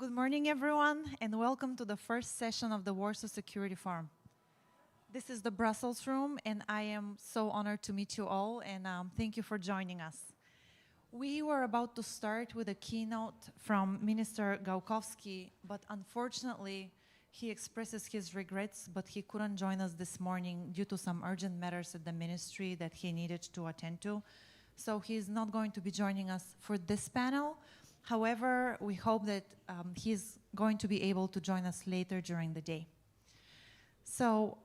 Good morning, everyone, and welcome to the first session of the Warsaw Security Forum. This is the Brussels room, and I am so honored to meet you all, and thank you for joining us. We were about to start with a keynote from Minister Gałkowski, but unfortunately, he expresses his regrets, but he couldn't join us this morning due to some urgent matters at the ministry that he needed to attend to. So he's not going to be joining us for this panel. However, we hope that he's going to be able to join us later during the day. So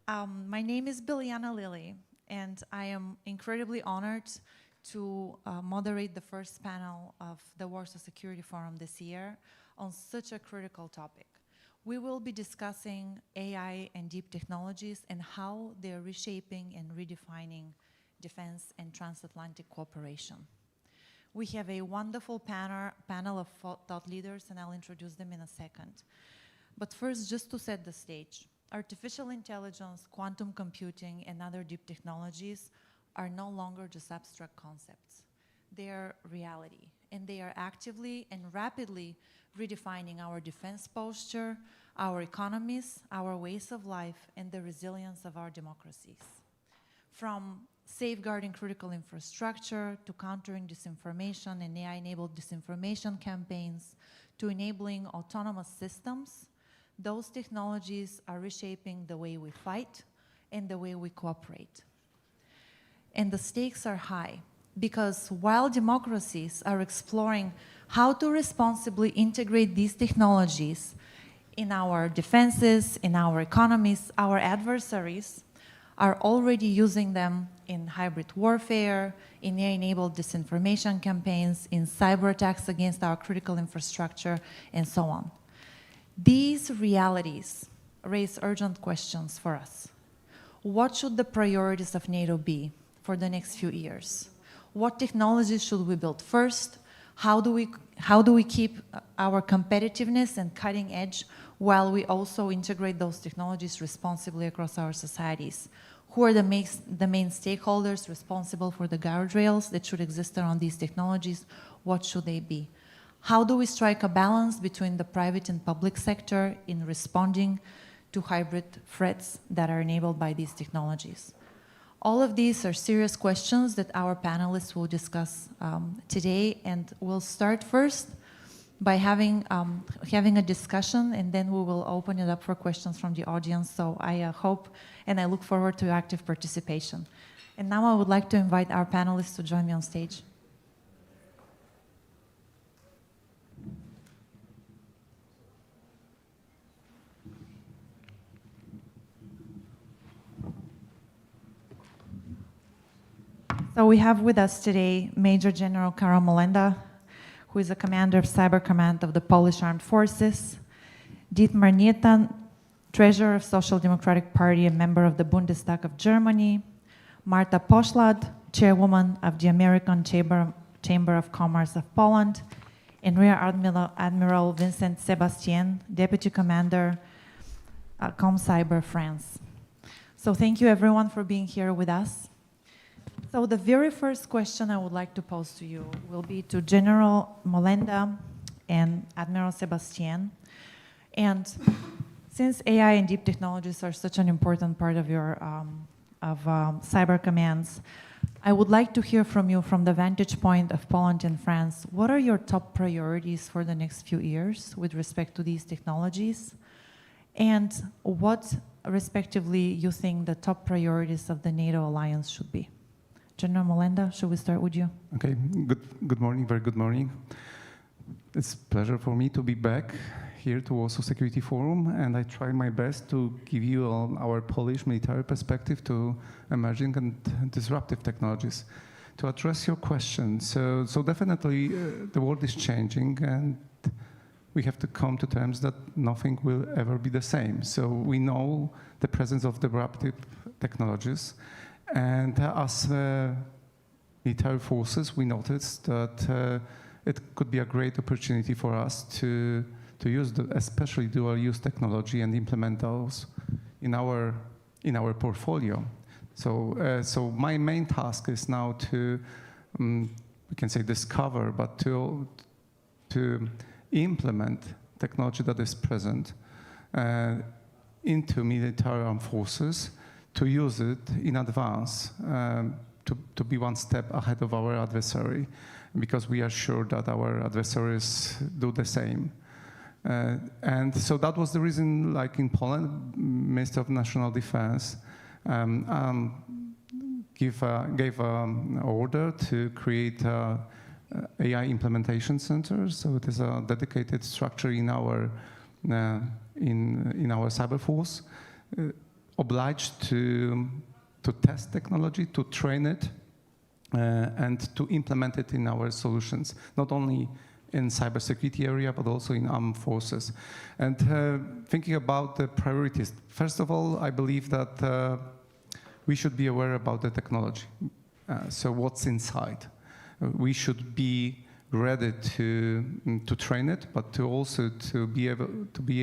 my name is Biljana Lily, and I am incredibly honored to moderate the first panel of the Warsaw Security Forum this year on such a critical topic. We will be discussing AI and deep technologies and how they are reshaping and redefining defense and transatlantic cooperation. We have a wonderful panel of thought leaders, and I'll introduce them in a second. But first, just to set the stage, artificial intelligence, quantum computing, and other deep technologies are no longer just abstract concepts. They are reality, and they are actively and rapidly redefining our defense posture, our economies, our ways of life, and the resilience of our democracies. From safeguarding critical infrastructure, to countering disinformation and AI-enabled disinformation campaigns, to enabling autonomous systems, those technologies are reshaping the way we fight and the way we cooperate. And the stakes are high, because while democracies are exploring how to responsibly integrate these technologies in our defenses, in our economies, our adversaries are already using them in hybrid warfare, in AI-enabled disinformation campaigns, in cyber attacks against our critical infrastructure, and so on. These realities raise urgent questions for us. What should the priorities of NATO be for the next few years? What technologies should we build first? How do we keep our competitiveness and cutting edge while we also integrate those technologies responsibly across our societies? Who are the main stakeholders responsible for the guardrails that should exist around these technologies? What should they be? How do we strike a balance between the private and public sector in responding to hybrid threats that are enabled by these technologies? All of these are serious questions that our panelists will discuss today, and we'll start first by having a discussion, and then we will open it up for questions from the audience. So I hope and I look forward to your active participation. And now I would like to invite our panelists to join me on stage. So we have with us today Major General Karol Molenda, who is a commander of Cyber Command of the Polish Armed Forces, Dietmar Nietan, Treasurer of Social Democratic Party and member of the Bundestag of Germany, Marta Poślad, Chairwoman of the American Chamber of Commerce of Poland, and Rear Admiral Vincent Sébastien, Deputy Commander, ComCyber France. So thank you everyone for being here with us. So the very first question I would like to pose to you will be to General Molenda and Admiral Sébastien. And since AI and deep technologies are such an important part of your cyber commands, I would like to hear from you from the vantage point of Poland and France. What are your top priorities for the next few years with respect to these technologies? And what, respectively, you think the top priorities of the NATO alliance should be? General Molenda, should we start with you? Okay, good morning, very good morning. It's a pleasure for me to be back here to Warsaw Security Forum, and I try my best to give you our Polish military perspective to emerging and disruptive technologies. To address your question, so definitely the world is changing, and we have to come to terms that nothing will ever be the same. So we know the presence of disruptive technologies, and as military forces, we noticed that it could be a great opportunity for us to use especially dual-use technology and implement those in our portfolio. So my main task is now to we can say discover, but to implement technology that is present into military armed forces, to use it in advance, to be one step ahead of our adversary, because we are sure that our adversaries do the same. And so that was the reason, like in Poland, Minister of National Defense gave an order to create a AI implementation center. So it is a dedicated structure in our cyber force, obliged to test technology, to train it, and to implement it in our solutions, not only in cybersecurity area, but also in armed forces. And thinking about the priorities, first of all, I believe that we should be aware about the technology. So what's inside? We should be ready to train it, but to also to be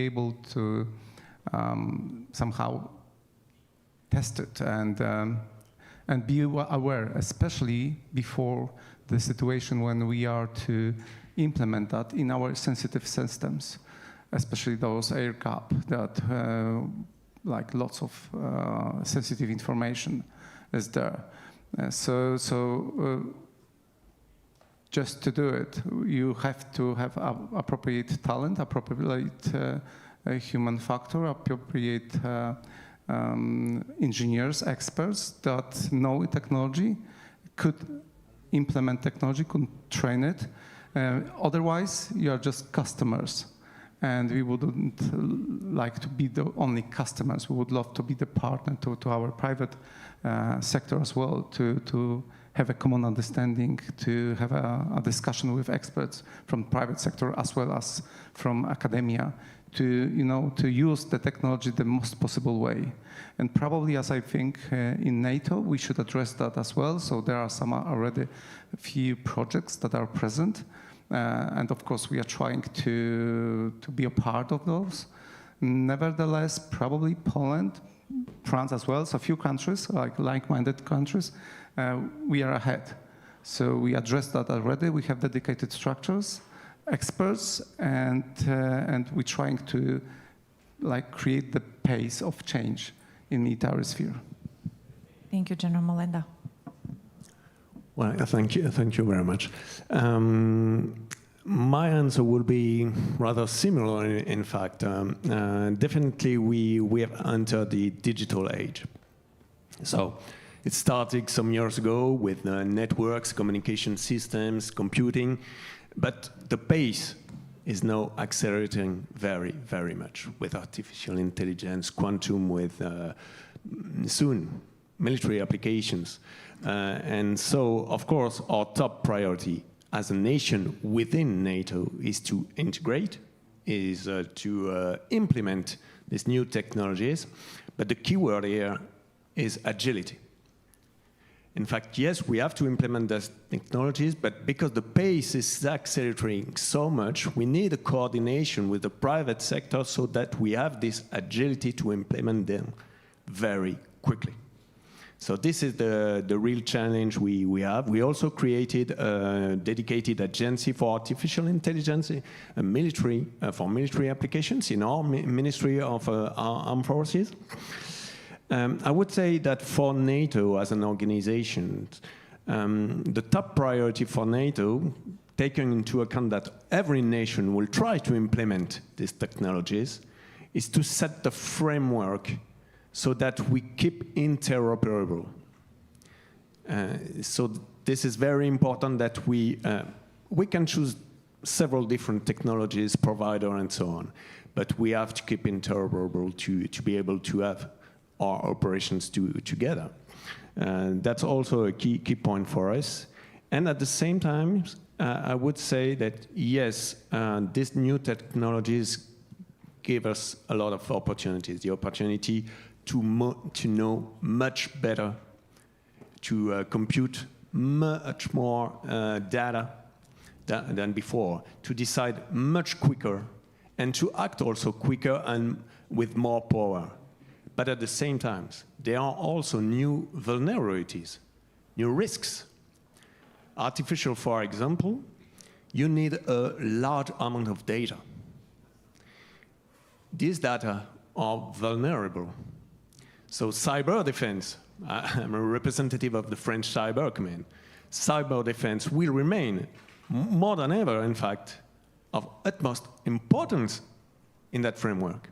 able to somehow test it and be aware, especially before the situation when we are to implement that in our sensitive systems, especially those air gap that like lots of sensitive information is there. Just to do it, you have to have appropriate talent, appropriate human factor, appropriate engineers, experts that know technology, could implement technology, could train it. Otherwise, you are just customers. And we wouldn't like to be the only customers. We would love to be the partner to our private sector as well, to have a common understanding, to have a discussion with experts from private sector as well as from academia, to use the technology the most possible way. And probably, as I think in NATO, we should address that as well. So there are some already a few projects that are present. And of course, we are trying to be a part of those. Nevertheless, probably Poland, France as well, so a few countries, like-minded countries, we are ahead. So we addressed that already. We have dedicated structures, experts, and we're trying to create the pace of change in military sphere. Thank you, General Molenda. Well, thank you very much. My answer will be rather similar, in fact. Definitely, we have entered the digital age. So it started some years ago with networks, communication systems, computing, but the pace is now accelerating very, very much with artificial intelligence, quantum, with soon military applications. And so, of course, our top priority as a nation within NATO is to integrate, is to implement these new technologies. But the key word here is agility. In fact, yes, we have to implement these technologies, but because the pace is accelerating so much, we need a coordination with the private sector so that we have this agility to implement them very quickly. So this is the real challenge we have. We also created a dedicated agency for artificial intelligence, for military applications in our Ministry of Armed Forces. I would say that for NATO as an organization, the top priority for NATO, taking into account that every nation will try to implement these technologies, is to set the framework so that we keep interoperable. So this is very important that we can choose several different technologies, provider, and so on, but we have to keep interoperable to be able to have our operations together. That's also a key point for us. And at the same time, I would say that yes, these new technologies give us a lot of opportunities. The opportunity to know much better, to compute much more data than before, to decide much quicker, and to act also quicker and with more power. But at the same time, there are also new vulnerabilities, new risks. Artificial, for example, you need a large amount of data. these data are vulnerable. So cyber defense, I'm a representative of the French Cyber Command. Cyber defense will remain, more than ever, in fact, of utmost importance in that framework.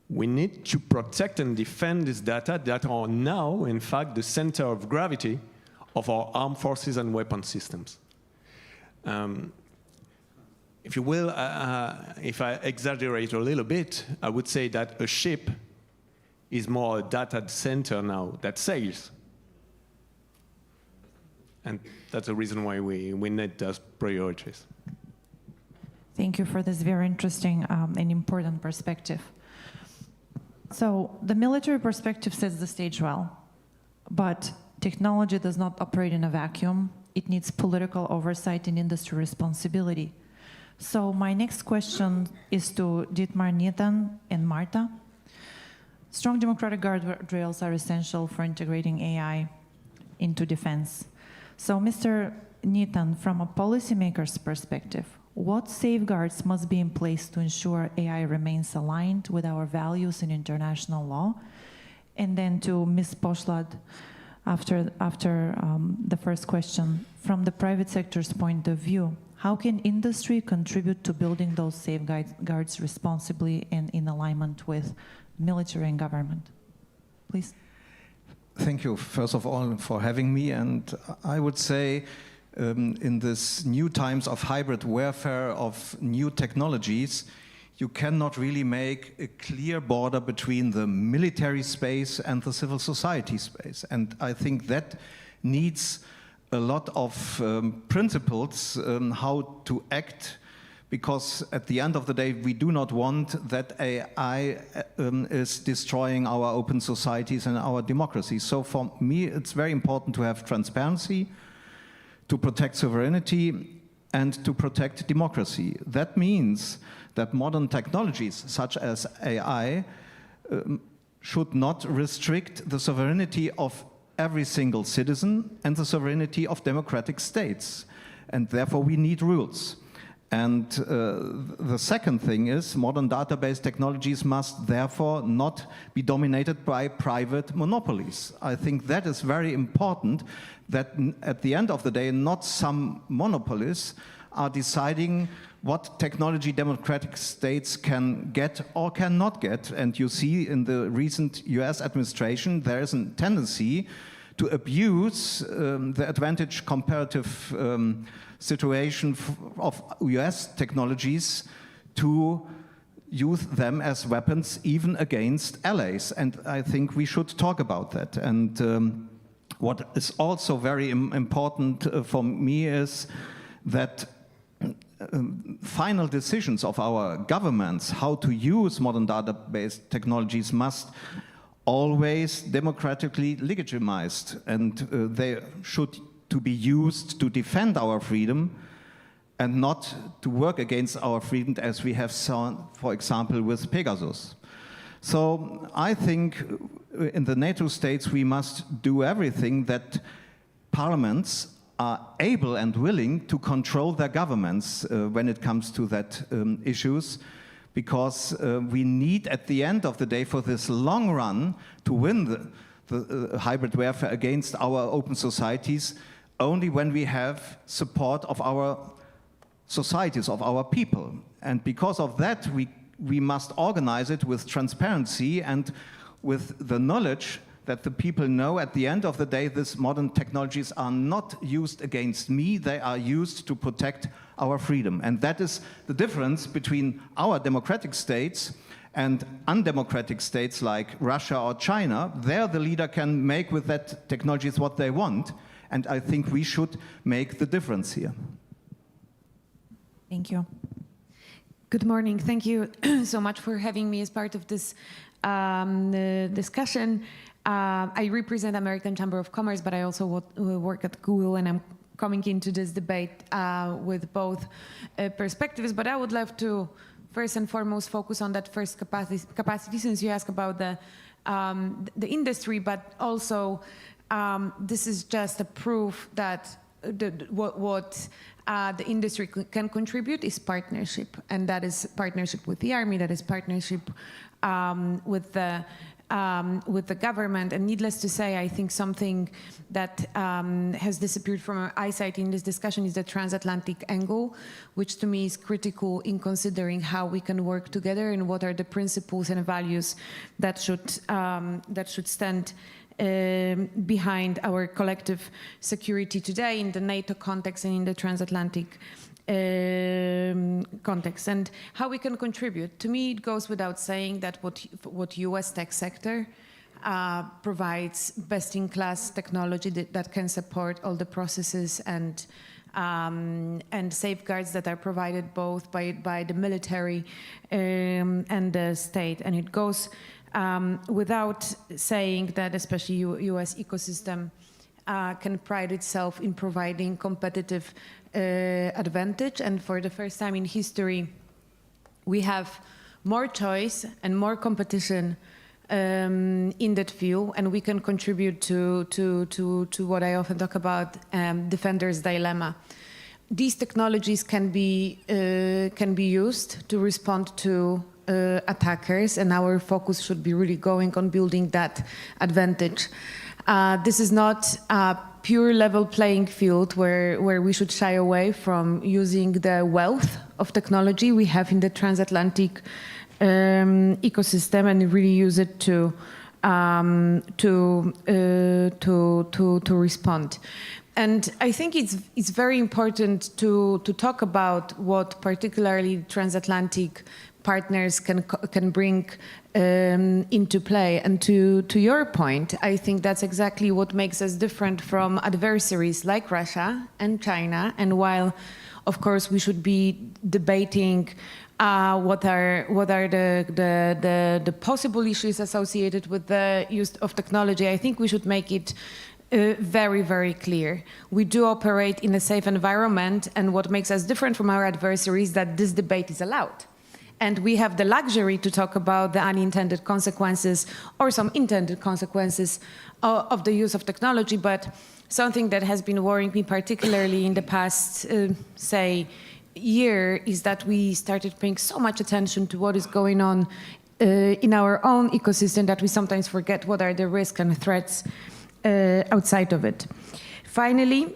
We need to protect and defend this data that are now, in fact, the center of gravity of our armed forces and weapon systems. If you will, if I exaggerate a little bit, I would say that a ship is more a data center now that sails. And that's the reason why we need those priorities. Thank you for this very interesting and important perspective. So the military perspective sets the stage well, but technology does not operate in a vacuum. It needs political oversight and industry responsibility. So my next question is to Dietmar, Nathan, and Marta. Strong democratic guardrails are essential for integrating AI into defense. So Mr. Nathan, from a policymaker's perspective, what safeguards must be in place to ensure AI remains aligned with our values in international law? And then to Ms. Poslad, after the first question, from the private sector's point of view, how can industry contribute to building those safeguards responsibly and in alignment with military and government? Please. Thank you, first of all, for having me. And I would say in this new times of hybrid warfare, of new technologies, you cannot really make a clear border between the military space and the civil society space. And I think that needs a lot of principles how to act, because at the end of the day, we do not want that AI is destroying our open societies and our democracy. So for me, it's very important to have transparency, to protect sovereignty, and to protect democracy. That means that modern technologies, such as AI, should not restrict the sovereignty of every single citizen and the sovereignty of democratic states. And therefore, we need rules. And the second thing is modern database technologies must therefore not be dominated by private monopolies. I think that is very important, that at the end of the day, not some monopolies are deciding what technology democratic states can get or cannot get. And you see in the recent US administration, there is a tendency to abuse the advantage comparative situation of US technologies to use them as weapons even against allies. And I think we should talk about that. And what is also very important for me is that final decisions of our governments how to use modern database technologies must always democratically legitimized, and they should to be used to defend our freedom and not to work against our freedom, as we have seen, for example, with Pegasus. So I think in the NATO states we must do everything that parliaments are able and willing to control their governments when it comes to that issues, because we need at the end of the day for this long run to win the hybrid warfare against our open societies only when we have support of our societies, of our people. And because of that, we must organize it with transparency and with the knowledge that the people know at the end of the day these modern technologies are not used against me, they are used to protect our freedom. And that is the difference between our democratic states and undemocratic states like Russia or China. There the leader can make with that technologies what they want, and I think we should make the difference here. Thank you. Good morning. Thank you so much for having me as part of this discussion. I represent American Chamber of Commerce, but I also work at Google, and I'm coming into this debate with both perspectives. But I would love to first and foremost focus on that first capacity, since you asked about the industry, but also this is just a proof that the industry can contribute is partnership, and that is partnership with the army, that is partnership with the government. And needless to say, I think something that has disappeared from our eyesight in this discussion is the transatlantic angle, which to me is critical in considering how we can work together and what are the principles and values that should stand behind our collective security today in the NATO context and in the transatlantic context, and how we can contribute. To me, it goes without saying that what U.S. tech sector provides best-in-class technology that can support all the processes and safeguards that are provided both by the military and the state. And it goes without saying that especially U.S. ecosystem can pride itself in providing competitive advantage. And for the first time in history, we have more choice and more competition in that field, and we can contribute to what I often talk about, defender's dilemma. These technologies can be used to respond to attackers, and our focus should be really going on building that advantage. This is not a pure level playing field where we should shy away from using the wealth of technology we have in the transatlantic ecosystem and really use it to respond. And I think it's very important to talk about what particularly transatlantic partners can bring into play. And to your point, I think that's exactly what makes us different from adversaries like Russia and China. And while, of course, we should be debating what are the possible issues associated with the use of technology, I think we should make it very, very clear. We do operate in a safe environment, and what makes us different from our adversaries is that this debate is allowed. And we have the luxury to talk about the unintended consequences or some intended consequences of the use of technology. But something that has been worrying me particularly in the past, say, year is that we started paying so much attention to what is going on in our own ecosystem that we sometimes forget what are the risks and threats outside of it. Finally,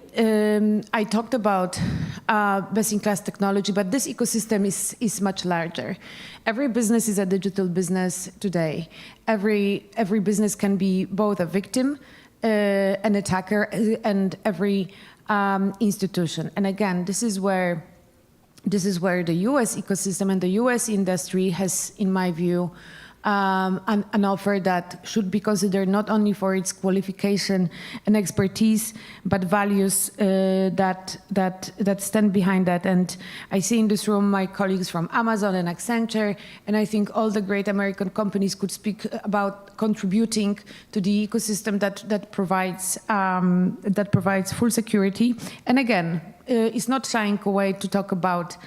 I talked about best-in-class technology, but this ecosystem is much larger. Every business is a digital business today. Every business can be both a victim, an attacker, and every institution. And again, this is where the U.S. ecosystem and the U.S. industry has, in my view, an offer that should be considered not only for its qualification and expertise, but values that stand behind that. And I see in this room my colleagues from Amazon and Accenture, and I think all the great American companies could speak about contributing to the ecosystem that provides full security. And again, it's not shying away to talk about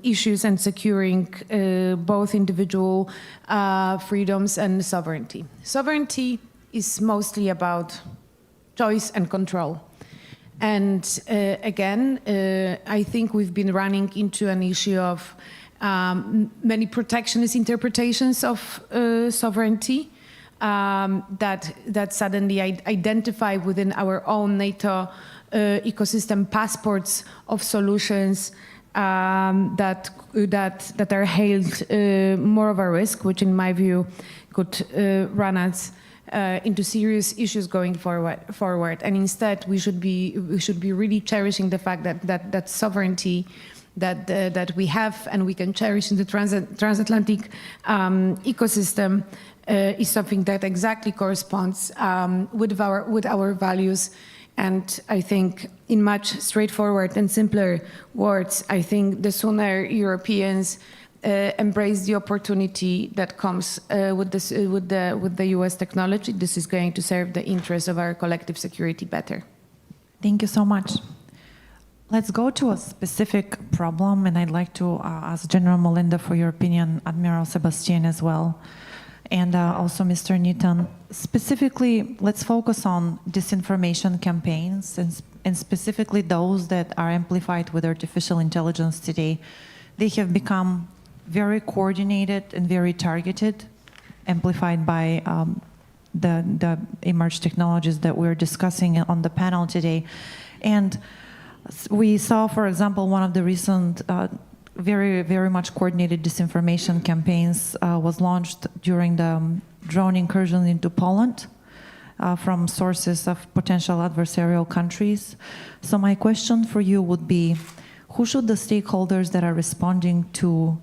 issues and securing both individual freedoms and sovereignty. Sovereignty is mostly about choice and control. And again, I think we've been running into an issue of many protectionist interpretations of sovereignty that suddenly identify within our own NATO ecosystem passports of solutions that are hailed more of a risk, which in my view could run us into serious issues going forward. And instead, we should be really cherishing the fact that sovereignty that we have and we can cherish in the transatlantic ecosystem is something that exactly corresponds with our values. And I think in much straightforward and simpler words, I think the sooner Europeans embrace the opportunity that comes with the US technology, this is going to serve the interests of our collective security better. Thank you so much. Let's go to a specific problem, and I'd like to ask General Molinda for your opinion, Admiral Sebastian as well. and also Mr. Nitan. Specifically, let's focus on disinformation campaigns and specifically those that are amplified with artificial intelligence today. They have become very coordinated and very targeted, amplified by the emerged technologies that we're discussing on the panel today. And we saw, for example, one of the recent very, very much coordinated disinformation campaigns was launched during the drone incursion into Poland from sources of potential adversarial countries. So my question for you would be, who should the stakeholders that are responding to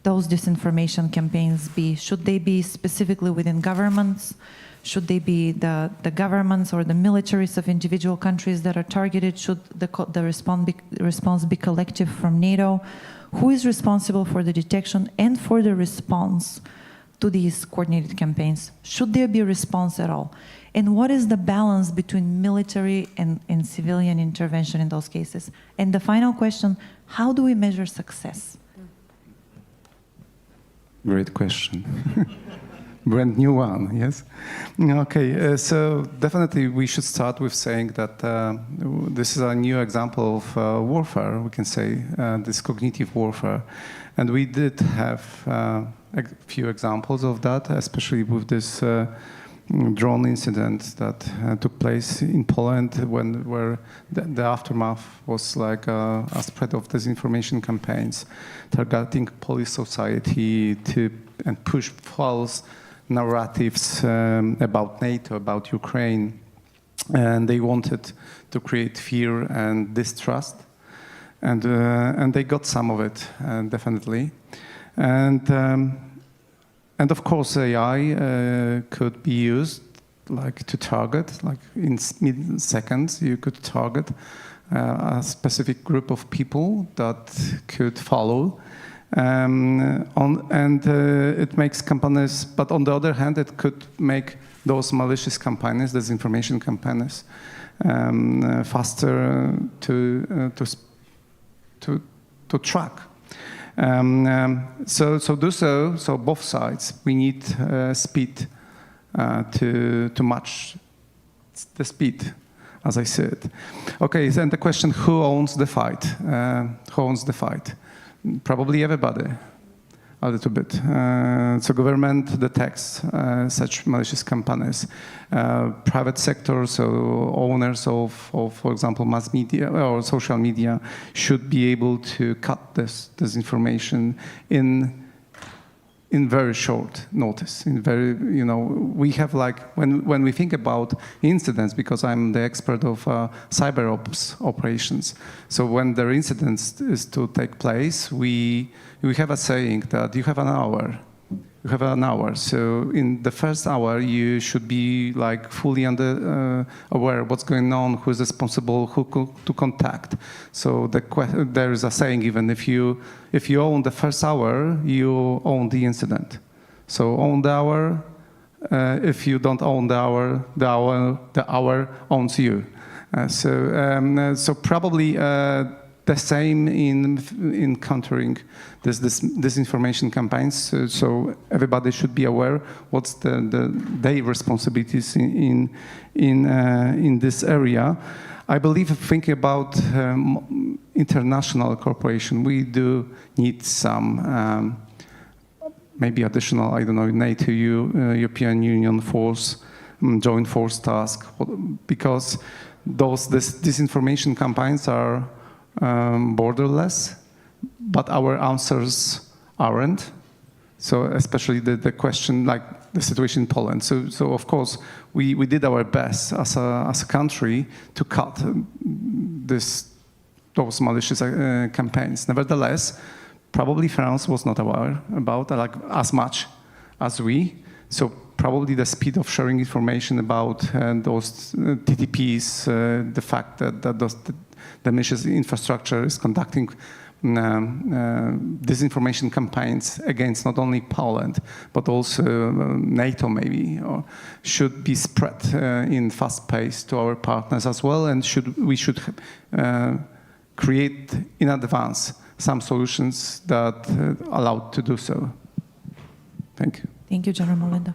those disinformation campaigns be? Should they be specifically within governments? Should they be the governments or the militaries of individual countries that are targeted? Should the response be collective from NATO? Who is responsible for the detection and for the response to these coordinated campaigns? Should there be a response at all? And what is the balance between military and civilian intervention in those cases? And the final question, how do we measure success? Great question. Brand new one, yes? Okay, so definitely we should start with saying that this is a new example of warfare, we can say, this cognitive warfare. And we did have a few examples of that, especially with this drone incident that took place in Poland where the aftermath was like a spread of disinformation campaigns targeting Polish society and push false narratives about NATO, about Ukraine, and they wanted to create fear and distrust, and they got some of it, definitely, and of course AI could be used like to target, like in seconds you could target a specific group of people that could follow. It makes campaigns, but on the other hand, it could make those malicious campaigns, disinformation campaigns, faster to track. So both sides, we need speed to match the speed, as I said. Okay, then the question: who owns the fight? Who owns the fight? Probably everybody, a little bit. So government detects such malicious campaigns. Private sector, so owners of, for example, mass media or social media should be able to cut this information in very short notice. In very, we have like, when we think about incidents, because I'm the expert of cyber ops operations. So when there incidents is to take place, we have a saying that you have an hour. You have an hour. So in the first hour, you should be like fully aware of what's going on, who is responsible, who to contact. So there is a saying, even if you own the first hour, you own the incident. So own the hour. If you don't own the hour owns you. So probably the same in countering this information campaigns. So everybody should be aware what's their responsibilities in this area. I believe, thinking about international cooperation, we do need some maybe additional, I don't know, NATO, European Union force, joint force task, because these disinformation campaigns are borderless, but our answers aren't. So especially the question, like the situation in Poland. So of course we did our best as a country to cut those malicious campaigns. Nevertheless, probably France was not aware about like as much as we. So probably the speed of sharing information about those TTPs, the fact that the malicious infrastructure is conducting disinformation campaigns against not only Poland, but also NATO maybe, or should be spread in fast pace to our partners as well, and we should create in advance some solutions that allow to do so. Thank you. Thank you, General Melinda.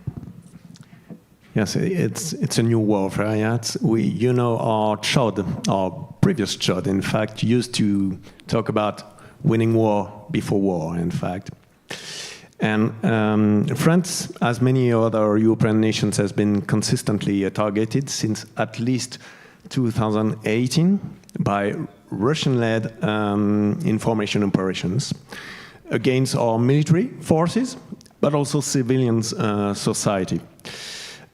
Yes, it's a new warfare. Yeah? Our previous chod, in fact, used to talk about winning war before war, in fact. And France, as many other European nations, has been consistently targeted since at least 2018 by Russian-led information operations against our military forces, but also civilian society.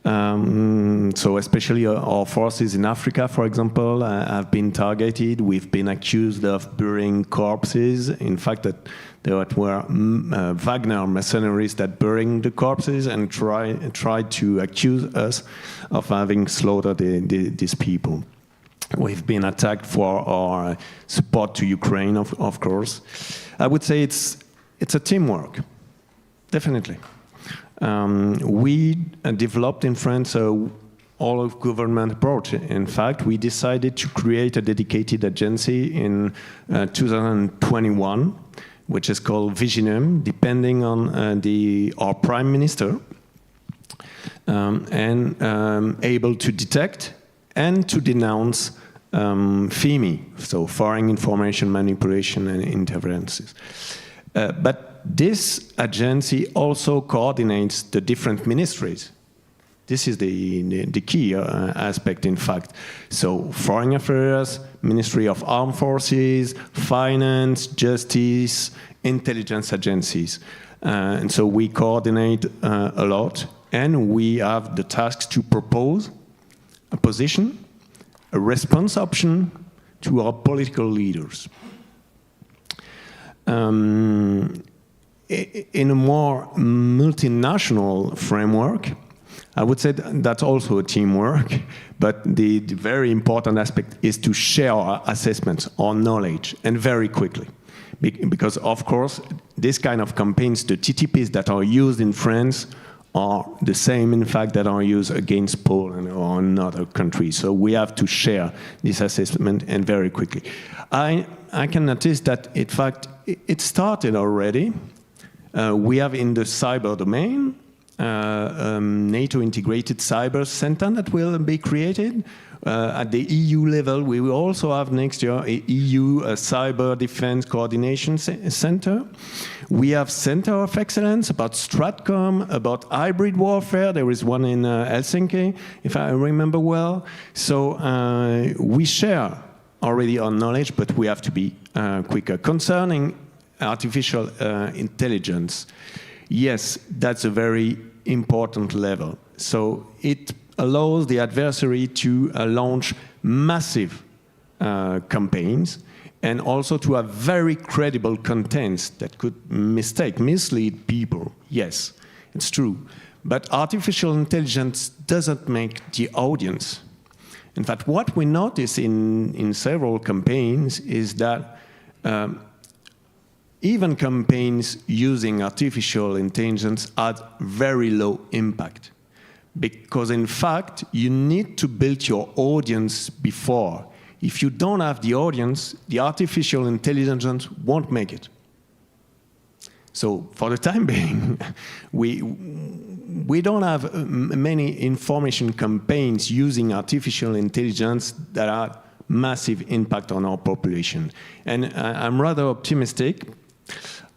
So especially our forces in Africa, for example, have been targeted. We've been accused of burying corpses. In fact, that there were Wagner mercenaries that burying the corpses and tried to accuse us of having slaughtered these people. We've been attacked for our support to Ukraine, of course. I would say it's a teamwork, definitely. We developed in France all-of-government approach. In fact, we decided to create a dedicated agency in 2021, which is called Viginem, depending on our Prime Minister, and able to detect and to denounce FIMI, so foreign information manipulation and interferences. But this agency also coordinates the different ministries. This is the key aspect, in fact. So Foreign Affairs, Ministry of Armed Forces, Finance, Justice, intelligence agencies. And so we coordinate a lot, and we have the task to propose a position, a response option to our political leaders. In a more multinational framework, I would say that's also a teamwork, but the very important aspect is to share our assessments, our knowledge, and very quickly. Because, of course, this kind of campaigns, the TTPs that are used in France are the same, in fact, that are used against Poland or another country. So we have to share this assessment, and very quickly. I can notice that, in fact, it started already. We have in the cyber domain NATO integrated cyber center that will be created. At the EU level, we will also have next year a EU cyber defense coordination center. We have center of excellence about Stratcom, about hybrid warfare. There is one in Helsinki, if I remember well. So we share already our knowledge, but we have to be quicker. Concerning artificial intelligence, yes, that's a very important level. So it allows the adversary to launch massive campaigns, and also to have very credible contents that could mislead people. Yes, it's true. But artificial intelligence doesn't make the audience. In fact, what we notice in several campaigns is that even campaigns using artificial intelligence had very low impact. Because in fact, you need to build your audience before. If you don't have the audience, the artificial intelligence won't make it. So for the time being, we don't have many information campaigns using artificial intelligence that have massive impact on our population. And I'm rather optimistic.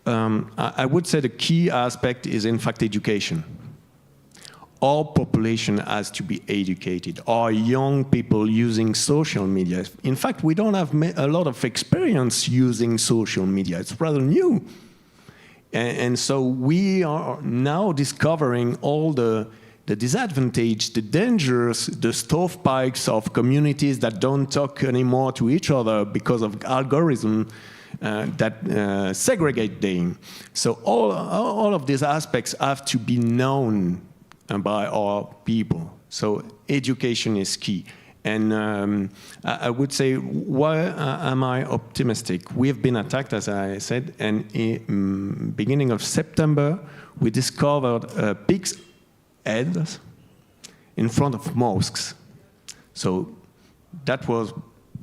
I would say the key aspect is, in fact, education. Our population has to be educated. Our young people using social media. In fact, we don't have a lot of experience using social media. It's rather new. And so we are now discovering all the disadvantage, the dangers, the stovepipes of communities that don't talk anymore to each other because of algorithms that segregate them. So all of these aspects have to be known by our people. So education is key. And I would say, why am I optimistic? We have been attacked, as I said, and in beginning of September, we discovered pigs' heads in front of mosques. So that was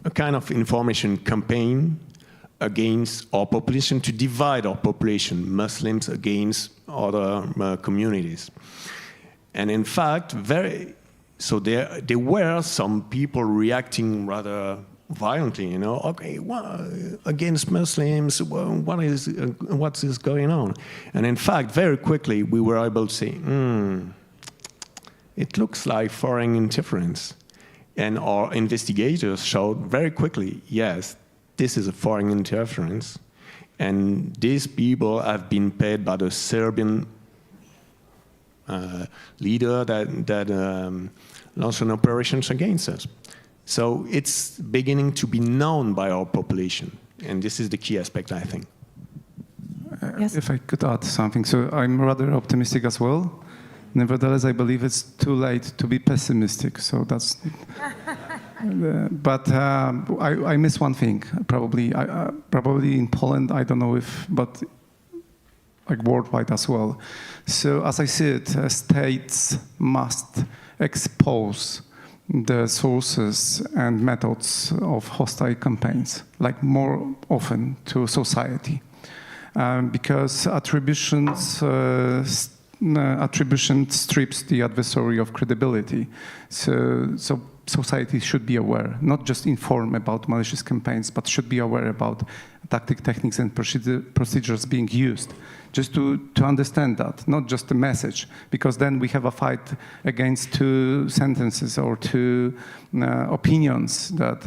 a kind of information campaign against our population, to divide our population, Muslims against other communities. And in fact, so there were some people reacting rather violently, okay, well, against Muslims, well, what is going on? And in fact, very quickly, we were able to say, it looks like foreign interference. And our investigators showed very quickly, yes, this is a foreign interference. And these people have been paid by the Serbian leader that launched an operation against us. So it's beginning to be known by our population. And this is the key aspect, I think. Yes. If I could add something. So I'm rather optimistic as well. Nevertheless, I believe it's too late to be pessimistic. So that's... but I miss one thing. Probably in Poland, I don't know if, but like worldwide as well. So as I see it, states must expose the sources and methods of hostile campaigns, like more often to society, because attribution strips the adversary of credibility. So society should be aware, not just inform about malicious campaigns, but should be aware about tactic, techniques, and procedures being used. Just to understand that, not just the message, because then we have a fight against two sentences or two opinions that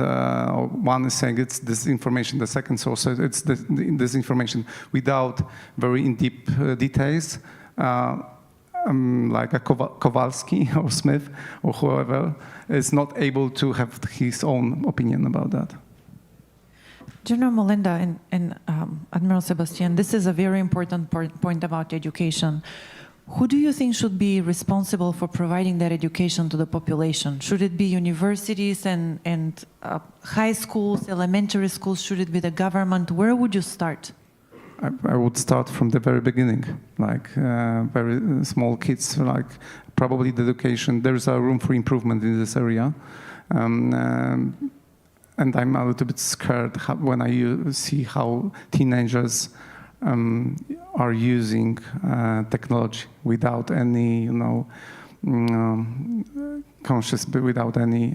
one is saying it's disinformation, the second source it's disinformation, without very in-deep details, like a Kowalski or Smith or whoever is not able to have his own opinion about that. General Melinda and Admiral Sebastian, this is a very important point about education. Who do you think should be responsible for providing that education to the population? Should it be universities and high schools, elementary schools? Should it be the government? Where would you start? I would start from the very beginning, like very small kids, like probably the education. There's a room for improvement in this area. And I'm a little bit scared when I see how teenagers are using technology without any, conscious, without any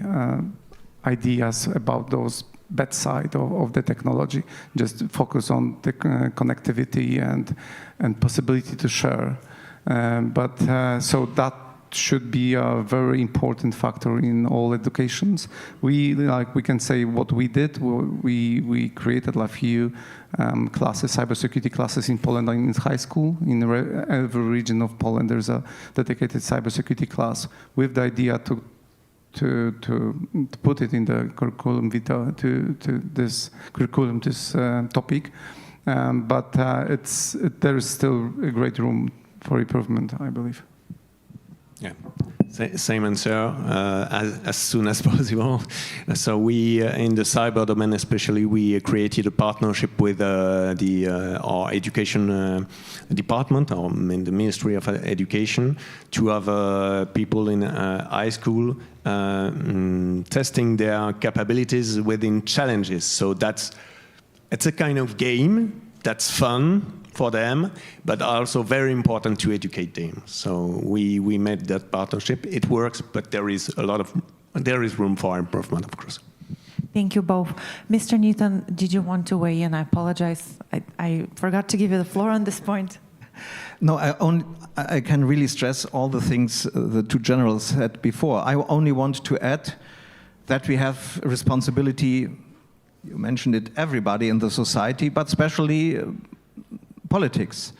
ideas about those bad side of the technology. Just focus on the connectivity and possibility to share. So that should be a very important factor in all educations. We can say what we did. We created a few classes, cybersecurity classes in Poland in high school. In every region of Poland, there's a dedicated cybersecurity class with the idea to put it in the curriculum vitae this topic. But there is still a great room for improvement, I believe. Yeah, same answer, as soon as possible. So we, in the cyber domain especially, we created a partnership with our education department, or in the Ministry of Education, to have people in high school testing their capabilities within challenges. So it's a kind of game that's fun for them, but also very important to educate them. So we made that partnership. It works, but there is room for improvement, of course. Thank you both. Mr. Neaton, did you want to weigh in? I apologize. I forgot to give you the floor on this point. No, I can really stress all the things the two generals said before. I only want to add that we have a responsibility, you mentioned it, everybody in the society, but especially politics.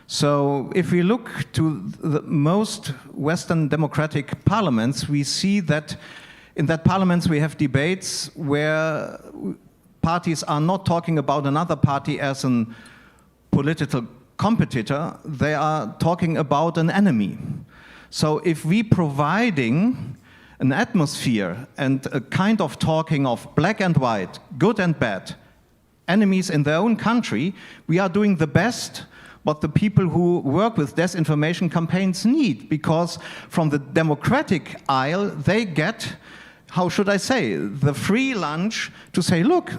So if we look to the most Western democratic parliaments, we see that in that parliaments we have debates where parties are not talking about another party as a political competitor, they are talking about an enemy. So if we providing an atmosphere and a kind of talking of black and white, good and bad, enemies in their own country, we are doing the best what the people who work with disinformation campaigns need, because from the democratic aisle they get, how should I say, the free lunch to say, look,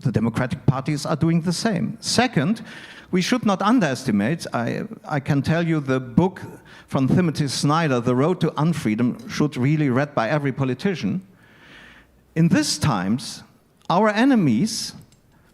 the democratic parties are doing the same. Second, we should not underestimate, I can tell you the book from Timothy Snyder, The Road to Unfreedom, should really read by every politician. In these times, our enemies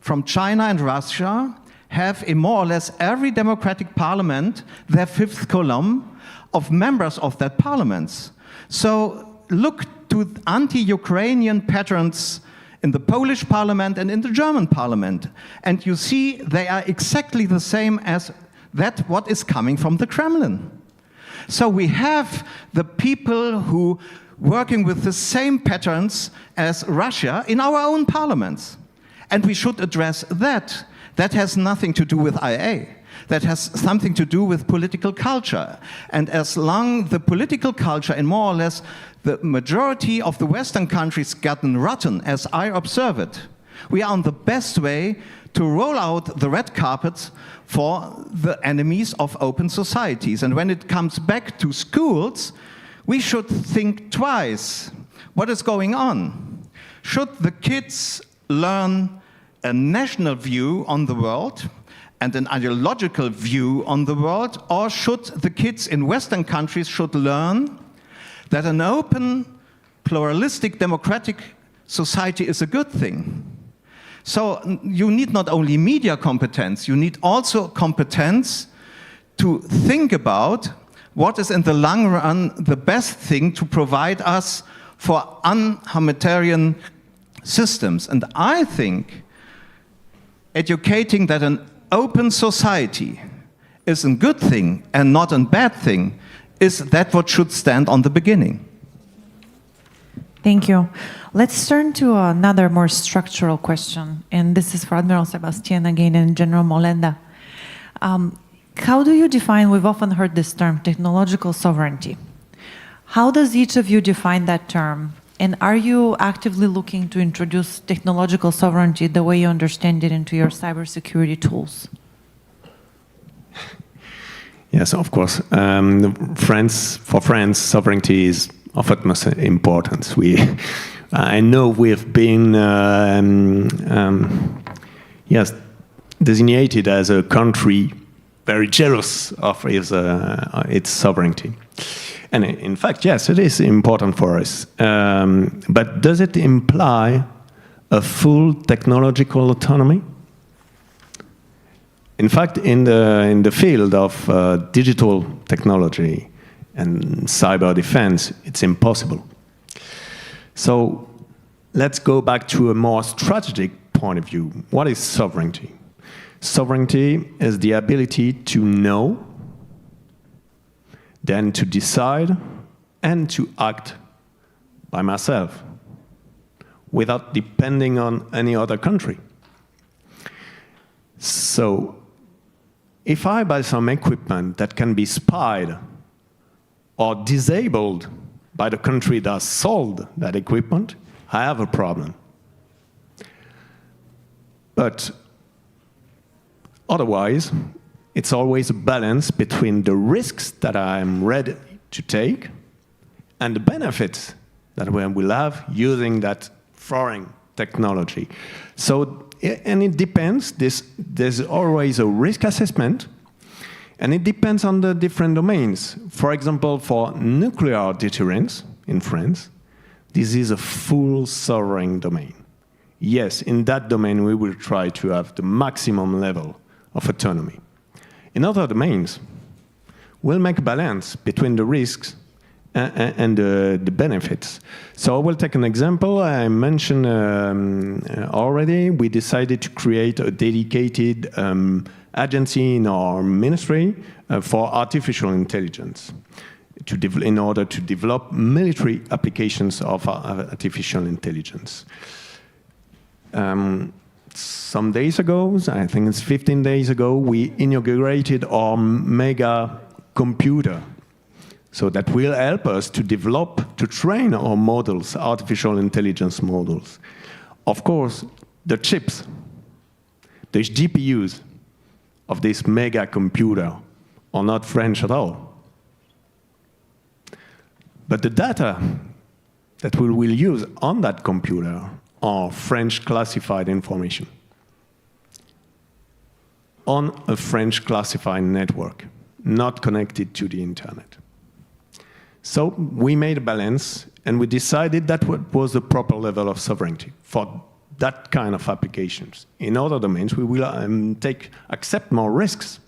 from China and Russia have in more or less every democratic parliament their fifth column of members of that parliaments. So look to anti-Ukrainian patterns in the Polish parliament and in the German parliament, and you see they are exactly the same as that what is coming from the Kremlin. So we have the people who working with the same patterns as Russia in our own parliaments. And we should address that. That has nothing to do with IA. That has something to do with political culture. And as long the political culture in more or less the majority of the Western countries gotten rotten, as I observe it, we are on the best way to roll out the red carpets for the enemies of open societies. And when it comes back to schools, we should think twice. What is going on? Should the kids learn a national view on the world and an ideological view on the world, or should the kids in Western countries should learn that an open, pluralistic, democratic society is a good thing? So you need not only media competence, you need also competence to think about what is in the long run the best thing to provide us for unhumanitarian systems. And I think educating that an open society is a good thing and not a bad thing is that what should stand on the beginning. Thank you. Let's turn to another more structural question, and this is for Admiral Sebastian again and General Molenda. How do you define, we've often heard this term, technological sovereignty. How does each of you define that term? And are you actively looking to introduce technological sovereignty the way you understand it into your cybersecurity tools? Yes, of course. For France, sovereignty is of utmost importance. I know we have been designated as a country very jealous of its sovereignty. And in fact, yes, it is important for us. But does it imply a full technological autonomy? In fact, in the field of digital technology and cyber defense, it's impossible. So let's go back to a more strategic point of view. What is sovereignty? Sovereignty is the ability to know, then to decide, and to act by myself, without depending on any other country. So, if I buy some equipment that can be spied or disabled by the country that sold that equipment, I have a problem. But otherwise, it's always a balance between the risks that I'm ready to take and the benefits that we will have using that foreign technology. So, and it depends, there's always a risk assessment, and it depends on the different domains. For example, for nuclear deterrence in France, this is a full sovereign domain. Yes, in that domain we will try to have the maximum level of autonomy. In other domains, we'll make a balance between the risks and the benefits. So I will take an example. I mentioned already, we decided to create a dedicated agency in our ministry for artificial intelligence in order to develop military applications of artificial intelligence. Some days ago, I think it's 15 days ago, we inaugurated our mega computer. So that will help us to develop, to train our models, artificial intelligence models. Of course, the chips, the GPUs of this mega computer are not French at all. But the data that we will use on that computer or French classified information on a French classified network, not connected to the internet. So we made a balance, and we decided that what was the proper level of sovereignty for that kind of applications. In other domains, we will accept more risks.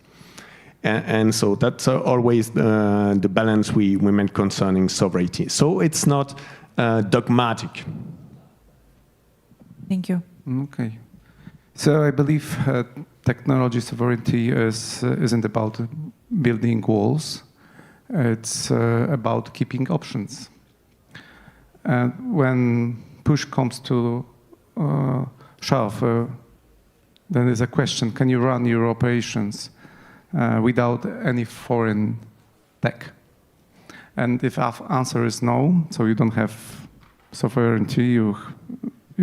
And so that's always the balance we meant concerning sovereignty. So it's not dogmatic. Thank you. Okay. So I believe technology sovereignty isn't about building walls. It's about keeping options. And when push comes to shove, then there's a question: can you run your operations without any foreign tech? And if answer is no, so you don't have sovereignty, you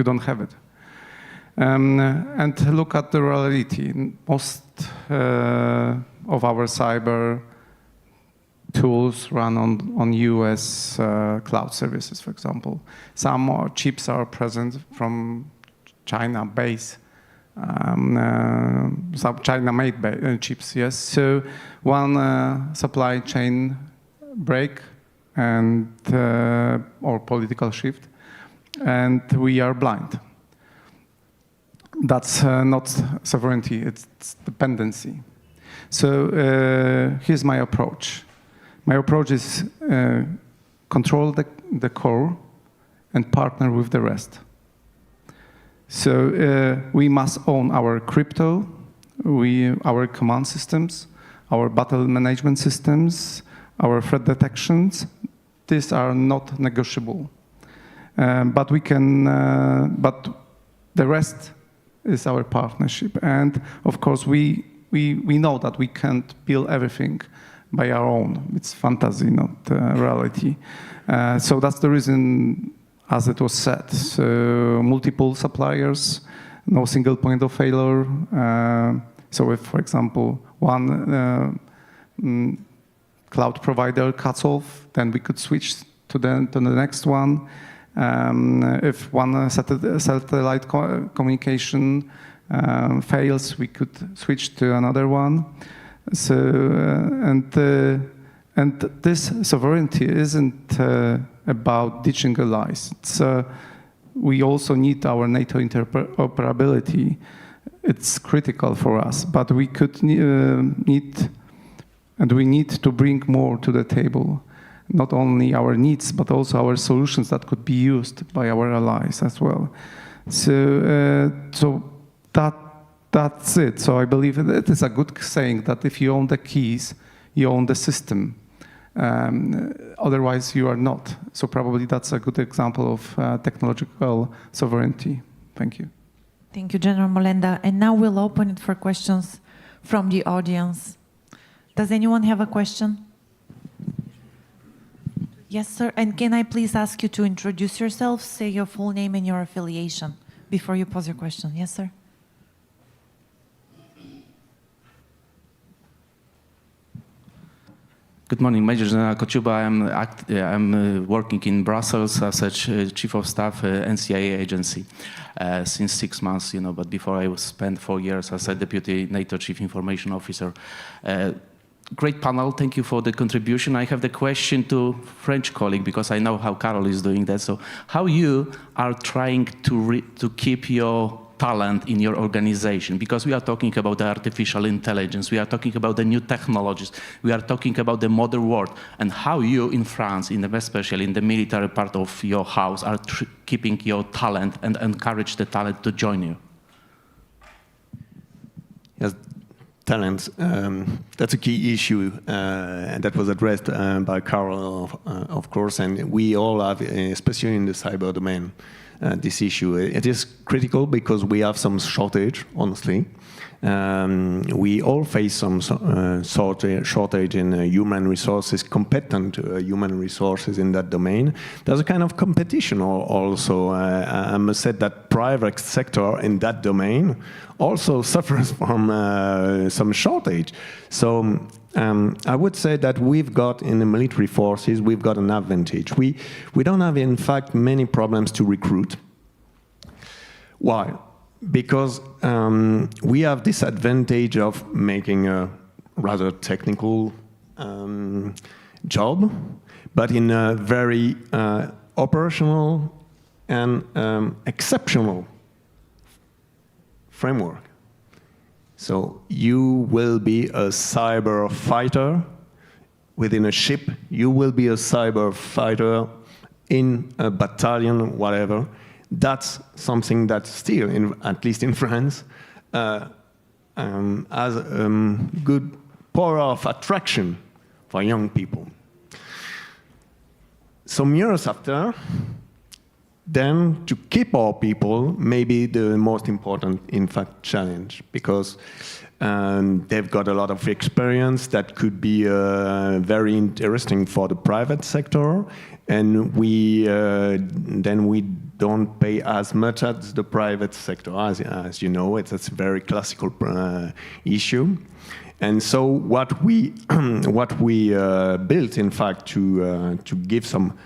don't have it. And look at the reality. Most of our cyber tools run on US cloud services, for example. Some more chips are present from China base, some China-made chips, yes. So one supply chain break and or political shift, and we are blind. That's not sovereignty, it's dependency. So here's my approach. My approach is control the core and partner with the rest. So we must own our crypto, our command systems, our battle management systems, our threat detections. These are not negotiable. But we can, but the rest is our partnership. And of course, we know that we can't build everything by our own. It's fantasy, not reality. So that's the reason, as it was said. So multiple suppliers, no single point of failure. So if, for example, one cloud provider cuts off, then we could switch to the next one. If one satellite communication fails, we could switch to another one. So and this sovereignty isn't about ditching allies. It's we also need our NATO interoperability. It's critical for us, but we could need to bring more to the table. Not only our needs, but also our solutions that could be used by our allies as well. So, that's it. So I believe it is a good saying that if you own the keys, you own the system. Otherwise, you are not. So probably that's a good example of technological sovereignty. Thank you. Thank you, General Molenda. And now we'll open it for questions from the audience. Does anyone have a question? Yes, sir. And can I please ask you to introduce yourself, say your full name and your affiliation before you pose your question? Yes, sir. Good morning, Major General Kociuba. I'm working in Brussels as a Chief of Staff NCIA agency since 6 months, but before I spent 4 years as a Deputy NATO Chief Information Officer. Great panel, thank you for the contribution. I have the question to French colleague because I know how Carol is doing that. So how you are trying to keep your talent in your organization? Because we are talking about the artificial intelligence, we are talking about the new technologies, we are talking about the modern world, and how you in France, especially in the military part of your house, are keeping your talent and encourage the talent to join you. Yes. Talent, that's a key issue, and that was addressed by Carol, of course, and we all have, especially in the cyber domain, this issue. It is critical because we have some shortage, honestly. We all face some shortage in human resources, competent human resources in that domain. There's a kind of competition also. I must say that private sector in that domain also suffers from some shortage. So I would say that we've got, in the military forces, we've got an advantage. We don't have, in fact, many problems to recruit. Why? Because we have this advantage of making a rather technical job, but in a very operational and exceptional framework. So you will be a cyber fighter within a ship, you will be a cyber fighter in a battalion, whatever. That's something that still, at least in France, has a good power of attraction for young people. Some years after, then to keep our people may be the most important, in fact, challenge, because they've got a lot of experience that could be very interesting for the private sector, and then we don't pay as much as the private sector. As you know, it's a very classical issue. And so what we built, in fact, to give some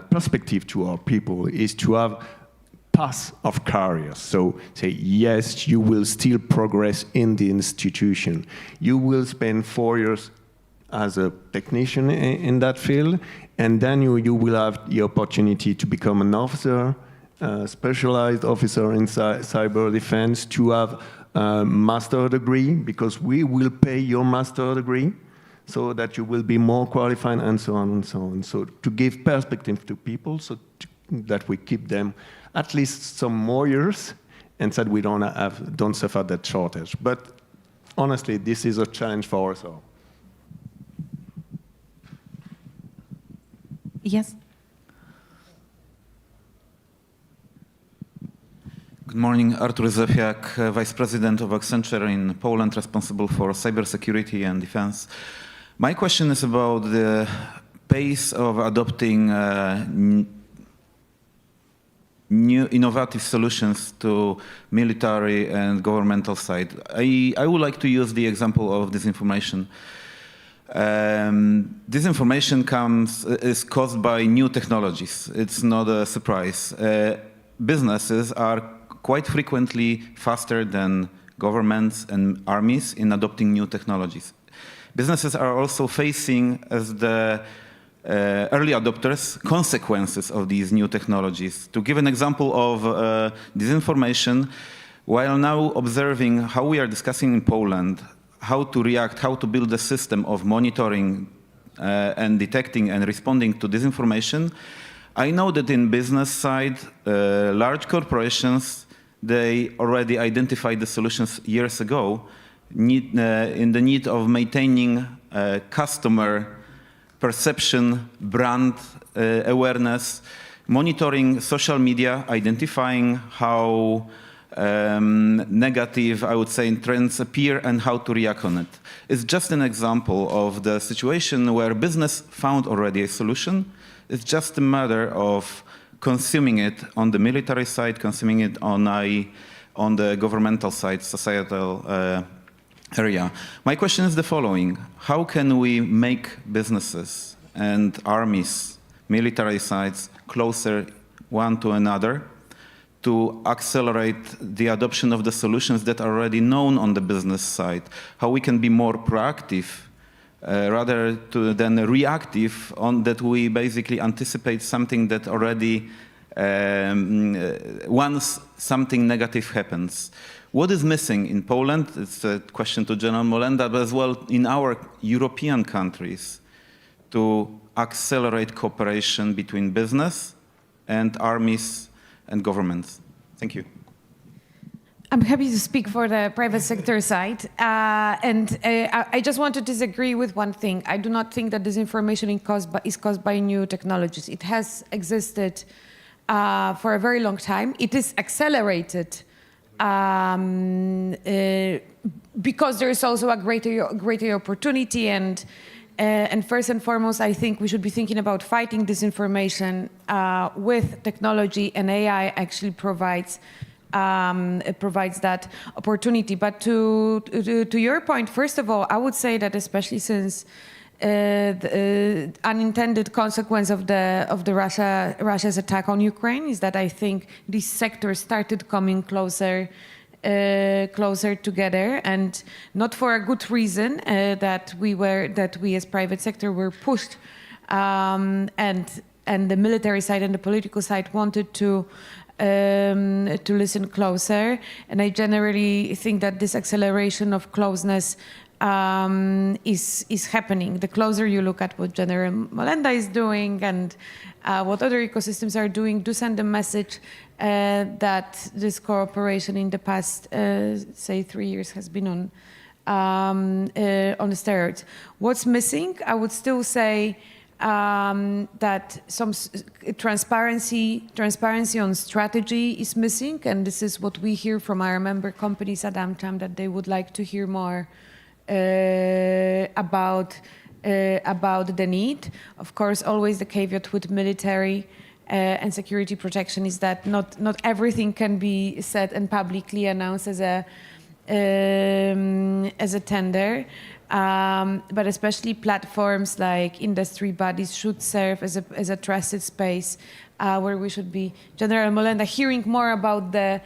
perspective to our people is to have path of careers. So say, yes, you will still progress in the institution. You will spend 4 years as a technician in that field, and then you will have the opportunity to become an officer, specialized officer in cyber defense, to have a master degree, because we will pay your master degree so that you will be more qualified, and so on and so on. So to give perspective to people, so that we keep them at least some more years, and that we don't suffer that shortage. But honestly, this is a challenge for us all. Yes. Good morning, Artur Zefiak, Vice President of Accenture in Poland, responsible for cybersecurity and defense. My question is about the pace of adopting new innovative solutions to military and governmental side. I would like to use the example of disinformation. Disinformation is caused by new technologies. It's not a surprise. Businesses are quite frequently faster than governments and armies in adopting new technologies. Businesses are also facing, as the early adopters, consequences of these new technologies. To give an example of disinformation, while now observing how we are discussing in Poland, how to react, how to build a system of monitoring and detecting and responding to disinformation, I know that in business side, large corporations, they already identified the solutions years ago in the need of maintaining customer perception, brand awareness, monitoring social media, identifying how negative, I would say, trends appear and how to react on it. It's just an example of the situation where business found already a solution. It's just a matter of consuming it on the military side, consuming it on the governmental side, societal area. My question is the following. How can we make businesses and armies, military sides, closer one to another to accelerate the adoption of the solutions that are already known on the business side? How we can be more proactive rather than reactive, on that we basically anticipate something that already once something negative happens. What is missing in Poland? It's a question to General Molenda, but as well in our European countries, to accelerate cooperation between business and armies and governments. Thank you. I'm happy to speak for the private sector side. I just want to disagree with one thing. I do not think that disinformation is caused by new technologies. It has existed for a very long time. It is accelerated because there is also a greater opportunity. And first and foremost, I think we should be thinking about fighting disinformation with technology, and AI actually provides that opportunity. But to your point, first of all, I would say that especially since unintended consequence of Russia's attack on Ukraine is that I think these sectors started coming closer together, and not for a good reason, that we as private sector were pushed, and the military side and the political side wanted to listen closer. And I generally think that this acceleration of closeness is happening. The closer you look at what General Molenda is doing and what other ecosystems are doing, do send a message that this cooperation in the past, say 3 years, has been on steroids. What's missing? I would still say that some transparency on strategy is missing, and this is what we hear from our member companies at AmCham, that they would like to hear more about the need. Of course, always the caveat with military and security protection is that not everything can be said and publicly announced as a tender. But especially platforms like industry bodies should serve as a trusted space where we should be, General Molenda, hearing more about the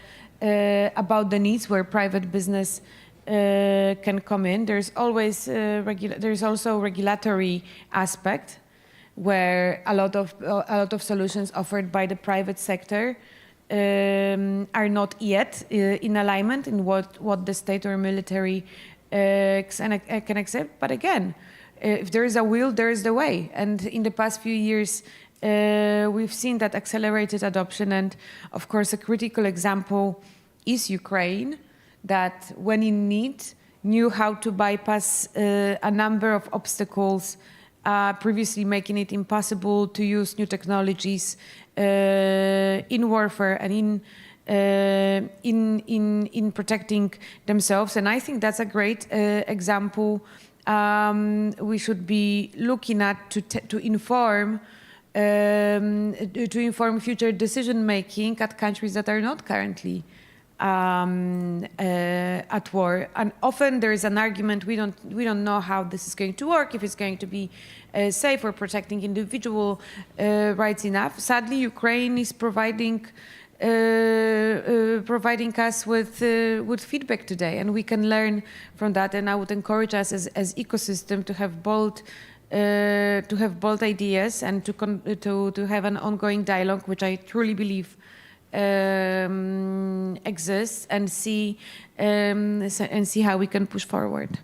needs where private business can come in. There's always there's also regulatory aspect where a lot of solutions offered by the private sector are not yet in alignment in what the state or military can accept. But again, if there is a will, there is the way. And in the past few years, we've seen that accelerated adoption. And of course, a critical example is Ukraine, that when in need, knew how to bypass a number of obstacles, previously making it impossible to use new technologies in warfare and in protecting themselves. And I think that's a great example we should be looking at to inform future decision making at countries that are not currently at war. And often there is an argument, we don't know how this is going to work, if it's going to be safe or protecting individual rights enough. Sadly, Ukraine is providing us with feedback today, and we can learn from that. And I would encourage us as ecosystem to have bold ideas and to have an ongoing dialogue, which I truly believe exists, and see how we can push forward.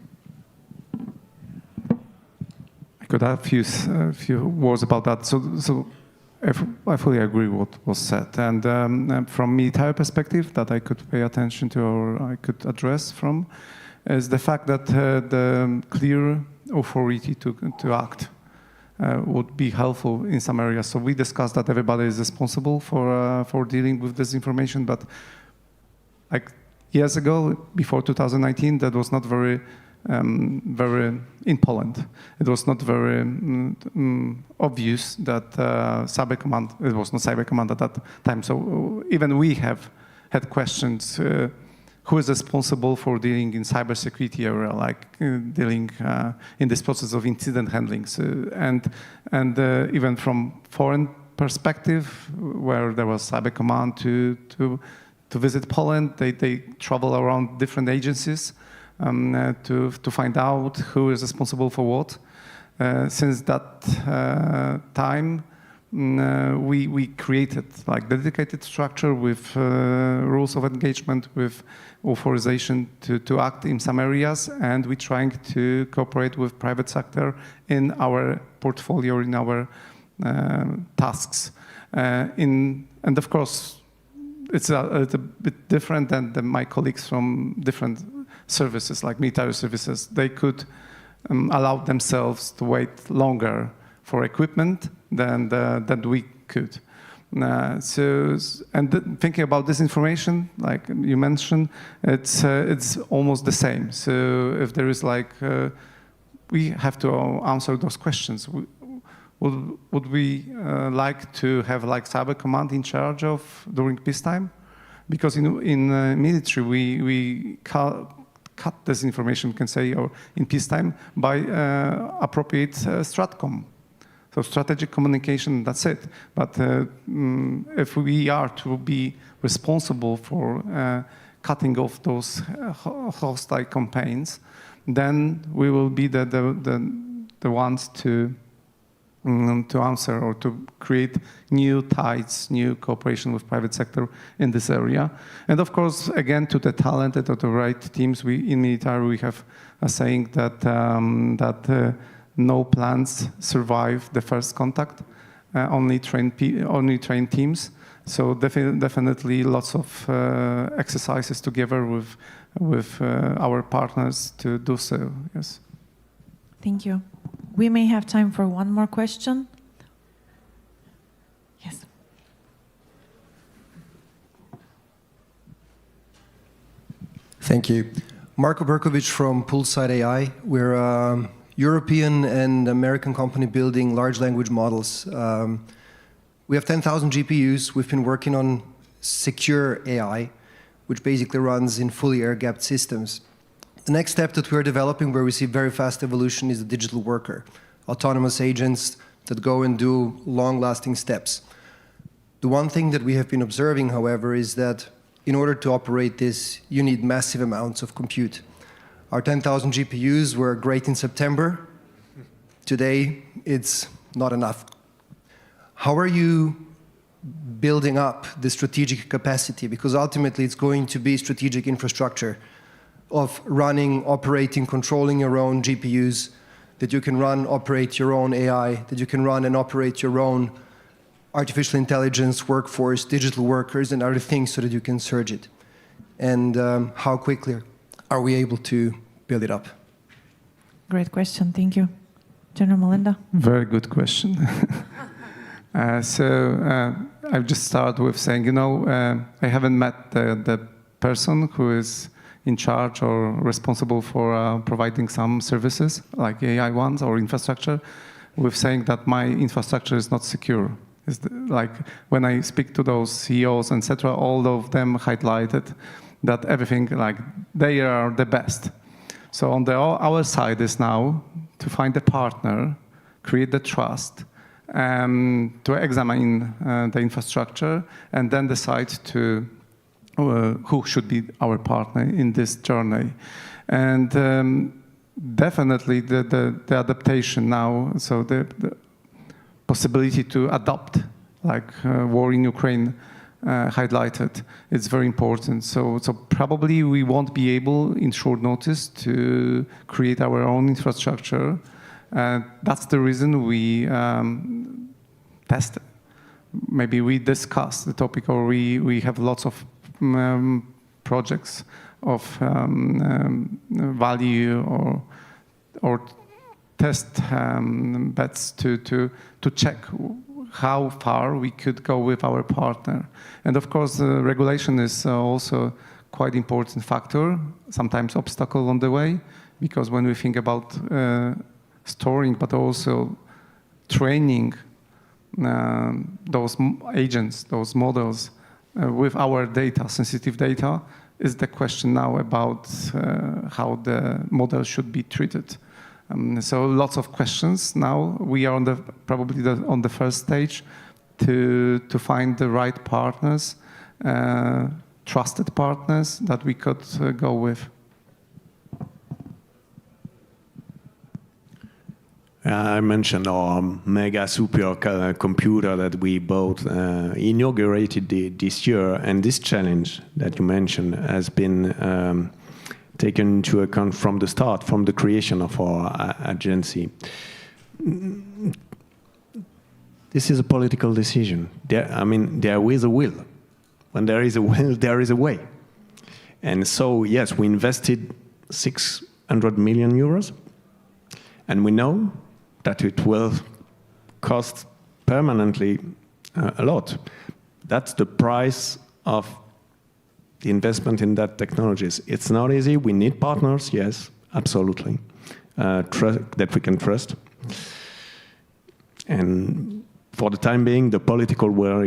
I could add a few words about that. So I fully agree with what was said. And from military perspective, that I could pay attention to or I could address from, is the fact that the clear authority to act would be helpful in some areas. So we discussed that everybody is responsible for dealing with this information, but like years ago, before 2019, that was not very in Poland. It was not very obvious that cyber command. It was not cyber command at that time. So even we have had questions. Who is responsible for dealing in cybersecurity area, like dealing in this process of incident handling? So, and even from foreign perspective, where there was cyber command to visit Poland, they travel around different agencies to find out who is responsible for what. Since that time, we created like dedicated structure with rules of engagement, with authorization to act in some areas, and we're trying to cooperate with private sector in our portfolio, in our tasks. And of course, it's a bit different than my colleagues from different services, like military services. They could allow themselves to wait longer for equipment than we could. Thinking about disinformation, like you mentioned, it's almost the same. So if there is like, we have to answer those questions. Would we like to have like cyber command in charge of during peacetime? Because in military we cut disinformation, can say, or in peacetime by appropriate stratcom. So strategic communication, that's it. But if we are to be responsible for cutting off those hostile campaigns, then we will be the ones to answer or to create new tides, new cooperation with private sector in this area. And of course, again, to the talented or the right teams, in military we have a saying that no plans survive the first contact, only trained teams. So definitely lots of exercises together with our partners to do so. Yes. Thank you. We may have time for one more question. Yes. Thank you. Marko Berkovic from Poolside AI. We're a European and American company building large language models. We have 10,000 GPUs. We've been working on secure AI, which basically runs in fully air-gapped systems. The next step that we're developing, where we see very fast evolution, is the digital worker, autonomous agents that go and do long-lasting steps. The one thing that we have been observing, however, is that in order to operate this, you need massive amounts of compute. Our 10,000 GPUs were great in September. Today, it's not enough. How are you building up the strategic capacity? Because ultimately, it's going to be strategic infrastructure of running, operating, controlling your own GPUs, that you can run, operate your own AI, that you can run and operate your own artificial intelligence workforce, digital workers, and other things so that you can surge it. And how quickly are we able to build it up? Great question. Thank you. General Melinda? Very good question. I'll just start with saying, I haven't met the person who is in charge or responsible for providing some services, like AI ones or infrastructure, with saying that my infrastructure is not secure. Like when I speak to those CEOs, etc., all of them highlighted that everything, like they are the best. So on our side is now to find a partner, create the trust, to examine the infrastructure, and then decide to who should be our partner in this journey. And definitely the adaptation now, so the possibility to adapt, like war in Ukraine highlighted, it's very important. So probably we won't be able in short notice to create our own infrastructure. That's the reason we tested. Maybe we discussed the topic, or we have lots of projects of value or test bets to check how far we could go with our partner. And of course, regulation is also quite important factor, sometimes obstacle on the way, because when we think about storing, but also training those agents, those models, with our data, sensitive data, is the question now about how the model should be treated. So lots of questions now. We are probably on the first stage to find the right partners, trusted partners that we could go with. I mentioned our mega super computer that we both inaugurated this year, and this challenge that you mentioned has been taken into account from the start, from the creation of our agency. This is a political decision. There is a will. When there is a will, there is a way. And so, yes, we invested 600 million euros, and we know that it will cost permanently a lot. That's the price of the investment in that technologies. It's not easy. We need partners, yes, absolutely, that we can trust. And for the time being, the political will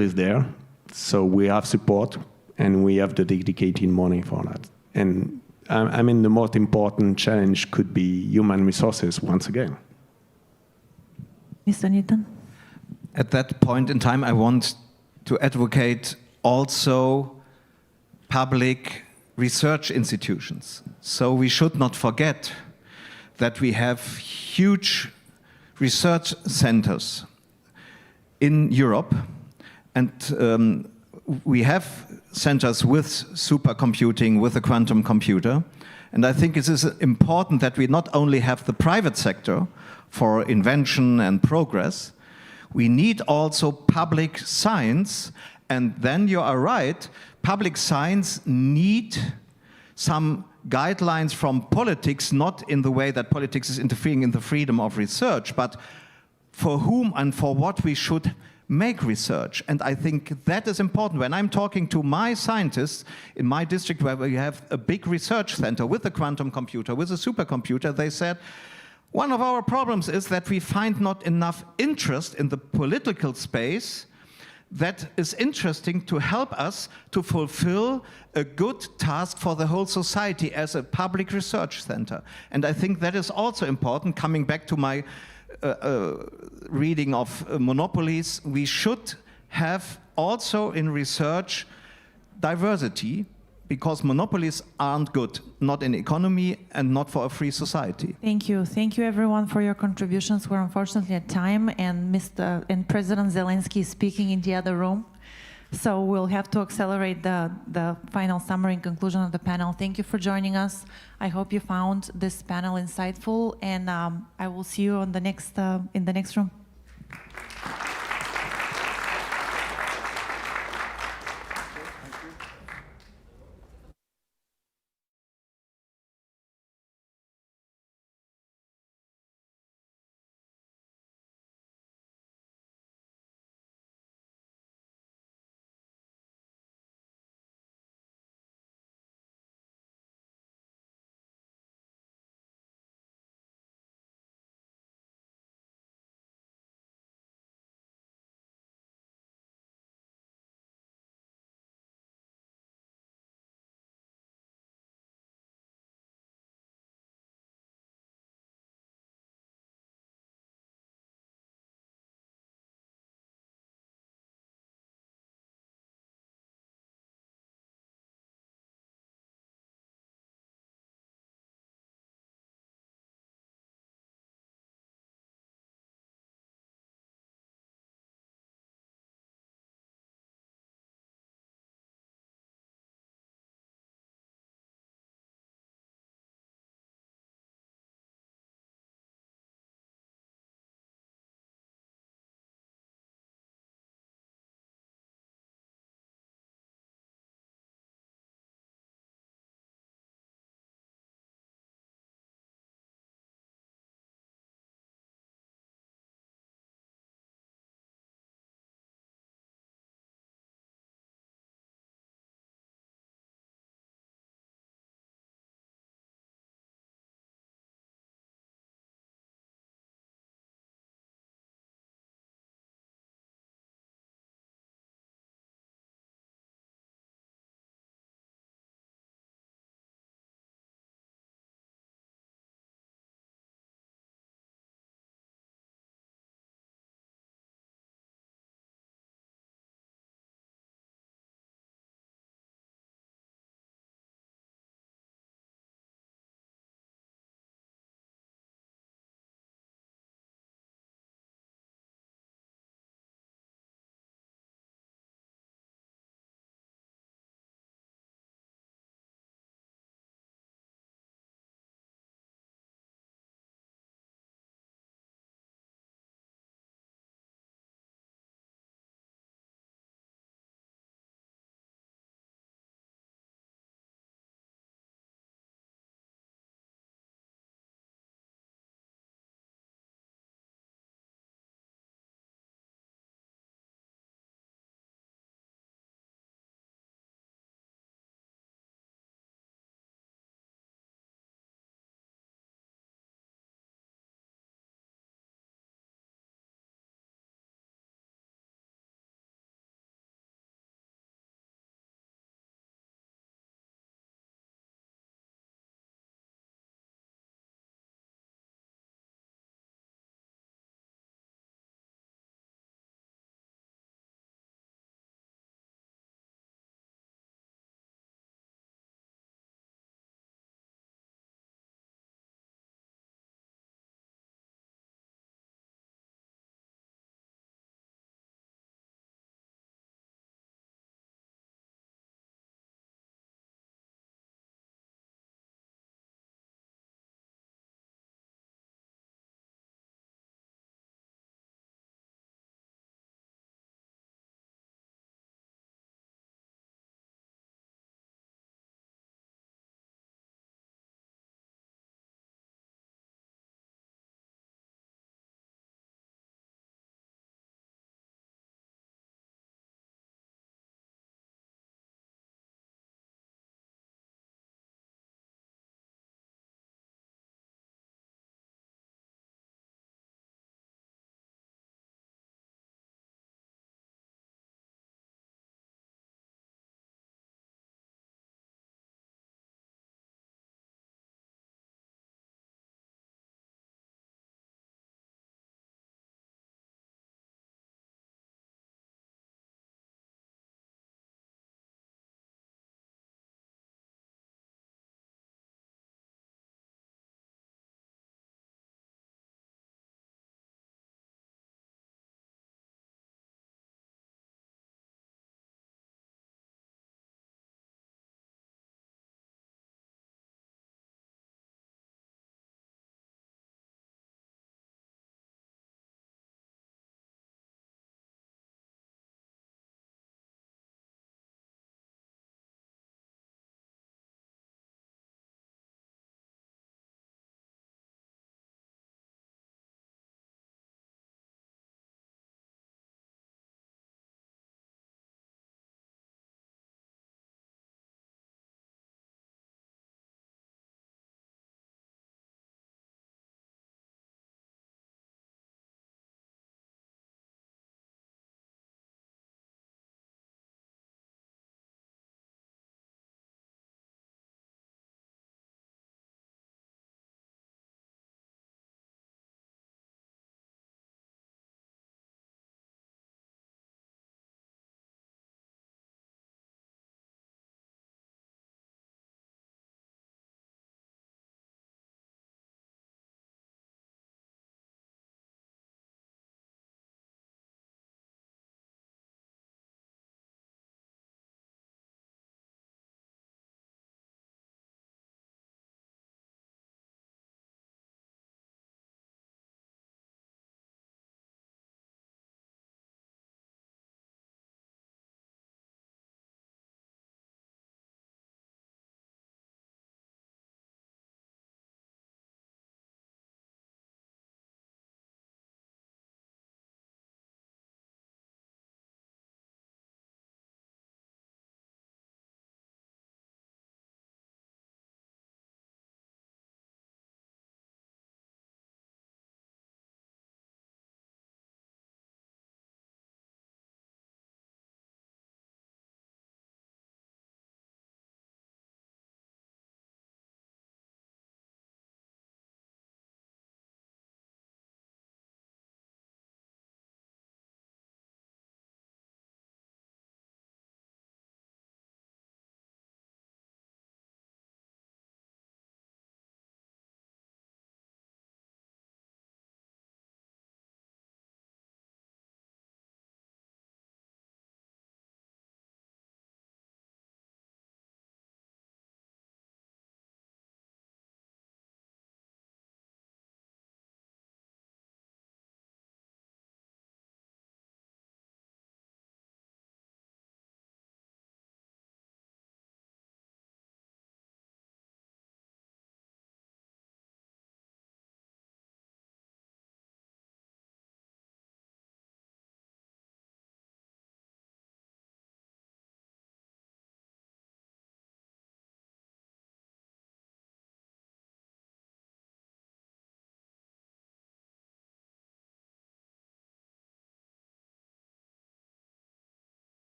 is there. So we have support, and we have the dedicated money for that. And I mean, the most important challenge could be human resources once again. Mr. Nitin? At that point in time, I want to advocate also public research institutions. So we should not forget that we have huge research centers in Europe, and we have centers with supercomputing, with a quantum computer. And I think it is important that we not only have the private sector for invention and progress, we need also public science. And then you are right, public science need some guidelines from politics, not in the way that politics is interfering in the freedom of research, but for whom and for what we should make research. And I think that is important. When I'm talking to my scientists in my district where we have a big research center with a quantum computer, with a supercomputer, they said, one of our problems is that we find not enough interest in the political space that is interesting to help us to fulfill a good task for the whole society as a public research center. And I think that is also important, coming back to my reading of monopolies. We should have also in research diversity, because monopolies aren't good, not in economy and not for a free society. Thank you. Thank you everyone for your contributions. We're unfortunately at time, and President Zelensky is speaking in the other room. So we'll have to accelerate the final summary and conclusion of the panel. Thank you for joining us. I hope you found this panel insightful, and I will see you on the next, in the next room.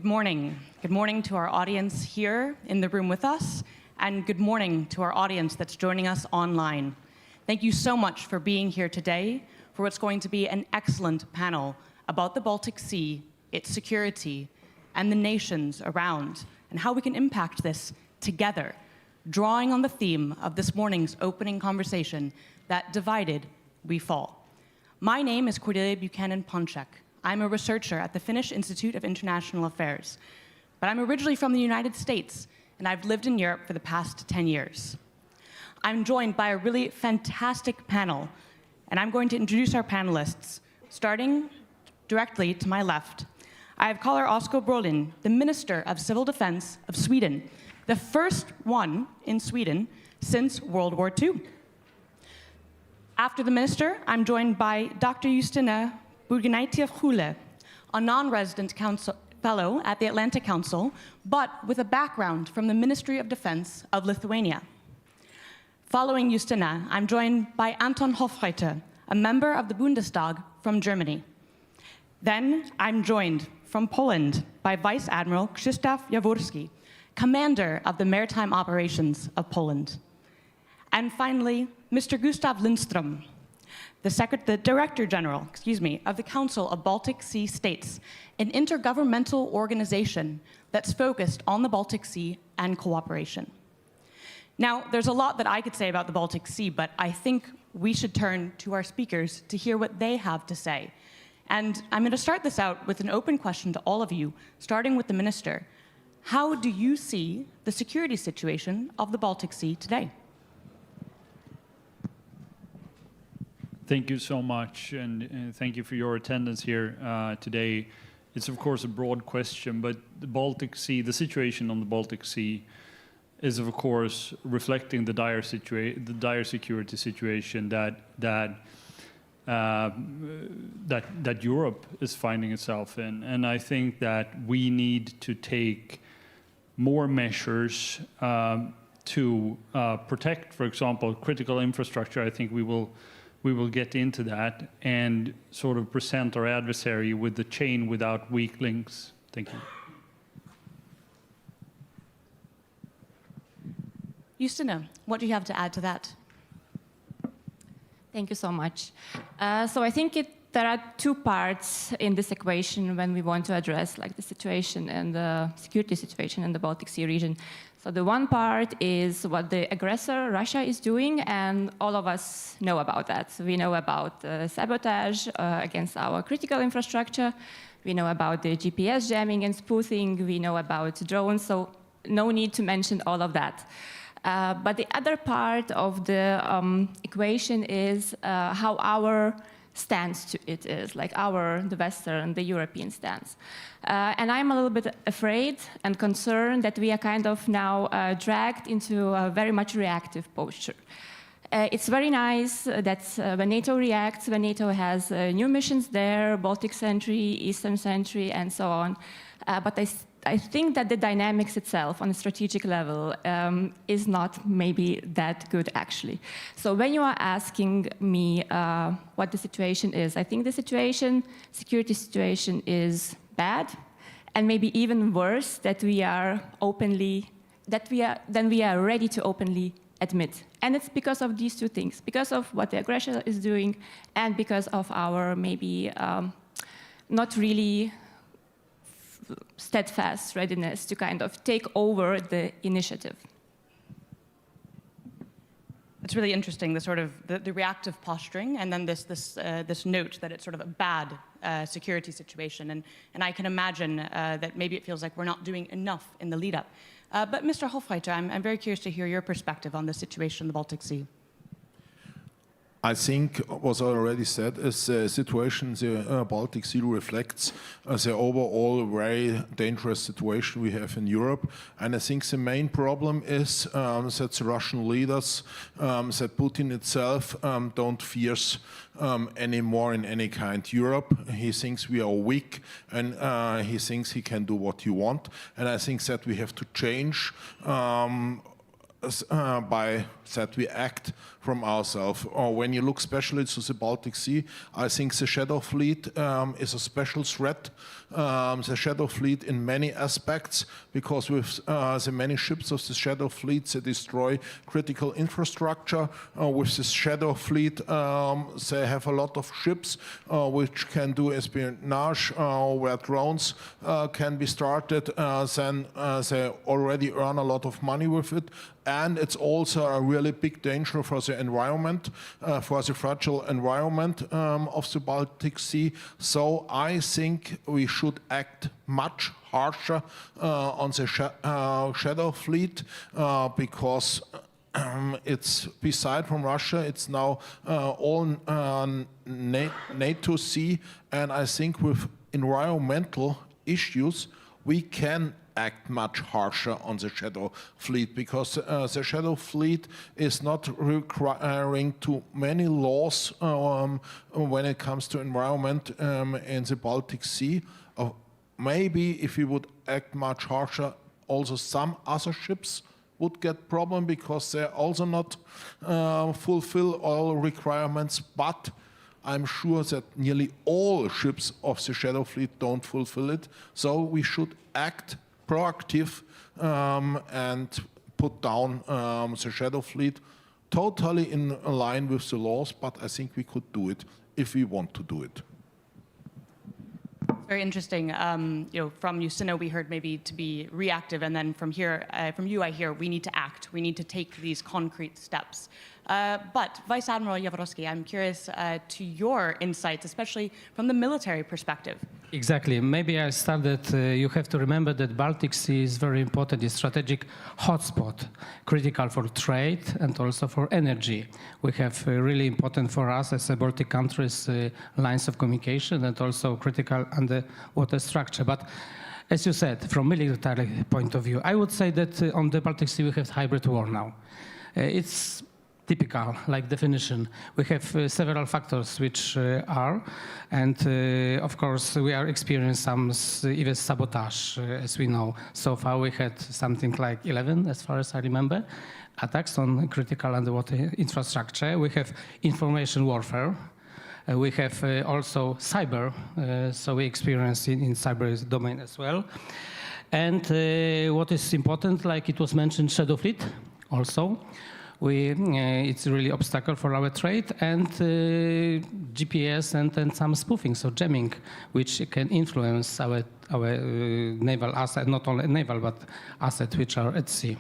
morning. Good morning to our audience here in the room with us, and good morning to our audience that's joining us online. Thank you so much for being here today for what's going to be an excellent panel about the Baltic Sea, its security, and the nations around, and how we can impact this together, drawing on the theme of this morning's opening conversation, that divided we fall. My name is Cordelia Buchanan-Ponchek. I'm a researcher at the Finnish Institute of International Affairs, but I'm originally from the United States, and I've lived in Europe for the past 10 years. I'm joined by a really fantastic panel, and I'm going to introduce our panelists, starting directly to my left. I have caller Oskar Brolin, the Minister of Civil Defense of Sweden, the first one in Sweden since World War II. After the minister, I'm joined by Dr. Justina Burgenaitiev-Hule, a non-resident fellow at the Atlantic Council, but with a background from the Ministry of Defense of Lithuania. Following Justina, I'm joined by Anton Hofreiter, a member of the Bundestag from Germany. Then I'm joined from Poland by Vice Admiral Krzysztof Jaworski, commander of the maritime operations of Poland. And finally, Mr. Gustav Lindström, the Director General, of the Council of Baltic Sea States, an intergovernmental organization that's focused on the Baltic Sea and cooperation. Now, there's a lot that I could say about the Baltic Sea, but I think we should turn to our speakers to hear what they have to say. And I'm going to start this out with an open question to all of you, starting with the Minister. How do you see the security situation of the Baltic Sea today? Thank you so much, and thank you for your attendance here today. It's of course a broad question, but the Baltic Sea, the situation on the Baltic Sea, is of course reflecting the dire security situation that Europe is finding itself in, and I think that we need to take more measures to protect, for example, critical infrastructure. I think we will get into that and sort of present our adversary with the chain without weak links. Thank you. Justina, what do you have to add to that? Thank you so much. So I think there are two parts in this equation when we want to address the situation and the security situation in the Baltic Sea region. So the one part is what the aggressor, Russia, is doing, and all of us know about that. So we know about sabotage against our critical infrastructure. We know about the GPS jamming and spoofing. We know about drones, so no need to mention all of that. But the other part of the equation is how our stance to it is, the Western, the European stance. And I'm a little bit afraid and concerned that we are kind of now dragged into a very much reactive posture. It's very nice that when NATO reacts, when NATO has new missions there, Baltic Sentry, Eastern Sentry, and so on. But I think that the dynamics itself on a strategic level is not maybe that good, actually. So when you are asking me what the situation is, I think the security situation is bad, and maybe even worse, that we are ready to openly admit. And it's because of these two things, because of what the aggressor is doing, and because of our maybe not really steadfast readiness to kind of take over the initiative. It's really interesting, the sort of the reactive posturing, and then this note that it's sort of a bad security situation, and I can imagine that maybe it feels like we're not doing enough in the lead up. But Mr. Hofreiter, I'm very curious to hear your perspective on the situation in the Baltic Sea. I think what was already said is the situation in the Baltic Sea reflects the overall very dangerous situation we have in Europe. And I think the main problem is that the Russian leaders, that Putin itself, don't fear anymore in any kind Europe. He thinks we are weak, and he thinks he can do what he wants. And I think that we have to change by that we act from ourselves. Or when you look especially to the Baltic Sea, I think the Shadow Fleet is a special threat. The Shadow Fleet in many aspects, because with the many ships of the Shadow Fleet, they destroy critical infrastructure. With the Shadow Fleet, they have a lot of ships which can do espionage, where drones can be started. Then they already earn a lot of money with it. And it's also a really big danger for the environment, for the fragile environment of the Baltic Sea. So I think we should act much harsher on the Shadow Fleet because it's beside from Russia, it's now all NATO sea, and I think with environmental issues we can act much harsher on the Shadow Fleet, because the Shadow Fleet is not requiring too many laws when it comes to environment in the Baltic Sea. Maybe if we would act much harsher, also some other ships would get problem because they also not fulfill all requirements, but I'm sure that nearly all ships of the Shadow Fleet don't fulfill it. So we should act proactive and put down the Shadow Fleet totally in line with the laws, but I think we could do it if we want to do it. Very interesting. From Justina, we heard maybe to be reactive, and then from here, from you, I hear we need to act. We need to take these concrete steps. But Vice Admiral Jaworowski, I'm curious to your insights, especially from the military perspective. Exactly. Maybe I start that you have to remember that Baltic Sea is very important, a strategic hotspot, critical for trade and also for energy. We have really important for us as a Baltic countries lines of communication and also critical underwater structure. But as you said, from military point of view, I would say that on the Baltic Sea we have hybrid war now. It's typical, like definition. We have several factors which are, and of course we are experiencing some even sabotage, as we know. So far we had something like 11, as far as I remember, attacks on critical underwater infrastructure. We have information warfare. We have also cyber, so we experience in cyber domain as well. And what is important, like it was mentioned, Shadow Fleet also. It's really obstacle for our trade, and GPS and some spoofing, so jamming, which can influence our naval asset, not only naval, but assets which are at sea.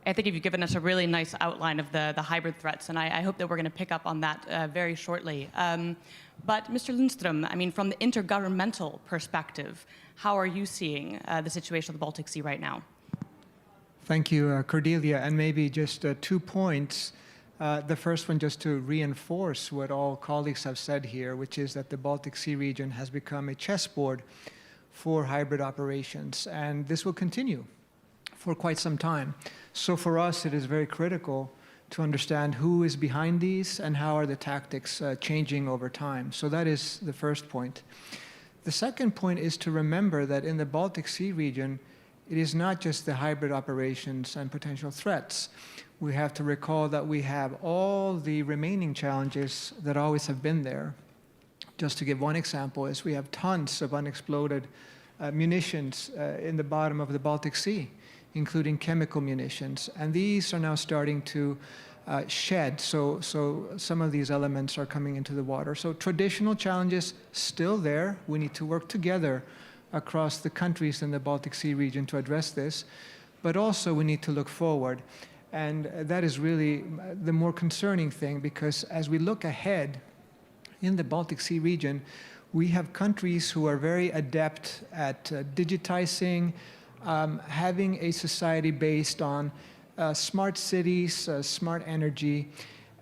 I think you've given us a really nice outline of the hybrid threats, and I hope that we're going to pick up on that very shortly. But Mr. Lundström, I mean, from the intergovernmental perspective, how are you seeing the situation of the Baltic Sea right now? Thank you, Cordelia. And maybe just 2 points. The first one, just to reinforce what all colleagues have said here, which is that the Baltic Sea region has become a chessboard for hybrid operations. And this will continue for quite some time. So for us, it is very critical to understand who is behind these and how are the tactics changing over time. So that is the first point. The second point is to remember that in the Baltic Sea region, it is not just the hybrid operations and potential threats. We have to recall that we have all the remaining challenges that always have been there. Just to give one example, is we have tons of unexploded munitions in the bottom of the Baltic Sea, including chemical munitions. And these are now starting to shed, so some of these elements are coming into the water. So traditional challenges still there. We need to work together across the countries in the Baltic Sea region to address this, but also we need to look forward. And that is really the more concerning thing, because as we look ahead in the Baltic Sea region, we have countries who are very adept at digitizing, having a society based on smart cities, smart energy.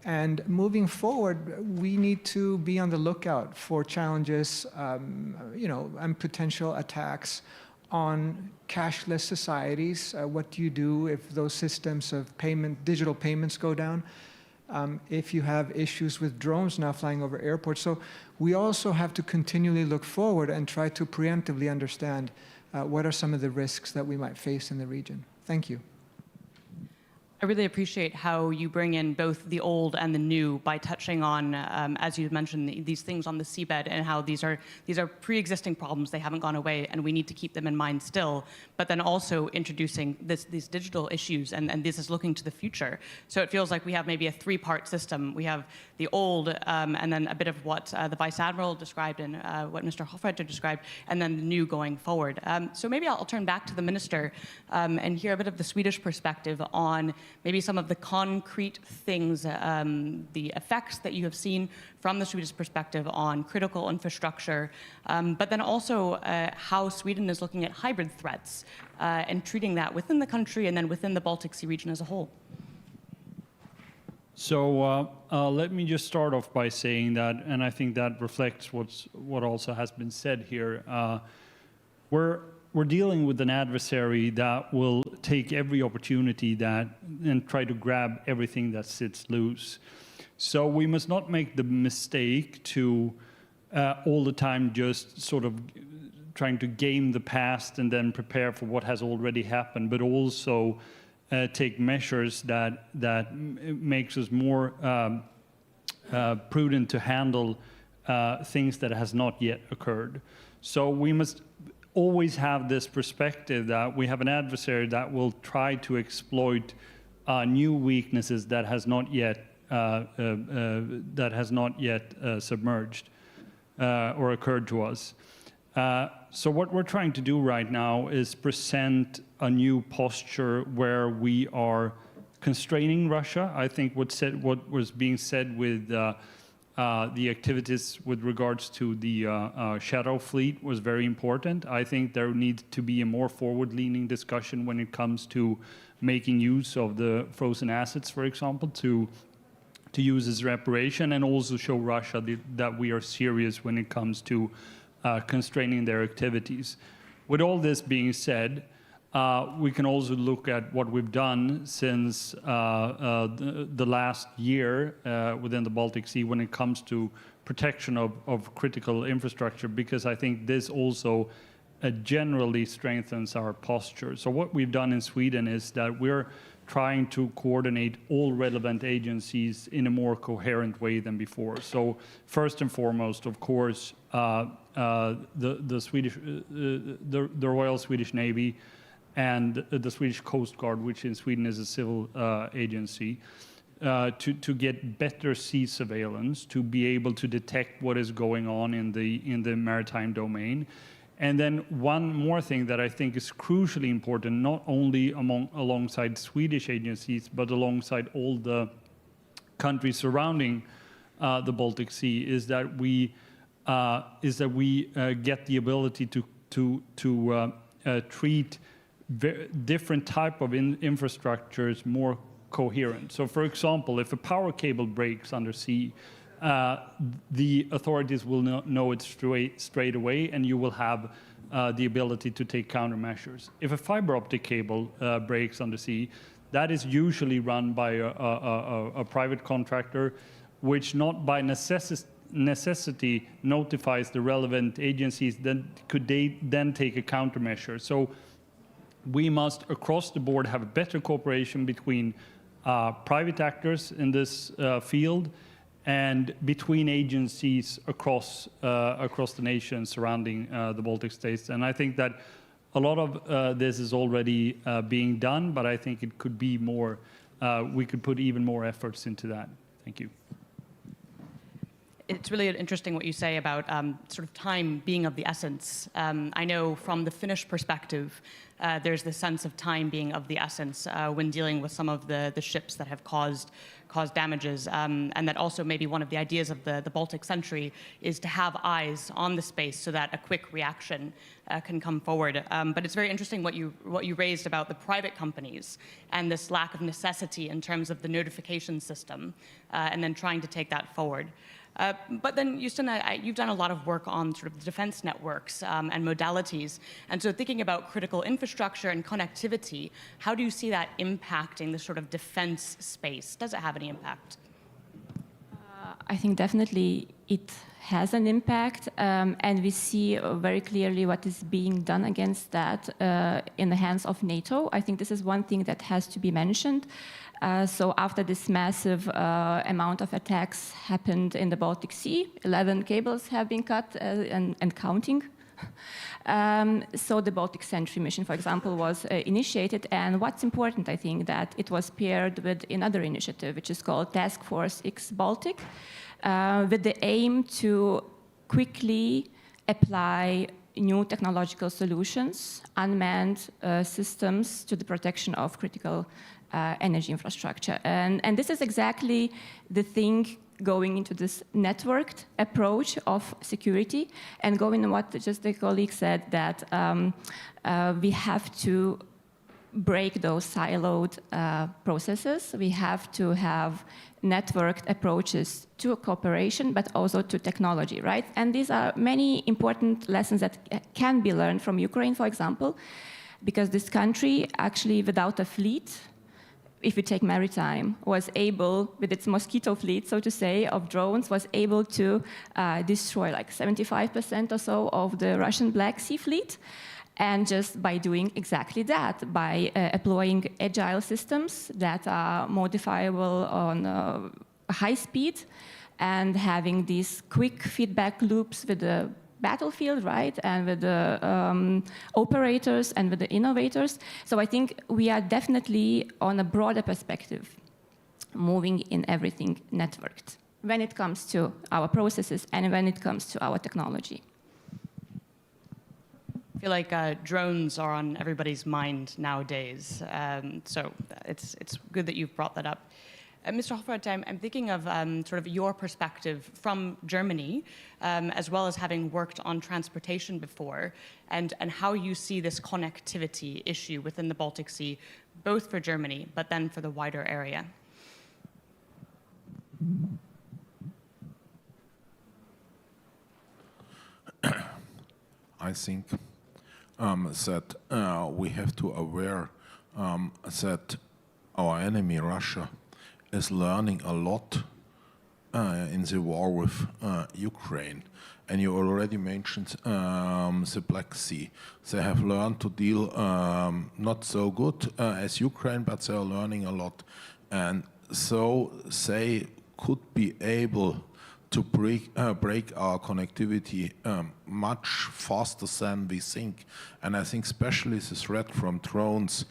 And moving forward, we need to be on the lookout for challenges, and potential attacks on cashless societies. What do you do if those systems of payment, digital payments go down? If you have issues with drones now flying over airports. So we also have to continually look forward and try to preemptively understand what are some of the risks that we might face in the region. Thank you. I really appreciate how you bring in both the old and the new by touching on, as you mentioned, these things on the seabed and how these are pre-existing problems. They haven't gone away, and we need to keep them in mind still. But then also introducing these digital issues, and this is looking to the future. So it feels like we have maybe a three-part system. We have the old, and then a bit of what the Vice Admiral described and what Mr. Hofreiter described, and then the new going forward. So maybe I'll turn back to the Minister and hear a bit of the Swedish perspective on maybe some of the concrete things, the effects that you have seen from the Swedish perspective on critical infrastructure, but then also how Sweden is looking at hybrid threats and treating that within the country and then within the Baltic Sea region as a whole. So let me just start off by saying that, and I think that reflects what also has been said here. We're dealing with an adversary that will take every opportunity and try to grab everything that sits loose. So we must not make the mistake to all the time just sort of trying to game the past and then prepare for what has already happened, but also take measures that makes us more prudent to handle things that has not yet occurred. So we must always have this perspective that we have an adversary that will try to exploit new weaknesses that has not yet submerged or occurred to us. So what we're trying to do right now is present a new posture where we are constraining Russia. I think what was being said with the activities with regards to the shadow fleet was very important. I think there needs to be a more forward-leaning discussion when it comes to making use of the frozen assets, for example, to use as reparation, and also show Russia that we are serious when it comes to constraining their activities. With all this being said, we can also look at what we've done since the last year within the Baltic Sea when it comes to protection of critical infrastructure, because I think this also generally strengthens our posture. So what we've done in Sweden is that we're trying to coordinate all relevant agencies in a more coherent way than before. So first and foremost, of course, the Royal Swedish Navy and the Swedish Coast Guard, which in Sweden is a civil agency, to get better sea surveillance, to be able to detect what is going on in the maritime domain. And then one more thing that I think is crucially important, not only alongside Swedish agencies, but alongside all the countries surrounding the Baltic Sea, is that we get the ability to treat different type of infrastructures more coherent. So, for example, if a power cable breaks undersea, the authorities will know it straight away, and you will have the ability to take countermeasures. If a fiber optic cable breaks undersea, that is usually run by a private contractor, which not by necessity notifies the relevant agencies. Then could they then take a countermeasure? So we must, across the board, have better cooperation between private actors in this field and between agencies across the nation surrounding the Baltic states. And I think that a lot of this is already being done, but I think it could be more, we could put even more efforts into that. Thank you. It's really interesting what you say about sort of time being of the essence. I know from the Finnish perspective, there's the sense of time being of the essence when dealing with some of the ships that have caused damages, and that also maybe one of the ideas of the Baltic Sentry is to have eyes on the space so that a quick reaction can come forward. But it's very interesting what you raised about the private companies and this lack of necessity in terms of the notification system, and then trying to take that forward. But then, Justina, you've done a lot of work on sort of the defense networks and modalities. And so thinking about critical infrastructure and connectivity, how do you see that impacting the sort of defense space? Does it have any impact? I think definitely it has an impact, and we see very clearly what is being done against that in the hands of NATO. I think this is one thing that has to be mentioned. So after this massive amount of attacks happened in the Baltic Sea, 11 cables have been cut and counting. So the Baltic Sentry mission, for example, was initiated. And what's important, I think, that it was paired with another initiative, which is called Task Force X Baltic, with the aim to quickly apply new technological solutions, unmanned systems to the protection of critical energy infrastructure. And this is exactly the thing going into this networked approach of security, and going on what just the colleague said, that we have to break those siloed processes. We have to have networked approaches to cooperation, but also to technology, right? And these are many important lessons that can be learned from Ukraine, for example, because this country actually, without a fleet, if you take maritime, was able, with its mosquito fleet, so to say, of drones, was able to destroy like 75% or so of the Russian Black Sea fleet. And just by doing exactly that, by employing agile systems that are modifiable on high speed, and having these quick feedback loops with the battlefield, right, and with the operators and with the innovators. So I think we are definitely, on a broader perspective, moving in everything networked when it comes to our processes and when it comes to our technology. I feel like drones are on everybody's mind nowadays, so it's good that you've brought that up. Mr. Hofrat, I'm thinking of sort of your perspective from Germany, as well as having worked on transportation before, and how you see this connectivity issue within the Baltic Sea, both for Germany, but then for the wider area. I think that we have to aware that our enemy, Russia, is learning a lot in the war with Ukraine. And you already mentioned the Black Sea. They have learned to deal not so good as Ukraine, but they are learning a lot. And so they could be able to break our connectivity much faster than we think. And I think especially the threat from drones,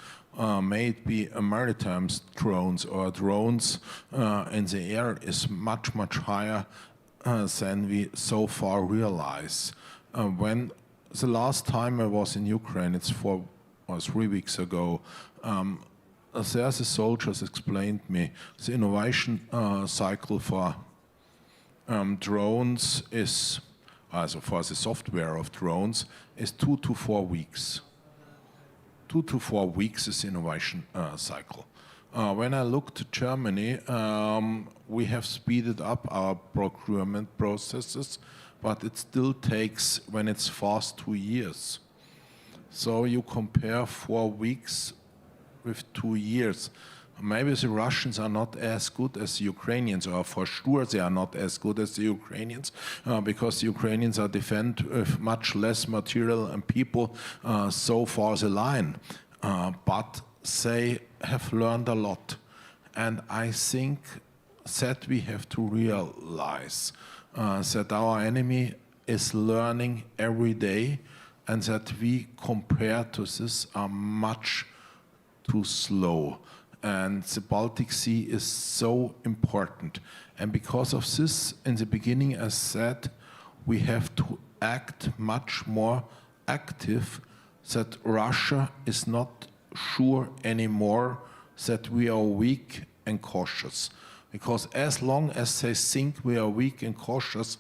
may it be maritime drones or drones in the air, is much, much higher than we so far realize. When the last time I was in Ukraine, it's 4 or 3 weeks ago, there the soldiers explained me the innovation cycle for drones is, also for the software of drones, is 2 to 4 weeks. 2 to 4 weeks is innovation cycle. When I look to Germany, we have speeded up our procurement processes, but it still takes, when it's fast, 2 years. So you compare 4 weeks with 2 years. Maybe the Russians are not as good as the Ukrainians, or for sure they are not as good as the Ukrainians, because the Ukrainians are defend with much less material and people so far the line. But they have learned a lot. And I think that we have to realize that our enemy is learning every day, and that we, compared to this, are much too slow. And the Baltic Sea is so important. And because of this, in the beginning, as said, we have to act much more active, that Russia is not sure anymore that we are weak and cautious. Because as long as they think we are weak and cautious,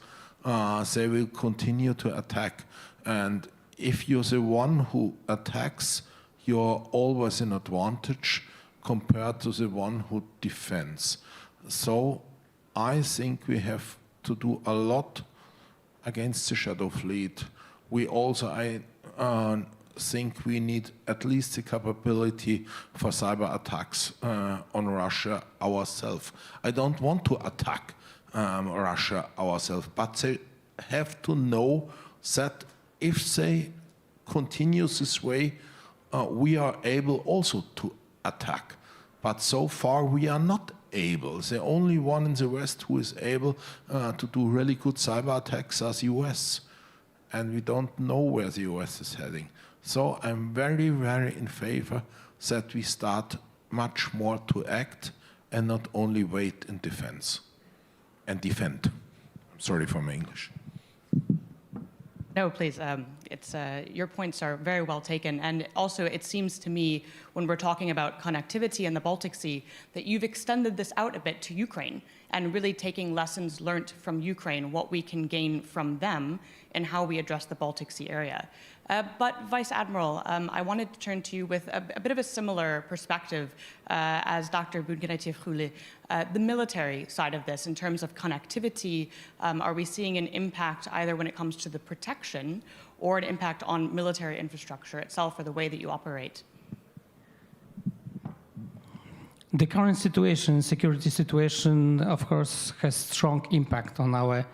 they will continue to attack. And if you're the one who attacks, you're always in advantage compared to the one who defends. So I think we have to do a lot against the shadow fleet. We also think we need at least the capability for cyber attacks on Russia ourselves. I don't want to attack Russia ourselves, but they have to know that if they continue this way, we are able also to attack. But so far we are not able. The only one in the West who is able to do really good cyber attacks is the US. And we don't know where the US is heading. So I'm very, very in favor that we start much more to act and not only wait in defense and defend. I'm sorry for my English. No, please. Your points are very well taken. And also, it seems to me, when we're talking about connectivity in the Baltic Sea, that you've extended this out a bit to Ukraine and really taking lessons learned from Ukraine, what we can gain from them and how we address the Baltic Sea area. But Vice Admiral, I wanted to turn to you with a bit of a similar perspective as Dr. Budgenitiev-Khule. The military side of this, in terms of connectivity, are we seeing an impact either when it comes to the protection or an impact on military infrastructure itself or the way that you operate? The current situation, security situation, of course, has strong impact on our,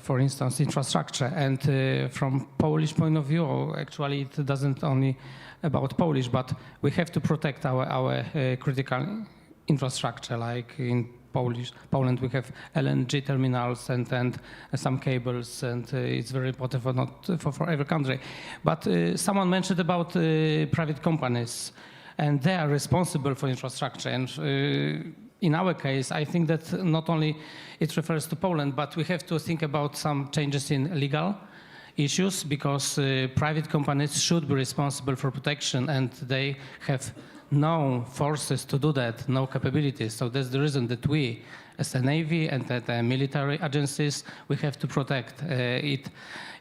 for instance, infrastructure. And from Polish point of view, actually, it doesn't only about Polish, but we have to protect our critical infrastructure. Like in Poland, we have LNG terminals and some cables, and it's very important for every country. But someone mentioned about private companies, and they are responsible for infrastructure. And in our case, I think that not only it refers to Poland, but we have to think about some changes in legal issues, because private companies should be responsible for protection, and they have no forces to do that, no capabilities. So that's the reason that we, as a Navy and the military agencies, we have to protect it.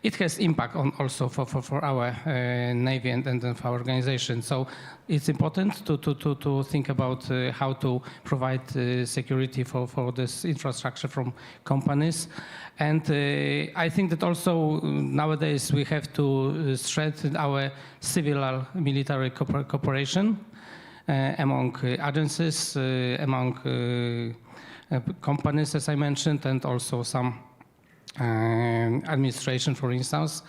It has impact on also for our Navy and for our organization. So it's important to think about how to provide security for this infrastructure from companies. And I think that also nowadays we have to strengthen our civil military cooperation among agencies, among companies, as I mentioned, and also some administration, for instance.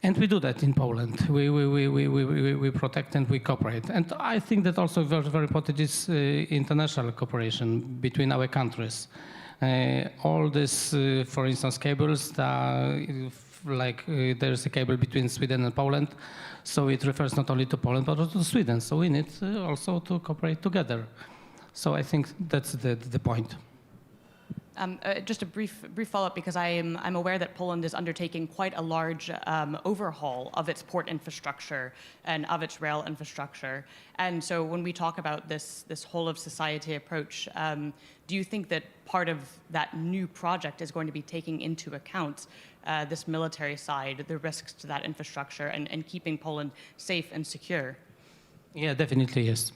And we do that in Poland. We protect and we cooperate. And I think that also very, very important is international cooperation between our countries. All this, for instance, cables, like there's a cable between Sweden and Poland, so it refers not only to Poland but also to Sweden. So we need also to cooperate together. So I think that's the point. Just a brief follow-up, because I'm aware that Poland is undertaking quite a large overhaul of its port infrastructure and of its rail infrastructure. And so when we talk about this whole of society approach, do you think that part of that new project is going to be taking into account this military side, the risks to that infrastructure, and keeping Poland safe and secure? Yeah, definitely, yes.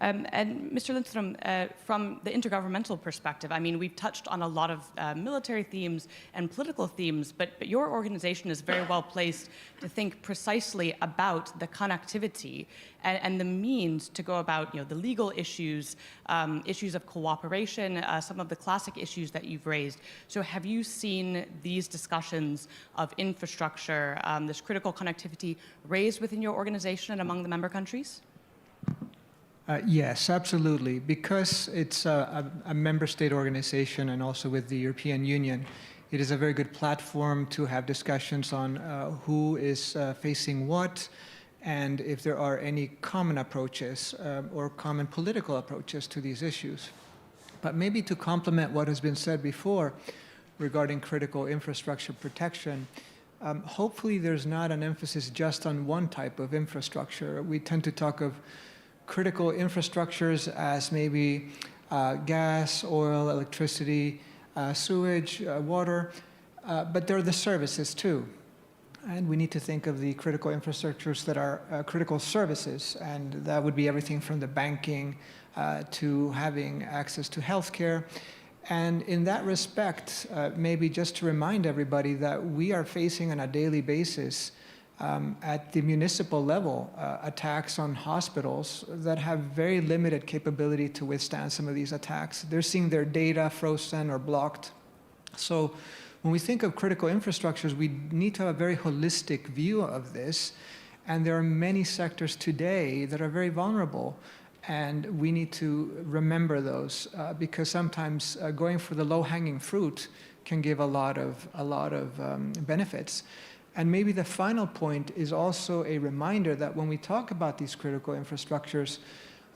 And Mr. Lindström, from the intergovernmental perspective, I mean, we've touched on a lot of military themes and political themes, but your organization is very well placed to think precisely about the connectivity and the means to go about, the legal issues, issues of cooperation, some of the classic issues that you've raised. So have you seen these discussions of infrastructure, this critical connectivity, raised within your organization and among the member countries? Yes, absolutely. Because it's a member state organization and also with the European Union, it is a very good platform to have discussions on who is facing what, and if there are any common approaches or common political approaches to these issues. But maybe to complement what has been said before regarding critical infrastructure protection, hopefully there's not an emphasis just on one type of infrastructure. We tend to talk of critical infrastructures as maybe gas, oil, electricity, sewage, water, but there are the services too. And we need to think of the critical infrastructures that are critical services, and that would be everything from the banking to having access to healthcare. And in that respect, maybe just to remind everybody that we are facing on a daily basis at the municipal level, attacks on hospitals that have very limited capability to withstand some of these attacks. They're seeing their data frozen or blocked. So when we think of critical infrastructures, we need to have a very holistic view of this. And there are many sectors today that are very vulnerable. And we need to remember those because sometimes going for the low-hanging fruit can give a lot of benefits. And maybe the final point is also a reminder that when we talk about these critical infrastructures,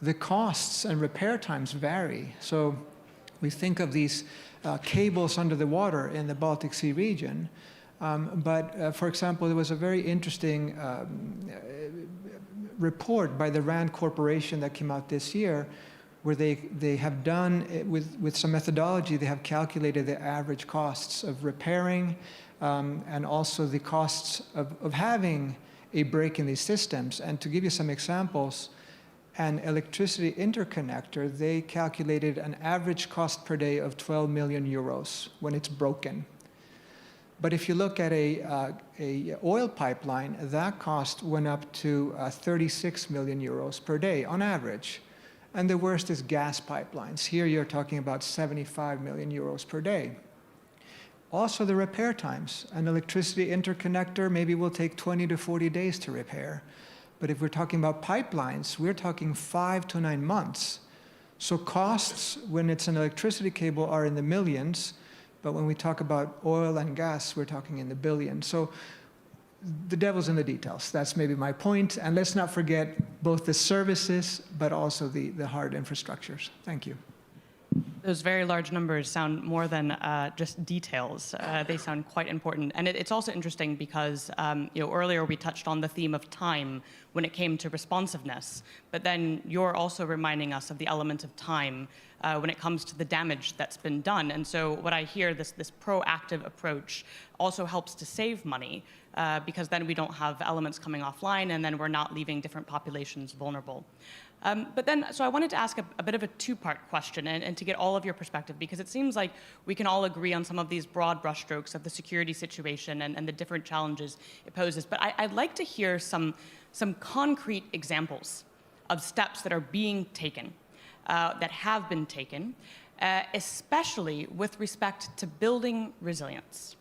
the costs and repair times vary. So we think of these cables under the water in the Baltic Sea region. But for example, there was a very interesting report by the RAND Corporation that came out this year where they have done, with some methodology, they have calculated the average costs of repairing and also the costs of having a break in these systems. And to give you some examples, an electricity interconnector, they calculated an average cost per day of 12 million euros when it's broken. But if you look at a oil pipeline, that cost went up to 36 million euros per day on average. And the worst is gas pipelines. Here you're talking about 75 million euros per day. Also the repair times. An electricity interconnector maybe will take 20 to 40 days to repair. But if we're talking about pipelines, we're talking 5 to 9 months. So costs when it's an electricity cable are in the millions, but when we talk about oil and gas, we're talking in the billions. So the devil's in the details. That's maybe my point. And let's not forget both the services, but also the hard infrastructures. Thank you. Those very large numbers sound more than just details. They sound quite important. And it's also interesting because earlier we touched on the theme of time when it came to responsiveness, but then you're also reminding us of the element of time when it comes to the damage that's been done. And so what I hear, this proactive approach also helps to save money because then we don't have elements coming offline and then we're not leaving different populations vulnerable. So I wanted to ask a bit of a two-part question and to get all of your perspective, because it seems like we can all agree on some of these broad brushstrokes of the security situation and the different challenges it poses. But I'd like to hear some concrete examples of steps that are being taken, that have been taken, especially with respect to building resilience.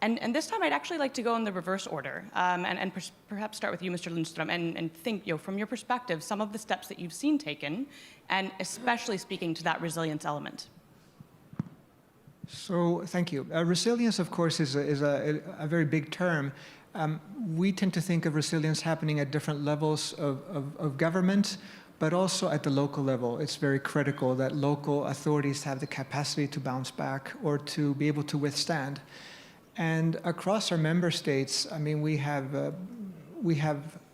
And this time I'd actually like to go in the reverse order and perhaps start with you, Mr. Lundström, and think, from your perspective, some of the steps that you've seen taken, and especially speaking to that resilience element. So thank you. Resilience, of course, is a very big term. We tend to think of resilience happening at different levels of government, but also at the local level. It's very critical that local authorities have the capacity to bounce back or to be able to withstand. And across our member states, I mean, we have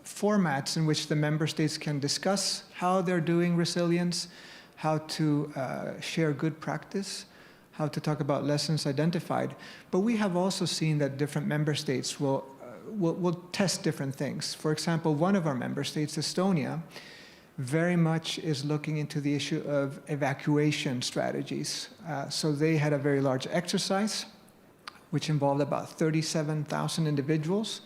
formats in which the member states can discuss how they're doing resilience, how to share good practice, how to talk about lessons identified. But we have also seen that different member states will test different things. For example, one of our member states, Estonia, very much is looking into the issue of evacuation strategies. So they had a very large exercise which involved about 37,000 individuals,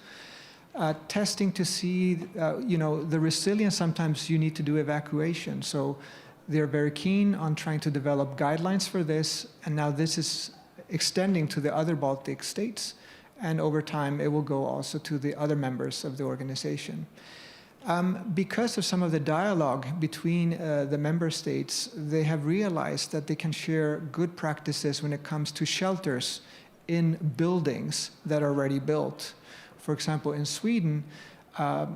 testing to see, the resilience. Sometimes you need to do evacuation. So they're very keen on trying to develop guidelines for this, and now this is extending to the other Baltic states, and over time it will go also to the other members of the organization. Because of some of the dialogue between the member states, they have realized that they can share good practices when it comes to shelters in buildings that are already built. For example, in Sweden,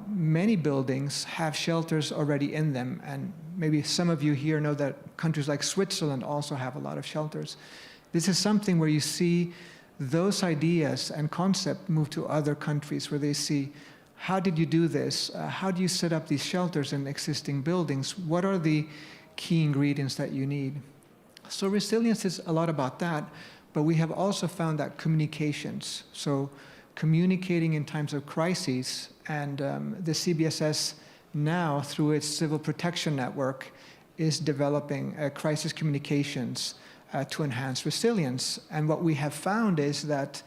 many buildings have shelters already in them, and maybe some of you here know that countries like Switzerland also have a lot of shelters. This is something where you see those ideas and concepts move to other countries where they see, how did you do this? How do you set up these shelters in existing buildings? What are the key ingredients that you need? So resilience is a lot about that. But we have also found that communications, so communicating in times of crises, and the CBSS now, through its civil protection network, is developing crisis communications to enhance resilience. And what we have found is that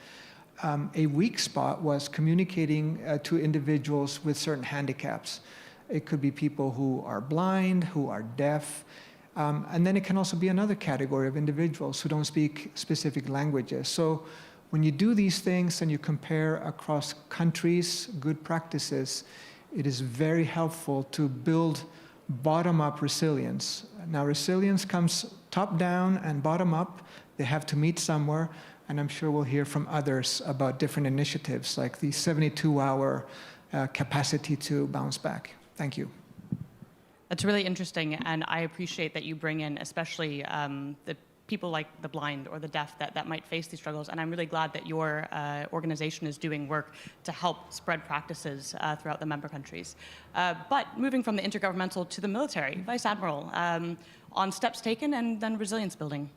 a weak spot was communicating to individuals with certain handicaps. It could be people who are blind, who are deaf, and then it can also be another category of individuals who don't speak specific languages. So when you do these things and you compare across countries, good practices, it is very helpful to build bottom-up resilience. Now, resilience comes top-down and bottom-up. They have to meet somewhere, and I'm sure we'll hear from others about different initiatives like the 72-hour capacity to bounce back. Thank you. That's really interesting, and I appreciate that you bring in especially the people like the blind or the deaf that might face these struggles, and I'm really glad that your organization is doing work to help spread practices throughout the member countries. But moving from the intergovernmental to the military, Vice Admiral, on steps taken and then resilience building.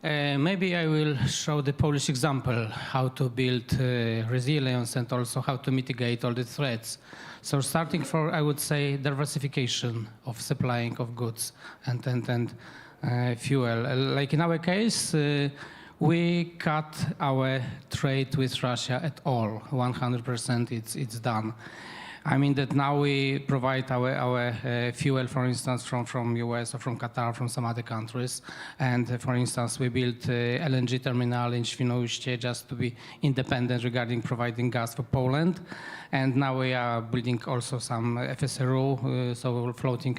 Maybe I will show the Polish example, how to build resilience and also how to mitigate all the threats. So starting for, I would say, diversification of supplying of goods and fuel. Like in our case, we cut our trade with Russia at all, 100% it's done. I mean that now we provide our fuel, for instance, from US or from Qatar, from some other countries. And for instance, we built a LNG terminal in Świnoujście just to be independent regarding providing gas for Poland. And now we are building also some FSRU, so floating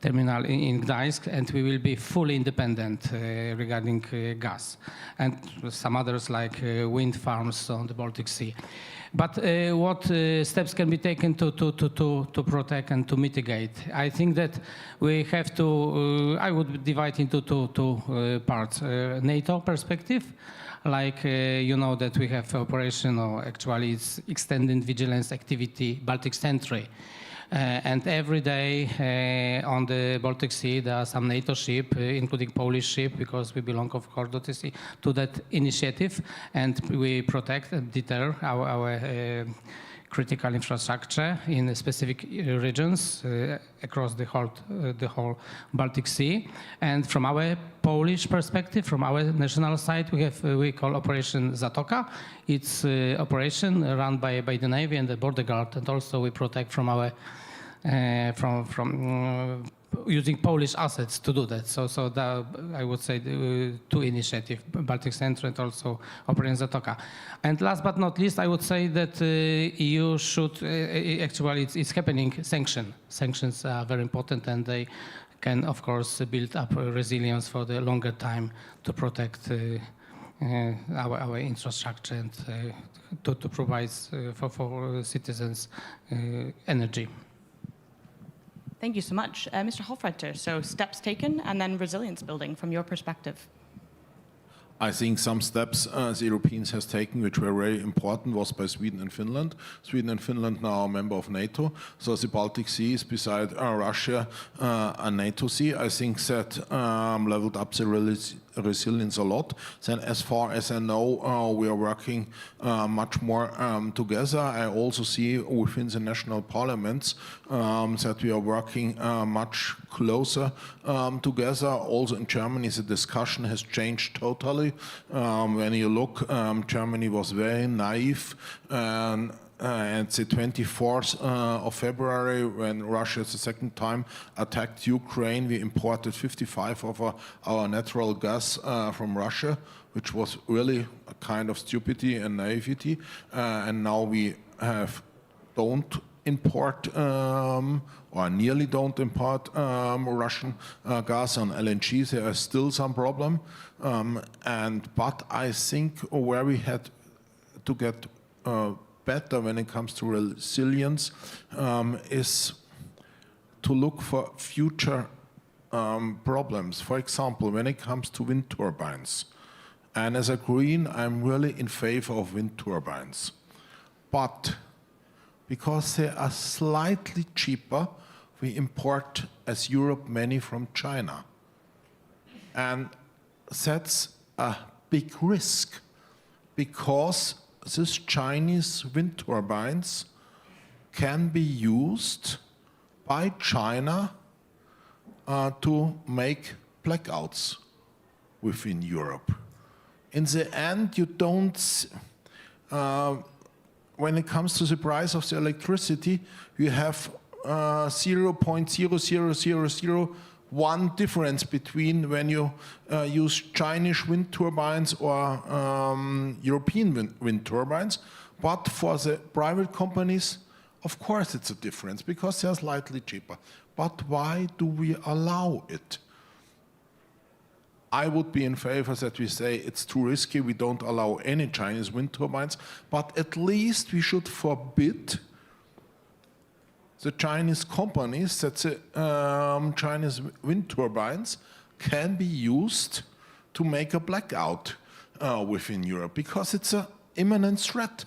terminal in Gdańsk, and we will be fully independent regarding gas. And some others like wind farms on the Baltic Sea. But what steps can be taken to protect and to mitigate? I think that we have to, I would divide into two parts. NATO perspective, like you know that we have operation, or actually it's extended vigilance activity, Baltic Sentry. And every day on the Baltic Sea, there are some NATO ship, including Polish ship, because we belong, of course, to that initiative, and we protect and deter our critical infrastructure in specific regions across the whole Baltic Sea. And from our Polish perspective, from our national side, we call Operation Zatoka. It's operation run by the Navy and the Border Guard, and also we protect from our using Polish assets to do that. So that, I would say, two initiatives, Baltic Center and also Operation Zatoka. And last but not least, I would say that EU should, actually it's happening, sanctions are very important, and they can, of course, build up resilience for the longer time to protect our infrastructure and to provide for citizens energy. Thank you so much. Mr. Hofreiter, so steps taken and then resilience building from your perspective. I think some steps the Europeans has taken, which were very important, was by Sweden and Finland. Sweden and Finland now are a member of NATO, so the Baltic Sea is beside Russia a NATO sea. I think that leveled up the resilience a lot. Then, as far as I know, we are working much more together. I also see within the national parliaments that we are working much closer together. Also in Germany, the discussion has changed totally. When you look, Germany was very naive. And the 24th of February, when Russia the second time attacked Ukraine, we imported 55 of our natural gas from Russia, which was really a kind of stupidity and naivety. And now we don't import or nearly don't import Russian gas on LNG. There is still some problem. But I think where we had to get better when it comes to resilience is to look for future problems. For example, when it comes to wind turbines. And as a Green, I'm really in favor of wind turbines. But because they are slightly cheaper, we import as Europe many from China. And that's a big risk, because these Chinese wind turbines can be used by China to make blackouts within Europe. in the end, you don't, when it comes to the price of the electricity, you have 0.00001 difference between when you use Chinese wind turbines or European wind turbines. But for the private companies, of course it's a difference because they're slightly cheaper. But why do we allow it? I would be in favor that we say it's too risky, we don't allow any Chinese wind turbines, but at least we should forbid the Chinese companies that the Chinese wind turbines can be used to make a blackout within Europe, because it's an imminent threat.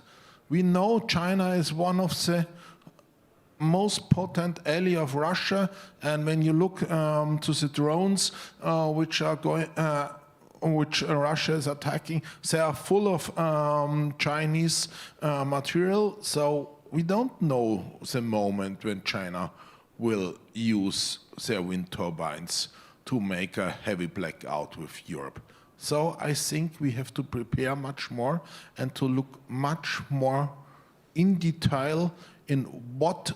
We know China is one of the most potent ally of Russia, and when you look to the drones which are going, which Russia is attacking, they are full of Chinese material. So we don't know the moment when China will use their wind turbines to make a heavy blackout with Europe. So I think we have to prepare much more and to look much more in detail in what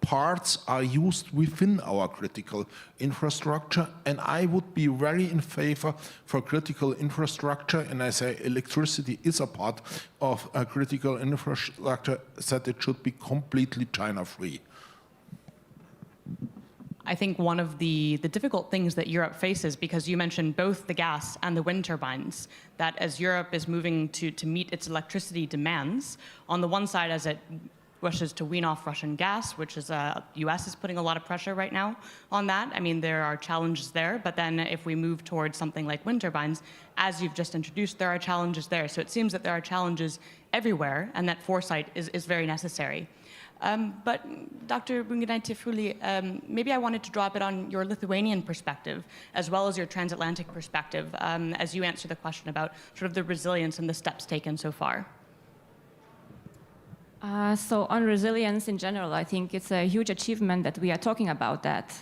parts are used within our critical infrastructure. And I would be very in favor for critical infrastructure, and I say electricity is a part of a critical infrastructure, that it should be completely China-free. I think one of the difficult things that Europe faces, because you mentioned both the gas and the wind turbines, that as Europe is moving to meet its electricity demands, on the one side as it wishes to wean off Russian gas, which is the US is putting a lot of pressure right now on that. I mean, there are challenges there, but then if we move towards something like wind turbines, as you've just introduced, there are challenges there. So it seems that there are challenges everywhere, and that foresight is very necessary. But Dr. Bungenaite-Fruli, maybe I wanted to draw a bit on your Lithuanian perspective, as well as your transatlantic perspective, as you answer the question about sort of the resilience and the steps taken so far. So on resilience in general, I think it's a huge achievement that we are talking about that.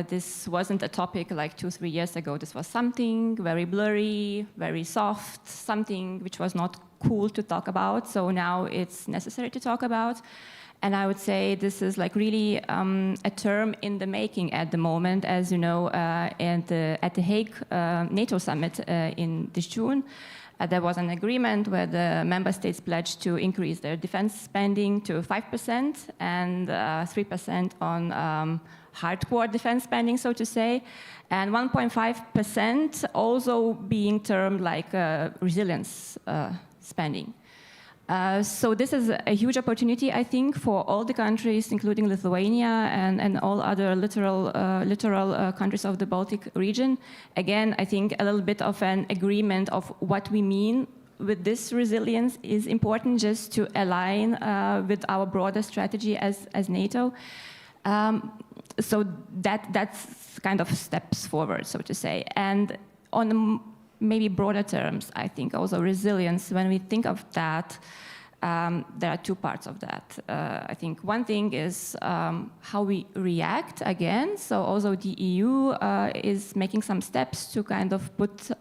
This wasn't a topic like 2-3 years ago. This was something very blurry, very soft, something which was not cool to talk about. So now it's necessary to talk about. And I would say this is like really a term in the making at the moment. As you know, at the Hague NATO summit in this June, there was an agreement where the member states pledged to increase their defense spending to 5% and 3% on hardcore defense spending, so to say, and 1.5% also being termed like resilience spending. So this is a huge opportunity, I think, for all the countries, including Lithuania and all other littoral countries of the Baltic region. Again, I think a little bit of an agreement of what we mean with this resilience is important, just to align with our broader strategy as NATO. So that's kind of steps forward, so to say. And on maybe broader terms, I think also resilience, when we think of that, there are two parts of that. I think one thing is how we react again. So also the EU is making some steps to kind of put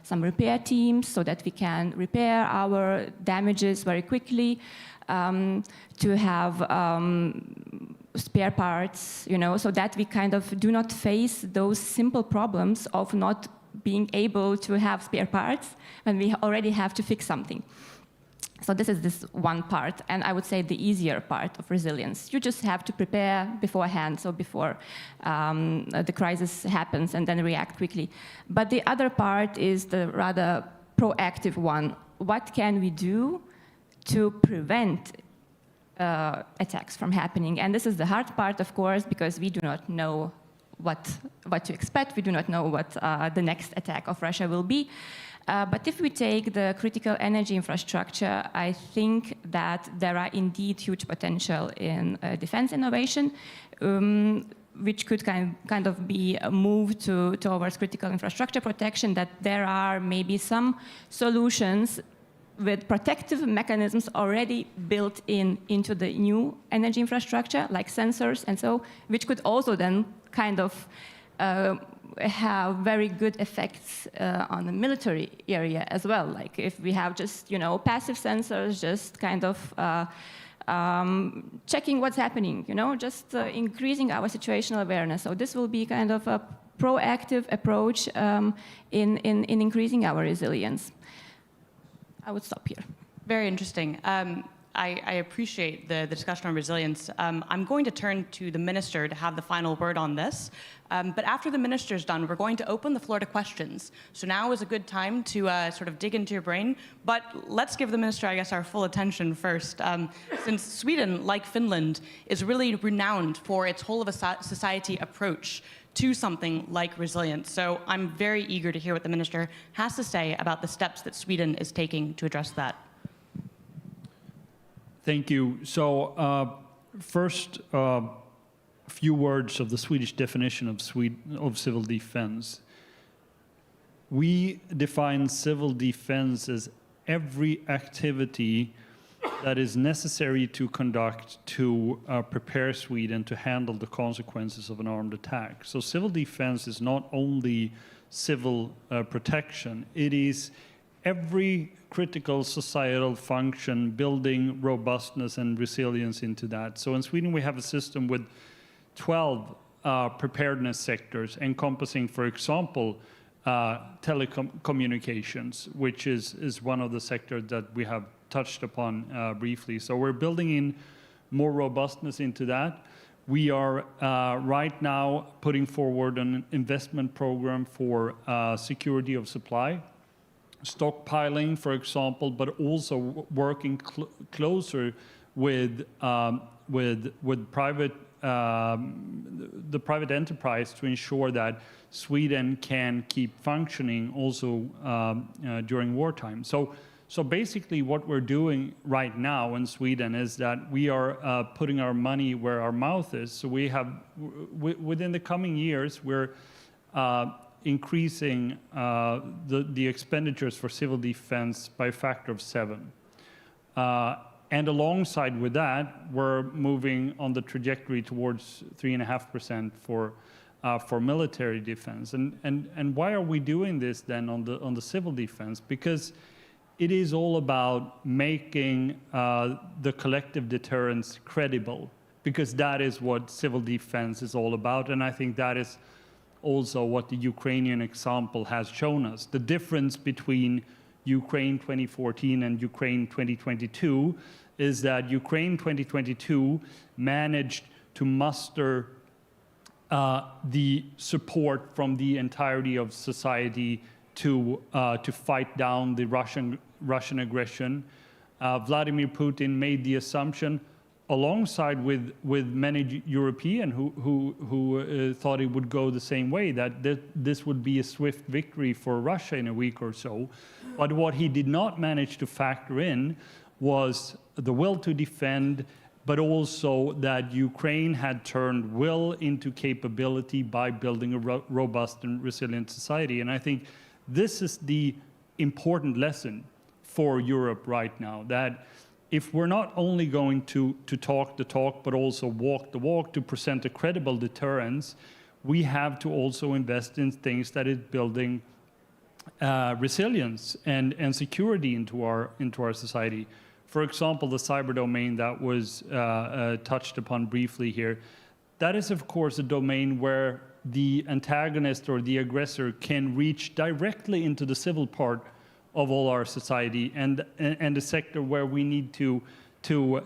some repair teams so that we can repair our damages very quickly, to have spare parts, you know, so that we kind of do not face those simple problems of not being able to have spare parts when we already have to fix something. So this is this one part, and I would say the easier part of resilience. You just have to prepare beforehand, so before the crisis happens, and then react quickly. But the other part is the rather proactive one. What can we do to prevent attacks from happening? And this is the hard part, of course, because we do not know what to expect. We do not know what the next attack of Russia will be. But if we take the critical energy infrastructure, I think that there are indeed huge potential in defense innovation, which could kind of be a move towards critical infrastructure protection, that there are maybe some solutions with protective mechanisms already built into the new energy infrastructure, like sensors and so, which could also then kind of have very good effects on the military area as well. Like if we have just, passive sensors, just kind of checking what's happening, just increasing our situational awareness. So this will be kind of a proactive approach in increasing our resilience. I would stop here. Very interesting. I appreciate the discussion on resilience. I'm going to turn to the minister to have the final word on this. But after the minister's done, we're going to open the floor to questions. So now is a good time to sort of dig into your brain. But let's give the minister, I guess, our full attention first. Since Sweden, like Finland, is really renowned for its whole of a society approach to something like resilience. So I'm very eager to hear what the minister has to say about the steps that Sweden is taking to address that. Thank you. So first, a few words of the Swedish definition of civil defense. We define civil defense as every activity that is necessary to conduct to prepare Sweden to handle the consequences of an armed attack. So civil defense is not only civil protection, it is every critical societal function, building robustness and resilience into that. So in Sweden, we have a system with 12 preparedness sectors encompassing, for example, telecommunications, which is one of the sectors that we have touched upon briefly. So we're building in more robustness into that. We are right now putting forward an investment program for security of supply, stockpiling, for example, but also working closer with private the private enterprise to ensure that Sweden can keep functioning also during wartime. So basically what we're doing right now in Sweden is that we are putting our money where our mouth is. So we have, within the coming years, we're increasing the expenditures for civil defense by a factor of 7. And alongside with that, we're moving on the trajectory towards 3.5% for military defense. And why are we doing this then on the civil defense? Because it is all about making the collective deterrence credible, because that is what civil defense is all about. And I think that is also what the Ukrainian example has shown us. The difference between Ukraine 2014 and Ukraine 2022 is that Ukraine 2022 managed to muster the support from the entirety of society to fight down the Russian aggression. Vladimir Putin made the assumption, alongside with many Europeans who thought it would go the same way, that this would be a swift victory for Russia in a week or so. But what he did not manage to factor in was the will to defend, but also that Ukraine had turned will into capability by building a robust and resilient society. And I think this is the important lesson for Europe right now, that if we're not only going to talk the talk, but also walk the walk to present a credible deterrence, we have to also invest in things that is building resilience and security into our society. For example, the cyber domain that was touched upon briefly here, that is of course a domain where the antagonist or the aggressor can reach directly into the civil part of all our society, and a sector where we need to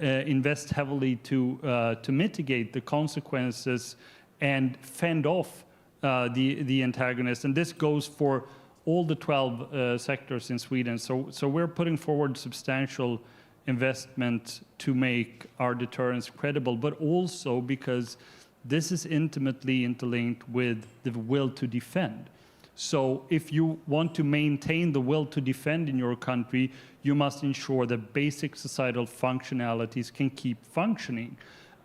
invest heavily to mitigate the consequences and fend off the antagonist. And this goes for all the 12 sectors in Sweden. So we're putting forward substantial investment to make our deterrence credible, but also because this is intimately interlinked with the will to defend. So if you want to maintain the will to defend in your country, you must ensure that basic societal functionalities can keep functioning.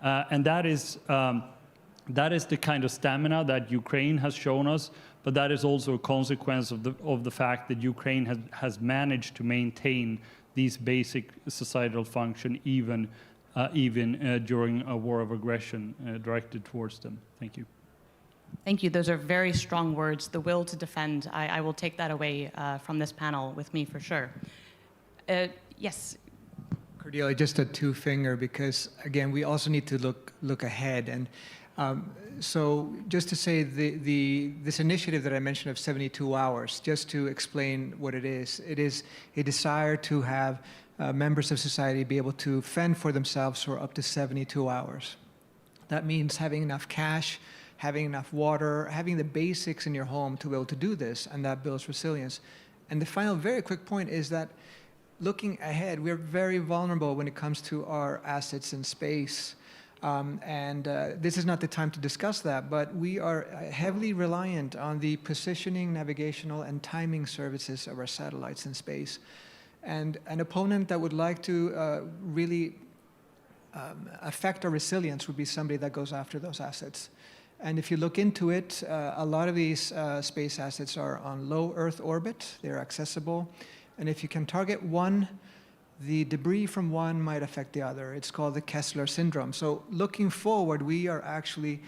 And that is the kind of stamina that Ukraine has shown us, but that is also a consequence of the fact that Ukraine has managed to maintain these basic societal function even during a war of aggression directed towards them. Thank you. Thank you. Those are very strong words. The will to defend. I will take that away from this panel with me for sure. Yes. Cordelia, just a two-finger, because again, we also need to look ahead. And so just to say this initiative that I mentioned of 72 hours, just to explain what it is a desire to have members of society be able to fend for themselves for up to 72 hours. That means having enough cash, having enough water, having the basics in your home to be able to do this, and that builds resilience. And the final very quick point is that looking ahead, we're very vulnerable when it comes to our assets in space. This is not the time to discuss that, but we are heavily reliant on the positioning, navigational, and timing services of our satellites in space. And an opponent that would like to really affect our resilience would be somebody that goes after those assets. And if you look into it, a lot of these space assets are on low Earth orbit. They're accessible. And if you can target one, the debris from one might affect the other. It's called the Kessler syndrome. So looking forward, we are actually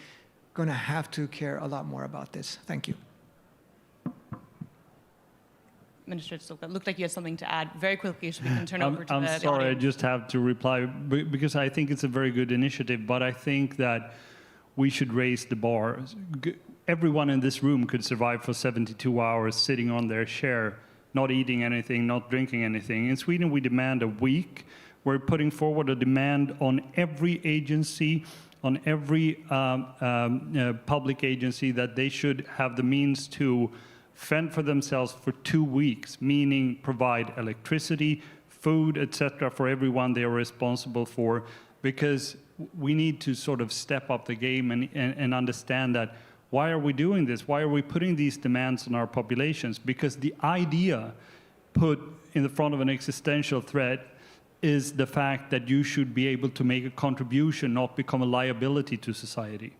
going to have to care a lot more about this. Thank you. Minister, it looked like you had something to add very quickly, so we can turn over to the audience. I'm sorry, I just have to reply, because I think it's a very good initiative, but I think that we should raise the bar. Everyone in this room could survive for 72 hours sitting on their chair, not eating anything, not drinking anything. In Sweden, we demand a week. We're putting forward a demand on every agency, on every public agency, that they should have the means to fend for themselves for 2 weeks, meaning provide electricity, food, etc., for everyone they are responsible for, because we need to sort of step up the game and understand that, why are we doing this? Why are we putting these demands on our populations? Because the idea put in the front of an existential threat is the fact that you should be able to make a contribution, not become a liability to society.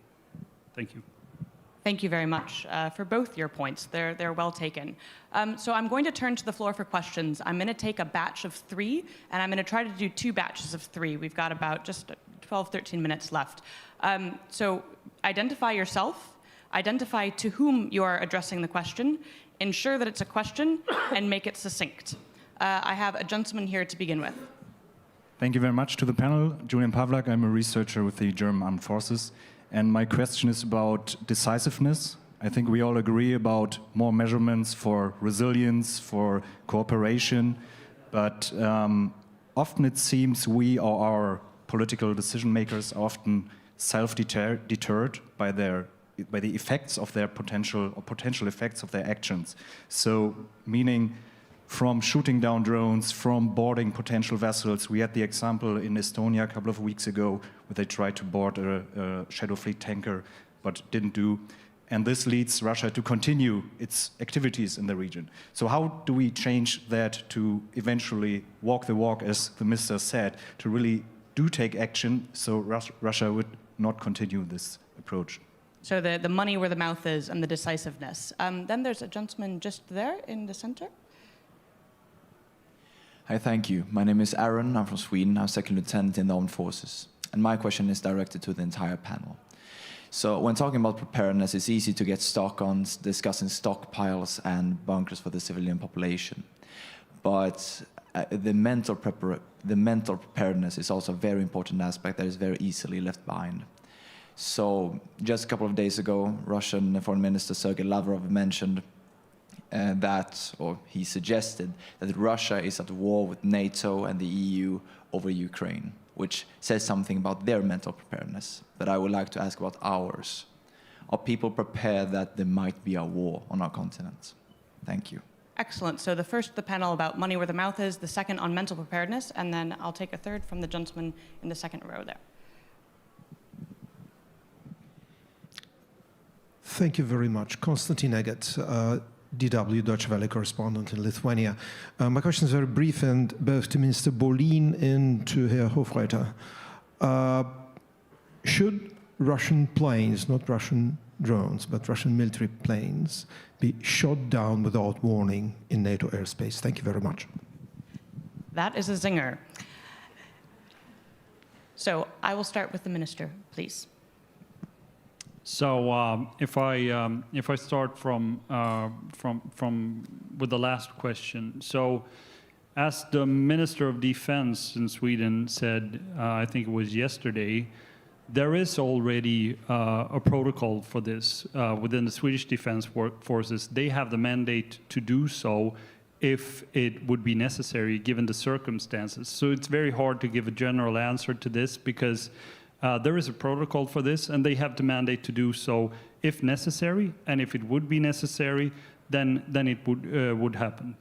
Thank you. Thank you very much for both your points. They're well taken. So I'm going to turn to the floor for questions. I'm going to take a batch of 3, and I'm going to try to do 2 batches of 3. We've got about just 12, 13 minutes left. So identify yourself, identify to whom you are addressing the question, ensure that it's a question, and make it succinct. I have a gentleman here to begin with. Thank you very much to the panel. Julian Pavlak, I'm a researcher with the German Armed Forces. And my question is about decisiveness. I think we all agree about more measurements for resilience, for cooperation, but often it seems we or our political decision makers are often self-deterred by the effects of their potential effects of their actions. So, meaning from shooting down drones, from boarding potential vessels. We had the example in Estonia a couple of weeks ago where they tried to board a Shadow Fleet tanker, but didn't do. And this leads Russia to continue its activities in the region. So how do we change that to eventually walk the walk, as the minister said, to really do take action so Russia would not continue this approach? So the money where the mouth is and the decisiveness. Then there's a gentleman just there in the center. Hi, thank you. My name is Aaron. I'm from Sweden. I'm second lieutenant in the armed forces. And my question is directed to the entire panel. So when talking about preparedness, it's easy to get stuck on discussing stockpiles and bunkers for the civilian population. But the mental preparedness is also a very important aspect that is very easily left behind. So just a couple of days ago, Russian Foreign Minister Sergei Lavrov mentioned he suggested that Russia is at war with NATO and the EU over Ukraine, which says something about their mental preparedness. But I would like to ask about ours. Are people prepared that there might be a war on our continent? Thank you. Excellent. So the first, the panel about money where the mouth is, the second on mental preparedness, and then I'll take a third from the gentleman in the second row there. Thank you very much. Konstantin Eget, DW Deutsche Welle correspondent in Lithuania. My question is very brief, and both to Minister Bolin and to Herr Hofreiter. Should Russian planes, not Russian drones, but Russian military planes, be shot down without warning in NATO airspace? Thank you very much. That is a zinger. So I will start with the minister, please. So if I start from with the last question, so as the Minister of Defense in Sweden said, I think it was yesterday, there is already a protocol for this within the Swedish Defense Forces. They have the mandate to do so if it would be necessary given the circumstances. So it's very hard to give a general answer to this because there is a protocol for this and they have the mandate to do so if necessary, and if it would be necessary, then it would happen.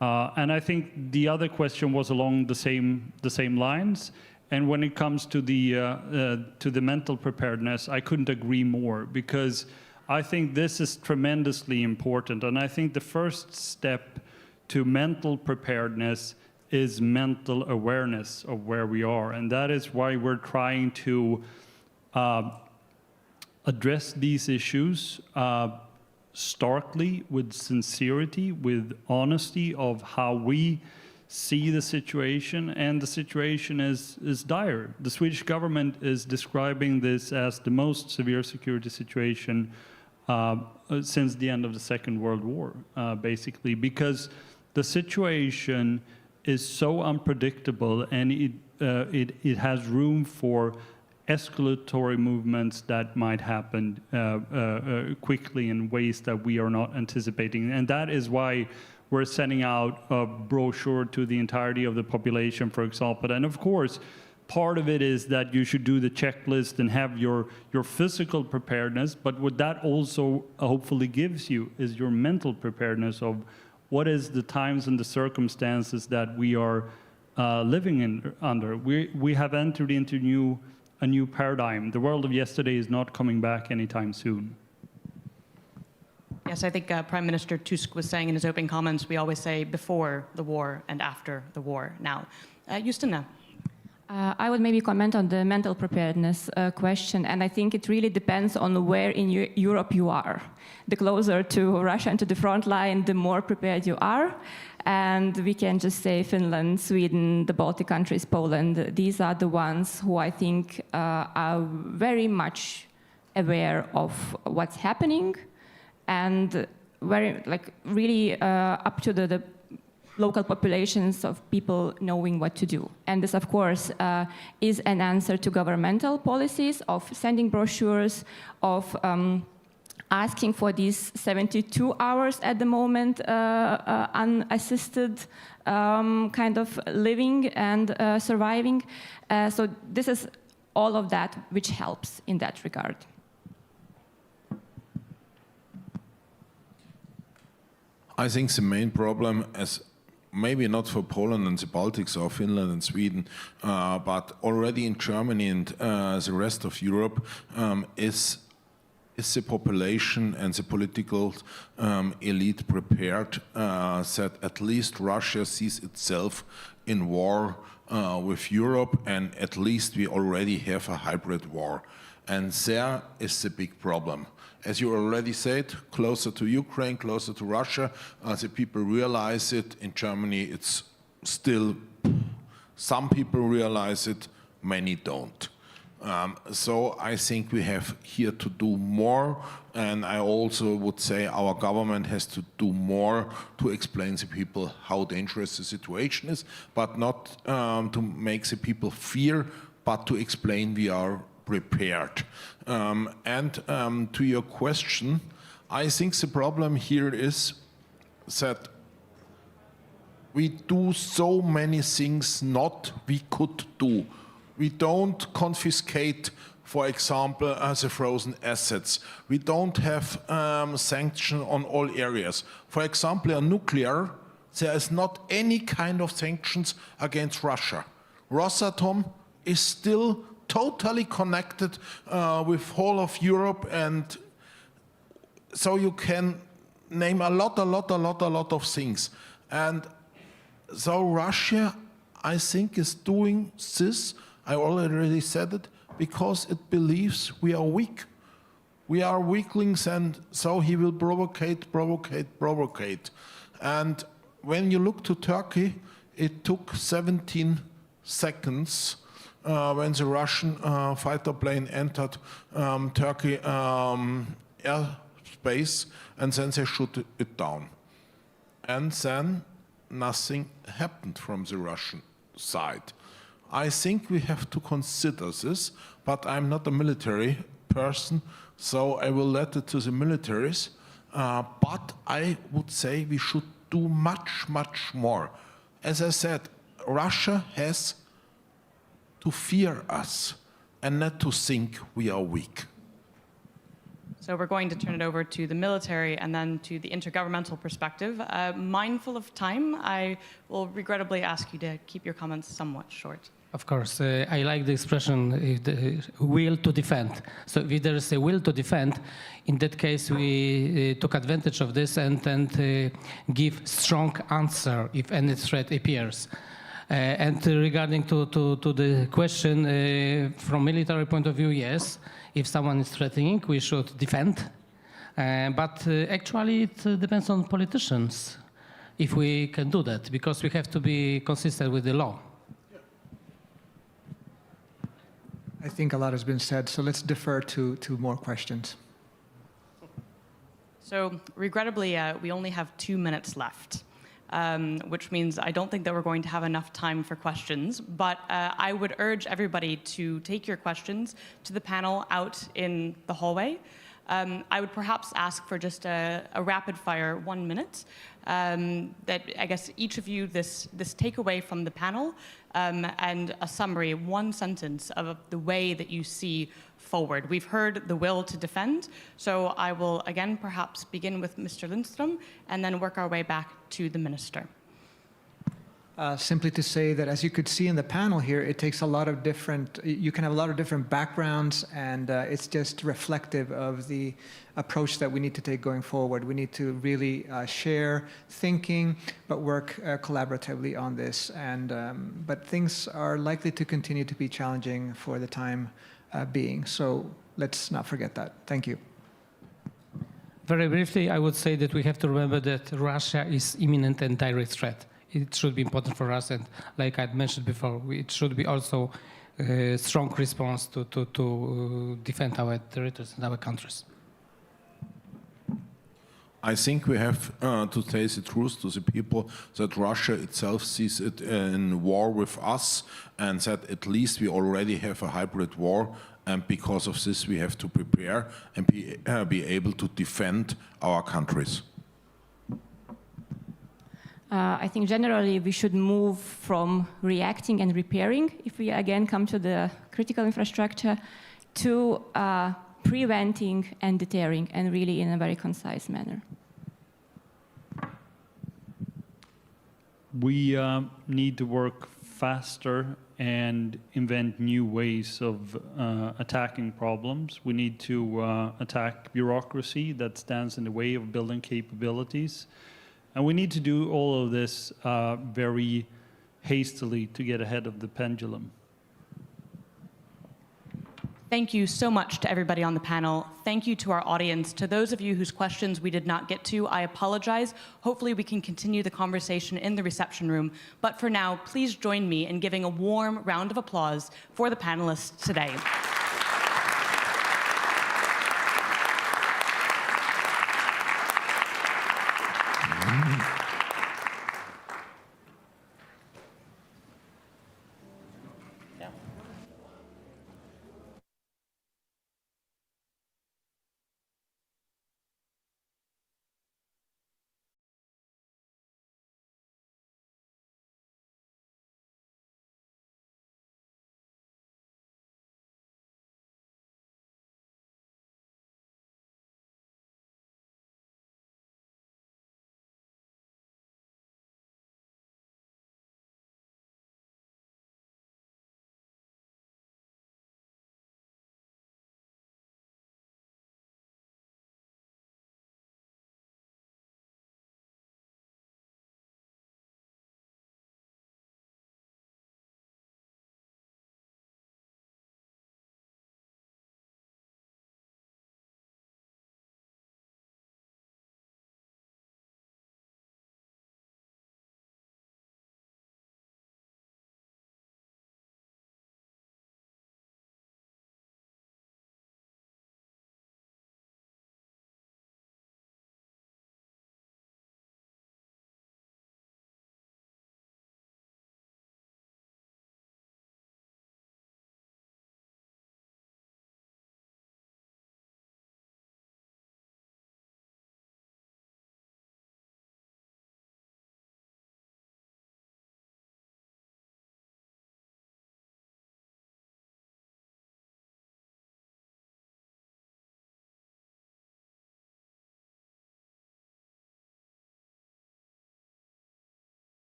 And I think the other question was along the same lines. And when it comes to the mental preparedness, I couldn't agree more, because I think this is tremendously important. And I think the first step to mental preparedness is mental awareness of where we are. And that is why we're trying to address these issues starkly, with sincerity, with honesty of how we see the situation, and the situation is dire. The Swedish government is describing this as the most severe security situation since the end of the Second World War, basically, because the situation is so unpredictable, and it has room for escalatory movements that might happen quickly in ways that we are not anticipating. And that is why we're sending out a brochure to the entirety of the population, for example. And of course, part of it is that you should do the checklist and have your physical preparedness, but what that also hopefully gives you is your mental preparedness of what is the times and the circumstances that we are living under. We have entered into a new paradigm. The world of yesterday is not coming back anytime soon. Yes, I think Prime Minister Tusk was saying in his opening comments, we always say before the war and after the war. Now, Justina. I would maybe comment on the mental preparedness question, and I think it really depends on where in Europe you are. The closer to Russia and to the front line, the more prepared you are. And we can just say Finland, Sweden, the Baltic countries, Poland, these are the ones who I think are very much aware of what's happening, and very, really up to the local populations of people knowing what to do. And this, of course, is an answer to governmental policies of sending brochures, of asking for these 72 hours at the moment unassisted kind of living and surviving. So this is all of that which helps in that regard. I think the main problem is maybe not for Poland and the Baltics or Finland and Sweden, but already in Germany and the rest of Europe is the population and the political elite prepared that at least Russia sees itself in war with Europe, and at least we already have a hybrid war. And there is the big problem. As you already said, closer to Ukraine, closer to Russia, the people realize it. In Germany, it's still, some people realize it, many don't. So I think we have here to do more, and I also would say our government has to do more to explain to people how dangerous the situation is, but not to make the people fear, but to explain we are prepared. To your question, I think the problem here is that we do so many things not we could do. We don't confiscate, for example, the frozen assets. We don't have sanction on all areas. For example, on nuclear, there is not any kind of sanctions against Russia. Rosatom is still totally connected with whole of Europe, and so you can name a lot of things. And so Russia, I think, is doing this, I already said it, because it believes we are weak. We are weaklings, and so he will provocate. And when you look to Turkey, it took 17 seconds when the Russian fighter plane entered Turkey airspace, and then they shot it down. And then nothing happened from the Russian side. I think we have to consider this, but I'm not a military person, so I will let it to the militaries. But I would say we should do much, much more. As I said, Russia has to fear us and not to think we are weak. So we're going to turn it over to the military and then to the intergovernmental perspective. Mindful of time, I will regrettably ask you to keep your comments somewhat short. Of course, I like the expression the will to defend. So if there is a will to defend, in that case we took advantage of this and give strong answer if any threat appears. And regarding to the question, from military point of view, yes, if someone is threatening, we should defend. But actually it depends on politicians if we can do that, because we have to be consistent with the law. I think a lot has been said, so let's defer to more questions. So regrettably, we only have 2 minutes left, which means I don't think that we're going to have enough time for questions, but I would urge everybody to take your questions to the panel out in the hallway. I would perhaps ask for just a rapid fire 1 minute, that I guess each of you, this takeaway from the panel, and a summary, 1 sentence of the way that you see forward. We've heard the will to defend, so I will again perhaps begin with Mr. Lindström and then work our way back to the minister. Simply to say that, as you could see in the panel here, it takes a lot of different, you can have a lot of different backgrounds, and it's just reflective of the approach that we need to take going forward. We need to really share thinking, but work collaboratively on this. And but things are likely to continue to be challenging for the time being. So let's not forget that. Thank you. Very briefly, I would say that we have to remember that Russia is imminent and direct threat. It should be important for us, and like I mentioned before, it should be also a strong response to defend our territories and our countries. I think we have to tell the truth to the people that Russia itself sees it in war with us, and that at least we already have a hybrid war, and because of this we have to prepare and be able to defend our countries. I think generally we should move from reacting and repairing, if we again come to the critical infrastructure, to preventing and deterring, and really in a very concise manner. We need to work faster and invent new ways of attacking problems. We need to attack bureaucracy that stands in the way of building capabilities. And we need to do all of this very hastily to get ahead of the pendulum. Thank you so much to everybody on the panel. Thank you to our audience. To those of you whose questions we did not get to, I apologize. Hopefully we can continue the conversation in the reception room. But for now, please join me in giving a warm round of applause for the panelists today.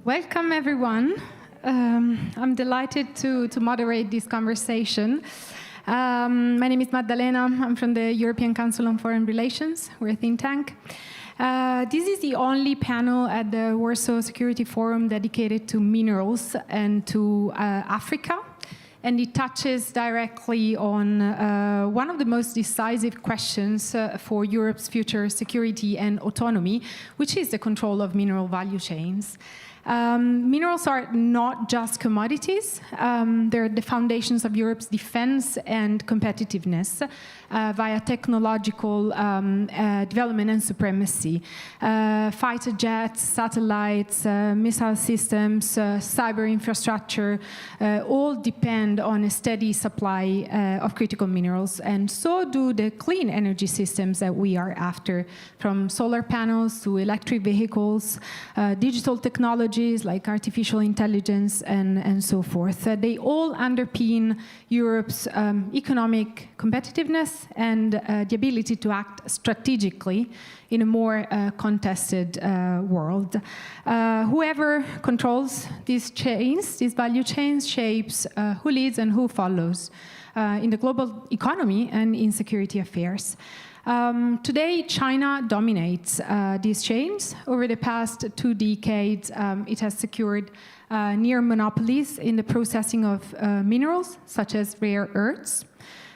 Welcome, everyone. I'm delighted to moderate this conversation. My name is Maddalena. I'm from the European Council on Foreign Relations. We're a think tank. This is the only panel at the Warsaw Security Forum dedicated to minerals and to Africa. And it touches directly on one of the most decisive questions for Europe's future security and autonomy, which is the control of mineral value chains. Minerals are not just commodities. They're the foundations of Europe's defense and competitiveness via technological development and supremacy. Fighter jets, satellites, missile systems, cyber infrastructure, all depend on a steady supply of critical minerals, and so do the clean energy systems that we are after, from solar panels to electric vehicles, digital technologies like artificial intelligence and so forth. They all underpin Europe's economic competitiveness and the ability to act strategically in a more contested world. Whoever controls these chains, these value chains, shapes who leads and who follows in the global economy and in security affairs. Today, China dominates these chains. Over the past 2 decades, it has secured near monopolies in the processing of minerals, such as rare earths,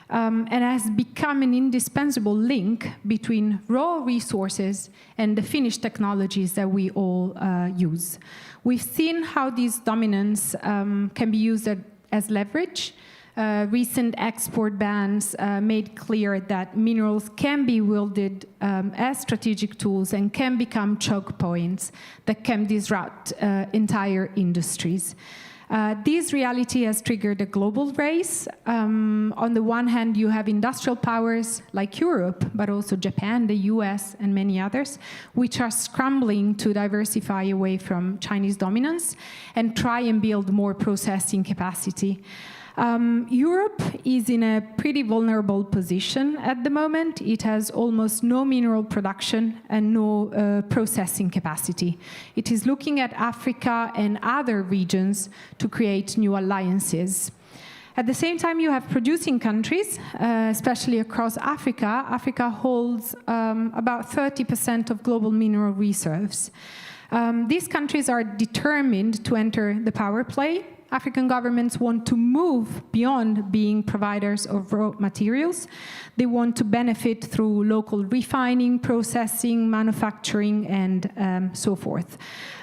and has become an indispensable link between raw resources and the finished technologies that we all use. We've seen how this dominance can be used as leverage. Recent export bans made clear that minerals can be wielded as strategic tools and can become choke points that can disrupt entire industries. This reality has triggered a global race. On the one hand, you have industrial powers like Europe, but also Japan, the US, and many others, which are scrambling to diversify away from Chinese dominance and try and build more processing capacity. Europe is in a pretty vulnerable position at the moment. It has almost no mineral production and no processing capacity. It is looking at Africa and other regions to create new alliances. At the same time, you have producing countries, especially across Africa. Africa holds about 30% of global mineral reserves. These countries are determined to enter the power play. African governments want to move beyond being providers of raw materials. They want to benefit through local refining, processing, manufacturing, and so forth.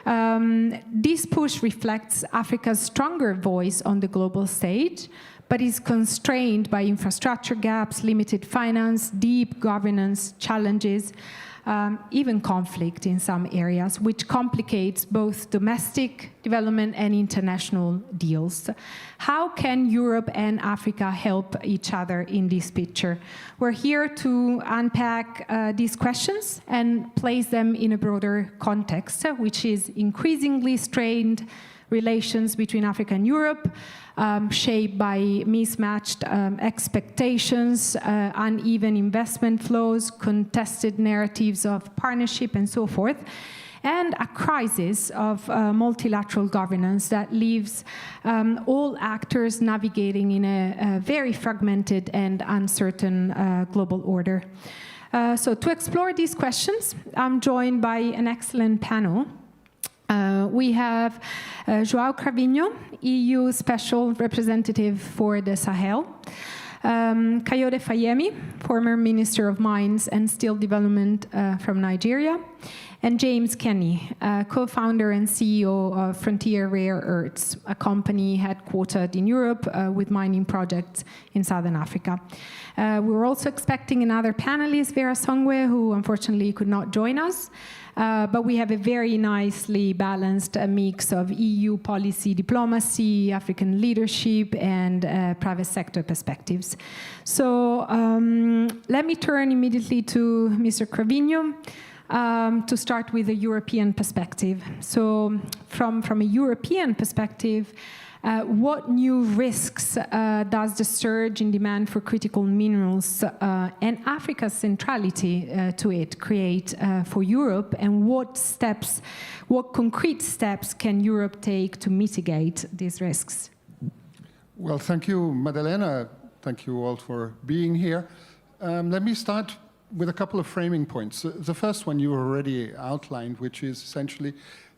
This push reflects Africa's stronger voice on the global stage, but is constrained by infrastructure gaps, limited finance, deep governance challenges, even conflict in some areas, which complicates both domestic development and international deals. How can Europe and Africa help each other in this picture? We're here to unpack these questions and place them in a broader context, which is increasingly strained relations between Africa and Europe, shaped by mismatched expectations, uneven investment flows, contested narratives of partnership, and so forth, and a crisis of multilateral governance that leaves all actors navigating in a very fragmented and uncertain global order. So to explore these questions, I'm joined by an excellent panel. We have João Cravinho, EU Special Representative for the Sahel, Kayode Fayemi, former Minister of Mines and Steel Development from Nigeria, and James Kenny, co-founder and CEO of Frontier Rare Earths, a company headquartered in Europe with mining projects in Southern Africa. We were also expecting another panelist, Vera Songwe, who unfortunately could not join us. But we have a very nicely balanced mix of EU policy diplomacy, African leadership, and private sector perspectives. So let me turn immediately to Mr. Cravinho to start with a European perspective. So from a European perspective, What new risks does the surge in demand for critical minerals and Africa's centrality to it create for Europe, and what concrete steps can Europe take to mitigate these risks? Well, thank you, Madalena. Thank you all for being here. Let me start with a couple of framing points. The first one you already outlined, which is essentially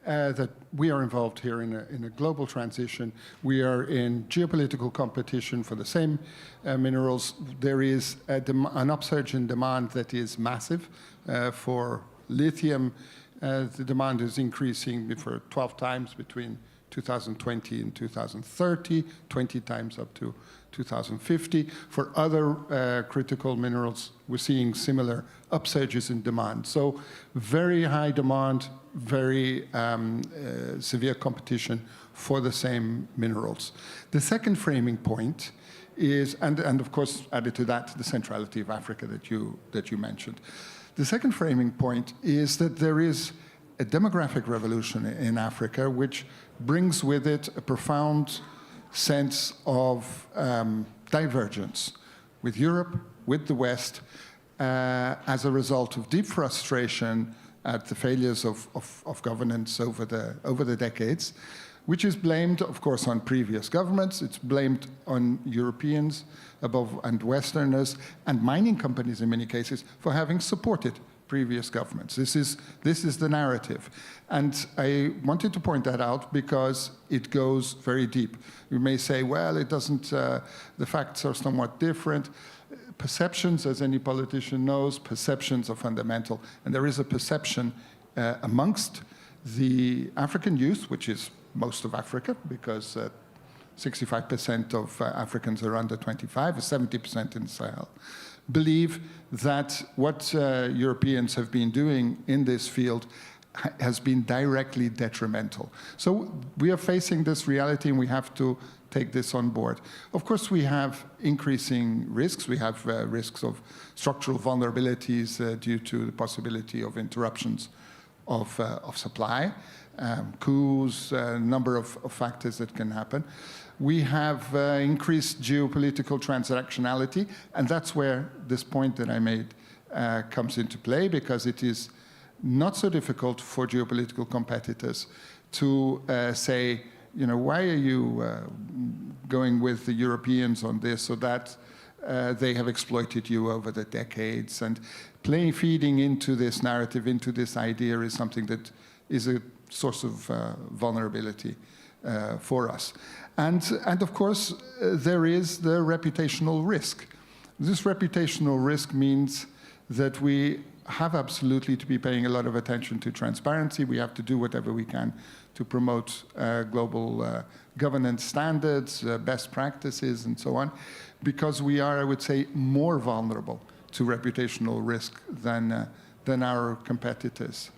that we are involved here in a global transition. We are in geopolitical competition for the same minerals. There is an upsurge in demand that is massive for lithium. The demand is increasing for 12 times between 2020 and 2030, 20 times up to 2050. For other critical minerals, we're seeing similar upsurges in demand. So very high demand, very severe competition for the same minerals. The second framing point is, and of course added to that, the centrality of Africa that you mentioned. The second framing point is that there is a demographic revolution in Africa which brings with it a profound sense of divergence with Europe, with the West, as a result of deep frustration at the failures of governance over the decades, which is blamed, of course, on previous governments. It's blamed on Europeans and Westerners and mining companies in many cases for having supported previous governments. This is the narrative. And I wanted to point that out because it goes very deep. You may say, well, it doesn't, the facts are somewhat different. Perceptions, as any politician knows, perceptions are fundamental. And there is a perception amongst the African youth, which is most of Africa, because 65% of Africans are under 25, 70% in the Sahel, believe that what Europeans have been doing in this field has been directly detrimental. So we are facing this reality and we have to take this on board. Of course, we have increasing risks. We have risks of structural vulnerabilities due to the possibility of interruptions of supply, coups, a number of factors that can happen. We have increased geopolitical transactionality, and that's where this point that I made comes into play, because it is not so difficult for geopolitical competitors to say, you know, why are you going with the Europeans on this or that? They have exploited you over the decades, and feeding into this narrative, into this idea, is something that is a source of vulnerability for us. And of course, there is the reputational risk. This reputational risk means that we have absolutely to be paying a lot of attention to transparency. We have to do whatever we can to promote global governance standards, best practices, and so on, because we are, I would say, more vulnerable to reputational risk than our competitors.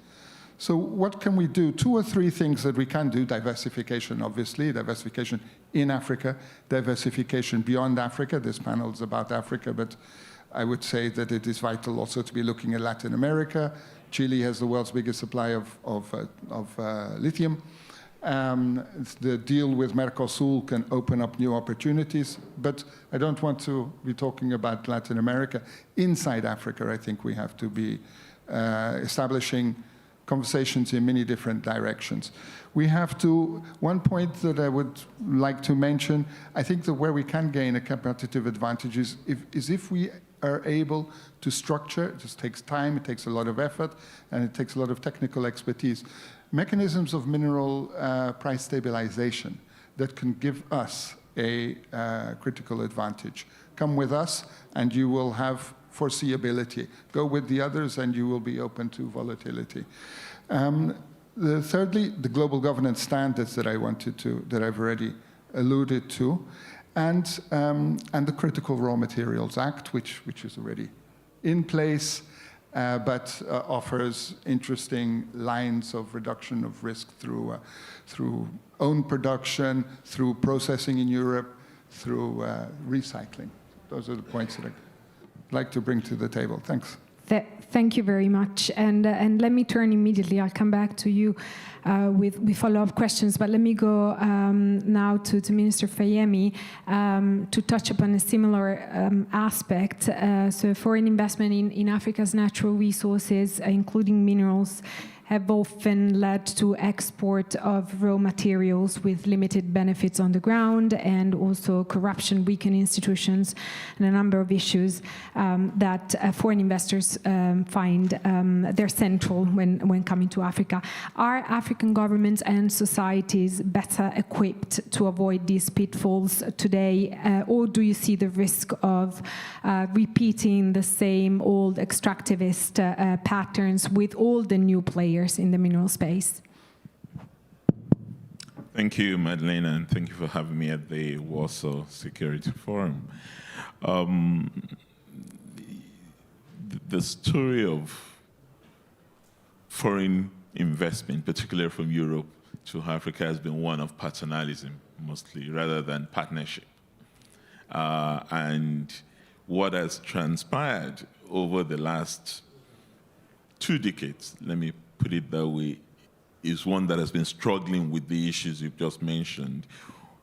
So what can we do? 2 or 3 things that we can do. Diversification, obviously, diversification in Africa, diversification beyond Africa. This panel is about Africa, but I would say that it is vital also to be looking at Latin America. Chile has the world's biggest supply of lithium. The deal with Mercosur can open up new opportunities, but I don't want to be talking about Latin America. Inside Africa, I think we have to be establishing conversations in many different directions. We have to, one point that I would like to mention, I think that where we can gain a competitive advantage is if we are able to structure, it just takes time, it takes a lot of effort, and it takes a lot of technical expertise, mechanisms of mineral price stabilization that can give us a critical advantage. Come with us and you will have foreseeability. Go with the others and you will be open to volatility. Thirdly, the global governance standards that I've already alluded to, and the Critical Raw Materials Act, which is already in place, but offers interesting lines of reduction of risk through own production, through processing in Europe, through recycling. Those are the points that I'd like to bring to the table. Thanks. Thank you very much. And let me turn immediately. I'll come back to you with follow-up questions. But let me go now to Minister Fayemi to touch upon a similar aspect. So foreign investment in Africa's natural resources, including minerals, have often led to export of raw materials with limited benefits on the ground, and also corruption, weakened institutions, and a number of issues that foreign investors find they're central when coming to Africa. Are African governments and societies better equipped to avoid these pitfalls today, or do you see the risk of repeating the same old extractivist patterns with all the new players in the mineral space? Thank you, Madalena, and thank you for having me at the Warsaw Security Forum. The story of foreign investment, particularly from Europe to Africa, has been one of paternalism, mostly, rather than partnership. And what has transpired over the last 2 decades, let me put it that way, is one that has been struggling with the issues you've just mentioned.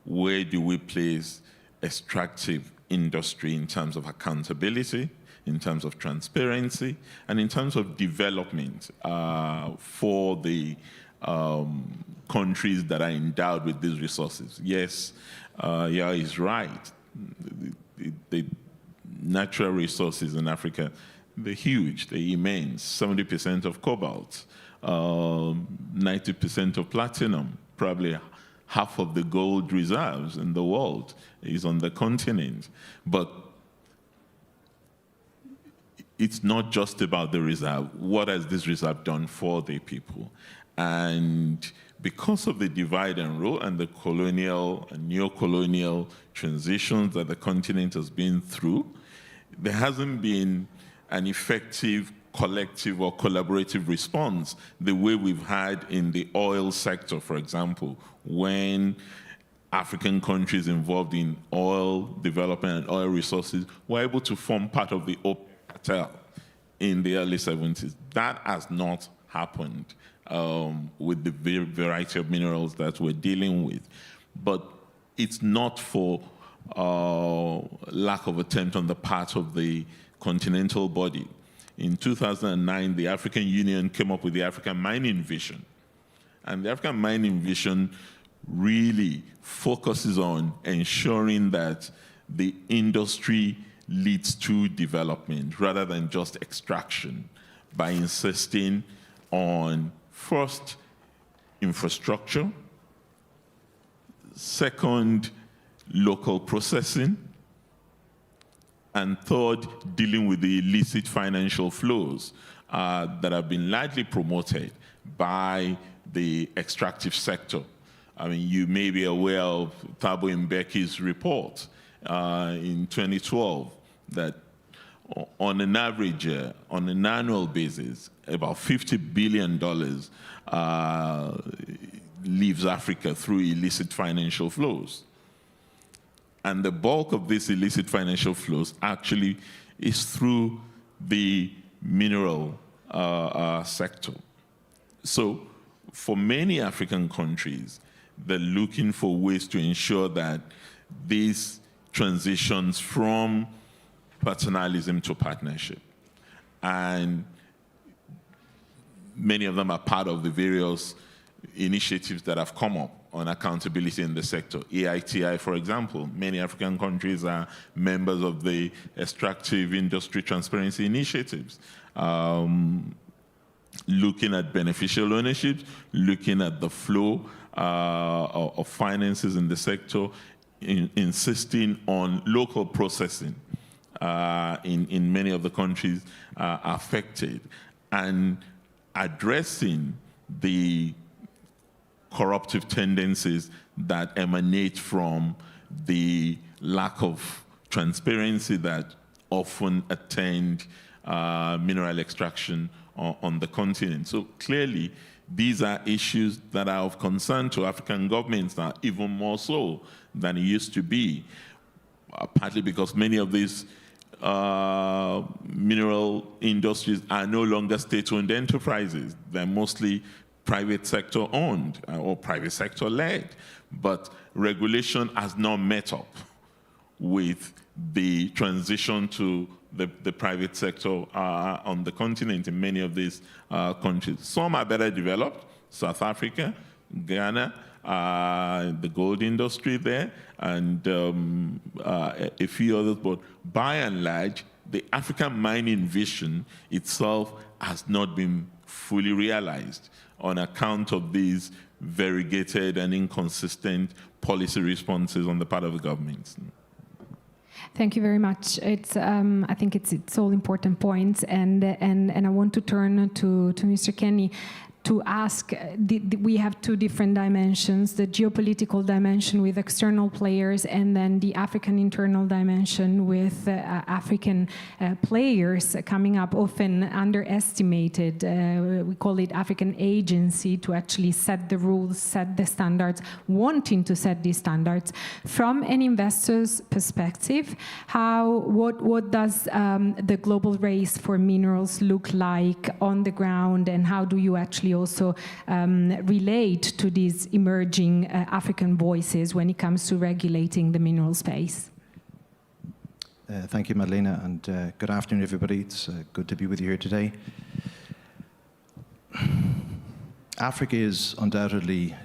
Where do we place extractive industry in terms of accountability, in terms of transparency, and in terms of development for the countries that are endowed with these resources? Yes, yeah, he's right. The natural resources in Africa, they're huge, they're immense. 70% of cobalt, 90% of platinum, probably half of the gold reserves in the world is on the continent. But it's not just about the reserve. What has this reserve done for the people? And because of the divide and rule and the colonial and neo-colonial transitions that the continent has been through, there hasn't been an effective collective or collaborative response the way we've had in the oil sector, for example, when African countries involved in oil development and oil resources were able to form part of the OPEC cartel in the early 70s. That has not happened with the variety of minerals that we're dealing with. But it's not for lack of attempt on the part of the continental body. In 2009, the African Union came up with the African Mining Vision. And the African Mining Vision really focuses on ensuring that the industry leads to development rather than just extraction, by insisting on, first, infrastructure, second, local processing, and third, dealing with the illicit financial flows that have been largely promoted by the extractive sector. I mean, you may be aware of Thabo Mbeki's report in 2012 that on an average, on an annual basis, about $50 billion leaves Africa through illicit financial flows. And the bulk of these illicit financial flows actually is through the mineral sector. So for many African countries, they're looking for ways to ensure that these transitions from paternalism to partnership. And many of them are part of the various initiatives that have come up on accountability in the sector. EITI, for example, many African countries are members of the extractive industry transparency initiatives, looking at beneficial ownership, looking at the flow of finances in the sector, insisting on local processing in many of the countries affected, and addressing the corruptive tendencies that emanate from the lack of transparency that often attend mineral extraction on the continent. So clearly, these are issues that are of concern to African governments now, even more so than it used to be, partly because many of these mineral industries are no longer state-owned enterprises. They're mostly private sector owned or private sector led. But regulation has not met up with the transition to the private sector on the continent in many of these countries. Some are better developed, South Africa, Ghana, the gold industry there, and a few others. But by and large, the African mining vision itself has not been fully realized on account of these variegated and inconsistent policy responses on the part of the governments. Thank you very much. It's I think it's all important points, and I want to turn to Mr. Kenny to ask. We have two different dimensions: the geopolitical dimension with external players, and then the African internal dimension with African players coming up, often underestimated. We call it African agency to actually set the rules, set the standards, wanting to set these standards. From an investor's perspective, what does the global race for minerals look like on the ground, and how do you actually also relate to these emerging African voices when it comes to regulating the mineral space? Thank you, Madalena, and good afternoon, everybody. It's good to be with you here today. Africa is undoubtedly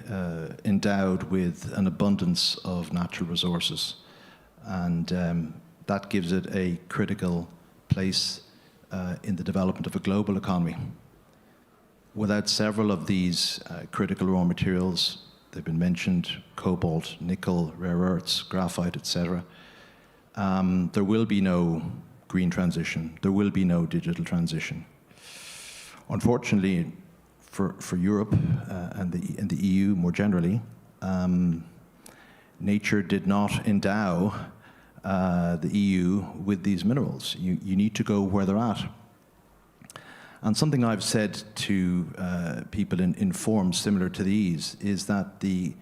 endowed with an abundance of natural resources, and that gives it a critical place in the development of a global economy. Without several of these critical raw materials, they've been mentioned: cobalt, nickel, rare earths, graphite, etc., there will be no green transition. There will be no digital transition. Unfortunately, for Europe and the EU more generally, nature did not endow the EU with these minerals. You need to go where they're at. And something I've said to people in forums similar to these is that the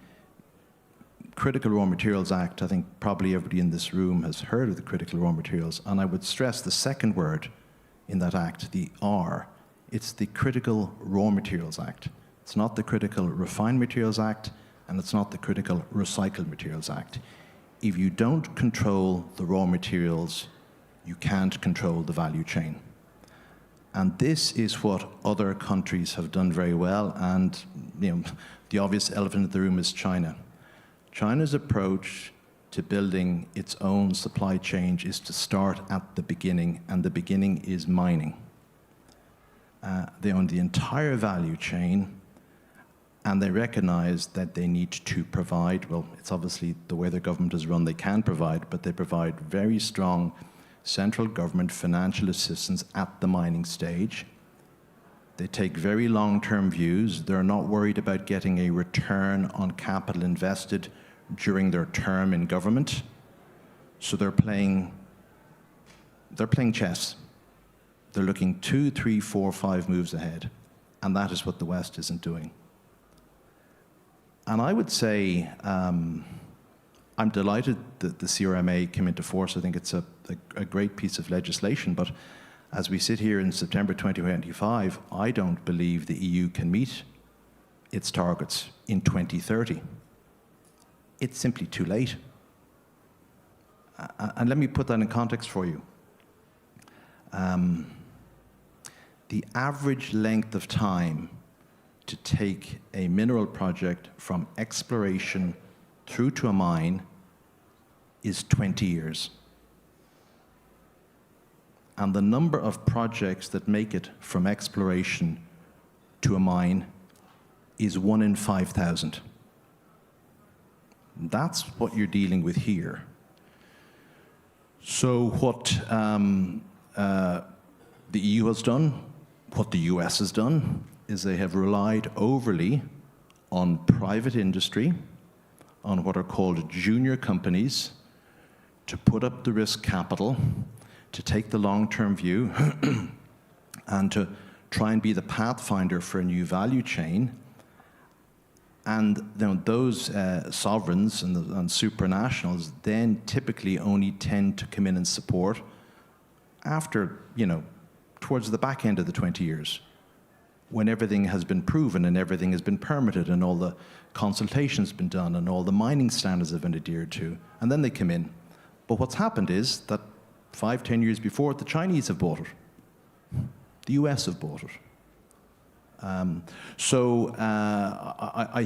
Critical Raw Materials Act, I think probably everybody in this room has heard of the Critical Raw Materials, and I would stress the second word in that act, the R. It's the Critical Raw Materials Act. It's not the Critical Refined Materials Act, and it's not the Critical Recycled Materials Act. If you don't control the raw materials, you can't control the value chain. And this is what other countries have done very well, and the obvious elephant in the room is China. China's approach to building its own supply chain is to start at the beginning, and the beginning is mining. They own the entire value chain, and they recognize that they need to provide, well, it's obviously the way their government is run, they can provide, but they provide very strong central government financial assistance at the mining stage. They take very long-term views. They're not worried about getting a return on capital invested during their term in government. So they're playing chess. They're looking 2, 3, 4, 5 moves ahead. And that is what the West isn't doing. And I would say I'm delighted that the CRMA came into force. I think it's a great piece of legislation, but as we sit here in September 2025, I don't believe the EU can meet its targets in 2030. It's simply too late. And let me put that in context for you. The average length of time to take a mineral project from exploration through to a mine is 20 years. And the number of projects that make it from exploration to a mine is 1 in 5,000. That's what you're dealing with here. So what the EU has done, what the US has done, is they have relied overly on private industry, on what are called junior companies, to put up the risk capital, to take the long-term view, and to try and be the pathfinder for a new value chain. And those sovereigns and supranationals then typically only tend to come in and support after, towards the back end of the 20 years, when everything has been proven and everything has been permitted and all the consultations been done and all the mining standards have been adhered to, and then they come in. But what's happened is that 5-10 years before, the Chinese have bought it. The US have bought it. I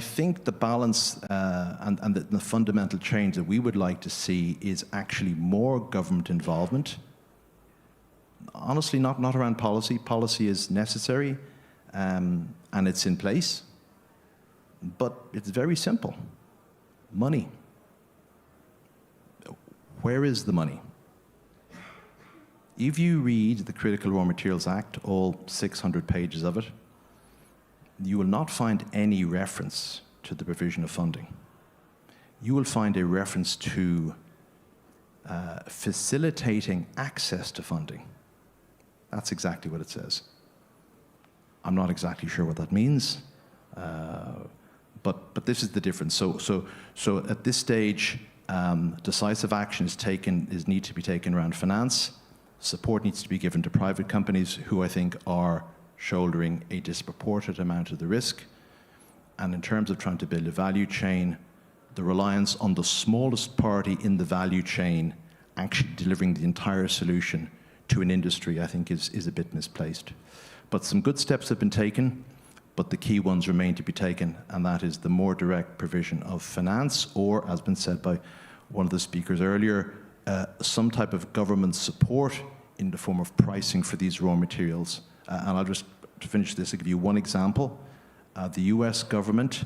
think the balance and the fundamental change that we would like to see is actually more government involvement. Honestly, not around policy. Policy is necessary and it's in place, but it's very simple. Money. Where is the money? If you read the Critical Raw Materials Act, all 600 pages of it, you will not find any reference to the provision of funding. You will find a reference to facilitating access to funding. That's exactly what it says. I'm not exactly sure what that means, but this is the difference. So at this stage, decisive action is need to be taken around finance. Support needs to be given to private companies who I think are shouldering a disproportionate amount of the risk. And in terms of trying to build a value chain, the reliance on the smallest party in the value chain actually delivering the entire solution to an industry, I think is a bit misplaced. But some good steps have been taken, but the key ones remain to be taken, and that is the more direct provision of finance, or, as been said by one of the speakers earlier, some type of government support in the form of pricing for these raw materials. And I'll just, to finish this, I'll give you one example. The US government,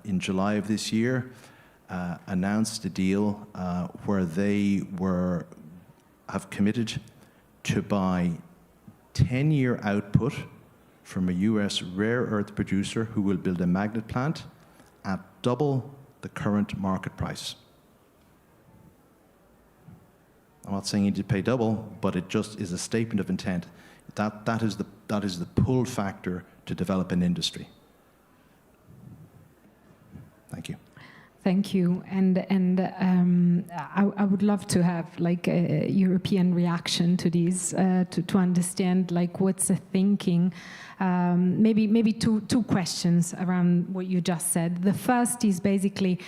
in July of this year, announced a deal where they have committed to buy 10-year output from a US rare earth producer who will build a magnet plant at double the current market price. I'm not saying you need to pay double, but it just is a statement of intent. That is the pull factor to develop an industry. Thank you. Thank you. And I would love to have like a European reaction to this, to understand like what's the thinking. Maybe two questions around what you just said. The first is basically,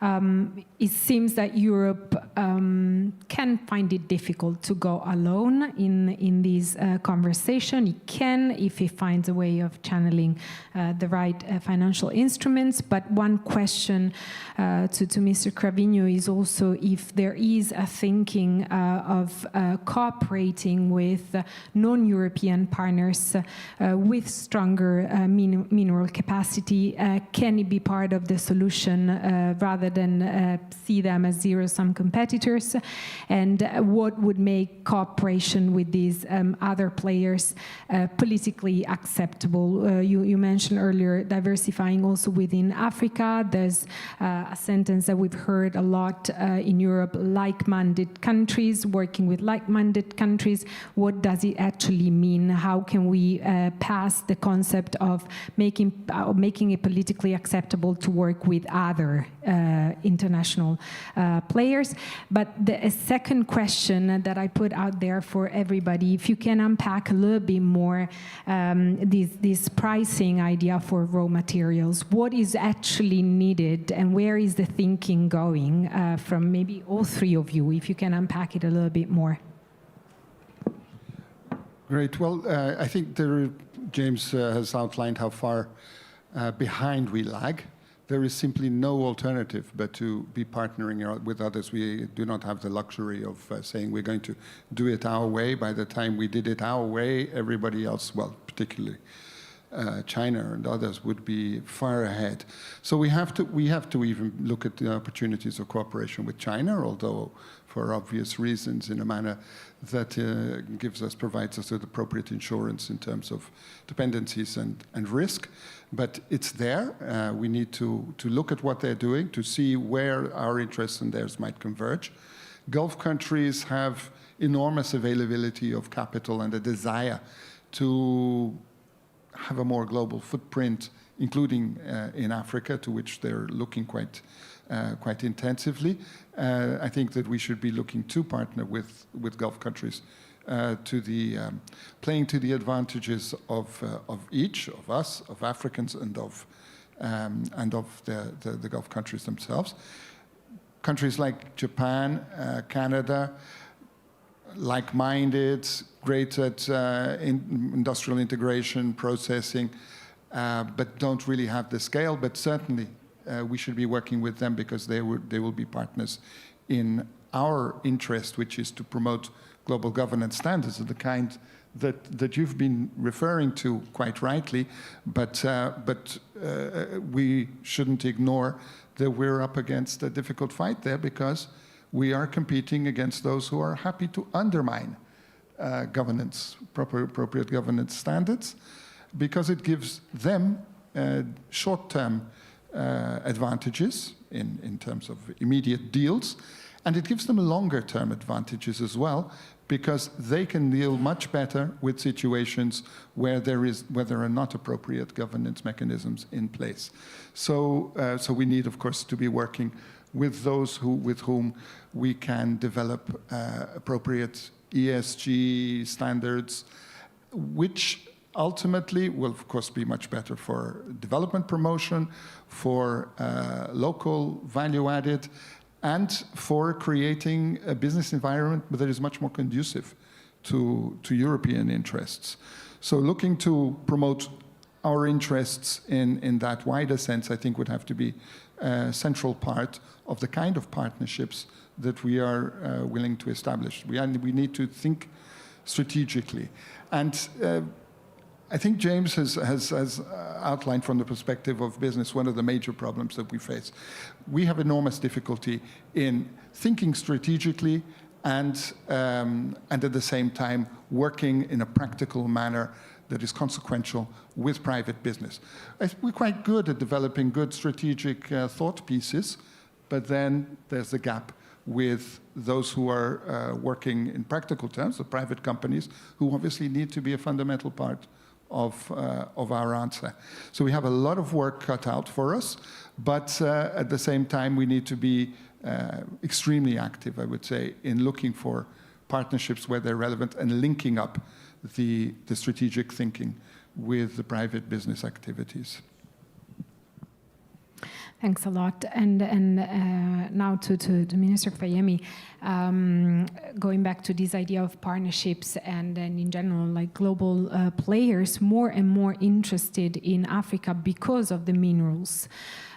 it seems that Europe can find it difficult to go alone in this conversation. It can if it finds a way of channeling the right financial instruments. But one question to Mr. Cravigno is also if there is a thinking of cooperating with non-European partners with stronger mineral capacity. Can it be part of the solution rather than see them as zero-sum competitors? And what would make cooperation with these other players politically acceptable? You mentioned earlier diversifying also within Africa. There's a sentence that we've heard a lot in Europe, like-minded countries, working with like-minded countries. What does it actually mean? How can we pass the concept of making it politically acceptable to work with other international players? But a second question that I put out there for everybody, if you can unpack a little bit more this pricing idea for raw materials, what is actually needed and where is the thinking going from maybe all three of you, if you can unpack it a little bit more. Great. Well, I think James has outlined how far behind we lag. There is simply no alternative but to be partnering with others. We do not have the luxury of saying we're going to do it our way. By the time we did it our way, everybody else, well, particularly China and others, would be far ahead. So we have to even look at the opportunities of cooperation with China, although for obvious reasons in a manner that provides us with appropriate insurance in terms of dependencies and risk. But it's there. We need to look at what they're doing to see where our interests and theirs might converge. Gulf countries have enormous availability of capital and a desire to have a more global footprint, including in Africa, to which they're looking quite intensively. I think that we should be looking to partner with Gulf countries playing to the advantages of each of us, of Africans, and of the Gulf countries themselves. Countries like Japan, Canada, like-minded, great at industrial integration, processing, but don't really have the scale. But certainly, we should be working with them because they will be partners in our interest, which is to promote global governance standards of the kind that you've been referring to quite rightly. But we shouldn't ignore that we're up against a difficult fight there because we are competing against those who are happy to undermine governance, appropriate governance standards, because it gives them short-term advantages in terms of immediate deals, and it gives them longer-term advantages as well, because they can deal much better with situations where there are not appropriate governance mechanisms in place. So we need, of course, to be working with those with whom we can develop appropriate ESG standards, which ultimately will, of course, be much better for development promotion, for local value added, and for creating a business environment that is much more conducive to European interests. So looking to promote our interests in that wider sense, I think would have to be a central part of the kind of partnerships that we are willing to establish. We need to think strategically. And I think James has outlined from the perspective of business one of the major problems that we face. We have enormous difficulty in thinking strategically and at the same time working in a practical manner that is consequential with private business. We're quite good at developing good strategic thought pieces, but then there's the gap with those who are working in practical terms, the private companies, who obviously need to be a fundamental part of our answer. So we have a lot of work cut out for us, but at the same time we need to be extremely active, I would say, in looking for partnerships where they're relevant and linking up the strategic thinking with the private business activities. Thanks a lot. And now to Minister Fayemi, going back to this idea of partnerships and in general, like global players more and more interested in Africa because of the minerals.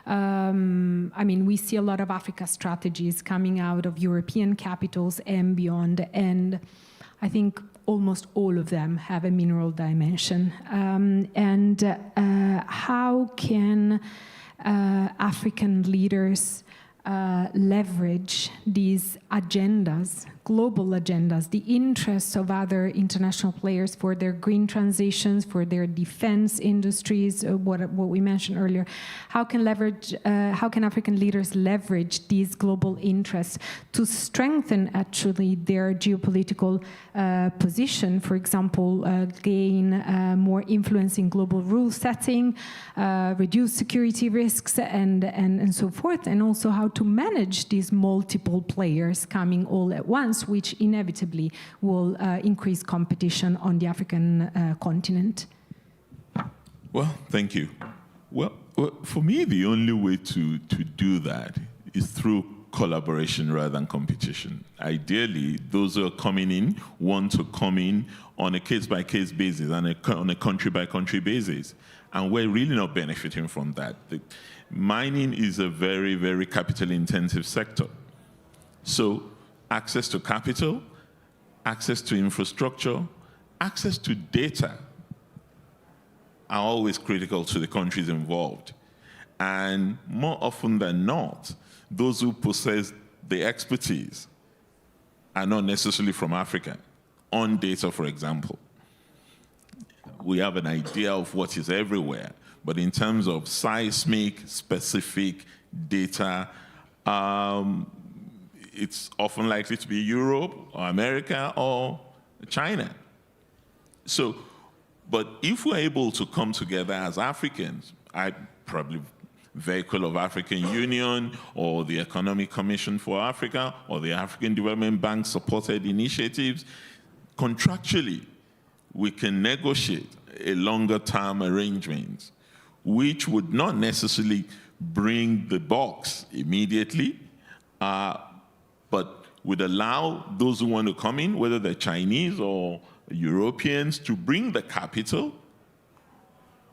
I mean, we see a lot of Africa strategies coming out of European capitals and beyond, and I think almost all of them have a mineral dimension. How can African leaders leverage these agendas, global agendas, the interests of other international players for their green transitions, for their defense industries, what we mentioned earlier? How can African leaders leverage these global interests to strengthen actually their geopolitical position? For example, gain more influence in global rule setting, reduce security risks, and so forth, and also how to manage these multiple players coming all at once, which inevitably will increase competition on the African continent. Well, thank you. Well, for me, the only way to do that is through collaboration rather than competition. Ideally, those who are coming in want to come in on a case-by-case basis and on a country-by-country basis. And we're really not benefiting from that. Mining is a very, very capital-intensive sector. So access to capital, access to infrastructure, access to data are always critical to the countries involved. And more often than not, those who possess the expertise are not necessarily from Africa. On data, for example, we have an idea of what is everywhere, but in terms of seismic, specific data, it's often likely to be Europe or America or China. So, but if we're able to come together as Africans, probably Vehicle of African Union or the Economic Commission for Africa or the African Development Bank supported initiatives, contractually, we can negotiate a longer-term arrangement, which would not necessarily bring the box immediately, but would allow those who want to come in, whether they're Chinese or Europeans, to bring the capital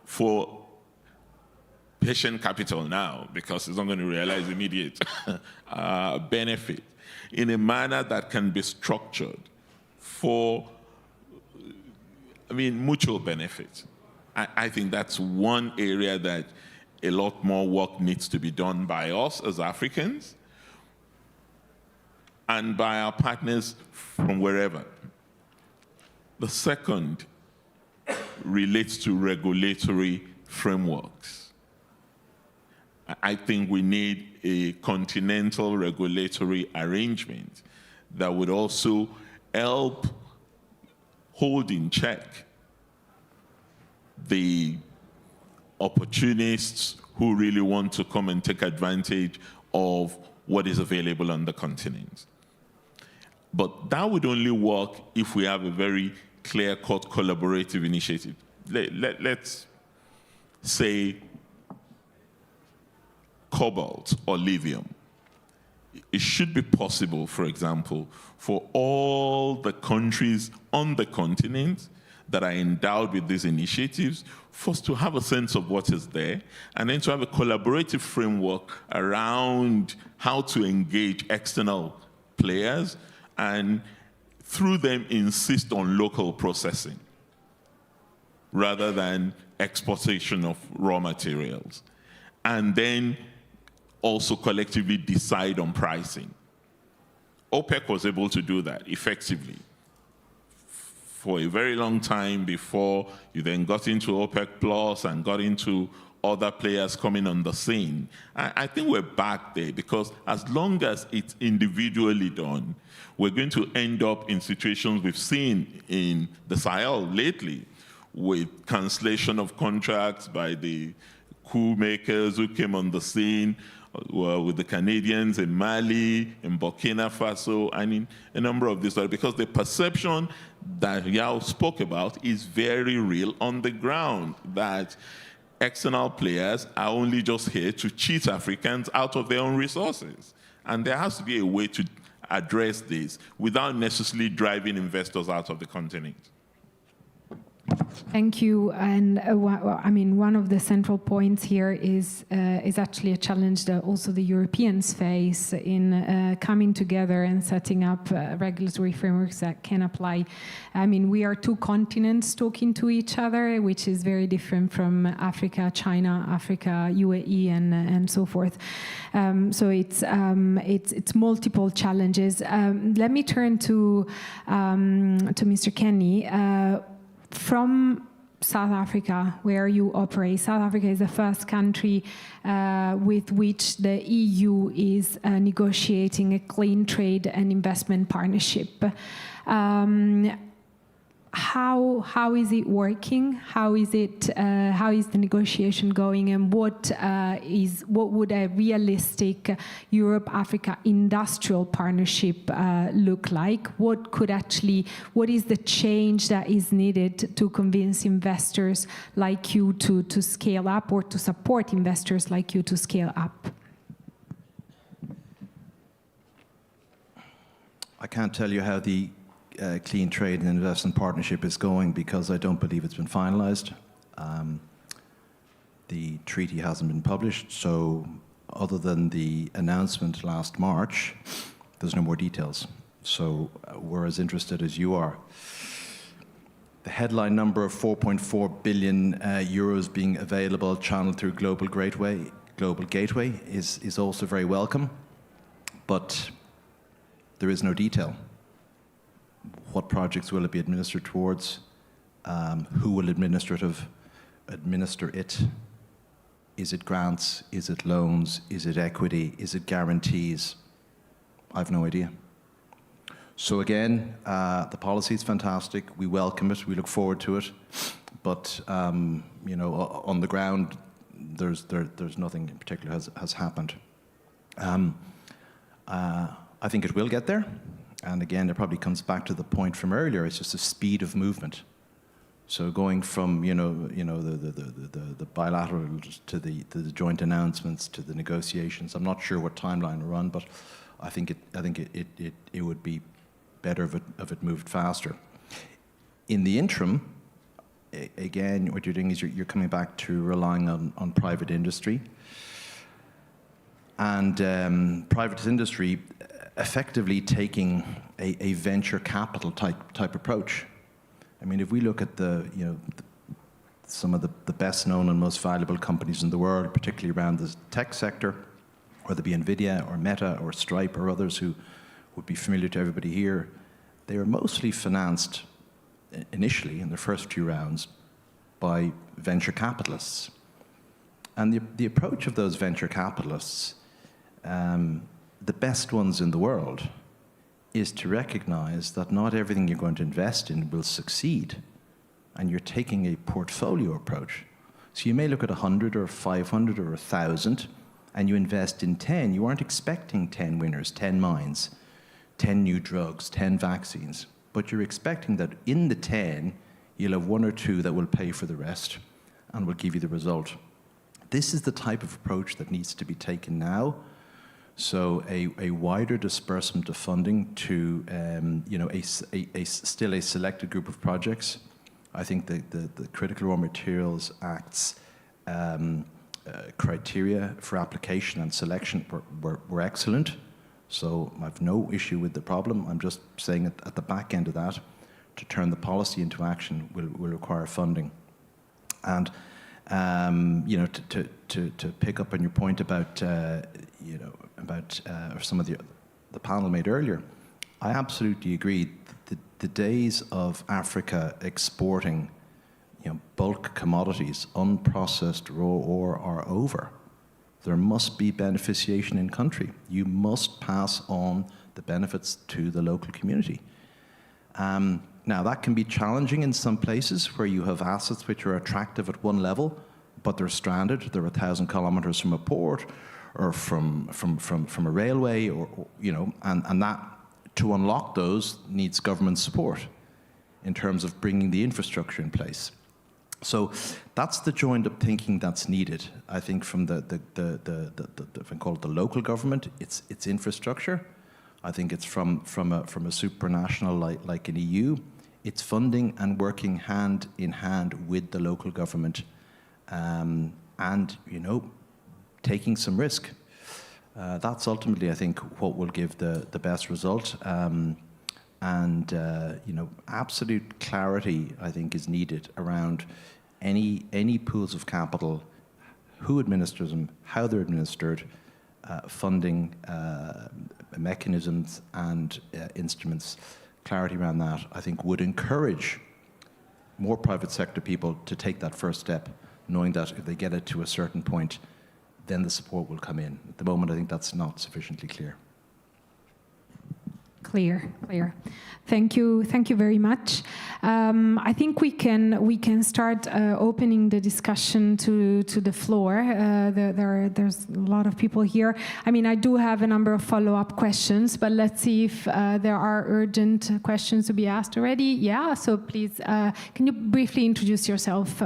for patient capital now, because it's not going to realize immediate benefit, in a manner that can be structured for, mutual benefit. I think that's one area that a lot more work needs to be done by us as Africans and by our partners from wherever. The second relates to regulatory frameworks. I think we need a continental regulatory arrangement that would also help hold in check the opportunists who really want to come and take advantage of what is available on the continent. But that would only work if we have a very clear-cut collaborative initiative. Let's say cobalt or lithium. It should be possible, for example, for all the countries on the continent that are endowed with these initiatives, for us to have a sense of what is there, and then to have a collaborative framework around how to engage external players, and through them insist on local processing, rather than exportation of raw materials. And then also collectively decide on pricing. OPEC was able to do that effectively for a very long time before you then got into OPEC Plus and got into other players coming on the scene. I think we're back there, because as long as it's individually done, we're going to end up in situations we've seen in the Sahel lately, with cancellation of contracts by the coup makers who came on the scene, with the Canadians in Mali, in Burkina Faso, and in a number of these, because the perception that Yao spoke about is very real on the ground, that external players are only just here to cheat Africans out of their own resources. And there has to be a way to address this without necessarily driving investors out of the continent. Thank you. And one of the central points here is actually a challenge that also the Europeans face in coming together and setting up regulatory frameworks that can apply. We are two continents talking to each other, which is very different from Africa, China, Africa, UAE, and so forth. So it's multiple challenges. Let me turn to Mr. Kenny. From South Africa, where you operate, South Africa is the first country with which the EU is negotiating a clean trade and investment partnership. How is it working? How is the negotiation going? And what would a realistic Europe-Africa industrial partnership look like? What is the change that is needed to convince investors like you to scale up, or to support investors like you to scale up? I can't tell you how the clean trade and investment partnership is going, because I don't believe it's been finalized. The treaty hasn't been published, so other than the announcement last March, there's no more details. So we're as interested as you are. The headline number of 4.4 billion euros being available channeled through Global Gateway is also very welcome, but there is no detail. What projects will it be administered towards? Who will administer it? Is it grants? Is it loans? Is it equity? Is it guarantees? I've no idea. So again, the policy is fantastic. We welcome it. We look forward to it. But on the ground, there's nothing in particular has happened. I think it will get there. And again, it probably comes back to the point from earlier, it's just the speed of movement. So going from the bilaterals to the joint announcements to the negotiations, I'm not sure what timeline we're on, but I think it would be better if it moved faster. In the interim, again, what you're doing is you're coming back to relying on private industry. And private industry effectively taking a venture capital type approach. I mean, if we look at some of the best known and most valuable companies in the world, particularly around the tech sector, whether it be NVIDIA or Meta or Stripe or others who would be familiar to everybody here, they are mostly financed initially in their first few rounds by venture capitalists. And the approach of those venture capitalists, the best ones in the world, is to recognize that not everything you're going to invest in will succeed, and you're taking a portfolio approach. So you may look at 100 or 500 or 1,000, and you invest in 10. You aren't expecting 10 winners, 10 mines, 10 new drugs, 10 vaccines, but you're expecting that in the 10, you'll have 1 or 2 that will pay for the rest and will give you the result. This is the type of approach that needs to be taken now. So a wider disbursement of funding to still a selected group of projects. I think the Critical Raw Materials Act's criteria for application and selection were excellent. So I have no issue with the problem. I'm just saying at the back end of that, to turn the policy into action will require funding. And to pick up on your point about some of the panel made earlier, I absolutely agree. The days of Africa exporting, bulk commodities, unprocessed raw ore, are over. There must be beneficiation in country. You must pass on the benefits to the local community. Now, that can be challenging in some places where you have assets which are attractive at one level, but they're stranded. They're 1,000 kilometers from a port or from a railway, and that, to unlock those, needs government support in terms of bringing the infrastructure in place. So that's the joined-up thinking that's needed. I think from if I call it the local government, it's infrastructure. I think it's from a supranational like an EU. It's funding and working hand in hand with the local government, and taking some risk. That's ultimately, I think, what will give the best result. Absolute clarity, I think, is needed around any pools of capital, who administers them, how they're administered, funding mechanisms and instruments. Clarity around that, I think, would encourage more private sector people to take that first step, knowing that if they get it to a certain point, then the support will come in. At the moment, I think that's not sufficiently clear. Clear. Thank you very much. I think we can start opening the discussion to the floor. There's a lot of people here. I mean, I do have a number of follow-up questions, but let's see if there are urgent questions to be asked already. Yeah, so please, can you briefly introduce yourself?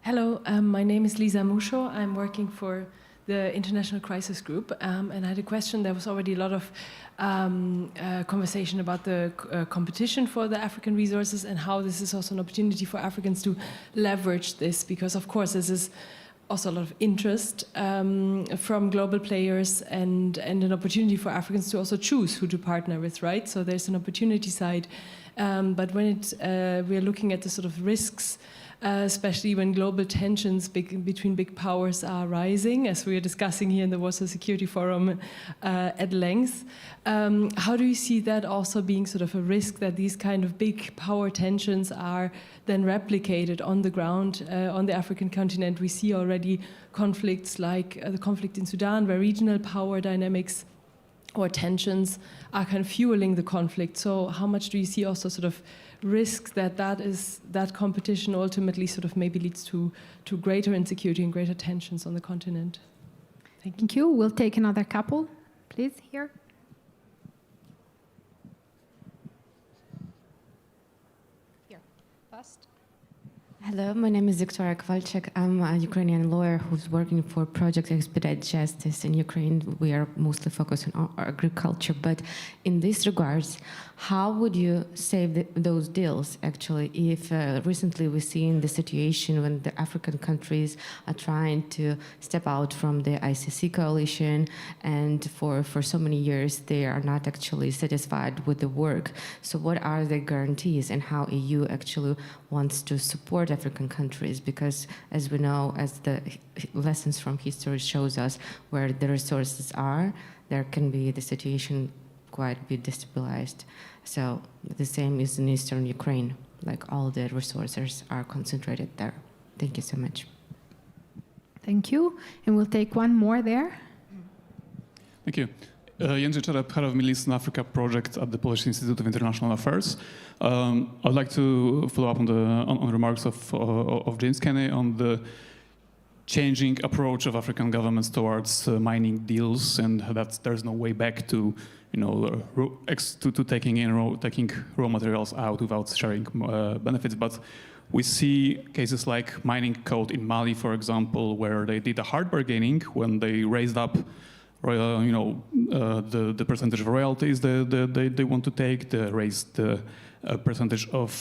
Hello, my name is Lisa Musho. I'm working for the International Crisis Group, and I had a question. There was already a lot of conversation about the competition for the African resources and how this is also an opportunity for Africans to leverage this, because of course this is also a lot of interest from global players and an opportunity for Africans to also choose who to partner with, right? So there's an opportunity side, but when we're looking at the sort of risks, especially when global tensions between big powers are rising, as we are discussing here in the Warsaw Security Forum at length. How do you see that also being sort of a risk that these kind of big power tensions are then replicated on the ground on the African continent? We see already conflicts like the conflict in Sudan, where regional power dynamics or tensions are kind of fueling the conflict. So how much do you see also sort of risks that competition ultimately sort of maybe leads to greater insecurity and greater tensions on the continent? Thank you. We'll take another couple, please, here. Here, first. Hello, my name is Viktoria Kowalczyk. I'm a Ukrainian lawyer who's working for Project Expedite Justice in Ukraine. We are mostly focused on agriculture, but in this regards, how would you save those deals, actually, if recently we've seen the situation when the African countries are trying to step out from the ICC coalition, and for so many years they are not actually satisfied with the work. So what are the guarantees, and how EU actually wants to support African countries? Because as we know, as the lessons from history shows us, where the resources are, there can be the situation quite a bit destabilized. So the same is in eastern Ukraine, like all the resources are concentrated there. Thank you so much. Thank you. And we'll take one more there. Thank you. Jędrzej Czerep, head of Middle East and Africa project at the Polish Institute of International Affairs. I'd like to follow up on the remarks of James Kenney on the changing approach of African governments towards mining deals, and that there's no way back to, taking raw materials out without sharing benefits. But we see cases like mining code in Mali, for example, where they did a hard bargaining when they raised up the percentage of royalties that they want to take. They raised the percentage of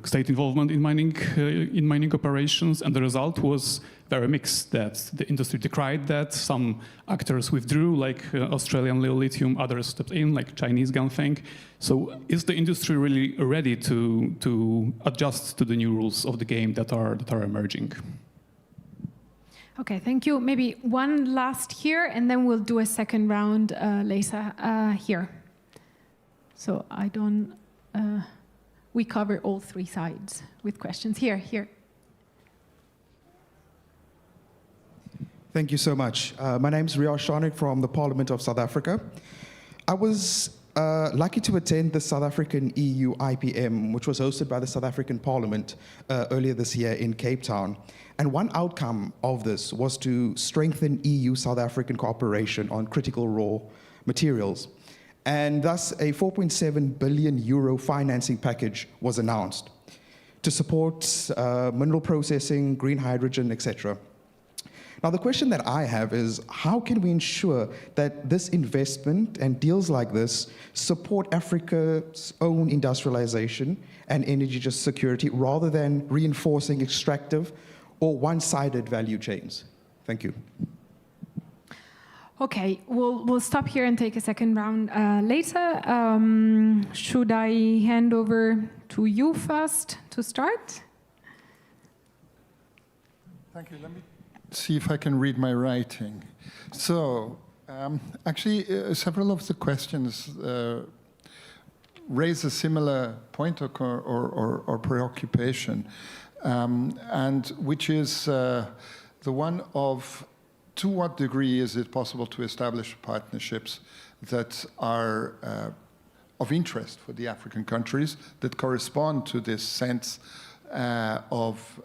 state involvement in mining operations, and the result was very mixed. That the industry decried that. Some actors withdrew, like Australian Lithium. Others stepped in, like Chinese Ganfeng. So, is the industry really ready to adjust to the new rules of the game that are emerging? Okay, thank you. Maybe one last here, and then we'll do a second round, Lisa, here. So I don't, we cover all three sides with questions. Here. Thank you so much. My name is Riaz Shanik from the Parliament of South Africa. I was lucky to attend the South African EU IPM, which was hosted by the South African Parliament earlier this year in Cape Town. And one outcome of this was to strengthen EU-South African cooperation on critical raw materials. And thus, a 4.7 billion euro financing package was announced to support mineral processing, green hydrogen, etc. Now, the question that I have is, how can we ensure that this investment and deals like this support Africa's own industrialization and energy security rather than reinforcing extractive or one-sided value chains? Thank you. Okay, we'll stop here and take a second round later. Should I hand over to you first to start? Thank you. Let me see if I can read my writing. So, actually, several of the questions raise a similar point or preoccupation, and which is the one of, to what degree is it possible to establish partnerships that are of interest for the African countries, that correspond to this sense of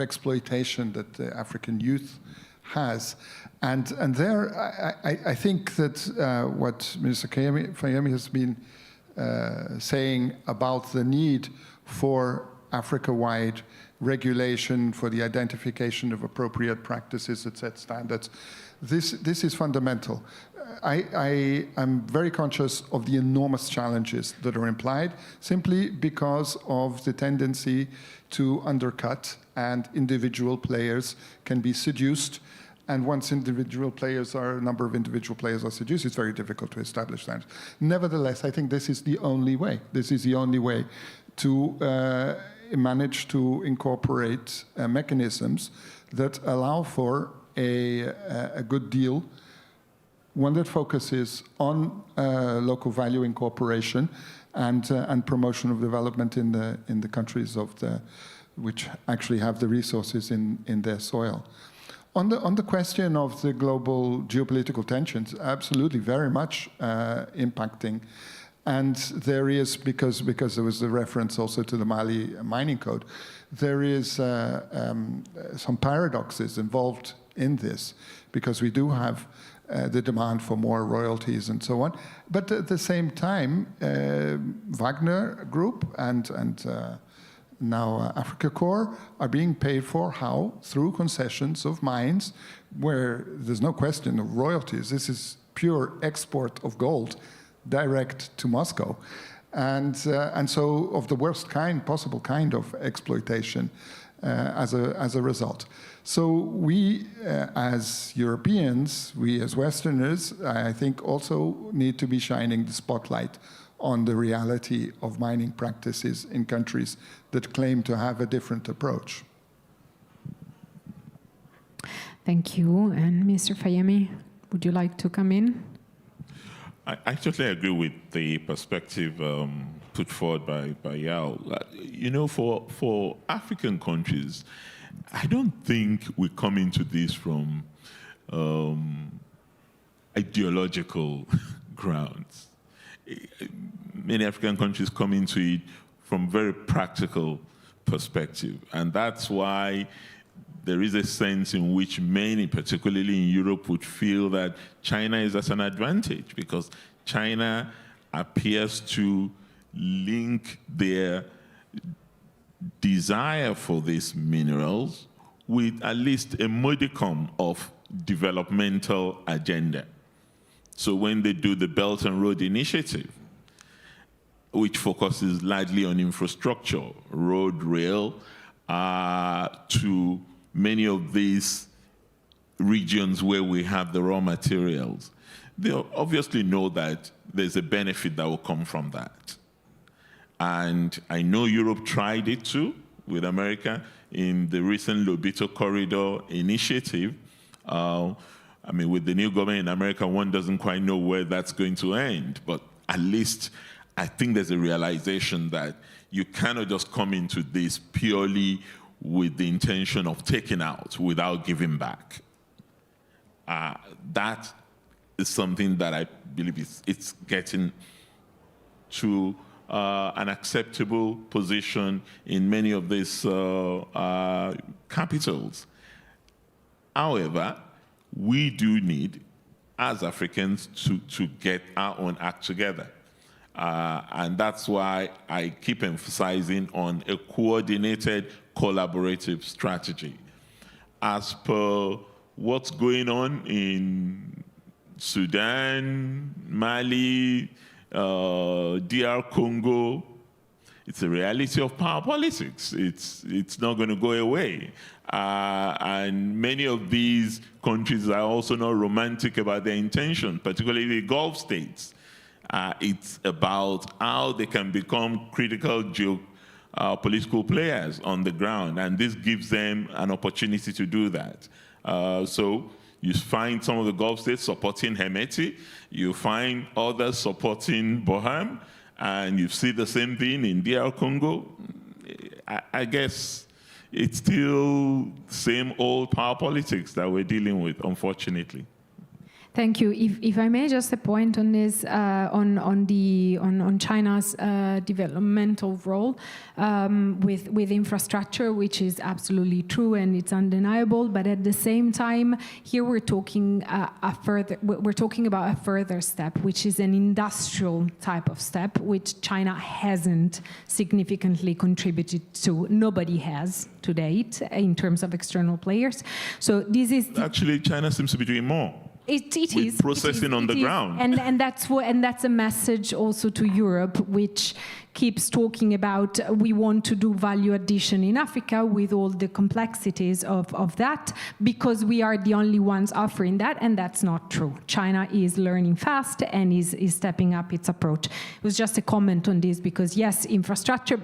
exploitation that the African youth has. And there, I think that what Minister Fayemi has been saying about the need for Africa-wide regulation, for the identification of appropriate practices that set standards, this is fundamental. I am very conscious of the enormous challenges that are implied simply because of the tendency to undercut, and individual players can be seduced. And once a number of individual players are seduced, it's very difficult to establish that. Nevertheless, I think this is the only way. This is the only way to manage to incorporate mechanisms that allow for a good deal, one that focuses on local value incorporation and promotion of development in the countries which actually have the resources in their soil. On the question of the global geopolitical tensions, absolutely, very much impacting. And there is, because there was the reference also to the Mali mining code, there is some paradoxes involved in this, because we do have the demand for more royalties and so on. But at the same time, Wagner Group and now Africa Corps are being paid for how? Through concessions of mines, where there's no question of royalties. This is pure export of gold direct to Moscow. And so of the worst possible kind of exploitation as a result. So we as Europeans, we as Westerners, I think also need to be shining the spotlight on the reality of mining practices in countries that claim to have a different approach. Thank you. And Mr. Fayemi, would you like to come in? I totally agree with the perspective put forward by Yao. You know, for African countries, I don't think we come into this from ideological grounds. Many African countries come into it from very practical perspective, and that's why there is a sense in which many, particularly in Europe, would feel that China is at an advantage, because China appears to link their desire for these minerals with at least a modicum of developmental agenda. So when they do the Belt and Road Initiative, which focuses largely on infrastructure, road, rail, to many of these regions where we have the raw materials, they obviously know that there's a benefit that will come from that. And I know Europe tried it too with America in the recent Lobito Corridor initiative. I mean, with the new government in America, one doesn't quite know where that's going to end, but at least I think there's a realization that you cannot just come into this purely with the intention of taking out without giving back. That is something that I believe it's getting to an acceptable position in many of these capitals. However, we do need, as Africans, to get our own act together. And that's why I keep emphasizing on a coordinated, collaborative strategy. As per what's going on in Sudan, Mali, DR Congo, it's a reality of power politics. It's not going to go away. And many of these countries are also not romantic about their intention, particularly the Gulf states. It's about how they can become critical political players on the ground, and this gives them an opportunity to do that. So you find some of the Gulf states supporting Hemeti, you find others supporting Boham, and you see the same thing in DR Congo. I guess it's still the same old power politics that we're dealing with, unfortunately. Thank you. If I may, just a point on this, on China's developmental role with infrastructure, which is absolutely true and it's undeniable. But at the same time, here we're talking about a further step, which is an industrial type of step, which China hasn't significantly contributed to. Nobody has to date in terms of external players. So this is actually China seems to be doing more. It is processing on the ground, and that's a message also to Europe, which keeps talking about we want to do value addition in Africa with all the complexities of that, because we are the only ones offering that, and that's not true. China is learning fast and is stepping up its approach. It was just a comment on this, because yes, infrastructure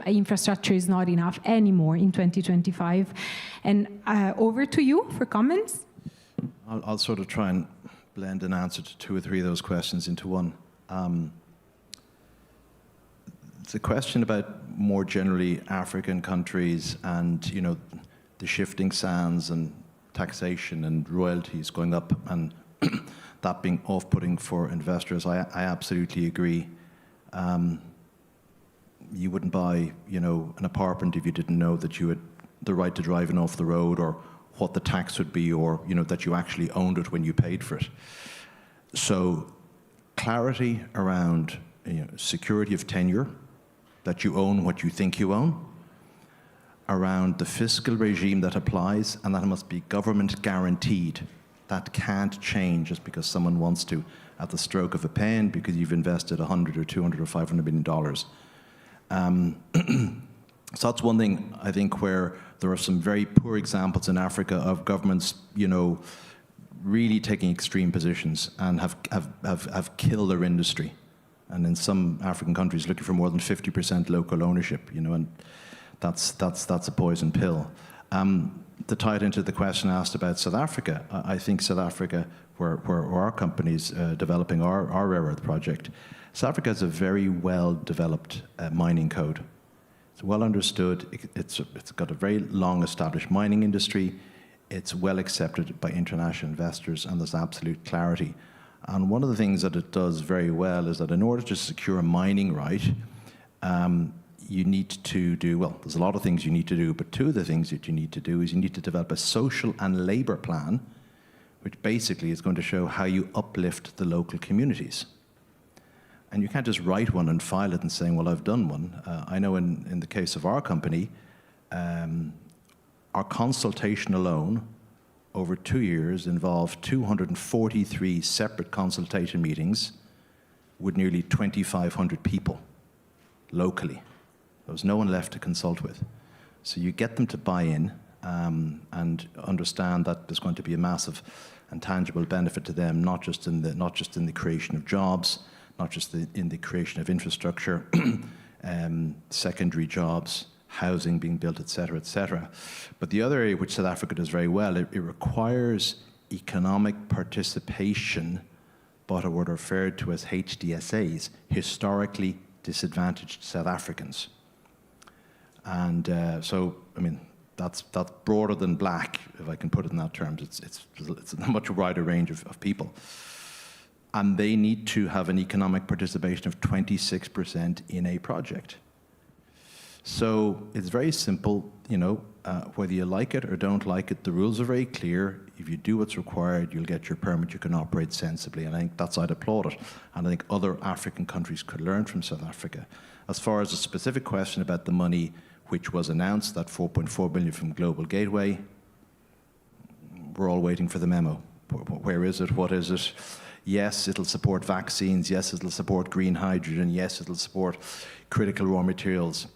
is not enough anymore in 2025. And over to you for comments. I'll sort of try and blend an answer to two or three of those questions into one. It's a question about more generally African countries and, you know, the shifting sands and taxation and royalties going up and that being off-putting for investors. I absolutely agree. You wouldn't buy, you know, an apartment if you didn't know that you had the right to driving off the road, or what the tax would be, or that you actually owned it when you paid for it. So clarity around security of tenure, that you own what you think you own, around the fiscal regime that applies, and that must be government guaranteed. That can't change just because someone wants to at the stroke of a pen because you've invested $100 or $200 or $500 million. So that's one thing, I think, where there are some very poor examples in Africa of governments, really taking extreme positions and have killed their industry. And in some African countries, looking for more than 50% local ownership, and that's a poison pill. To tie it into the question asked about South Africa, I think South Africa, where our company's developing our rare earth project, South Africa has a very well-developed mining code. It's well understood. It's got a very long-established mining industry. It's well accepted by international investors, and there's absolute clarity. And one of the things that it does very well is that in order to secure a mining right, you need to do, well, there's a lot of things you need to do, but two of the things that you need to do is you need to develop a social and labor plan, which basically is going to show how you uplift the local communities. And you can't just write one and file it and saying, well, I've done one. I know in the case of our company, our consultation alone over 2 years involved 243 separate consultation meetings with nearly 2,500 people locally. There was no one left to consult with. So you get them to buy in and understand that there's going to be a massive and tangible benefit to them, not just in the creation of jobs, not just in the creation of infrastructure, secondary jobs, housing being built, et cetera, et cetera. But the other area which South Africa does very well, it requires economic participation, but are what are referred to as HDSAs, historically disadvantaged South Africans. And so, I mean, that's broader than black, if I can put it in that terms. It's a much wider range of people. And they need to have an economic participation of 26% in a project. So it's very simple, whether you like it or don't like it, the rules are very clear. If you do what's required, you'll get your permit, you can operate sensibly. And I think I'd applaud it. And I think other African countries could learn from South Africa. As far as a specific question about the money which was announced, that 4.4 billion from Global Gateway, we're all waiting for the memo. Where is it? What is it? Yes, it'll support vaccines. Yes, it'll support green hydrogen. Yes, it'll support critical raw materials.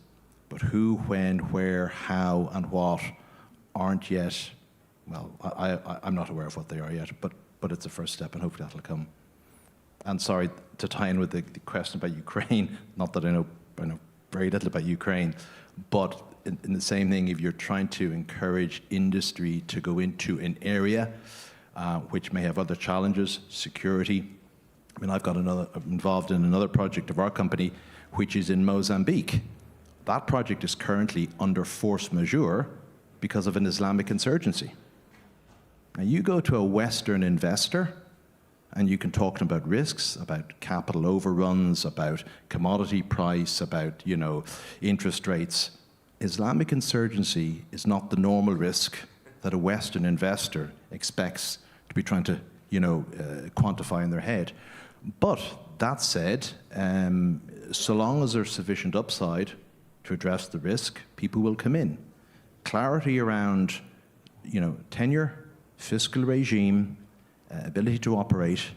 But who, when, where, how, and what aren't yet, well, I'm not aware of what they are yet, but it's a first step, and hopefully that'll come. And sorry, to tie in with the question about Ukraine, not that I know very little about Ukraine, but in the same thing, if you're trying to encourage industry to go into an area which may have other challenges, security. I mean, I'm involved in another project of our company, which is in Mozambique. That project is currently under force majeure because of an Islamic insurgency. Now, you go to a Western investor, and you can talk to them about risks, about capital overruns, about commodity price, about interest rates. Islamic insurgency is not the normal risk that a Western investor expects to be trying to quantify in their head. But that said, so long as there's sufficient upside to address the risk, people will come in. Clarity around tenure, fiscal regime, ability to operate,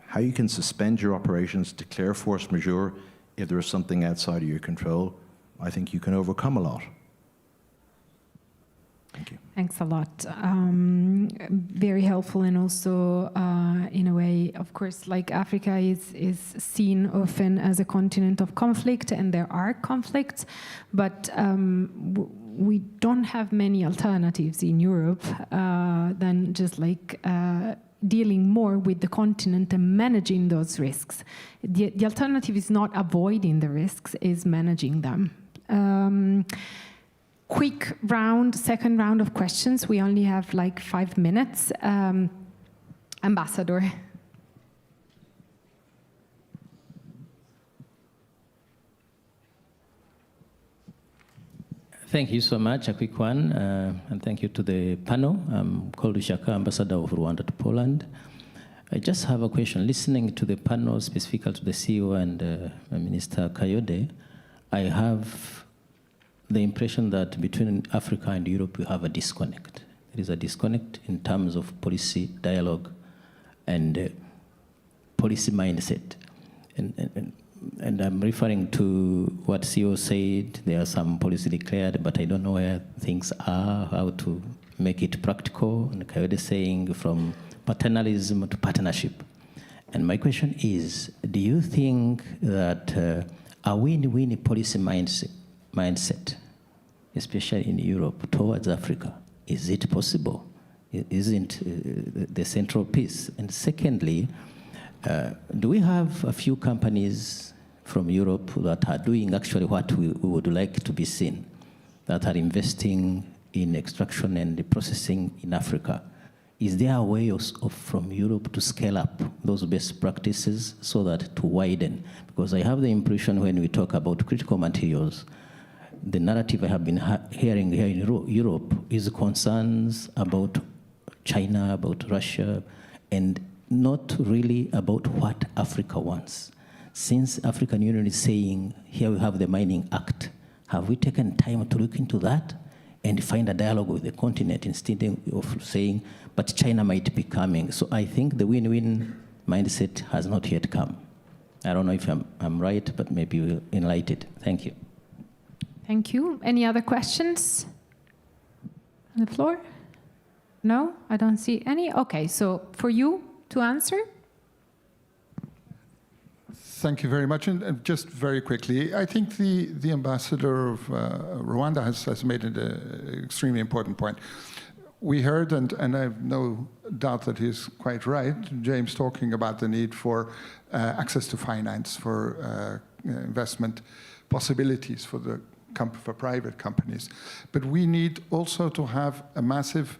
how you can suspend your operations, declare force majeure if there is something outside of your control, I think you can overcome a lot. Thank you. Thanks a lot. Very helpful, and also, in a way, of course, like Africa is seen often as a continent of conflict, and there are conflicts, but we don't have many alternatives in Europe than just dealing more with the continent and managing those risks. The alternative is not avoiding the risks, is managing them. Quick second round of questions. We only have 5 minutes. Ambassador. Thank you so much. A quick one, and thank you to the panel. I'm Koldu Shaka, Ambassador of Rwanda to Poland. I just have a question. Listening to the panel, specifically to the CEO and Minister Kayode, I have the impression that between Africa and Europe, we have a disconnect. There is a disconnect in terms of policy dialogue and policy mindset. And I'm referring to what CEO said. There are some policy declared, but I don't know where things are, how to make it practical. And Kayode saying from paternalism to partnership. And my question is, do you think that a win-win policy mindset, especially in Europe, towards Africa, is it possible? Isn't the central piece? And secondly, do we have a few companies from Europe that are doing actually what we would like to be seen, that are investing in extraction and processing in Africa? Is there a way from Europe to scale up those best practices so that to widen? Because I have the impression when we talk about critical materials, the narrative I have been hearing here in Europe is concerns about China, about Russia, and not really about what Africa wants. Since African Union is saying, here we have the Mining Act, have we taken time to look into that and find a dialogue with the continent instead of saying, but China might be coming? So I think the win-win mindset has not yet come. I don't know if I'm right, but maybe we'll enlighten it. Thank you. Thank you. Any other questions on the floor? No, I don't see any. Okay, so for you to answer. Thank you very much. And just very quickly, I think the ambassador of Rwanda has made an extremely important point. We heard, and I have no doubt that he's quite right, James talking about the need for access to finance, for investment possibilities for private companies. But we need also to have a massive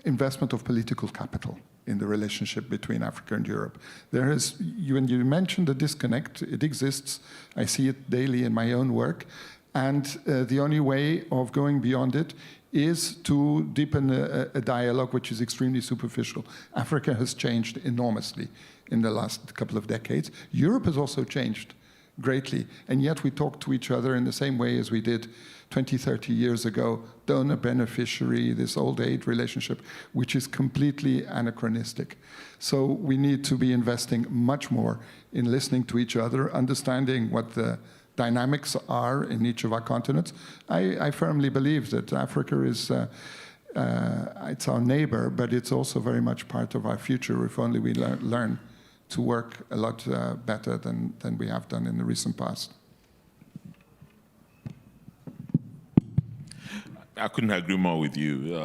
investment of political capital in the relationship between Africa and Europe. There is, when you mentioned the disconnect, it exists. I see it daily in my own work. And the only way of going beyond it is to deepen a dialogue which is extremely superficial. Africa has changed enormously in the last couple of decades. Europe has also changed greatly, and yet we talk to each other in the same way as we did 20, 30 years ago, donor-beneficiary, this old aid relationship, which is completely anachronistic. So we need to be investing much more in listening to each other, understanding what the dynamics are in each of our continents. I firmly believe that Africa is, it's our neighbor, but it's also very much part of our future if only we learn to work a lot better than we have done in the recent past. I couldn't agree more with you,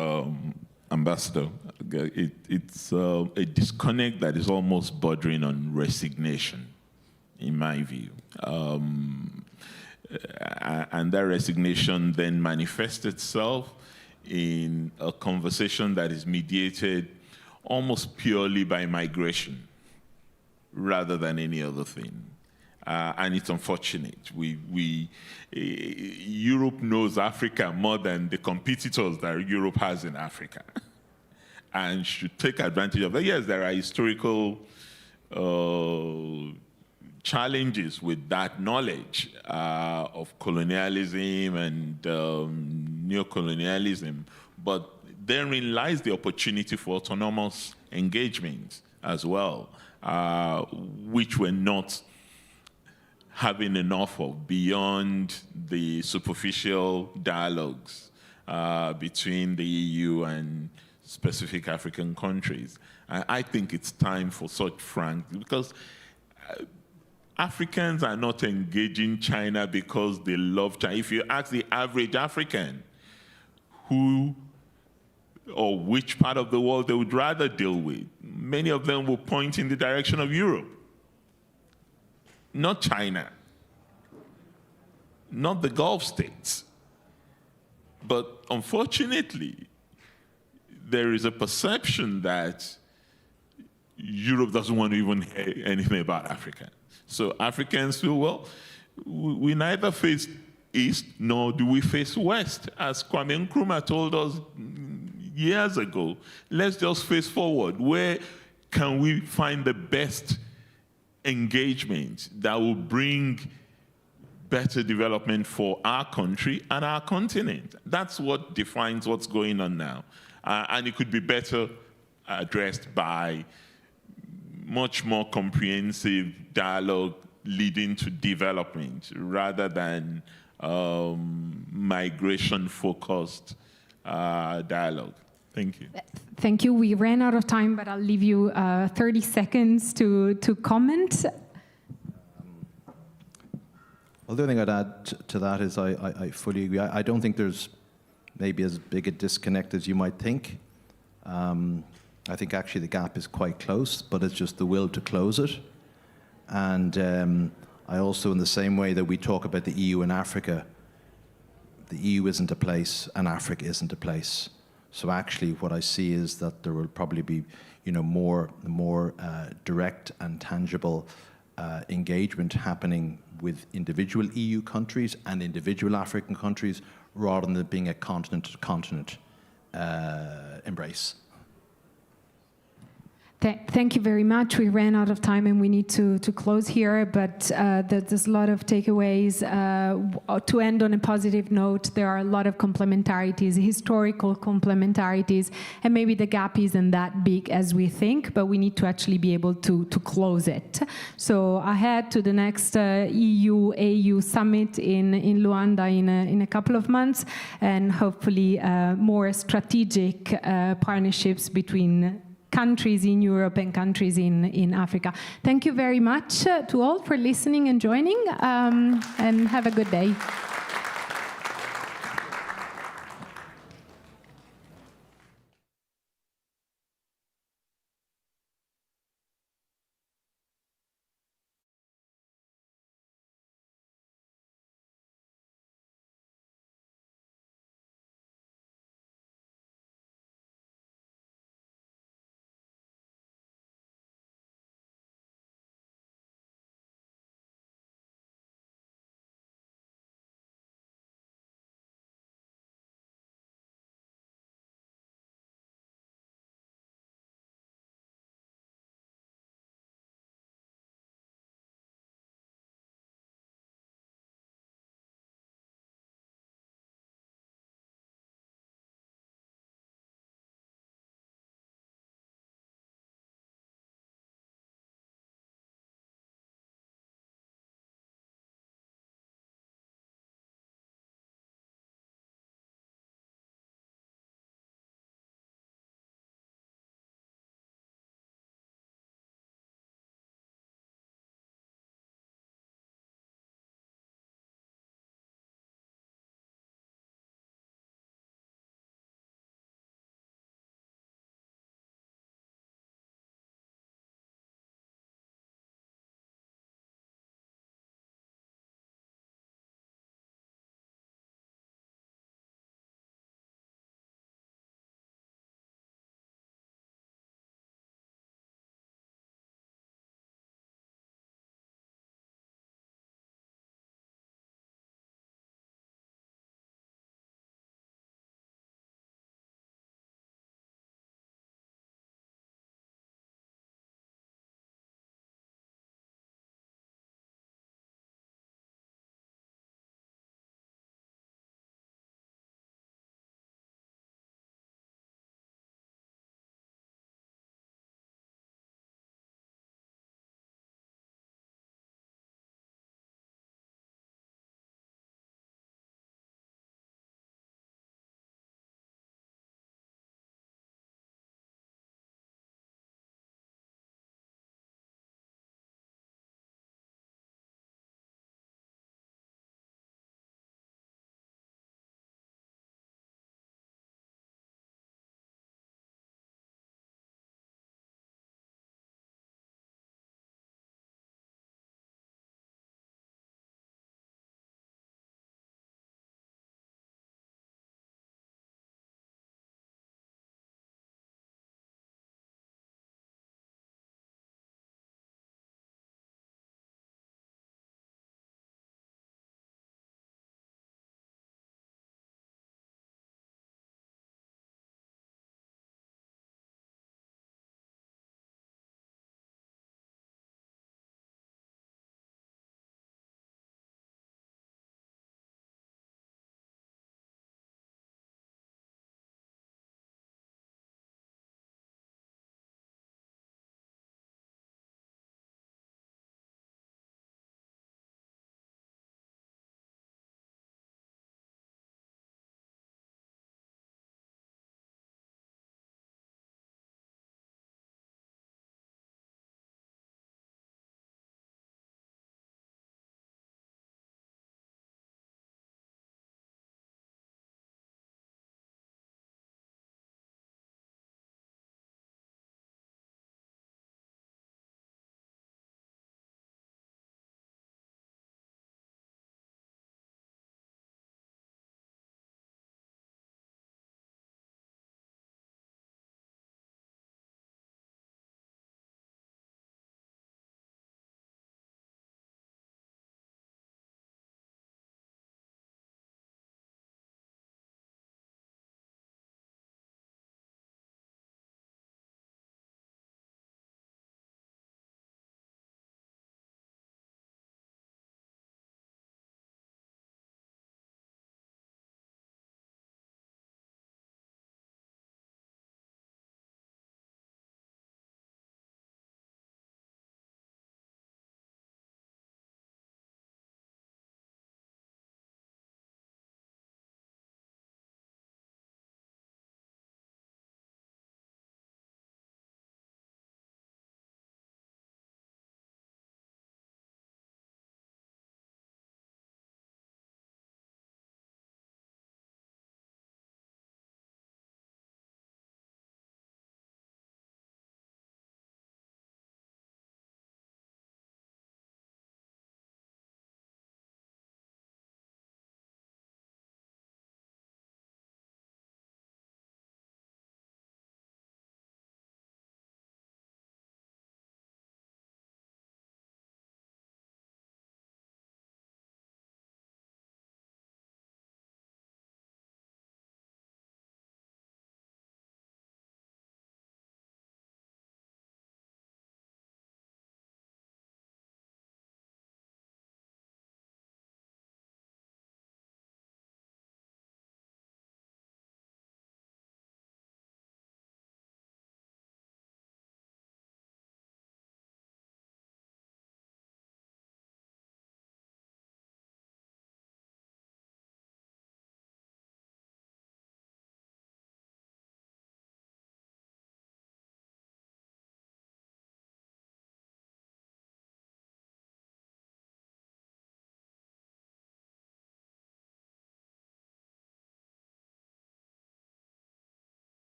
Ambassador. It's a disconnect that is almost bordering on resignation, in my view. And that resignation then manifests itself in a conversation that is mediated almost purely by migration, rather than any other thing. And it's unfortunate. Europe knows Africa more than the competitors that Europe has in Africa, and should take advantage of that. Yes, there are historical challenges with that knowledge of colonialism and neocolonialism, but therein lies the opportunity for autonomous engagement as well, which we're not having enough of beyond the superficial dialogues between the EU and specific African countries. I think it's time for such frank, because Africans are not engaging China because they love China. If you ask the average African who or which part of the world they would rather deal with, many of them will point in the direction of Europe. Not China, not the Gulf states. But unfortunately, there is a perception that Europe doesn't want to even hear anything about Africa. So Africans feel, well, we neither face east, nor do we face west. As Kwame Nkrumah told us years ago, let's just face forward. Where can we find the best engagement that will bring better development for our country and our continent? That's what defines what's going on now. And it could be better addressed by much more comprehensive dialogue leading to development rather than migration-focused dialogue. Thank you. Thank you. We ran out of time, but I'll leave you 30 seconds to comment. Well, the only thing I'd add to that is I fully agree. I don't think there's maybe as big a disconnect as you might think. I think actually the gap is quite close, but it's just the will to close it. And I also, in the same way that we talk about the EU and Africa, the EU isn't a place and Africa isn't a place. So actually what I see is that there will probably be, more direct and tangible engagement happening with individual EU countries and individual African countries rather than it being a continent-to-continent embrace. Thank you very much. We ran out of time and we need to close here, but there's a lot of takeaways. To end on a positive note, there are a lot of complementarities, historical complementarities, and maybe the gap isn't that big as we think, but we need to actually be able to close it. So ahead to the next EU-AU summit in Luanda in a couple of months, and hopefully more strategic partnerships between countries in Europe and countries in Africa. Thank you very much to all for listening and joining, and have a good day.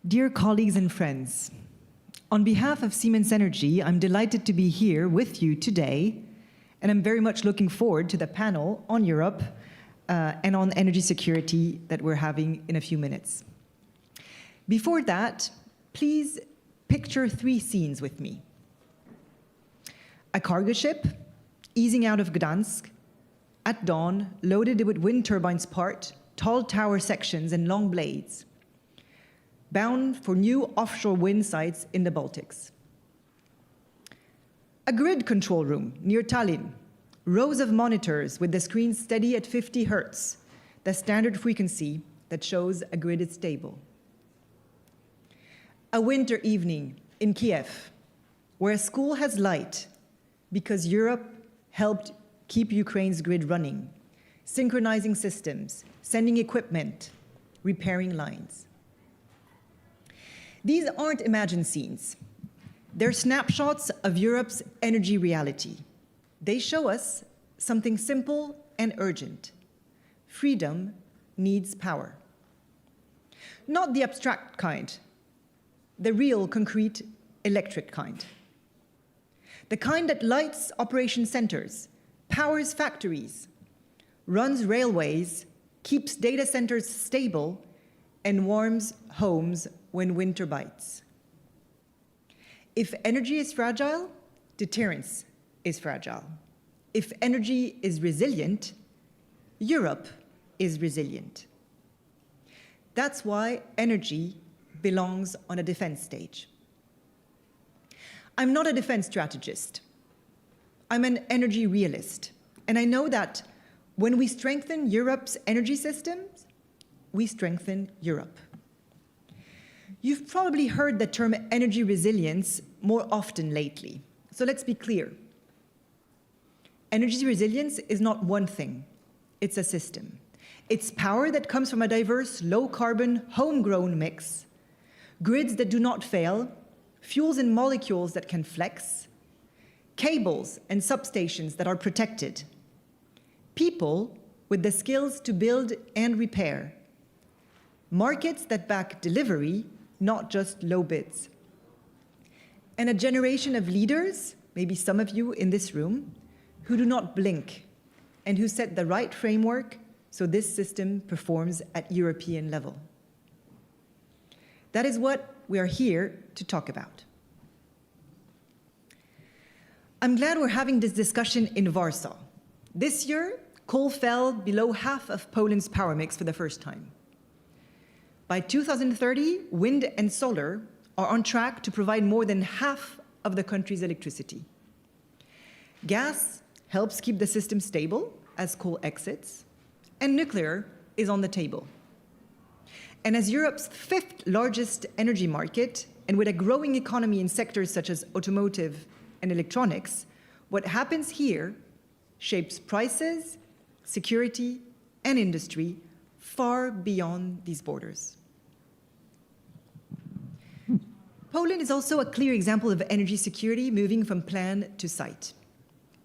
Dear colleagues and friends, on behalf of Siemens Energy, I'm delighted to be here with you today, and I'm very much looking forward to the panel on Europe and on energy security that we're having in a few minutes. Before that, please picture 3 scenes with me. A cargo ship easing out of Gdansk at dawn, loaded with wind turbines part, tall tower sections and long blades, bound for new offshore wind sites in the Baltics. A grid control room near Tallinn, rows of monitors with the screens steady at 50 Hertz, the standard frequency that shows a grid is stable. A winter evening in Kiev, where a school has light because Europe helped keep Ukraine's grid running, synchronizing systems, sending equipment, repairing lines. These aren't imagined scenes. They're snapshots of Europe's energy reality. They show us something simple and urgent. Freedom needs power. Not the abstract kind, the real, concrete, electric kind. The kind that lights operation centers, powers factories, runs railways, keeps data centers stable, and warms homes when winter bites. If energy is fragile, deterrence is fragile. If energy is resilient, Europe is resilient. That's why energy belongs on a defense stage. I'm not a defense strategist. I'm an energy realist. And I know that when we strengthen Europe's energy systems, we strengthen Europe. You've probably heard the term energy resilience more often lately. So let's be clear. Energy resilience is not one thing. It's a system. It's power that comes from a diverse, low-carbon, homegrown mix, grids that do not fail, fuels and molecules that can flex, cables and substations that are protected, people with the skills to build and repair, markets that back delivery, not just low bids, and a generation of leaders, maybe some of you in this room, who do not blink and who set the right framework so this system performs at European level. That is what we are here to talk about. I'm glad we're having this discussion in Warsaw. This year, coal fell below half of Poland's power mix for the first time. By 2030, wind and solar are on track to provide more than half of the country's electricity. Gas helps keep the system stable as coal exits, and nuclear is on the table. And as Europe's 5th largest energy market, and with a growing economy in sectors such as automotive and electronics, what happens here shapes prices, security, and industry far beyond these borders. Poland is also a clear example of energy security moving from plan to site.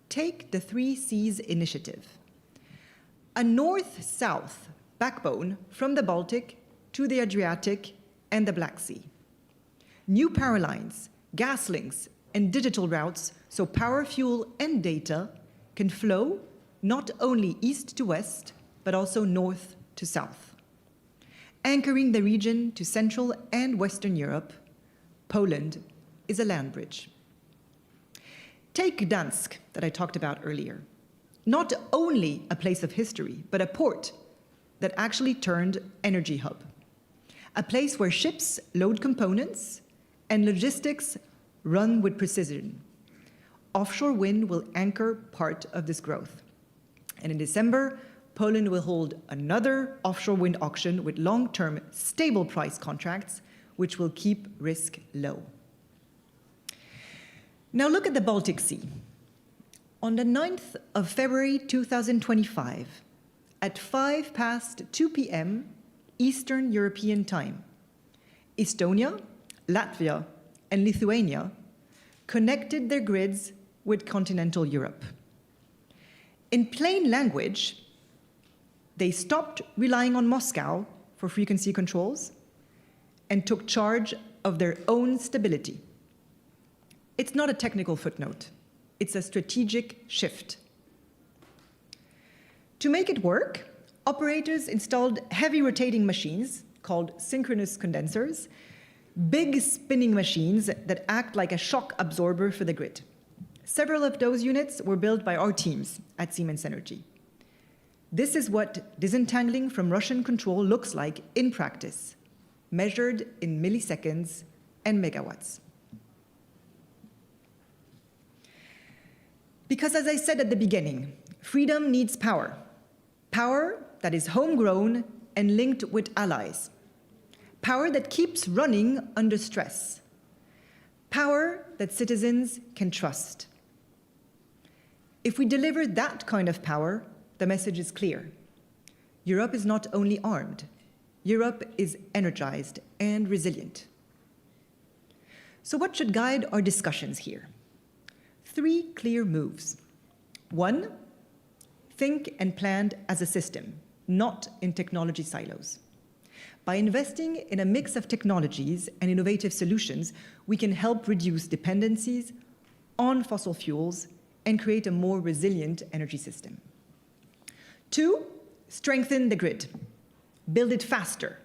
Take the 3 Seas initiative, a north-south backbone from the Baltic to the Adriatic and the Black Sea. New power lines, gas links, and digital routes so power, fuel, and data can flow not only east to west, but also north to south. Anchoring the region to Central and Western Europe, Poland is a land bridge. Take Gdansk, that I talked about earlier. Not only a place of history, but a port that actually turned energy hub. A place where ships load components and logistics run with precision. Offshore wind will anchor part of this growth. And in December, Poland will hold another offshore wind auction with long-term stable price contracts, which will keep risk low. Now look at the Baltic Sea. On the 9th of February 2025, at 2 p.m. Eastern European time, Estonia, Latvia, and Lithuania connected their grids with continental Europe. In plain language, they stopped relying on Moscow for frequency controls and took charge of their own stability. It's not a technical footnote. It's a strategic shift. To make it work, operators installed heavy rotating machines called synchronous condensers, big spinning machines that act like a shock absorber for the grid. Several of those units were built by our teams at Siemens Energy. This is what disentangling from Russian control looks like in practice, measured in milliseconds and megawatts. Because as I said at the beginning, freedom needs power. Power that is homegrown and linked with allies. Power that keeps running under stress. Power that citizens can trust. If we deliver that kind of power, the message is clear. Europe is not only armed, Europe is energized and resilient. So what should guide our discussions here? 3 clear moves. 1, think and plan as a system, not in technology silos. By investing in a mix of technologies and innovative solutions, we can help reduce dependencies on fossil fuels and create a more resilient energy system. 2, strengthen the grid. Build it faster.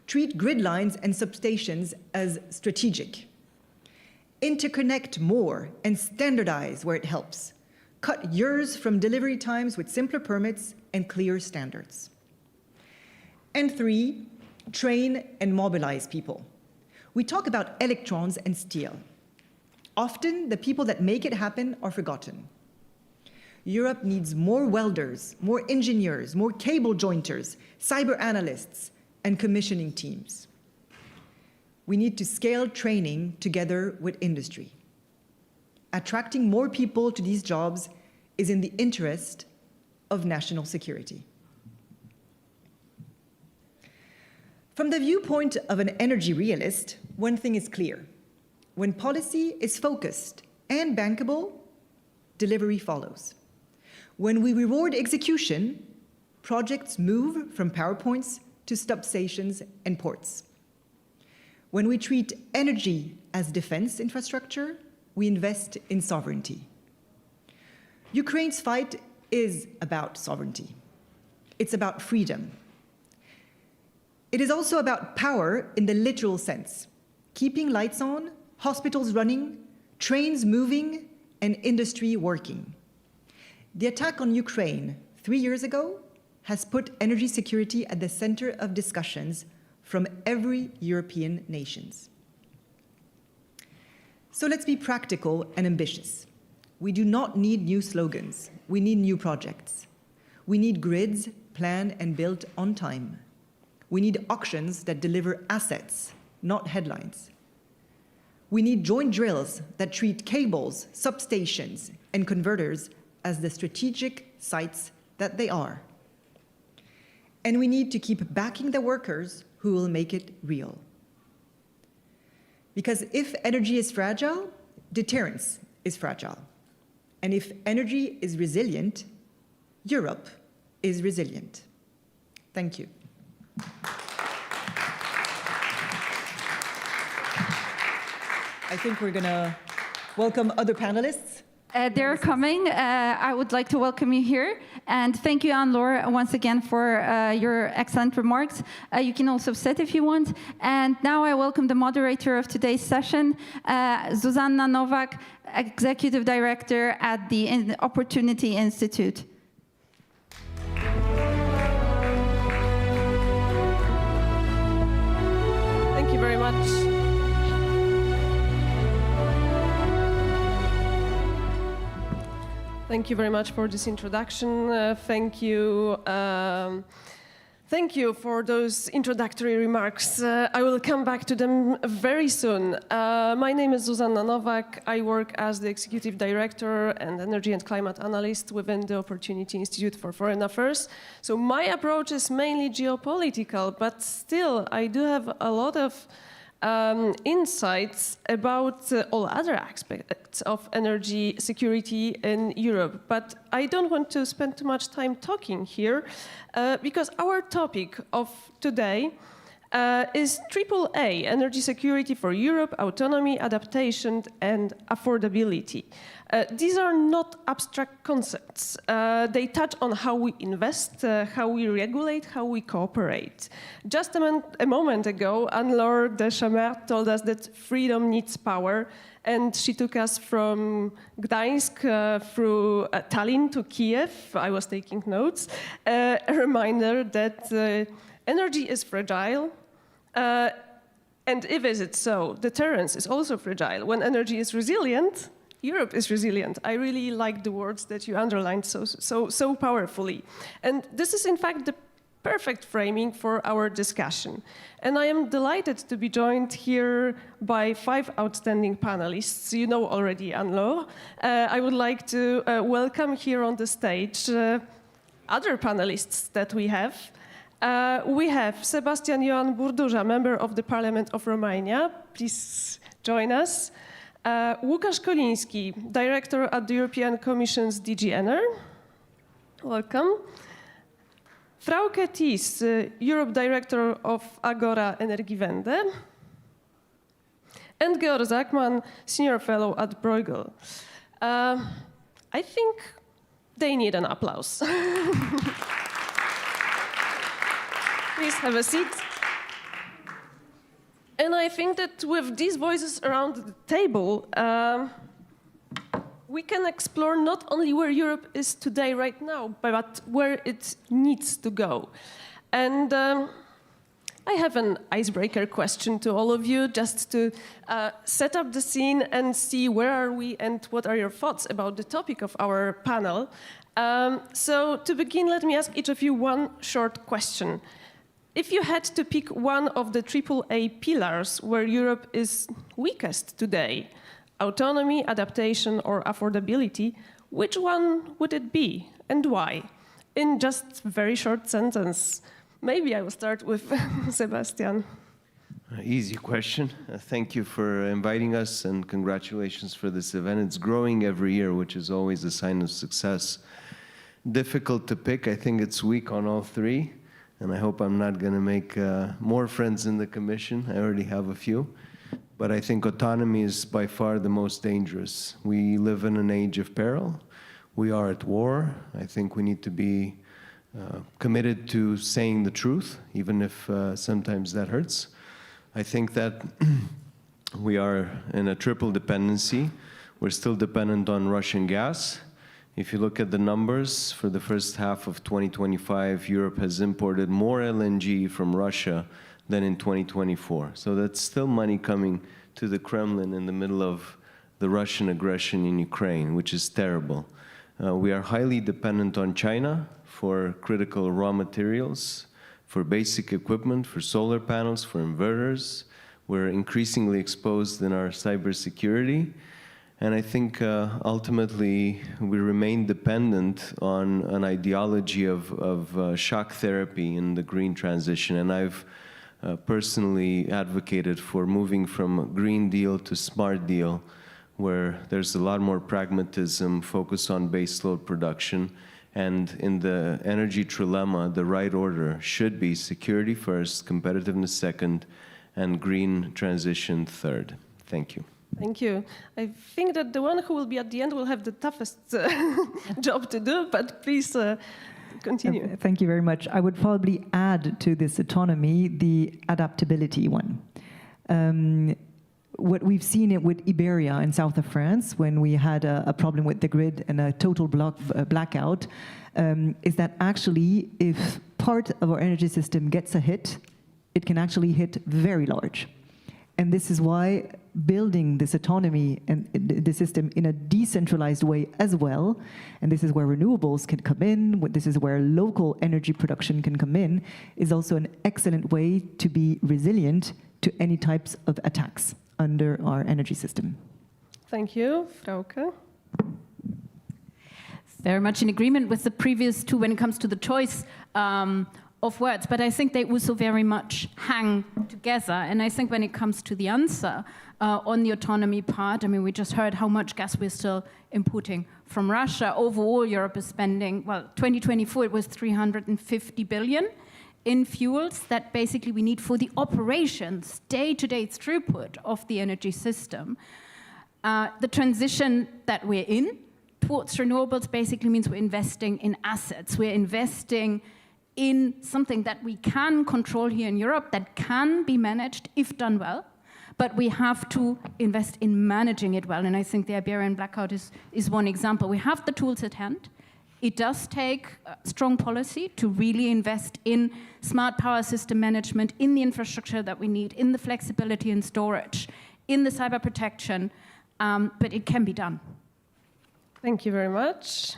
Treat grid lines and substations as strategic. Interconnect more and standardize where it helps. Cut years from delivery times with simpler permits and clear standards. And 3, train and mobilize people. We talk about electrons and steel. Often, the people that make it happen are forgotten. Europe needs more welders, more engineers, more cable jointers, cyber analysts, and commissioning teams. We need to scale training together with industry. Attracting more people to these jobs is in the interest of national security. From the viewpoint of an energy realist, one thing is clear. When policy is focused and bankable, delivery follows. When we reward execution, projects move from PowerPoints to substations and ports. When we treat energy as defense infrastructure, we invest in sovereignty. Ukraine's fight is about sovereignty. It's about freedom. It is also about power in the literal sense, keeping lights on, hospitals running, trains moving, and industry working. The attack on Ukraine 3 years ago has put energy security at the center of discussions from every European nation. So let's be practical and ambitious. We do not need new slogans. We need new projects. We need grids planned and built on time. We need auctions that deliver assets, not headlines. We need joint drills that treat cables, substations, and converters as the strategic sites that they are. And we need to keep backing the workers who will make it real. Because if energy is fragile, deterrence is fragile. And if energy is resilient, Europe is resilient. Thank you. I think we're going to welcome other panelists. They're coming. I would like to welcome you here. And thank you, Anne-Laure, once again for your excellent remarks. You can also sit if you want. And now I welcome the moderator of today's session, Zuzanna Nowak, Executive Director at the Opportunity Institute. Thank you very much. Thank you very much for this introduction. Thank you for those introductory remarks. I will come back to them very soon. My name is Zuzanna Nowak. I work as the Executive Director and Energy and Climate Analyst within the Opportunity Institute for Foreign Affairs. So my approach is mainly geopolitical, but still I do have a lot of insights about all other aspects of energy security in Europe. But I don't want to spend too much time talking here because our topic of today is AAA, Energy Security for Europe, Autonomy, Adaptation, and Affordability. These are not abstract concepts. They touch on how we invest, how we regulate, how we cooperate. Just a moment ago, Anne-Laure de Chamert told us that freedom needs power, and she took us from Gdańsk through Tallinn to Kiev. I was taking notes. A reminder that energy is fragile, and if is it so, deterrence is also fragile. When energy is resilient, Europe is resilient. I really like the words that you underlined so powerfully. And this is in fact the perfect framing for our discussion. And I am delighted to be joined here by 5 outstanding panelists. You know already Anne-Laure. I would like to welcome here on the stage other panelists that we have. We have Sebastian Ioan Burduja, member of the Parliament of Romania. Please join us. Łukasz Koliński, director at the European Commission's DG Ener. Welcome. Frauke Thies, Europe Director of Agora Energiewende. And Georg Zachman, Senior Fellow at Bruegel. I think they need an applause. Please have a seat. And I think that with these voices around the table, we can explore not only where Europe is today, right now, but where it needs to go. And I have an icebreaker question to all of you, just to set up the scene and see where are we and what are your thoughts about the topic of our panel. So to begin, let me ask each of you one short question. If you had to pick one of the AAA pillars where Europe is weakest today, autonomy, adaptation, or affordability, which one would it be and why? In just a very short sentence. Maybe I will start with Sebastian. Easy question. Thank you for inviting us and congratulations for this event. It's growing every year, which is always a sign of success. Difficult to pick. I think it's weak on all 3. And I hope I'm not going to make more friends in the Commission. I already have a few. But I think autonomy is by far the most dangerous. We live in an age of peril. We are at war. I think we need to be committed to saying the truth, even if sometimes that hurts. I think that we are in a triple dependency. We're still dependent on Russian gas. If you look at the numbers, for the first half of 2025, Europe has imported more LNG from Russia than in 2024. So that's still money coming to the Kremlin in the middle of the Russian aggression in Ukraine, which is terrible. We are highly dependent on China for critical raw materials, for basic equipment, for solar panels, for inverters. We're increasingly exposed in our cybersecurity. And I think ultimately we remain dependent on an ideology of shock therapy in the green transition. And I've personally advocated for moving from Green Deal to Smart Deal, where there's a lot more pragmatism, focus on baseload production. And in the energy trilemma, the right order should be security first, competitiveness second, and green transition third. Thank you. Thank you. I think that the one who will be at the end will have the toughest job to do, but please continue. Thank you very much. I would probably add to this autonomy the adaptability one. What we've seen it with Iberia in south of France, when we had a problem with the grid and a total blackout, is that actually if part of our energy system gets a hit, it can actually hit very large. And this is why building this autonomy and the system in a decentralized way as well, and this is where renewables can come in, this is where local energy production can come in, is also an excellent way to be resilient to any types of attacks under our energy system. Thank you, Frauke. Very much in agreement with the previous 2 when it comes to the choice of words, but I think they also very much hang together. And I think when it comes to the answer on the autonomy part, I mean, we just heard how much gas we're still importing from Russia. Overall, Europe is spending, well, 2024, it was 350 billion in fuels that basically we need for the operations, day-to-day throughput of the energy system. The transition that we're in towards renewables basically means we're investing in assets. We're investing in something that we can control here in Europe, that can be managed if done well, but we have to invest in managing it well. And I think the Iberian blackout is one example. We have the tools at hand. It does take strong policy to really invest in smart power system management, in the infrastructure that we need, in the flexibility and storage, in the cyber protection, but it can be done. Thank you very much.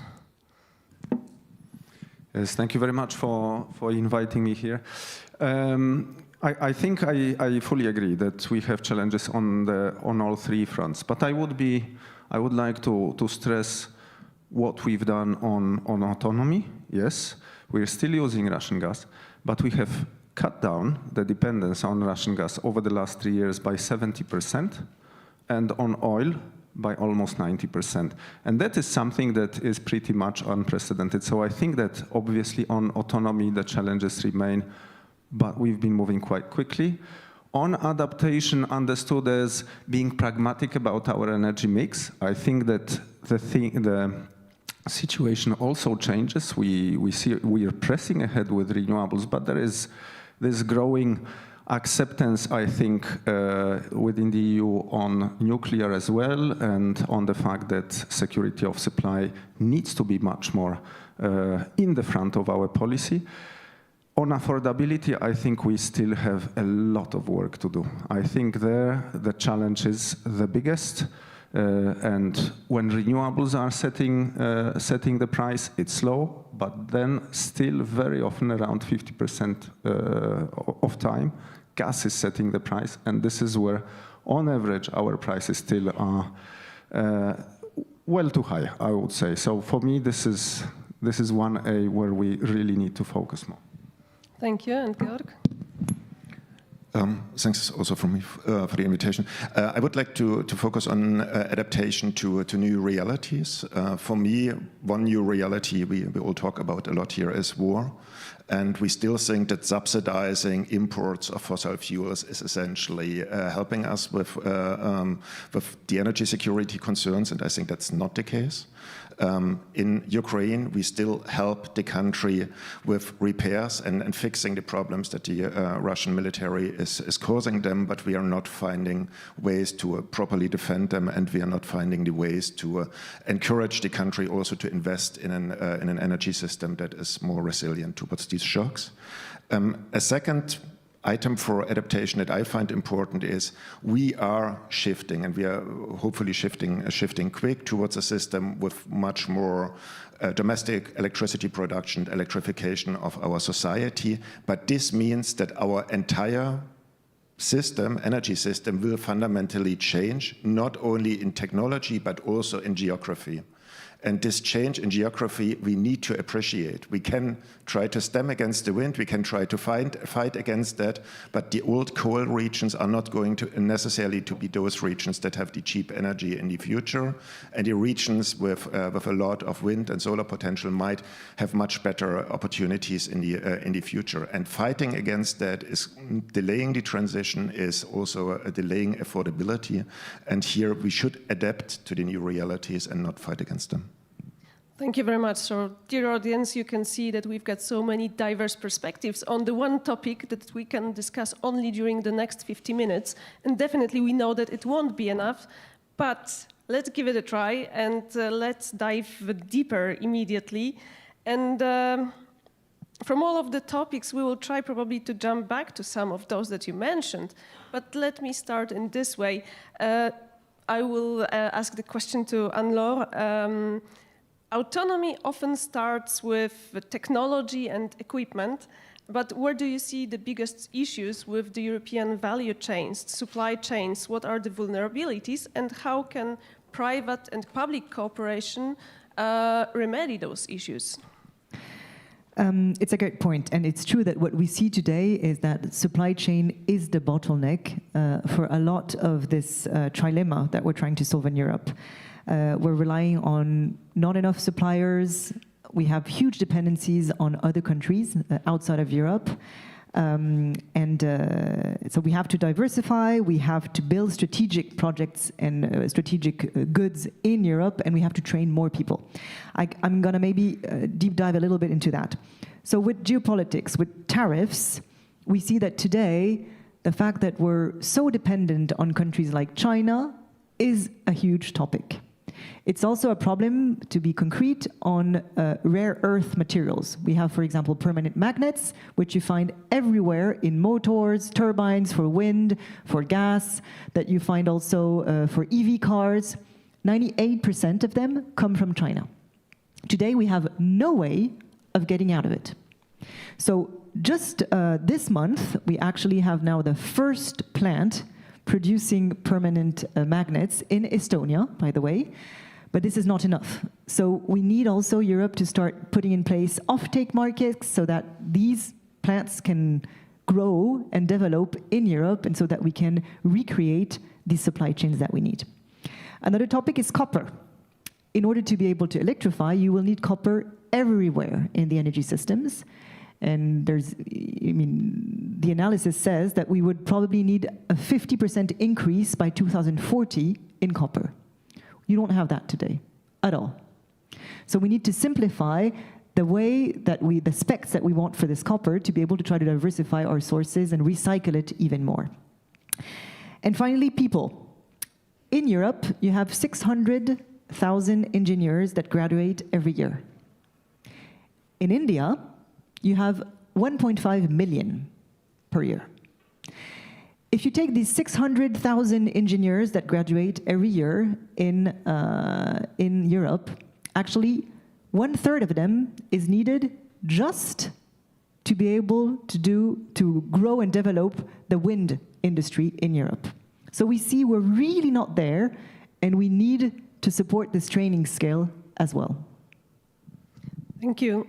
Yes, thank you very much for inviting me here. I think I fully agree that we have challenges on all three fronts, but I would like to stress what we've done on autonomy. Yes, we're still using Russian gas, but we have cut down the dependence on Russian gas over the last 3 years by 70%, and on oil by almost 90%. And that is something that is pretty much unprecedented. So I think that obviously on autonomy, the challenges remain, but we've been moving quite quickly. On adaptation, understood as being pragmatic about our energy mix, I think that the situation also changes. We see we are pressing ahead with renewables, but there is this growing acceptance, I think, within the EU on nuclear as well, and on the fact that security of supply needs to be much more in the front of our policy. On affordability, I think we still have a lot of work to do. I think there the challenge is the biggest, and when renewables are setting the price, it's low, but then still very often around 50% of time, gas is setting the price, and this is where, on average, our prices still are well too high, I would say. So for me, this is one area where we really need to focus more. Thank you, and Georg? Thanks also from me for the invitation. I would like to focus on adaptation to new realities. For me, one new reality we all talk about a lot here is war. And we still think that subsidizing imports of fossil fuels is essentially helping us with the energy security concerns, and I think that's not the case. In Ukraine, we still help the country with repairs and fixing the problems that the Russian military is causing them, but we are not finding ways to properly defend them, and we are not finding the ways to encourage the country also to invest in an energy system that is more resilient towards these shocks. A second item for adaptation that I find important is we are shifting, and we are hopefully shifting quick towards a system with much more domestic electricity production, electrification of our society. But this means that our entire system, energy system, will fundamentally change, not only in technology, but also in geography. And this change in geography we need to appreciate. We can try to stem against the wind, we can try to fight against that, but the old coal regions are not going to necessarily to be those regions that have the cheap energy in the future. And the regions with a lot of wind and solar potential might have much better opportunities in the future. And fighting against that is delaying the transition, is also delaying affordability. And here we should adapt to the new realities and not fight against them. Thank you very much. So, dear audience, you can see that we've got so many diverse perspectives on the one topic that we can discuss only during the next 50 minutes. And definitely we know that it won't be enough, but let's give it a try and let's dive deeper immediately. And from all of the topics, we will try probably to jump back to some of those that you mentioned. But let me start in this way. I will ask the question to Anne-Laure. Autonomy often starts with technology and equipment, but where do you see the biggest issues with the European value chains, supply chains? What are the vulnerabilities, and how can private and public cooperation remedy those issues? It's a great point, and it's true that what we see today is that supply chain is the bottleneck for a lot of this trilemma that we're trying to solve in Europe. We're relying on not enough suppliers, We have huge dependencies on other countries outside of Europe. So we have to diversify, we have to build strategic projects and strategic goods in Europe, and we have to train more people. I'm going to maybe deep dive a little bit into that. So with geopolitics, with tariffs, we see that today, the fact that we're so dependent on countries like China is a huge topic. It's also a problem, to be concrete, on rare earth materials. We have, for example, permanent magnets, which you find everywhere in motors, turbines for wind, for gas, that you find also for EV cars. 98% of them come from China. Today, we have no way of getting out of it. So just this month, we actually have now the first plant producing permanent magnets in Estonia, by the way, but this is not enough. So we need also Europe to start putting in place off-take markets so that these plants can grow and develop in Europe, and so that we can recreate these supply chains that we need. Another topic is copper. In order to be able to electrify, you will need copper everywhere in the energy systems. And the analysis says that we would probably need a 50% increase by 2040 in copper. You don't have that today at all. So we need to simplify the way that the specs that we want for this copper to be able to try to diversify our sources and recycle it even more. And finally, people. In Europe, you have 600,000 engineers that graduate every year. In India, you have 1.5 million per year. If you take these 600,000 engineers that graduate every year in Europe, actually 1/3 of them is needed just to be able to grow and develop the wind industry in Europe. So we see we're really not there, and we need to support this training scale as well. Thank you.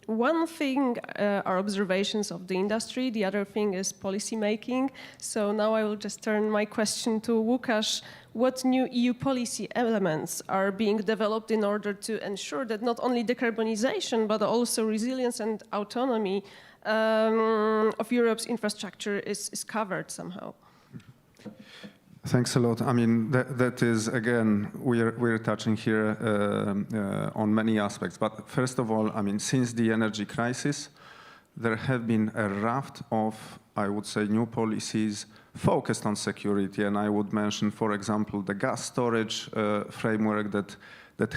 One thing are observations of the industry, the other thing is policy making. So now I will just turn my question to Łukasz. What new EU policy elements are being developed in order to ensure that not only decarbonization, but also resilience and autonomy of Europe's infrastructure is covered somehow? Thanks a lot. I mean, that is, again, we're touching here on many aspects. But first of all, I mean, since the energy crisis, there have been a raft of, I would say, new policies focused on security. And I would mention, for example, the gas storage framework that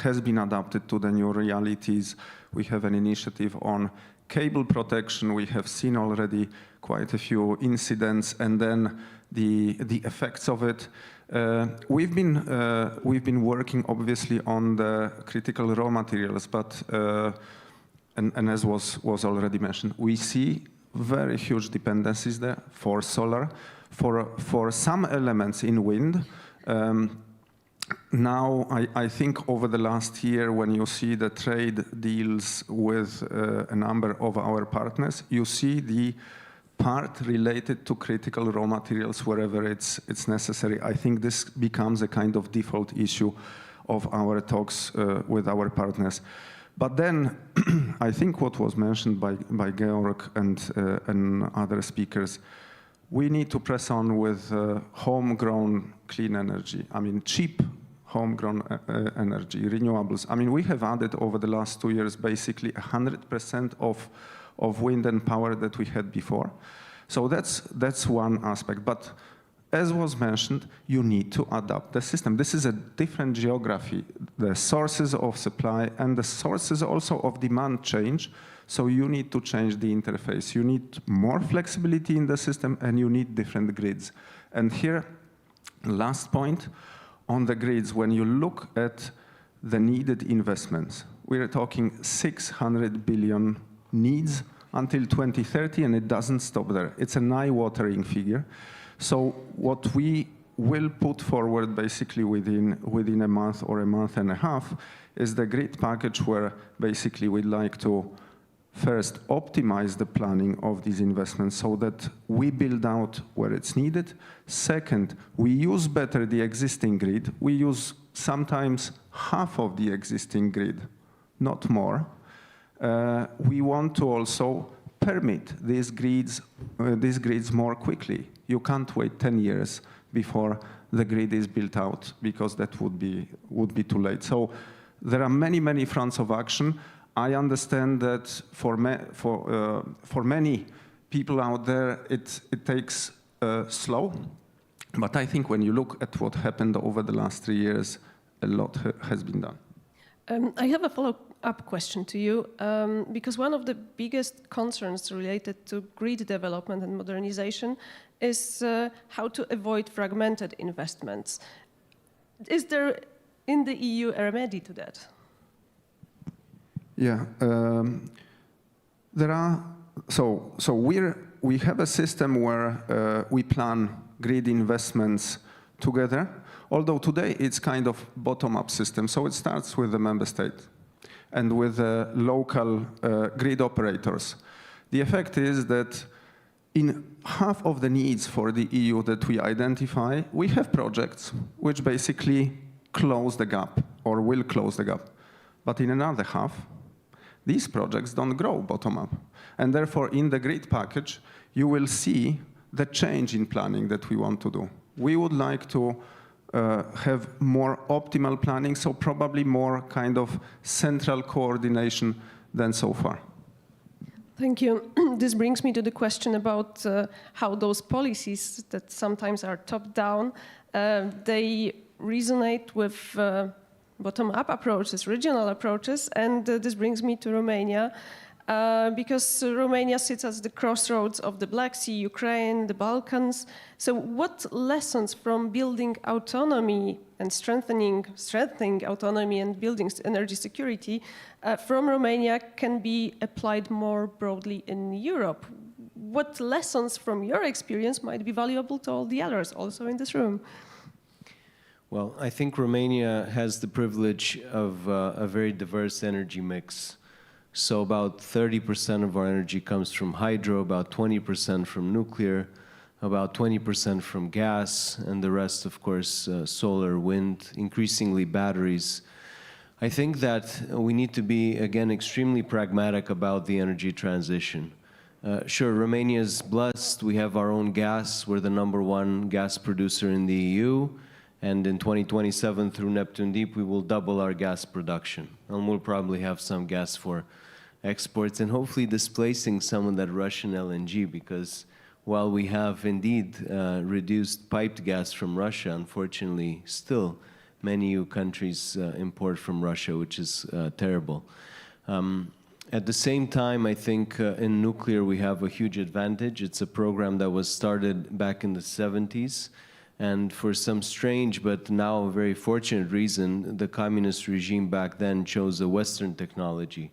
has been adapted to the new realities. We have an initiative on cable protection. We have seen already quite a few incidents, and then the effects of it. We've been working obviously on the critical raw materials, but and as was already mentioned, we see very huge dependencies there for solar, for some elements in wind. Now, I think over the last year, when you see the trade deals with a number of our partners, you see the part related to critical raw materials wherever it's necessary. I think this becomes a kind of default issue of our talks with our partners. But then, I think what was mentioned by Georg and other speakers, we need to press on with homegrown clean energy. I mean, cheap homegrown energy, renewables. I mean, we have added over the last 2 years basically 100% of wind and power that we had before. So that's one aspect. But as was mentioned, you need to adapt the system. This is a different geography. The sources of supply and the sources also of demand change. So you need to change the interface. You need more flexibility in the system, and you need different grids. And here, last point, on the grids, when you look at the needed investments, we're talking 600 billion needs until 2030, and it doesn't stop there. It's an eye-watering figure. So what we will put forward basically within a month or a month and a half is the grid package, where basically we'd like to first optimize the planning of these investments so that we build out where it's needed. Second, we use better the existing grid. We use sometimes half of the existing grid not more. We want to also permit these grids more quickly. You can't wait 10 years before the grid is built out, because that would be too late. So there are many fronts of action. I understand that for many people out there, it takes slow. But I think when you look at what happened over the last 3 years, a lot has been done. I have a follow-up question to you, because one of the biggest concerns related to grid development and modernization is how to avoid fragmented investments. Is there in the EU a remedy to that? Yeah, there are. So we have a system where we plan grid investments together. Although today it's kind of bottom-up system, so it starts with the member state and with the local grid operators. The effect is that in half of the needs for the EU that we identify, we have projects which basically close the gap or will close the gap. But in another half, these projects don't grow bottom-up. And therefore, in the grid package, you will see the change in planning that we want to do. We would like to have more optimal planning, so probably more kind of central coordination than so far. Thank you. This brings me to the question about how those policies that sometimes are top-down, they resonate with bottom-up approaches, regional approaches, and this brings me to Romania, because Romania sits at the crossroads of the Black Sea, Ukraine, the Balkans. So what lessons from building autonomy and strengthening autonomy and building energy security from Romania can be applied more broadly in Europe? What lessons from your experience might be valuable to all the others also in this room? Well, I think Romania has the privilege of a very diverse energy mix. So about 30% of our energy comes from hydro, about 20% from nuclear, about 20% from gas, and the rest, of course, solar, wind, increasingly batteries. I think that we need to be, again, extremely pragmatic about the energy transition. Sure, Romania is blessed. We have our own gas. We're the #1 gas producer in the EU. And in 2027, through Neptune Deep, we will double our gas production. And we'll probably have some gas for exports and hopefully displacing some of that Russian LNG, because while we have indeed reduced piped gas from Russia, unfortunately, still many EU countries import from Russia, which is terrible. At the same time, I think in nuclear we have a huge advantage. It's a program that was started back in the 70s. And for some strange but now very fortunate reason, the communist regime back then chose a Western technology.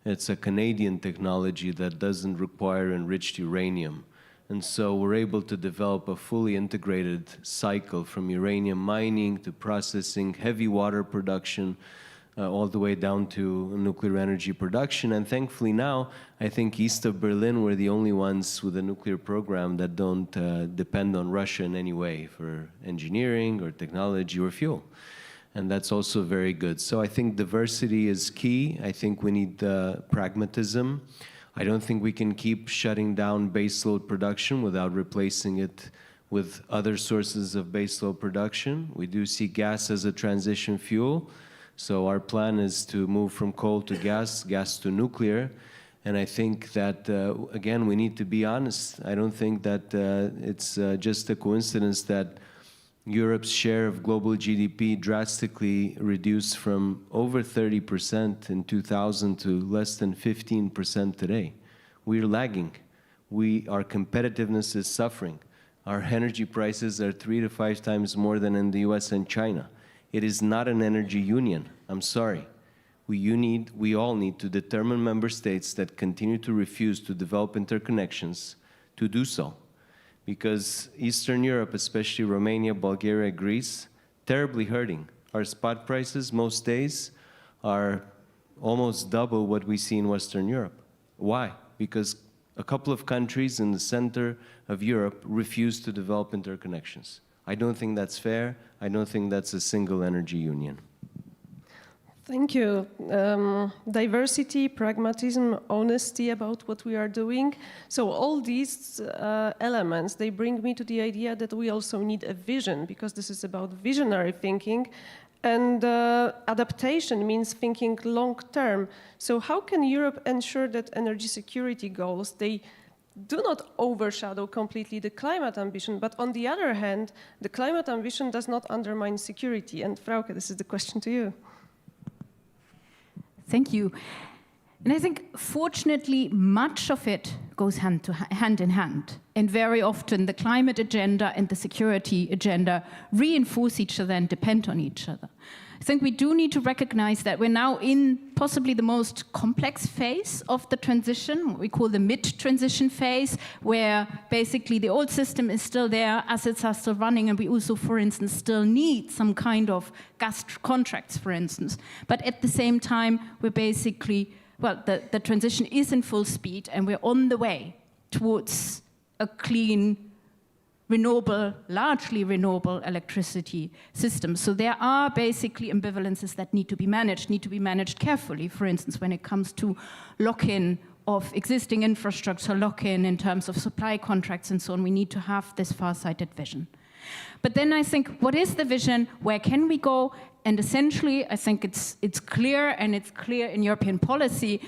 It's a Canadian technology that doesn't require enriched uranium. And so we're able to develop a fully integrated cycle from uranium mining to processing, heavy water production, all the way down to nuclear energy production. And thankfully now, I think east of Berlin, we're the only ones with a nuclear program that don't depend on Russia in any way for engineering or technology or fuel. And that's also very good. So I think diversity is key. I think we need pragmatism. I don't think we can keep shutting down baseload production without replacing it with other sources of baseload production. We do see gas as a transition fuel. So our plan is to move from coal to gas, gas to nuclear. And I think that, again, we need to be honest. I don't think that it's just a coincidence that Europe's share of global GDP drastically reduced from over 30% in 2000 to less than 15% today. We're lagging. Our competitiveness is suffering. Our energy prices are 3 to 5 times more than in the US and China. It is not an energy union. I'm sorry. We all need to determine member states that continue to refuse to develop interconnections to do so. Because Eastern Europe, especially Romania, Bulgaria, Greece, terribly hurting. Our spot prices most days are almost double what we see in Western Europe. Why? Because a couple of countries in the center of Europe refuse to develop interconnections. I don't think that's fair. I don't think that's a single energy union. Thank you. Diversity, pragmatism, honesty about what we are doing. So all these elements, they bring me to the idea that we also need a vision, because this is about visionary thinking. And adaptation means thinking long term. So how can Europe ensure that energy security goals, they do not overshadow completely the climate ambition, but on the other hand, the climate ambition does not undermine security? And Frauke, this is the question to you. Thank you. And I think, fortunately, much of it goes hand in hand. And very often, the climate agenda and the security agenda reinforce each other and depend on each other. I think we do need to recognize that we're now in possibly the most complex phase of the transition, what we call the mid-transition phase, where basically the old system is still there, assets are still running, and we also, for instance, still need some kind of gas contracts, for instance. But at the same time, we're basically, well, the transition is in full speed, and we're on the way towards a clean, renewable, largely renewable electricity system. So there are basically ambivalences that need to be managed carefully. For instance, when it comes to lock-in of existing infrastructure, lock-in in terms of supply contracts and so on, we need to have this far-sighted vision. But then I think, what is the vision? Where can we go? And essentially, I think it's clear, and it's clear in European policy,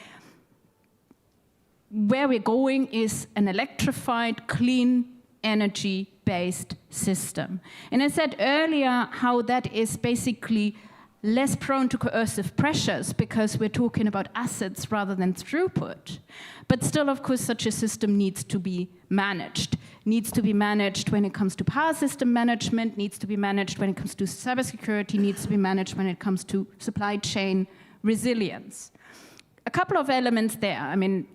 where we're going is an electrified, clean, energy-based system. And I said earlier how that is basically less prone to coercive pressures because we're talking about assets rather than throughput. But still, of course, such a system needs to be managed. Needs to be managed when it comes to power system management, needs to be managed when it comes to cybersecurity, needs to be managed when it comes to supply chain resilience. A couple of elements there. I mean,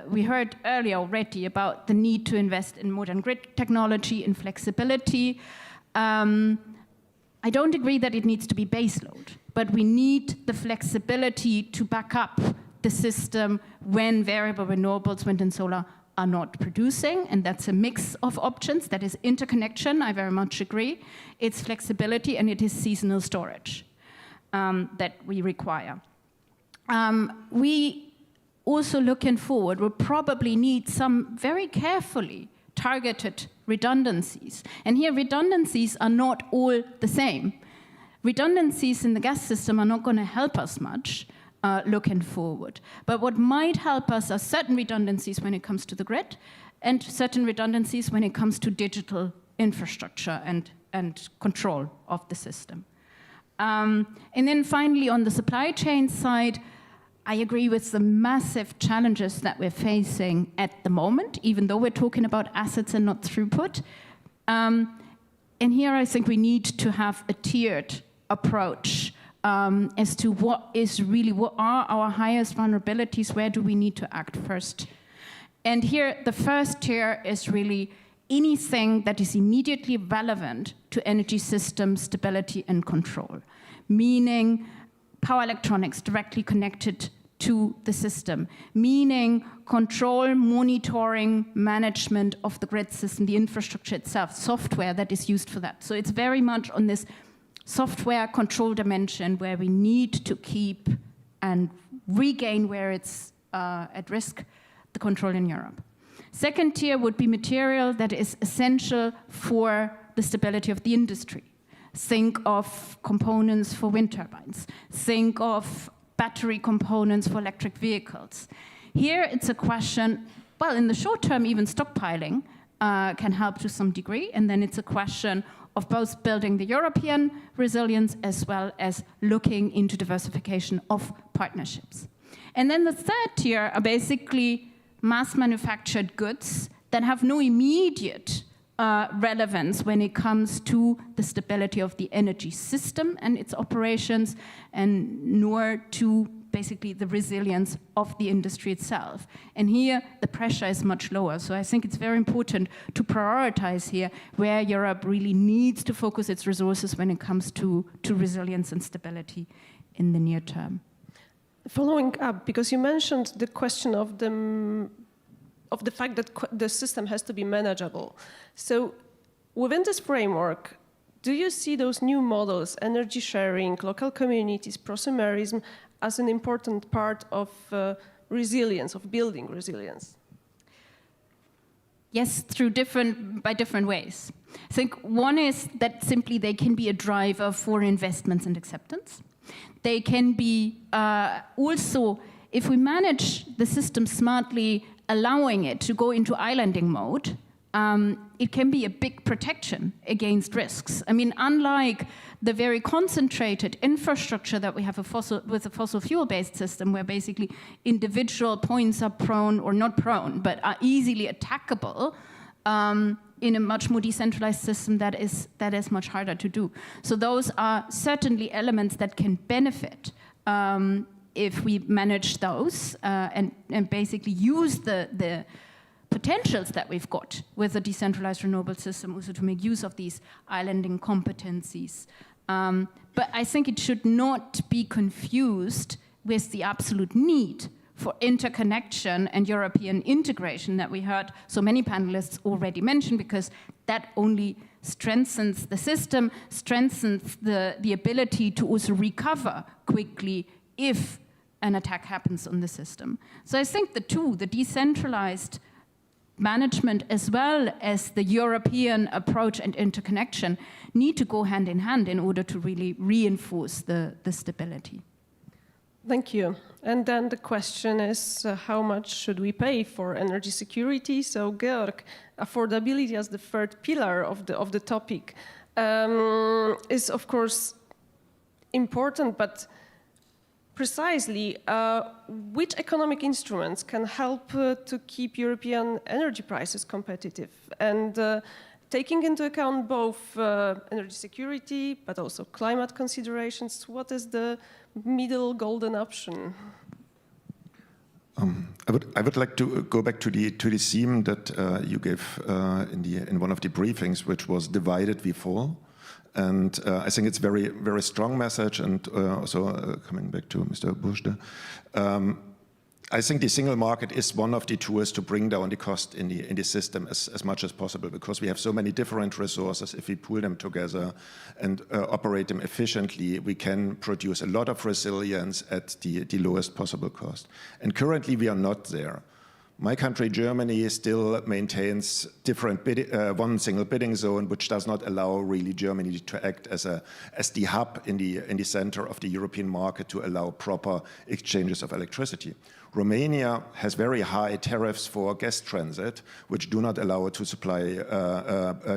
we heard earlier already about the need to invest in modern grid technology and flexibility. I don't agree that it needs to be baseload, but we need the flexibility to back up the system when variable renewables, wind and solar, are not producing, and that's a mix of options. That is interconnection, I very much agree. It's flexibility, and it is seasonal storage that we require. We also, looking forward, will probably need some very carefully targeted redundancies. And here, redundancies are not all the same. Redundancies in the gas system are not going to help us much looking forward. But what might help us are certain redundancies when it comes to the grid, and certain redundancies when it comes to digital infrastructure and control of the system. And then finally, on the supply chain side, I agree with the massive challenges that we're facing at the moment, even though we're talking about assets and not throughput. And here I think we need to have a tiered approach as to what are our highest vulnerabilities, where do we need to act first. And here the first tier is really anything that is immediately relevant to energy system stability and control, meaning power electronics directly connected to the system, meaning control, monitoring, management of the grid system, the infrastructure itself, software that is used for that. So it's very much on this software control dimension where we need to keep and regain where it's at risk, the control in Europe. Second tier would be material that is essential for the stability of the industry. Think of components for wind turbines. Think of battery components for electric vehicles. Here it's a question, well, in the short term, even stockpiling can help to some degree, and then it's a question of both building the European resilience as well as looking into diversification of partnerships. And then the third tier are basically mass manufactured goods that have no immediate relevance when it comes to the stability of the energy system and its operations, and nor to basically the resilience of the industry itself. And here the pressure is much lower. So I think it's very important to prioritize here where Europe really needs to focus its resources when it comes to resilience and stability in the near term. Following up, because you mentioned the question of the fact that the system has to be manageable. So within this framework, Do you see those new models, energy sharing, local communities, prosumerism, as an important part of resilience, of building resilience? Yes, by different ways. I think one is that simply they can be a driver for investments and acceptance. They can be also, if we manage the system smartly, allowing it to go into islanding mode, it can be a big protection against risks. I mean, unlike the very concentrated infrastructure that we have with a fossil fuel-based system, where basically individual points are prone, or not prone, but are easily attackable, in a much more decentralized system that is much harder to do. So those are certainly elements that can benefit if we manage those and basically use the potentials that we've got with a decentralized renewable system also to make use of these islanding competencies. But I think it should not be confused with the absolute need for interconnection and European integration that we heard so many panelists already mention, because that only strengthens the system, strengthens the ability to also recover quickly if an attack happens on the system. So I think the two, the decentralized management as well as the European approach and interconnection, need to go hand in hand in order to really reinforce the stability. Thank you. And then the question is, how much should we pay for energy security? So, Georg, affordability as the third pillar of the topic is, of course, important, but precisely, which economic instruments can help to keep European energy prices competitive? And taking into account both energy security, but also climate considerations, what is the middle golden option? I would like to go back to the theme that you gave in one of the briefings, which was divided we fall. And I think it's very, very strong message. And also coming back to Mr. Bushde, I think the single market is one of the tools to bring down the cost in the system as much as possible, because we have so many different resources. If we pool them together and operate them efficiently, we can produce a lot of resilience at the lowest possible cost. And currently we are not there. My country, Germany, still maintains one single bidding zone, which does not allow really Germany to act as the hub in the center of the European market to allow proper exchanges of electricity. Romania has very high tariffs for gas transit, which do not allow it to supply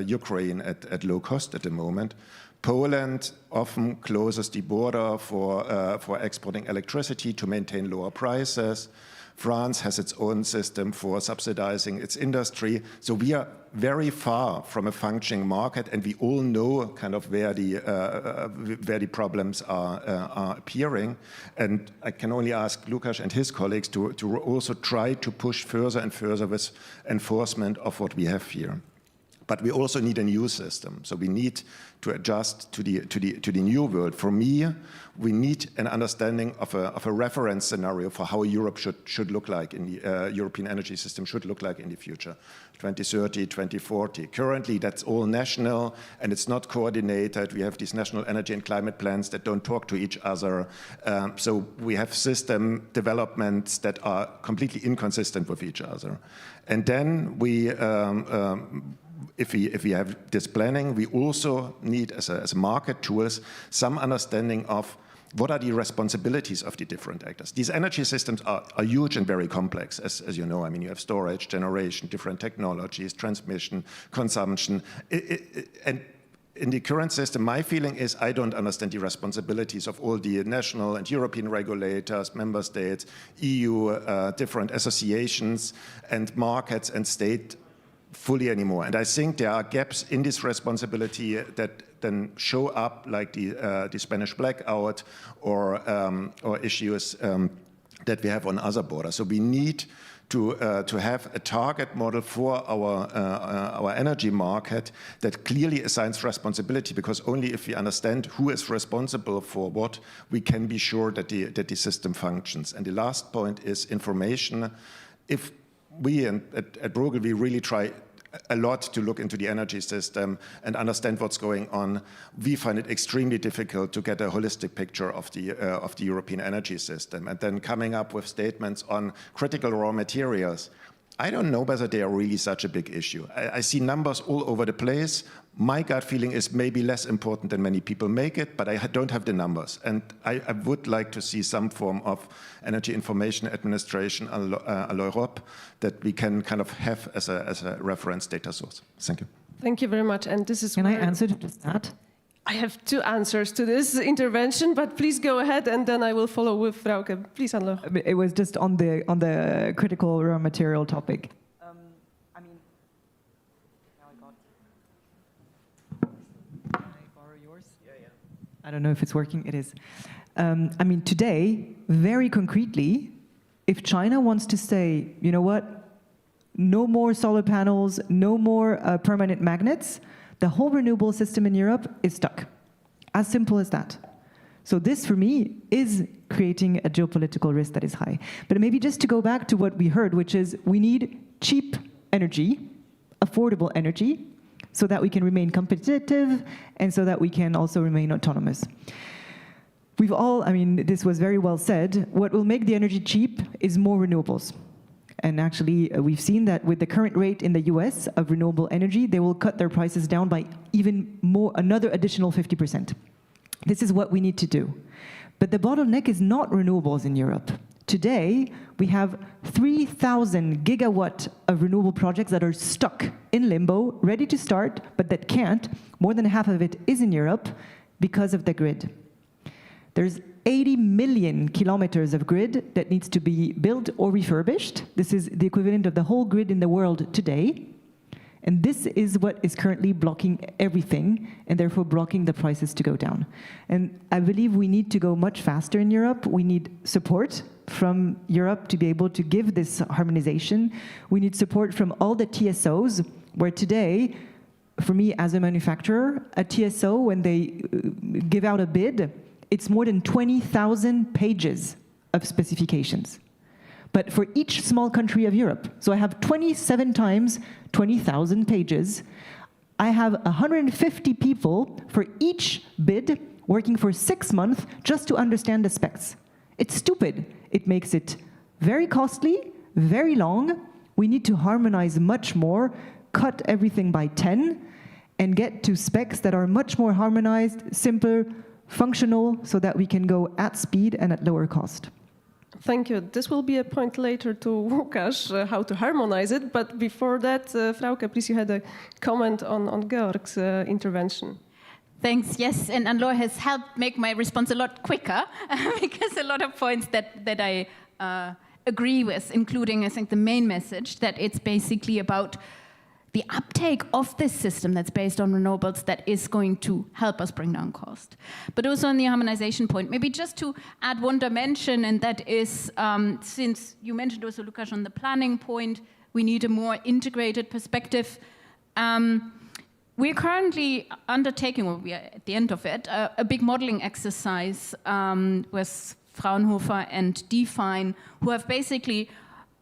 Ukraine at low cost at the moment. Poland often closes the border for exporting electricity to maintain lower prices. France has its own system for subsidizing its industry. So we are very far from a functioning market, and we all know kind of where the problems are appearing. And I can only ask Lukáš and his colleagues to also try to push further and further with enforcement of what we have here. But we also need a new system. So we need to adjust to the new world. For me, we need an understanding of a reference scenario for how Europe should look like in the European energy system should look like in the future, 2030, 2040. Currently, that's all national and it's not coordinated. We have these national energy and climate plans that don't talk to each other. So we have system developments that are completely inconsistent with each other. And then we if we have this planning, we also need, as market tools, some understanding of what are the responsibilities of the different actors. These energy systems are huge and very complex, as you know. I mean, you have storage, generation, different technologies, transmission, consumption. And in the current system, my feeling is I don't understand the responsibilities of all the national and European regulators, member states, EU, different associations and markets and state fully anymore. And I think there are gaps in this responsibility that then show up, like the Spanish blackout or issues that we have on other borders. So we need to have a target model for our energy market that clearly assigns responsibility, because only if we understand who is responsible for what, we can be sure that the system functions. And the last point is information. If we at Bruegel, we really try a lot to look into the energy system and understand what's going on. We find it extremely difficult to get a holistic picture of the European energy system. And then coming up with statements on critical raw materials, I don't know whether they are really such a big issue. I see numbers all over the place. My gut feeling is maybe less important than many people make it, but I don't have the numbers. And I would like to see some form of energy information administration à l'Europe that we can kind of have as a reference data source. Thank you. Thank you very much. And this is Can I answer to just that? I have two answers to this intervention, but please go ahead, and then I will follow with Frauke. Please, Anne-Laure. It was just on the critical raw material topic. I mean, now I got. Can I borrow yours? Yeah. I don't know if it's working. It is. I mean, today, very concretely, if China wants to say, you know what, no more solar panels, no more permanent magnets, the whole renewable system in Europe is stuck. As simple as that. So this, for me, is creating a geopolitical risk that is high. But maybe just to go back to what we heard, which is we need cheap energy, affordable energy, so that we can remain competitive and so that we can also remain autonomous. We've all, I mean, this was very well said, what will make the energy cheap is more renewables. And actually, we've seen that with the current rate in the US of renewable energy, they will cut their prices down by even more, another additional 50%. This is what we need to do. But the bottleneck is not renewables in Europe. Today, we have 3,000 gigawatt of renewable projects that are stuck in limbo, ready to start, but that can't. More than half of it is in Europe because of the grid. There's 80 million kilometers of grid that needs to be built or refurbished. This is the equivalent of the whole grid in the world today. And this is what is currently blocking everything, and therefore blocking the prices to go down. And I believe we need to go much faster in Europe. We need support from Europe to be able to give this harmonization. We need support from all the TSOs, where today, for me as a manufacturer, a TSO, when they give out a bid, it's more than 20,000 pages of specifications. But for each small country of Europe, so I have 27 times 20,000 pages. I have 150 people for each bid working for 6 months just to understand the specs. It's stupid. It makes it very costly, very long. We need to harmonize much more, cut everything by 10, and get to specs that are much more harmonized, simpler, functional, so that we can go at speed and at lower cost. Thank you. This will be a point later to Łukasz, how to harmonize it. But before that, Frauke, please, you had a comment on Georg's intervention. Thanks. Yes, and Anne-Laure has helped make my response a lot quicker because a lot of points that I agree with, including, I think, the main message that it's basically about the uptake of this system that's based on renewables that is going to help us bring down cost. But also on the harmonization point, maybe just to add one dimension, and that is, since you mentioned also, Łukasz, on the planning point, we need a more integrated perspective. We're currently undertaking, or we are at the end of it, a big modeling exercise with Fraunhofer and Define, who have basically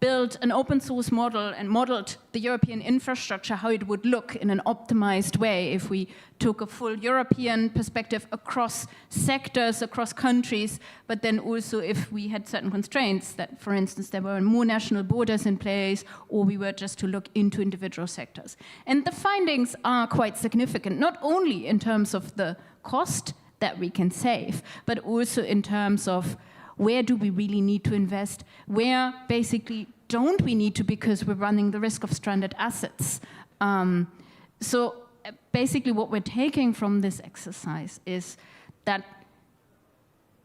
built an open source model and modeled the European infrastructure, how it would look in an optimized way if we took a full European perspective across sectors, across countries, but then also if we had certain constraints that, for instance, there were more national borders in place, or we were just to look into individual sectors. And the findings are quite significant, not only in terms of the cost that we can save, but also in terms of where do we really need to invest? Where basically don't we need to, because we're running the risk of stranded assets? So basically what we're taking from this exercise is that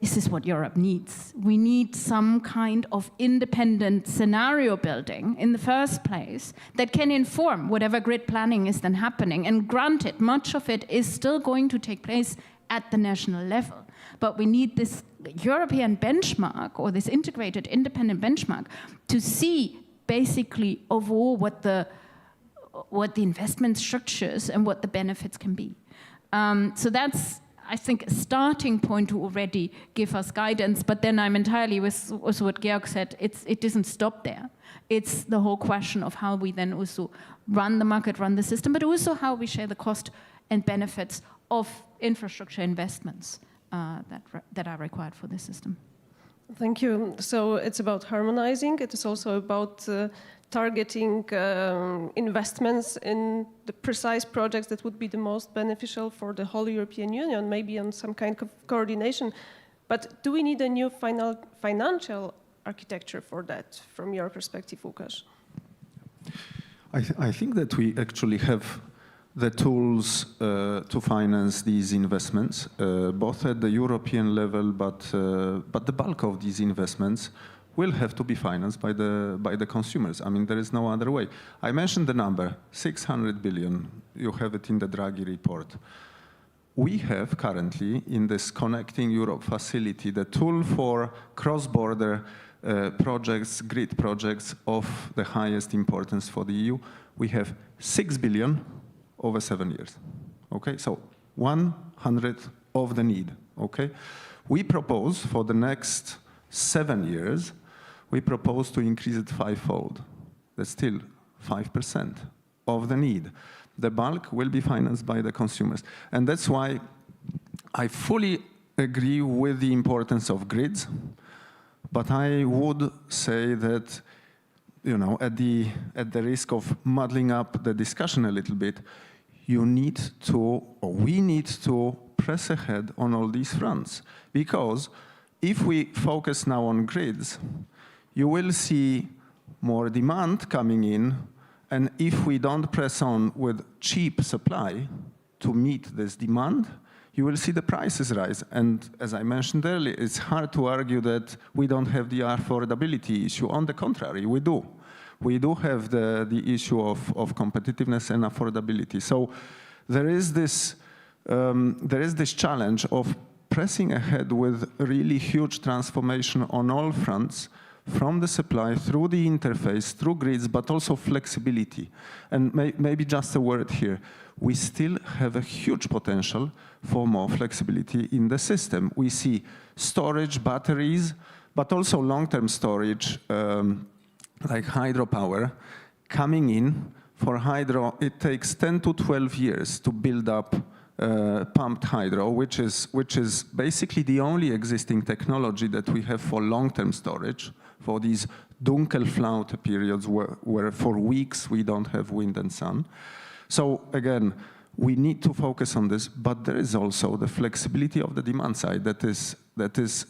this is what Europe needs. We need some kind of independent scenario building in the first place that can inform whatever grid planning is then happening. And granted, much of it is still going to take place at the national level. But we need this European benchmark, or this integrated independent benchmark, to see basically overall what the investment structures and what the benefits can be. So that's I think, a starting point to already give us guidance. But then I'm entirely with also what Georg said. It doesn't stop there. It's the whole question of how we then also run the market, run the system, but also how we share the cost and benefits of infrastructure investments that are required for the system. Thank you. So it's about harmonizing. It is also about targeting investments in the precise projects that would be the most beneficial for the whole European Union, maybe on some kind of coordination. But do we need a new financial architecture for that, from your perspective, Łukasz? I think that we actually have the tools to finance these investments, both at the European level, but the bulk of these investments will have to be financed by the consumers. I mean, there is no other way. I mentioned the number, 600 billion. You have it in the Draghi report. We have currently, in this Connecting Europe facility, the tool for cross-border projects, grid projects of the highest importance for the EU. We have 6 billion over 7 years, okay? So 100 of the need, okay? We propose for the next 7 years, we propose to increase it fivefold. That's still 5% of the need. The bulk will be financed by the consumers. And that's why I fully agree with the importance of grids, but I would say that, you know, at the risk of muddling up the discussion a little bit, you need to, or we need to press ahead on all these fronts. Because if we focus now on grids, you will see more demand coming in, and if we don't press on with cheap supply to meet this demand, you will see the prices rise. And as I mentioned earlier, it's hard to argue that we don't have the affordability issue. On the contrary, we do. We do have the issue of competitiveness and affordability. So there is this challenge of pressing ahead with really huge transformation on all fronts, from the supply, through the interface, through grids, but also flexibility. And maybe just a word here. We still have a huge potential for more flexibility in the system. We see storage, batteries, but also long-term storage, like hydropower, coming in. For hydro, it takes 10 to 12 years to build up pumped hydro, which is basically the only existing technology that we have for long-term storage, for these Dunkelflaute periods where for weeks we don't have wind and sun. So again, we need to focus on this, but there is also the flexibility of the demand side that is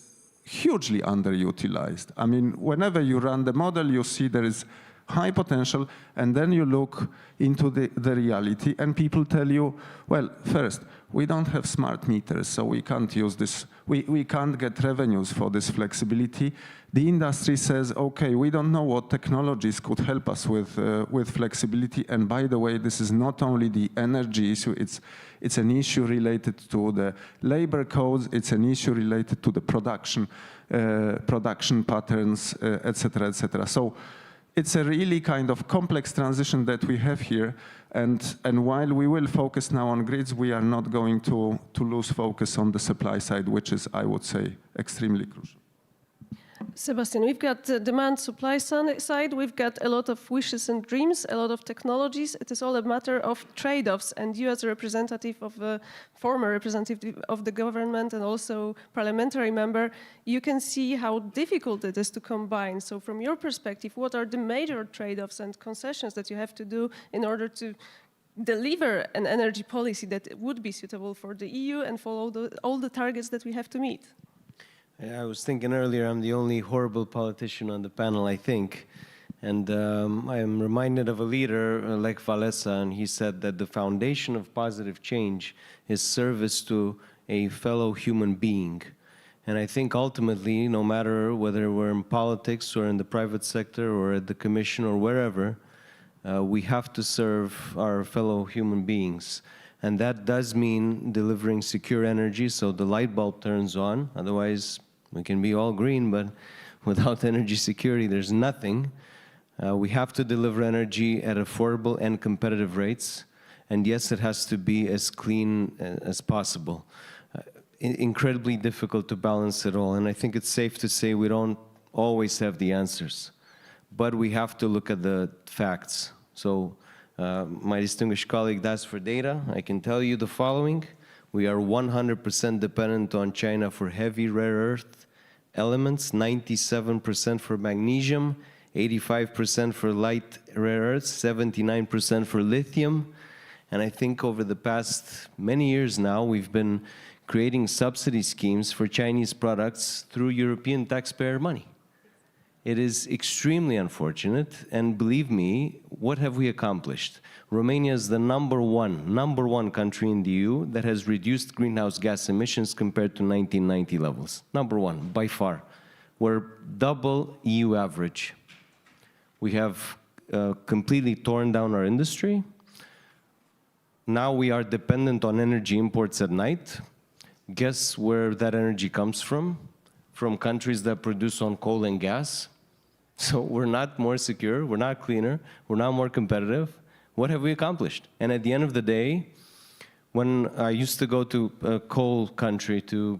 hugely underutilized. I mean, whenever you run the model, you see there is high potential, and then you look into the reality, and people tell you, well, first, we don't have smart meters, so we can't use this, we can't get revenues for this flexibility. The industry says, okay, we don't know what technologies could help us with flexibility, and by the way, this is not only the energy issue, it's an issue related to the labor codes, it's an issue related to the production patterns, et cetera, et cetera. So it's a really kind of complex transition that we have here, and while we will focus now on grids, we are not going to lose focus on the supply side, which is, I would say, extremely crucial. Sebastian, we've got the demand-supply side, we've got a lot of wishes and dreams, a lot of technologies. It is all a matter of trade-offs, and you as a representative of the former representative of the government and also parliamentary member, you can see how difficult it is to combine. So from your perspective, what are the major trade-offs and concessions that you have to do in order to deliver an energy policy that would be suitable for the EU and follow all the targets that we have to meet? I was thinking earlier, I'm the only horrible politician on the panel, I think. And I am reminded of a leader, Lech Walesa, and he said that the foundation of positive change is service to a fellow human being. And I think ultimately, no matter whether we're in politics or in the private sector or at the commission or wherever, we have to serve our fellow human beings. And that does mean delivering secure energy so the light bulb turns on. Otherwise, we can be all green, but without energy security, there's nothing. We have to deliver energy at affordable and competitive rates. And yes, it has to be as clean as possible. incredibly difficult to balance it all. And I think it's safe to say we don't always have the answers, but we have to look at the facts. So my distinguished colleague asked for data. I can tell you the following. We are 100% dependent on China for heavy rare earth elements, 97% for magnesium, 85% for light rare earths, 79% for lithium. And I think over the past many years now, we've been creating subsidy schemes for Chinese products through European taxpayer money. It is extremely unfortunate, and believe me, what have we accomplished? Romania is the number one country in the EU that has reduced greenhouse gas emissions compared to 1990 levels. Number one, by far. We're double EU average. We have completely torn down our industry. Now we are dependent on energy imports at night. Guess where that energy comes from? From countries that produce on coal and gas. So we're not more secure, we're not cleaner, we're not more competitive. What have we accomplished? And at the end of the day, when I used to go to a coal country, to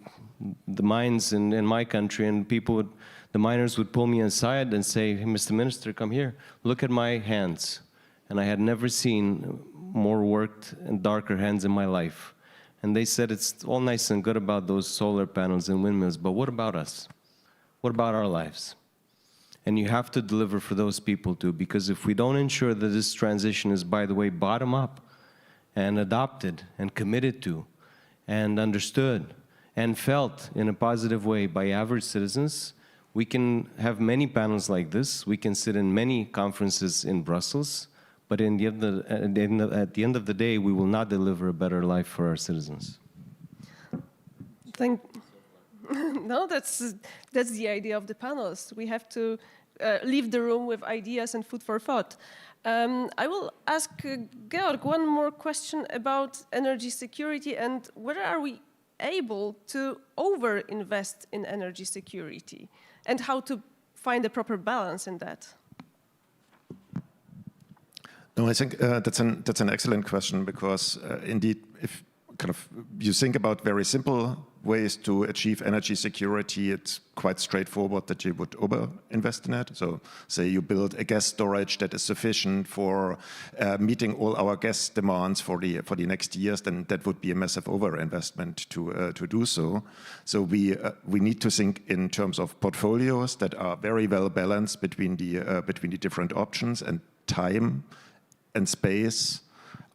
the mines in my country, and the miners would pull me aside and say, "Hey, Mr. Minister, come here, look at my hands." And I had never seen more worked and darker hands in my life. And they said, "It's all nice and good about those solar panels and windmills, but what about us? What about our lives?" And you have to deliver for those people too, because if we don't ensure that this transition is, by the way, bottom up and adopted and committed to and understood and felt in a positive way by average citizens, we can have many panels like this, we can sit in many conferences in Brussels, but at the end of the day, we will not deliver a better life for our citizens. No, that's the idea of the panels. We have to leave the room with ideas and food for thought. I will ask Georg one more question about energy security and whether are we able to over-invest in energy security and how to find a proper balance in that. No, I think that's an excellent question because indeed, if you think about very simple ways to achieve energy security, it's quite straightforward that you would over-invest in it. So say you build a gas storage that is sufficient for meeting all our gas demands for the next years, then that would be a massive over-investment to do so. So we need to think in terms of portfolios that are very well balanced between the different options, and time and space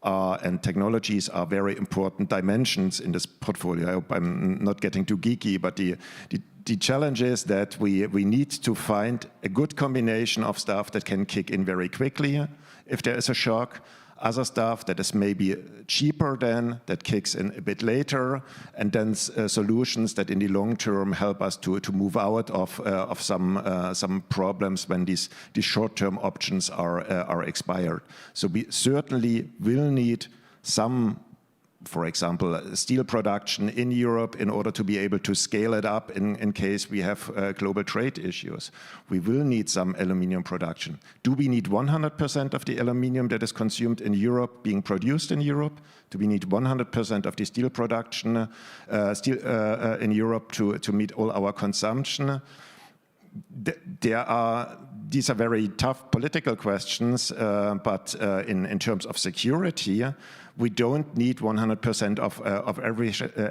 and technologies are very important dimensions in this portfolio. I hope I'm not getting too geeky, but the challenge is that we need to find a good combination of stuff that can kick in very quickly if there is a shock, other stuff that is maybe cheaper then, that kicks in a bit later, and then solutions that in the long term help us to move out of some problems when these short-term options are expired. So we certainly will need some, for example, steel production in Europe in order to be able to scale it up in case we have global trade issues. We will need some aluminium production. Do we need 100% of the aluminium that is consumed in Europe being produced in Europe? Do we need 100% of the steel production in Europe to meet all our consumption? These are very tough political questions, but in terms of security, we don't need 100% of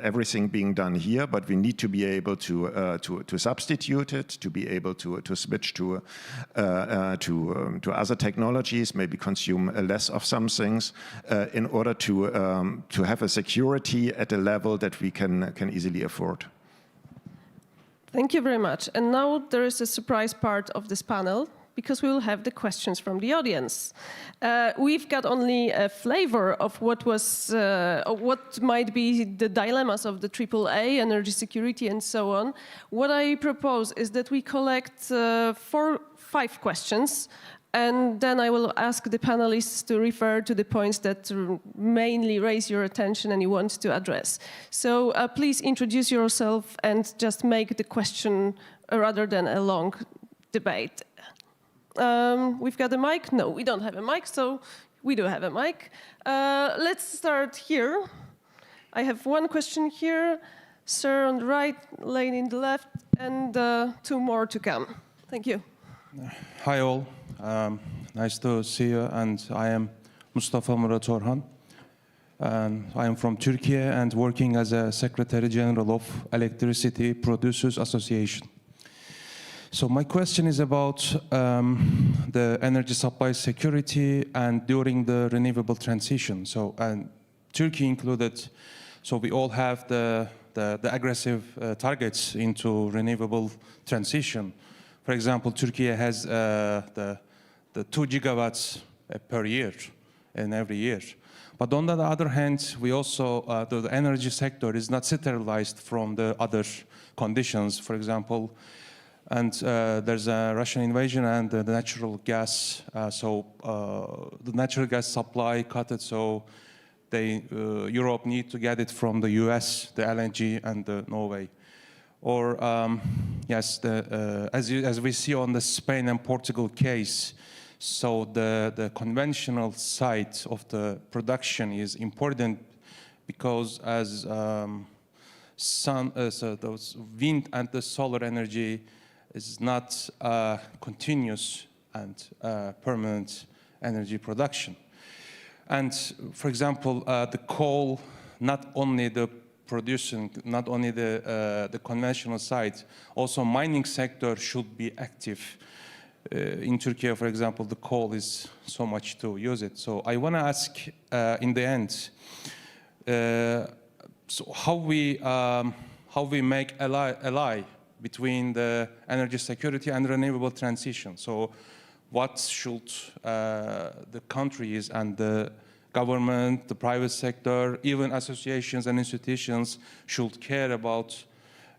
everything being done here, but we need to be able to substitute it, to be able to switch to other technologies, maybe consume less of some things, in order to have a security at a level that we can easily afford. Thank you very much. And now there is a surprise part of this panel, because we will have the questions from the audience. We've got only a flavor of what might be the dilemmas of the AAA, energy security, and so on. What I propose is that we collect 5 questions, and then I will ask the panelists to refer to the points that mainly raise your attention and you want to address. So please introduce yourself and just make the question rather than a long debate. We've got a mic? No, we don't have a mic, so we do have a mic. Let's start here. I have one question here. Sir on the right, lady in the left, and 2 more to come. Thank you. Hi all, nice to see you, and I am Mustafa Murat Orhan. I am from Turkey and working as a Secretary General of Electricity Producers Association. So my question is about the energy supply security and during the renewable transition. So, and Turkey included, so we all have the aggressive targets into renewable transition. For example, Turkey has the 2 gigawatts per year in every year. But on the other hand, we also, the energy sector is not sterilized from the other conditions. For example, and there's a Russian invasion and the natural gas. The natural gas supply cut it, so Europe need to get it from the US, the LNG and the Norway. Or yes, as we see on the Spain and Portugal case, so the conventional side of the production is important because as those wind and the solar energy is not continuous and permanent energy production. And for example, the coal, not only the producing, not only the conventional side, also mining sector should be active. In Turkey, for example, the coal is so much to use it. So I want to ask, in the end, so how we make ally between the energy security and renewable transition. So what should the countries and the government, the private sector, even associations and institutions should care about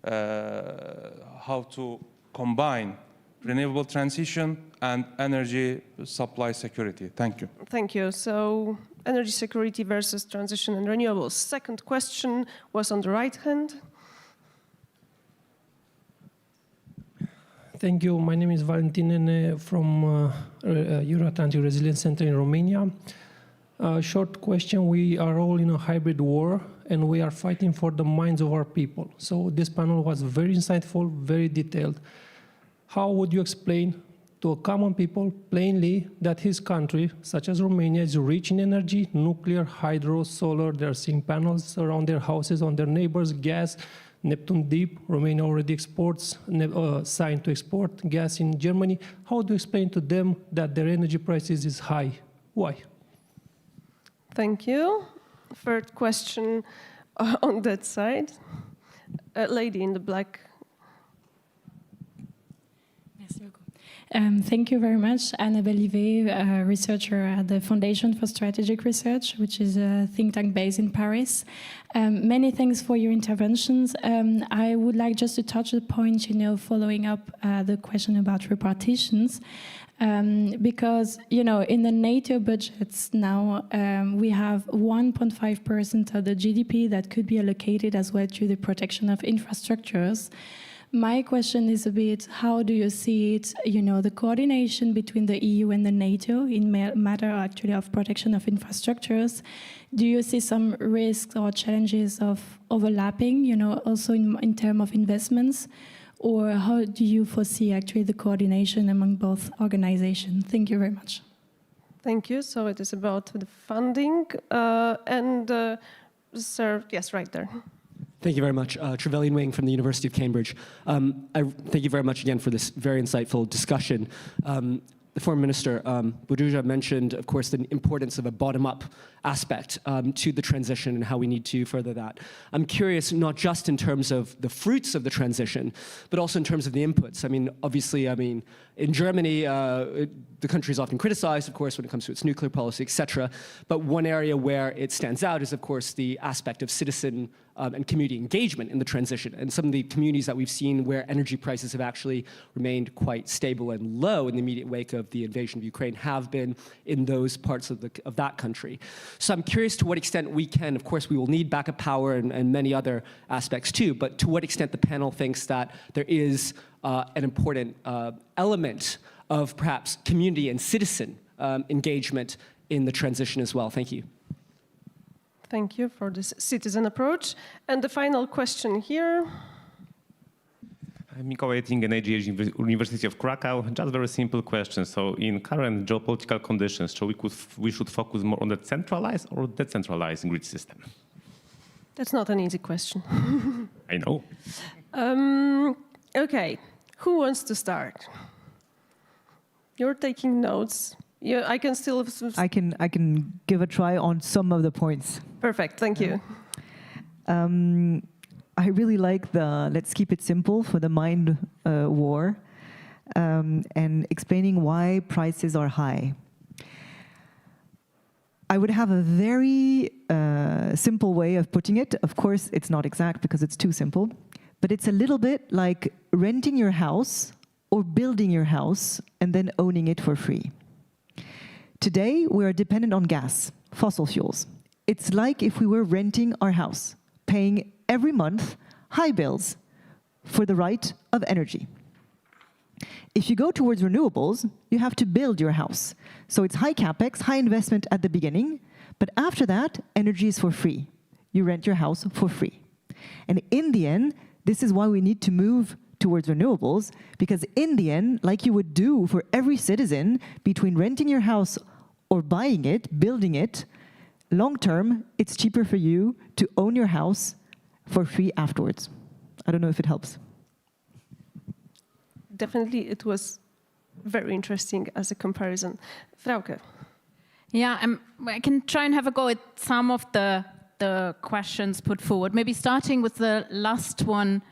how to combine renewable transition and energy supply security. Thank you. Thank you. So energy security versus transition and renewables. Second question was on the right hand. Thank you. My name is Valentin Nene from Euro-Atlantic Resilience Center in Romania. Short question, we are all in a hybrid war and we are fighting for the minds of our people. So this panel was very insightful, very detailed. How would you explain to a common people plainly that his country, such as Romania, is rich in energy, nuclear, hydro, solar, they're seeing panels around their houses, on their neighbors, gas, Neptune Deep, Romania already exports, signed to export gas in Germany. How do you explain to them that their energy prices is high? Why? Thank you. Third question on that side. Lady in the black. Thank you very much. Anna Bellivet, a researcher at the Foundation for Strategic Research, which is a think tank based in Paris. Many thanks for your interventions. I would like just to touch the point, following up the question about repartitions. Because, in the NATO budgets now, we have 1.5% of the GDP that could be allocated as well to the protection of infrastructures. My question is a bit, how do you see it, the coordination between the EU and the NATO in matter actually of protection of infrastructures? Do you see some risks or challenges of overlapping, also in terms of investments? Or how do you foresee actually the coordination among both organizations? Thank you very much. Thank you. So it is about the funding sir, yes, right there. Thank you very much. Trevelyan Wing from the University of Cambridge. I thank you very much again for this very insightful discussion. The Foreign Minister, Buduja, mentioned, of course, the importance of a bottom-up aspect to the transition and how we need to further that. I'm curious, not just in terms of the fruits of the transition, but also in terms of the inputs. Obviously, in Germany, the country is often criticized, of course, when it comes to its nuclear policy, etc. But one area where it stands out is, of course, the aspect of citizen and community engagement in the transition. And some of the communities that we've seen where energy prices have actually remained quite stable and low in the immediate wake of the invasion of Ukraine have been in those parts of that country. So I'm curious to what extent we can, of course, we will need backup power and many other aspects too, but to what extent the panel thinks that there is an important element of perhaps community and citizen engagement in the transition as well. Thank you. Thank you for this citizen approach. And the final question here. I'm Mikołaj Ettingen, University of Krakow. Just very simple question. So in current geopolitical conditions, so we should focus more on the centralized or decentralized grid system? That's not an easy question. I know. Okay, who wants to start? You're taking notes. Yeah, I can still. I can give a try on some of the points. Perfect, thank you. I really like the let's keep it simple for the mind war and explaining why prices are high. I would have a very simple way of putting it. Of course, it's not exact because it's too simple, but it's a little bit like renting your house or building your house and then owning it for free. Today, we are dependent on gas, fossil fuels. It's like if we were renting our house, paying every month high bills for the right of energy. If you go towards renewables, you have to build your house. So it's high capex, high investment at the beginning, but after that, energy is for free. You rent your house for free. And in the end, this is why we need to move towards renewables, because in the end, like you would do for every citizen, between renting your house or buying it, building it, long term, it's cheaper for you to own your house for free afterwards. I don't know if it helps. Definitely, it was very interesting as a comparison. Frauke. Yeah, I can try and have a go at some of the questions put forward. Maybe starting with the last one.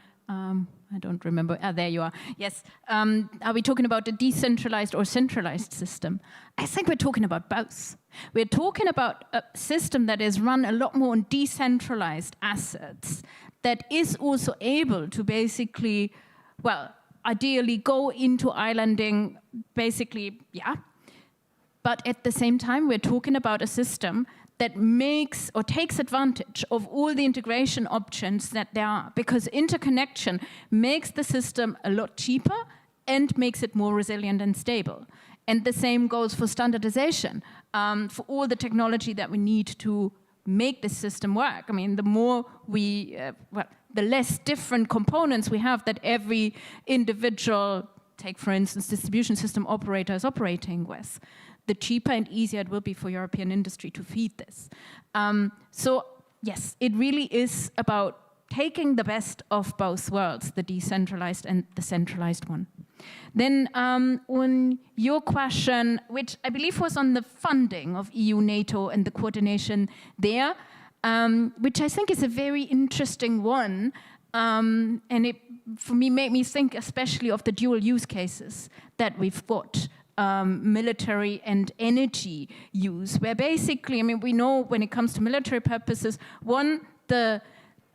I don't remember. There you are. Yes. Are we talking about a decentralized or centralized system? I think we're talking about both. We're talking about a system that is run a lot more on decentralized assets, that is also able to basically, well, ideally go into islanding, basically, yeah. But at the same time, we're talking about a system that makes or takes advantage of all the integration options that there are, because interconnection makes the system a lot cheaper and makes it more resilient and stable. And the same goes for standardization, for all the technology that we need to make this system work. I mean, the more we, the less different components we have that every individual, take for instance, distribution system operator is operating with, the cheaper and easier it will be for European industry to feed this. So yes, it really is about taking the best of both worlds, the decentralized and the centralized one. Then on your question, which I believe was on the funding of EU, NATO and the coordination there, which I think is a very interesting one, and it for me made me think especially of the dual use cases that we've got. Military and energy use, where basically, I mean, we know when it comes to military purposes, one, the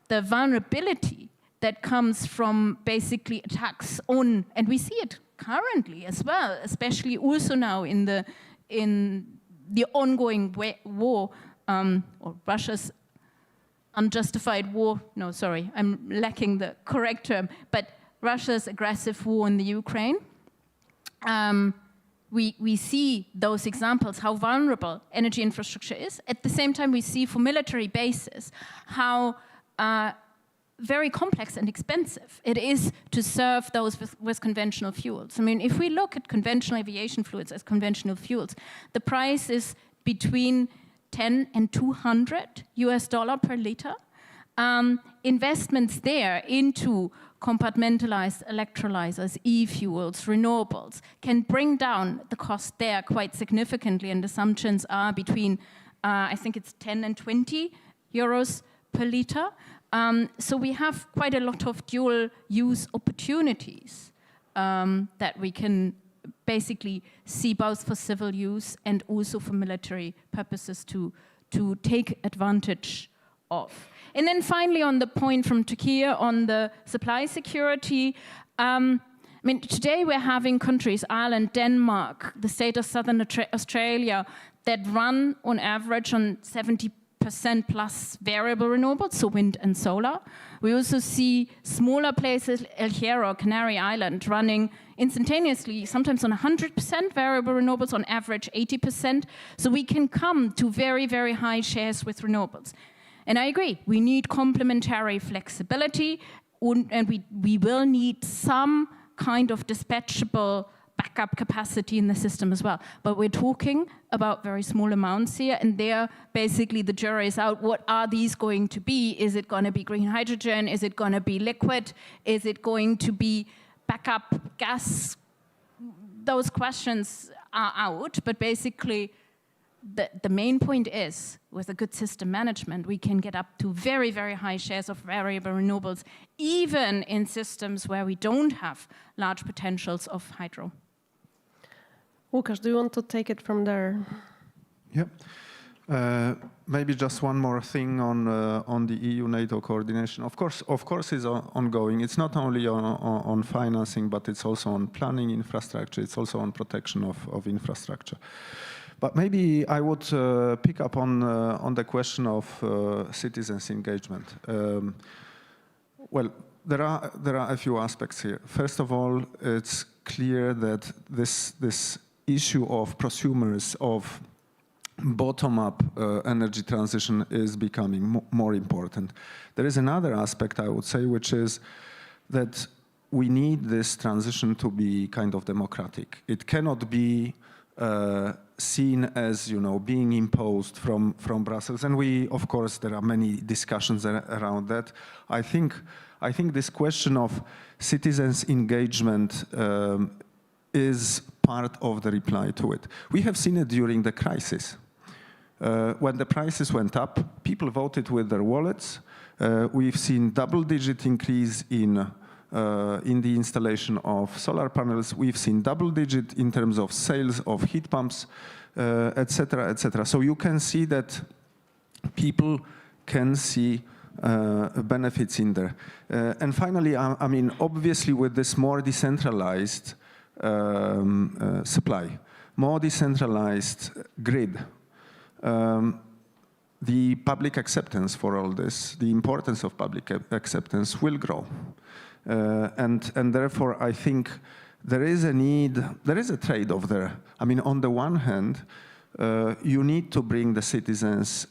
vulnerability that comes from basically attacks on, and we see it currently as well, especially also now in the ongoing war, or Russia's unjustified war, no, sorry, I'm lacking the correct term, but Russia's aggressive war in the Ukraine. We see those examples, how vulnerable energy infrastructure is. At the same time, we see for military bases how very complex and expensive it is to serve those with conventional fuels. I mean, if we look at conventional aviation fluids as conventional fuels, the price is between $10 and $200 per liter. Investments there into compartmentalized electrolyzers, e-fuels, renewables, can bring down the cost there quite significantly, and assumptions are between, I think it's 10 and 20 euros per liter. So we have quite a lot of dual use opportunities that we can basically see both for civil use and also for military purposes to take advantage of. And then finally, on the point from Turkey on the supply security, I mean, today we're having countries, Ireland, Denmark, the state of Southern Australia, that run on average on 70% plus variable renewables, so wind and solar. We also see smaller places, El Hierro, Canary Island, running instantaneously, sometimes on 100% variable renewables, on average 80%. So we can come to very, very high shares with renewables. And I agree, we need complementary flexibility, and we will need some kind of dispatchable backup capacity in the system as well. But we're talking about very small amounts here, and there basically the jury is out. What are these going to be? Is it going to be green hydrogen? Is it going to be liquid? Is it going to be backup gas? Those questions are out, but basically the main point is, with a good system management, we can get up to very, very high shares of variable renewables, even in systems where we don't have large potentials of hydro. Łukasz, do you want to take it from there? Yep. Maybe just one more thing on the EU-NATO coordination. Of course, is ongoing. It's not only on financing, but it's also on planning infrastructure. It's also on protection of infrastructure. But maybe I would pick up on the question of citizens' engagement. Well, there are a few aspects here. First of all, it's clear that this issue of prosumers of bottom-up energy transition is becoming more important. There is another aspect, I would say, which is that we need this transition to be kind of democratic. It cannot be seen as, being imposed from Brussels. And of course, there are many discussions around that. I think this question of citizens' engagement is part of the reply to it. We have seen it during the crisis. When the prices went up, people voted with their wallets. We've seen double-digit increase in the installation of solar panels. We've seen double-digit in terms of sales of heat pumps, et cetera, et cetera. So you can see that people can see benefits in there. And finally, I mean, obviously with this more decentralized supply, more decentralized grid, the public acceptance for all this, the importance of public acceptance will grow. And therefore, I think there is a trade-off there. I mean, on the one hand, you need to bring the citizens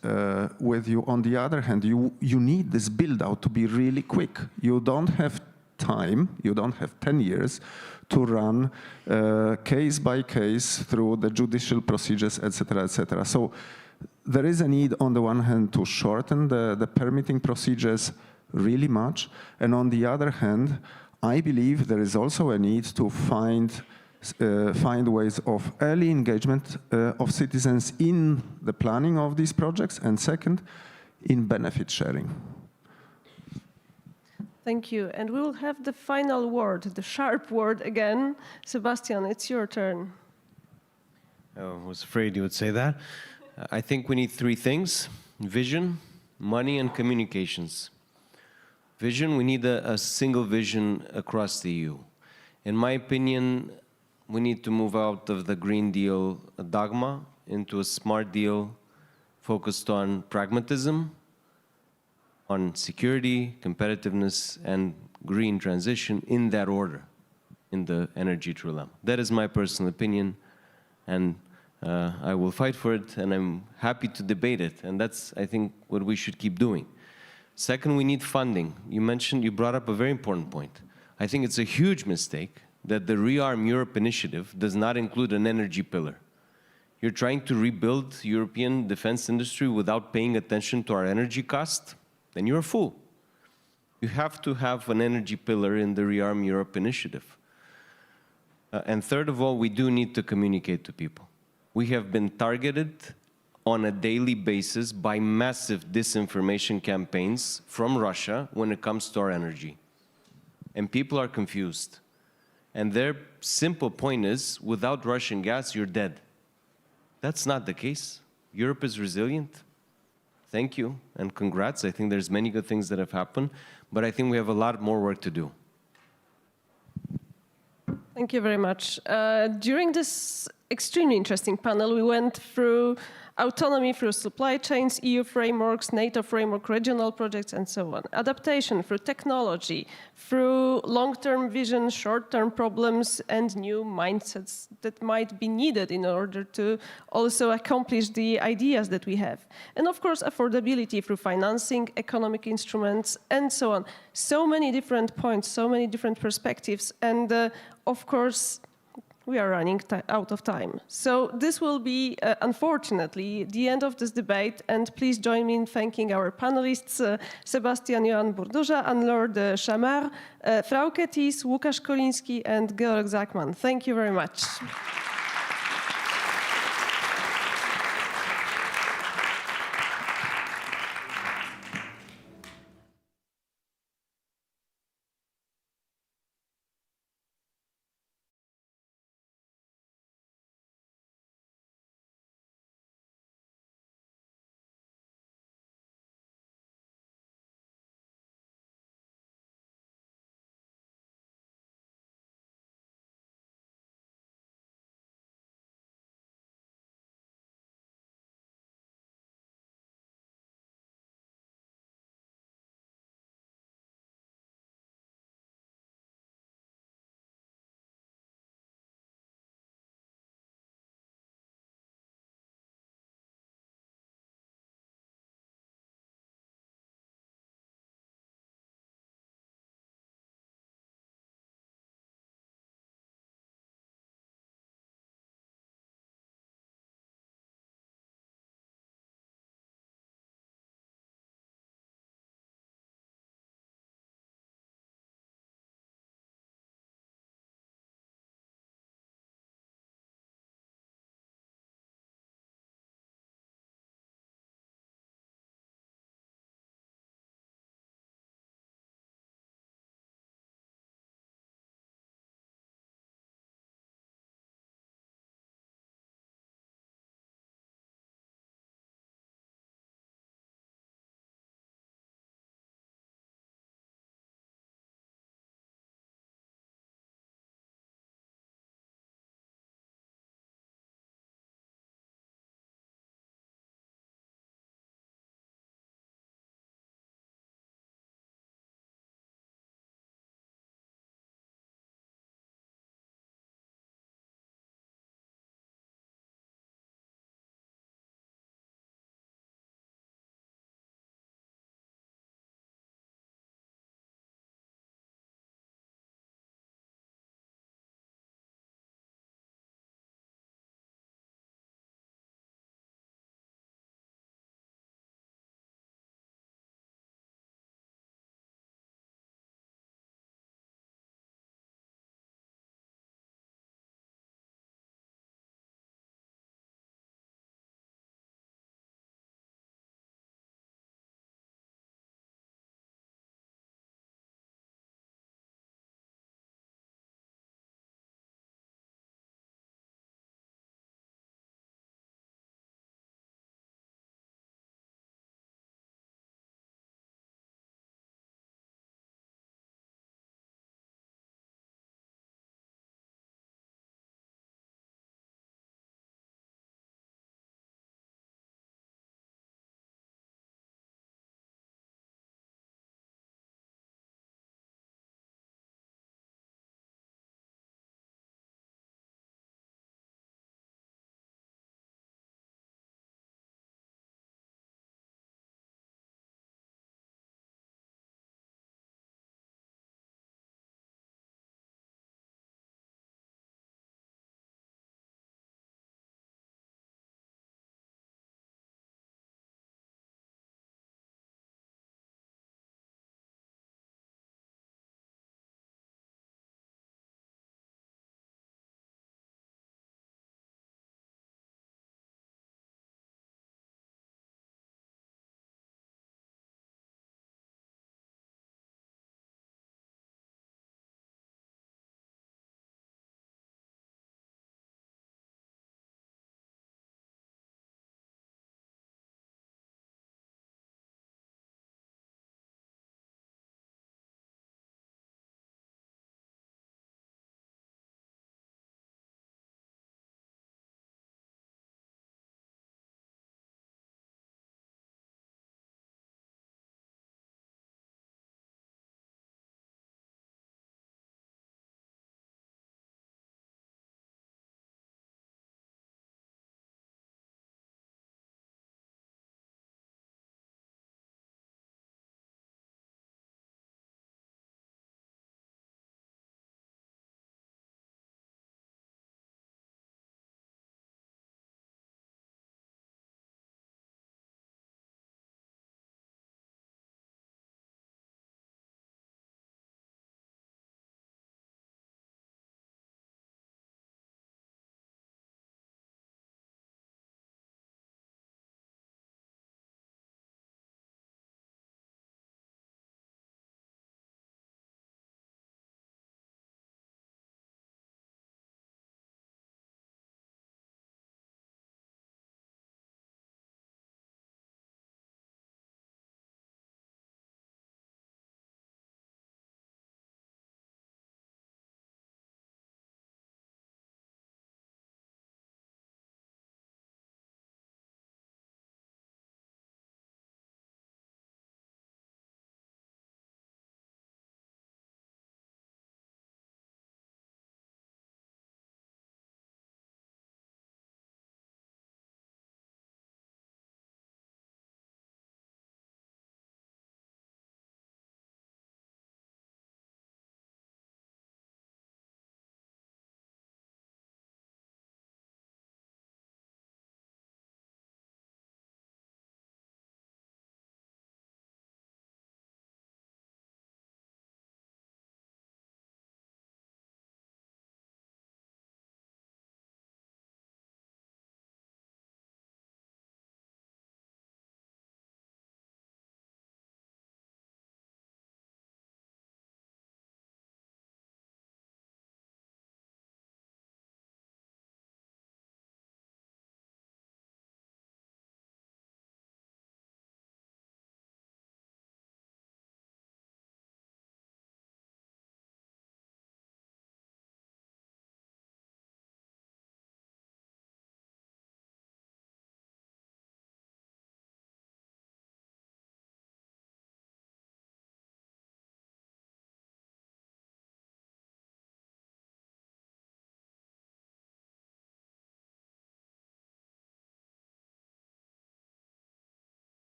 with you. On the other hand, you need this build-out to be really quick. You don't have time, you don't have 10 years to run case by case through the judicial procedures, et cetera, et cetera. So there is a need, on the one hand, to shorten the permitting procedures really much. And on the other hand, I believe there is also a need to find ways of early engagement of citizens in the planning of these projects, and second, in benefit sharing. Thank you. And we will have the final word, the sharp word again. Sebastian, it's your turn. I was afraid you would say that. I think we need three things: vision, money, and communications. Vision, we need a single vision across the EU. In my opinion, we need to move out of the Green Deal dogma into a smart deal focused on pragmatism, on security, competitiveness, and green transition in that order, in the energy trilemma. That is my personal opinion, and I will fight for it, and I'm happy to debate it, and that's, I think, what we should keep doing. Second, we need funding. You brought up a very important point. I think it's a huge mistake that the Rearm Europe initiative does not include an energy pillar. You're trying to rebuild European defense industry without paying attention to our energy cost, then you're a fool. You have to have an energy pillar in the Rearm Europe initiative. And third of all, we do need to communicate to people. We have been targeted on a daily basis by massive disinformation campaigns from Russia when it comes to our energy. And people are confused. And their simple point is, without Russian gas, you're dead. That's not the case. Europe is resilient. Thank you, and congrats. I think there's many good things that have happened, but I think we have a lot more work to do. Thank you very much. During this extremely interesting panel. We went through autonomy through supply chains, EU frameworks, NATO framework, regional projects, and so on. Adaptation through technology, through long-term vision, short-term problems, and new mindsets that might be needed in order to also accomplish the ideas that we have. And of course, affordability through financing, economic instruments, and so on. So many different points, so many different perspectives, and of course, we are running out of time. So this will be, unfortunately, the end of this debate. And please join me in thanking our panelists, Sebastian Johan Burdurza, Anne-Laure de Chamard, Frauke Thies, Łukasz Koliński, and Georg Zachman. Thank you very much.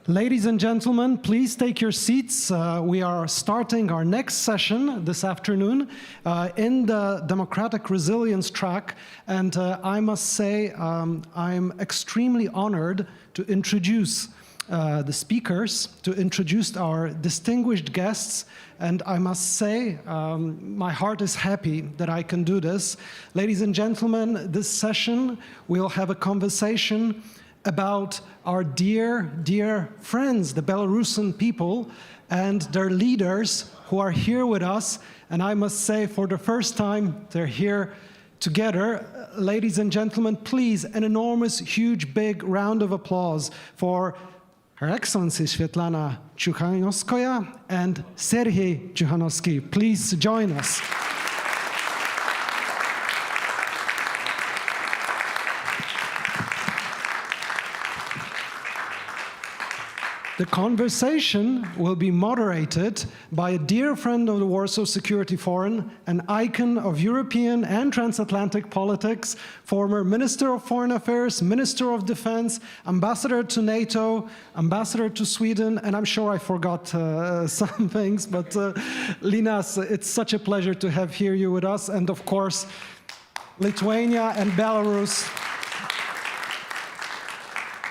Ladies and gentlemen, please take your seats. We are starting our next session this afternoon in the democratic resilience track. And I must say, I'm extremely honored to introduce the speakers, to introduce our distinguished guests. And I must say, my heart is happy that I can do this. Ladies and gentlemen, this session, we'll have a conversation about our dear, dear friends, the Belarusian people, and their leaders who are here with us. And I must say, for the first time, they're here together. Ladies and gentlemen, please, an enormous, huge, big round of applause for Her Excellency Svetlana Tsikhanouskaya and Sergei Tsikhanouski. Please join us. The conversation will be moderated by a dear friend of the Warsaw Security Forum, an icon of European and transatlantic politics, former Minister of Foreign Affairs, Minister of Defense, Ambassador to NATO, Ambassador to Sweden, and I'm sure I forgot some things, but Linas, it's such a pleasure to have here you with us, and of course, Lithuania and Belarus.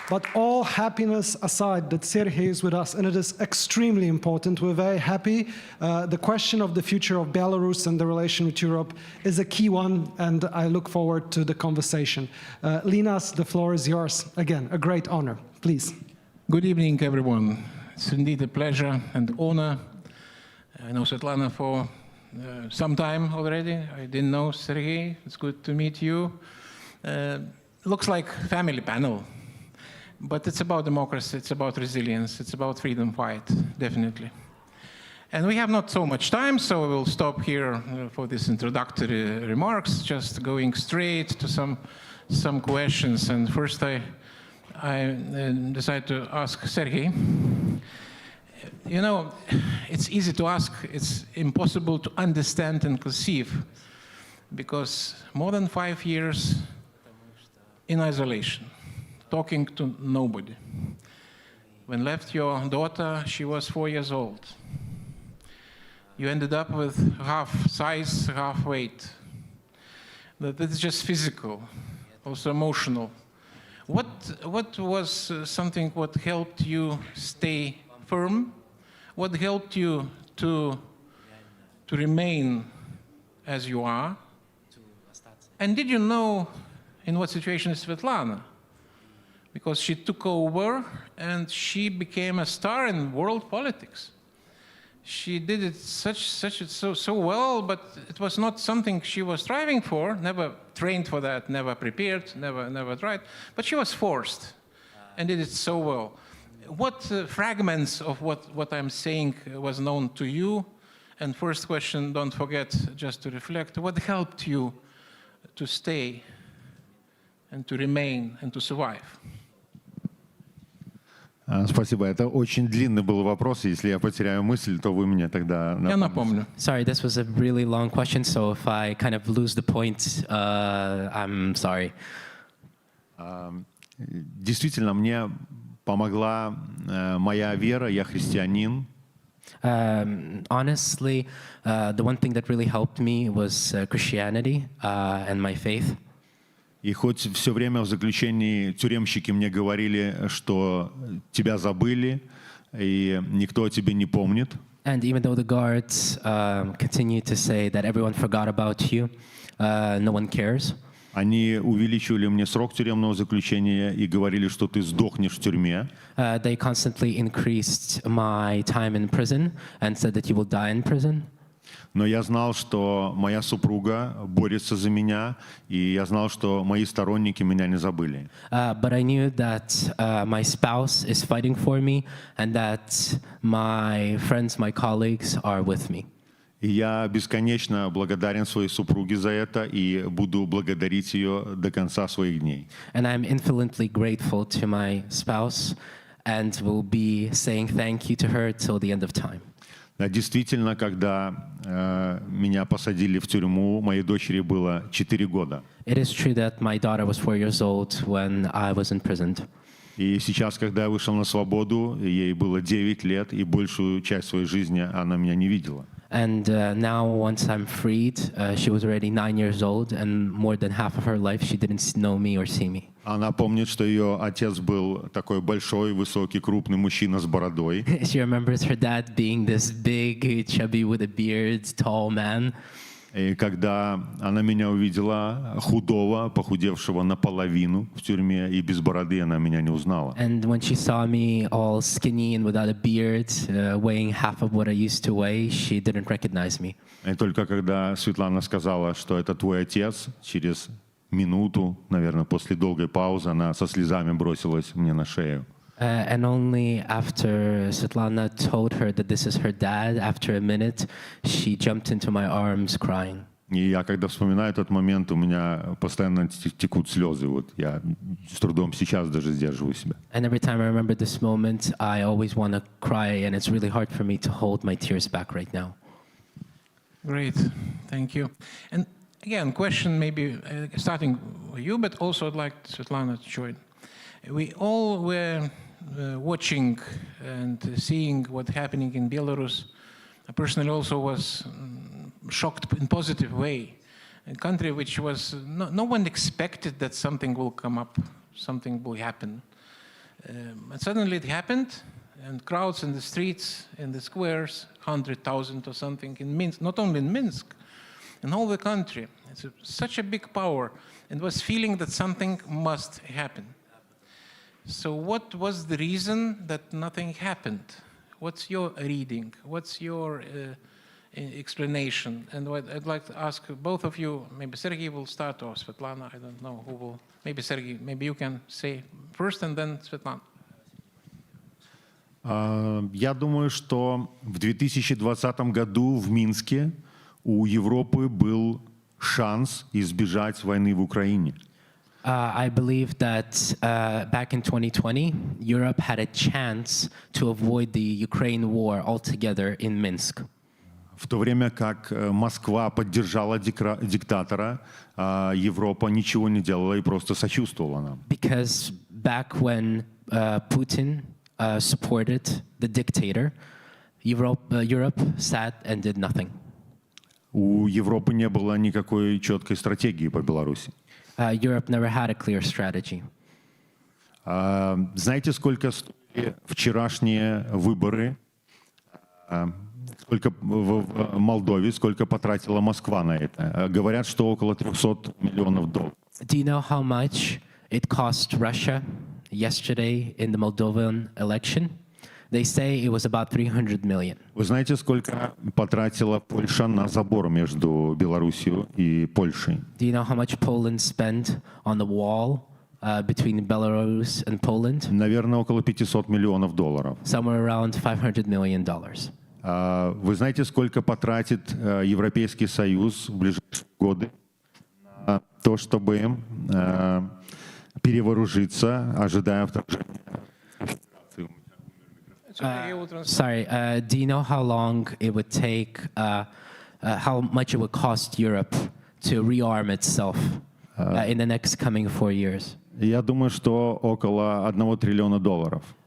But all happiness aside, that Sergei is with us, and it is extremely important. We're very happy. The question of the future of Belarus and the relation with Europe is a key one, and I look forward to the conversation. Linas, the floor is yours. Again, a great honor. Please. Good evening, everyone. It's indeed a pleasure and honor. I know Svetlana for some time already. I didn't know Sergei. It's good to meet you. Looks like family panel. But it's about democracy, it's about resilience, it's about freedom fight, definitely. And we have not so much time, so we'll stop here for this introductory remarks, just going straight to some questions. And first I decided to ask Sergei. You know, it's easy to ask, it's impossible to understand and conceive, because more than 5 years in isolation, talking to nobody. When left your daughter, she was 4 years old. You ended up with half size, half weight. That is just physical, also emotional. What was something what helped you stay firm? What helped you to remain as you are? And did you know in what situation is Svetlana? Because she took over and she became a star in world politics. She did it so well, but it was not something she was striving for, never trained for that, never prepared, never tried, but she was forced and did it so well. What fragments of what I'm saying was known to you? And first question, don't forget just to reflect, what helped you to stay and to remain and to survive? Спасибо. Это очень длинный был вопрос. Если я потеряю мысль, то вы мне тогда напомните. Sorry, this was a really long question, so if I kind of lose the point, I'm sorry. Действительно, мне помогла моя вера, я христианин. Honestly, the one thing that really helped me was Christianity and my faith. И хоть все время в заключении тюремщики мне говорили, что тебя забыли, и никто о тебе не помнит. And even though the guards continue to say that everyone forgot about you, no one cares. Они увеличивали мне срок тюремного заключения и говорили, что ты сдохнешь в тюрьме. They constantly increased my time in prison and said that you will die in prison. Но я знал, что моя супруга борется за меня, и я знал, что мои сторонники меня не забыли. But I knew that my spouse is fighting for me, and that my friends, my colleagues are with me. И я бесконечно благодарен своей супруге за это и буду благодарить ее до конца своих дней. And I'm infinitely grateful to my spouse, and will be saying thank you to her till the end of time. Действительно, когда меня посадили в тюрьму, моей дочери было 4 года. It is true that my daughter was 4 years old when I was imprisoned. И сейчас, когда я вышел на свободу, ей было 9 лет, и большую часть своей жизни она меня не видела. And now, once I'm freed, she was already 9 years old, and more than half of her life, she didn't know me or see me. Она помнит, что ее отец был такой большой, высокий, крупный мужчина с бородой. She remembers her dad being this big, chubby, with a beard, tall man. И когда она меня увидела худого, похудевшего наполовину в тюрьме и без бороды, она меня не узнала. And when she saw me all skinny and without a beard, weighing half of what I used to weigh, she didn't recognize me. И только когда Светлана сказала, что это твой отец, через минуту, наверное, после долгой паузы, она со слезами бросилась мне на шею. And only after Svetlana told her that this is her dad, after a minute, she jumped into my arms crying. И я, когда вспоминаю этот момент, у меня постоянно текут слезы. Вот я с трудом сейчас даже сдерживаю себя. And every time I remember this moment, I always want to cry, and it's really hard for me to hold my tears back right now. Great, thank you. And again, question maybe starting with you, but also I'd like Svetlana to join. We all were watching and seeing what's happening in Belarus. I personally also was shocked in a positive way. A country which was, no one expected that something will come up, something will happen. And suddenly it happened, and crowds in the streets, in the squares, 100,000 or something in Minsk, not only in Minsk, in all the country. It's such a big power, and was feeling that something must happen. So what was the reason that nothing happened? What's your reading? What's your explanation? And what I'd like to ask both of you, maybe Sergey will start, or Svetlana, I don't know who will. Maybe Sergey, maybe you can say first and then Svetlana. Я думаю, что в 2020 году в Минске у Европы был шанс избежать войны в Украине. I believe that back in 2020, Europe had a chance to avoid the Ukraine war altogether in Minsk. В то время как Москва поддержала диктатора, Европа ничего не делала и просто сочувствовала нам. Because back when Putin supported the dictator, Europe sat and did nothing. У Европы не было никакой четкой стратегии по Беларуси. Europe never had a clear strategy. Знаете, сколько стоили вчерашние выборы? Сколько в Молдове, сколько потратила Москва на это? Говорят, что около $300 миллионов. Do you know how much it cost Russia yesterday in the Moldovan election? They say it was about 300 million. Вы знаете, сколько потратила Польша на забор между Белоруссией и Польшей? Do you know how much Poland spent on the wall between Belarus and Poland? Наверное, около $500 миллионов. Somewhere around $500 million. Вы знаете, сколько потратит Европейский Союз в ближайшие годы на то, чтобы перевооружиться, ожидая вторжения? Sorry, do you know how long it would take, how much it would cost Europe to rearm itself in the next coming 4 years? Я думаю, что около $1 триллиона.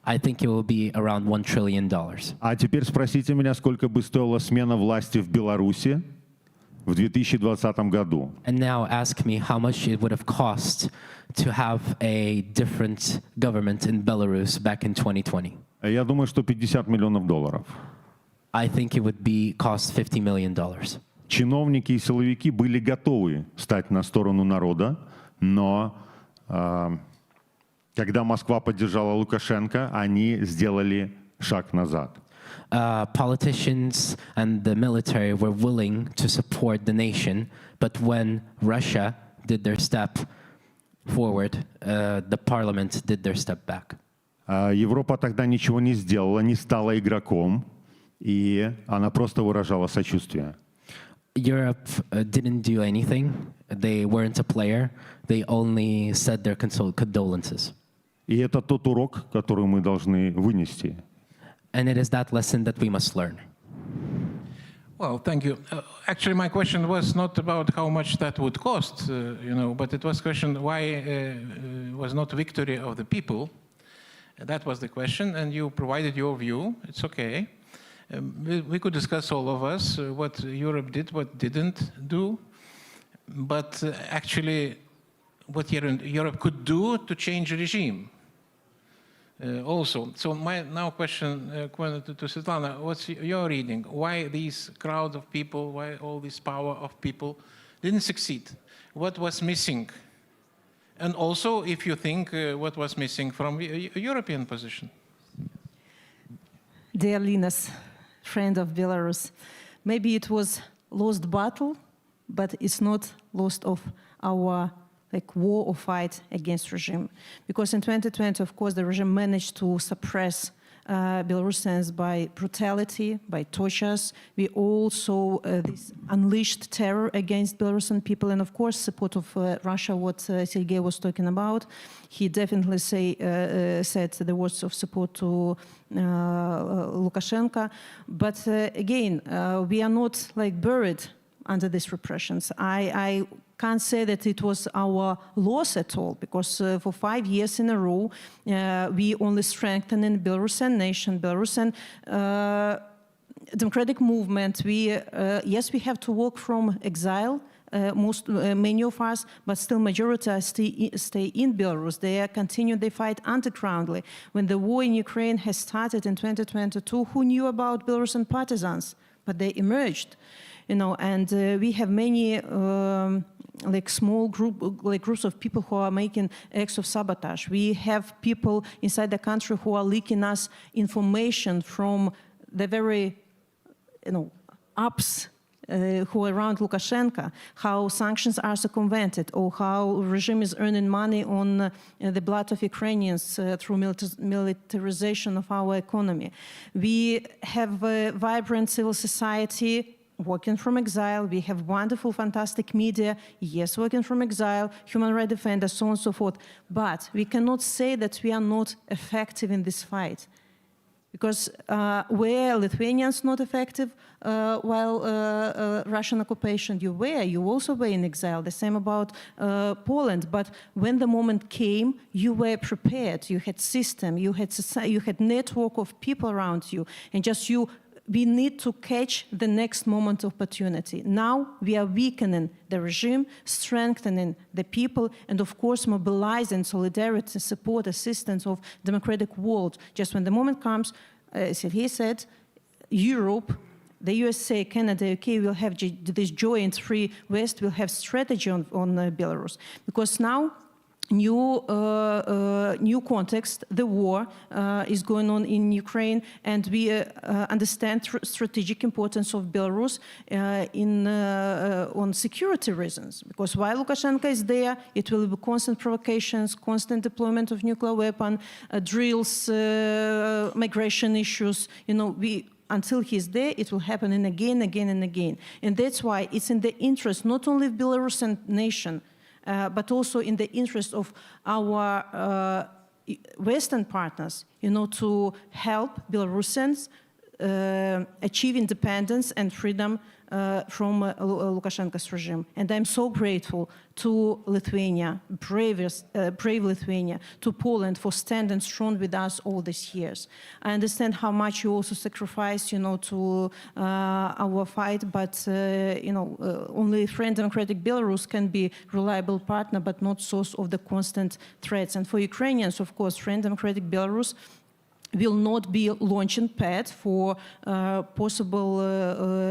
I think it will be around $1 trillion. А теперь спросите меня, сколько бы стоила смена власти в Беларуси в 2020 году? And now ask me how much it would have cost to have a different government in Belarus back in 2020. Я думаю, что $50 миллионов. I think it would be cost $50 million. Чиновники и силовики были готовы стать на сторону народа, но когда Москва поддержала Лукашенко, они сделали шаг назад. Politicians and the military were willing to support the nation, but when Russia did their step forward, the parliament did their step back. Европа тогда ничего не сделала, не стала игроком, и она просто выражала сочувствие. Europe didn't do anything. They weren't a player. They only said their condolences. И это тот урок, который мы должны вынести. And it is that lesson that we must learn. Well, thank you. Actually, my question was not about how much that would cost, but it was a question why was not victory of the people. That was the question, and you provided your view. It's okay. We could discuss, all of us, what Europe did, what didn't do, but actually what Europe could do to change the regime. Also, so my now question to Svetlana, what's your reading? Why these crowd of people, why all this power of people didn't succeed? What was missing? And also, if you think what was missing from a European position? Dear Linus, friend of Belarus, maybe it was lost battle, but it's not lost of our war or fight against regime. Because in 2020, of course, the regime managed to suppress Belarusians by brutality, by tortures. We all saw this unleashed terror against Belarusian people, and of course, support of Russia, what Sergei was talking about. He definitely said the words of support to Lukashenko. But again, we are not buried under these repressions. I can't say that it was our loss at all, because for 5 years in a row, we only strengthened in Belarusian nation, Belarusian democratic movement. Yes, we have to work from exile, many of us, but still majority stay in Belarus. They continue their fight undergroundly. When the war in Ukraine has started in 2022, who knew about Belarusian partisans? But they emerged. And we have many small groups of people who are making acts of sabotage. We have people inside the country who are leaking us information from the very, ups who are around Lukashenko, how sanctions are circumvented, or how regime is earning money on the blood of Ukrainians through militarization of our economy. We have a vibrant civil society working from exile. We have wonderful, fantastic media, yes, working from exile, human rights defenders, so on and so forth. But we cannot say that we are not effective in this fight. Because were Lithuanians not effective while Russian occupation? You also were in exile. The same about Poland. But when the moment came, you were prepared. You had system. You had society. You had network of people around you, and just you. We need to catch the next moment of opportunity. Now we are weakening the regime, strengthening the people, and of course mobilizing solidarity, support, assistance of democratic world. Just when the moment comes, as he said, Europe, the USA, Canada, UK will have this joint free West will have strategy on Belarus. Because now new context, the war is going on in Ukraine, and we understand strategic importance of Belarus on security reasons. Because while Lukashenko is there, it will be constant provocations, constant deployment of nuclear weapon, drills, migration issues. Until he's there, it will happen again, and again. And that's why it's in the interest not only of Belarusian nation, but also in the interest of our Western partners, to help Belarusians achieve independence and freedom from Lukashenko's regime. And I'm so grateful to Lithuania, brave Lithuania, to Poland for standing strong with us all these years. I understand how much you also sacrifice, to our fight, but, only friend democratic Belarus can be reliable partner, but not source of the constant threats. And for Ukrainians, of course, friend democratic Belarus will not be launching pad for possible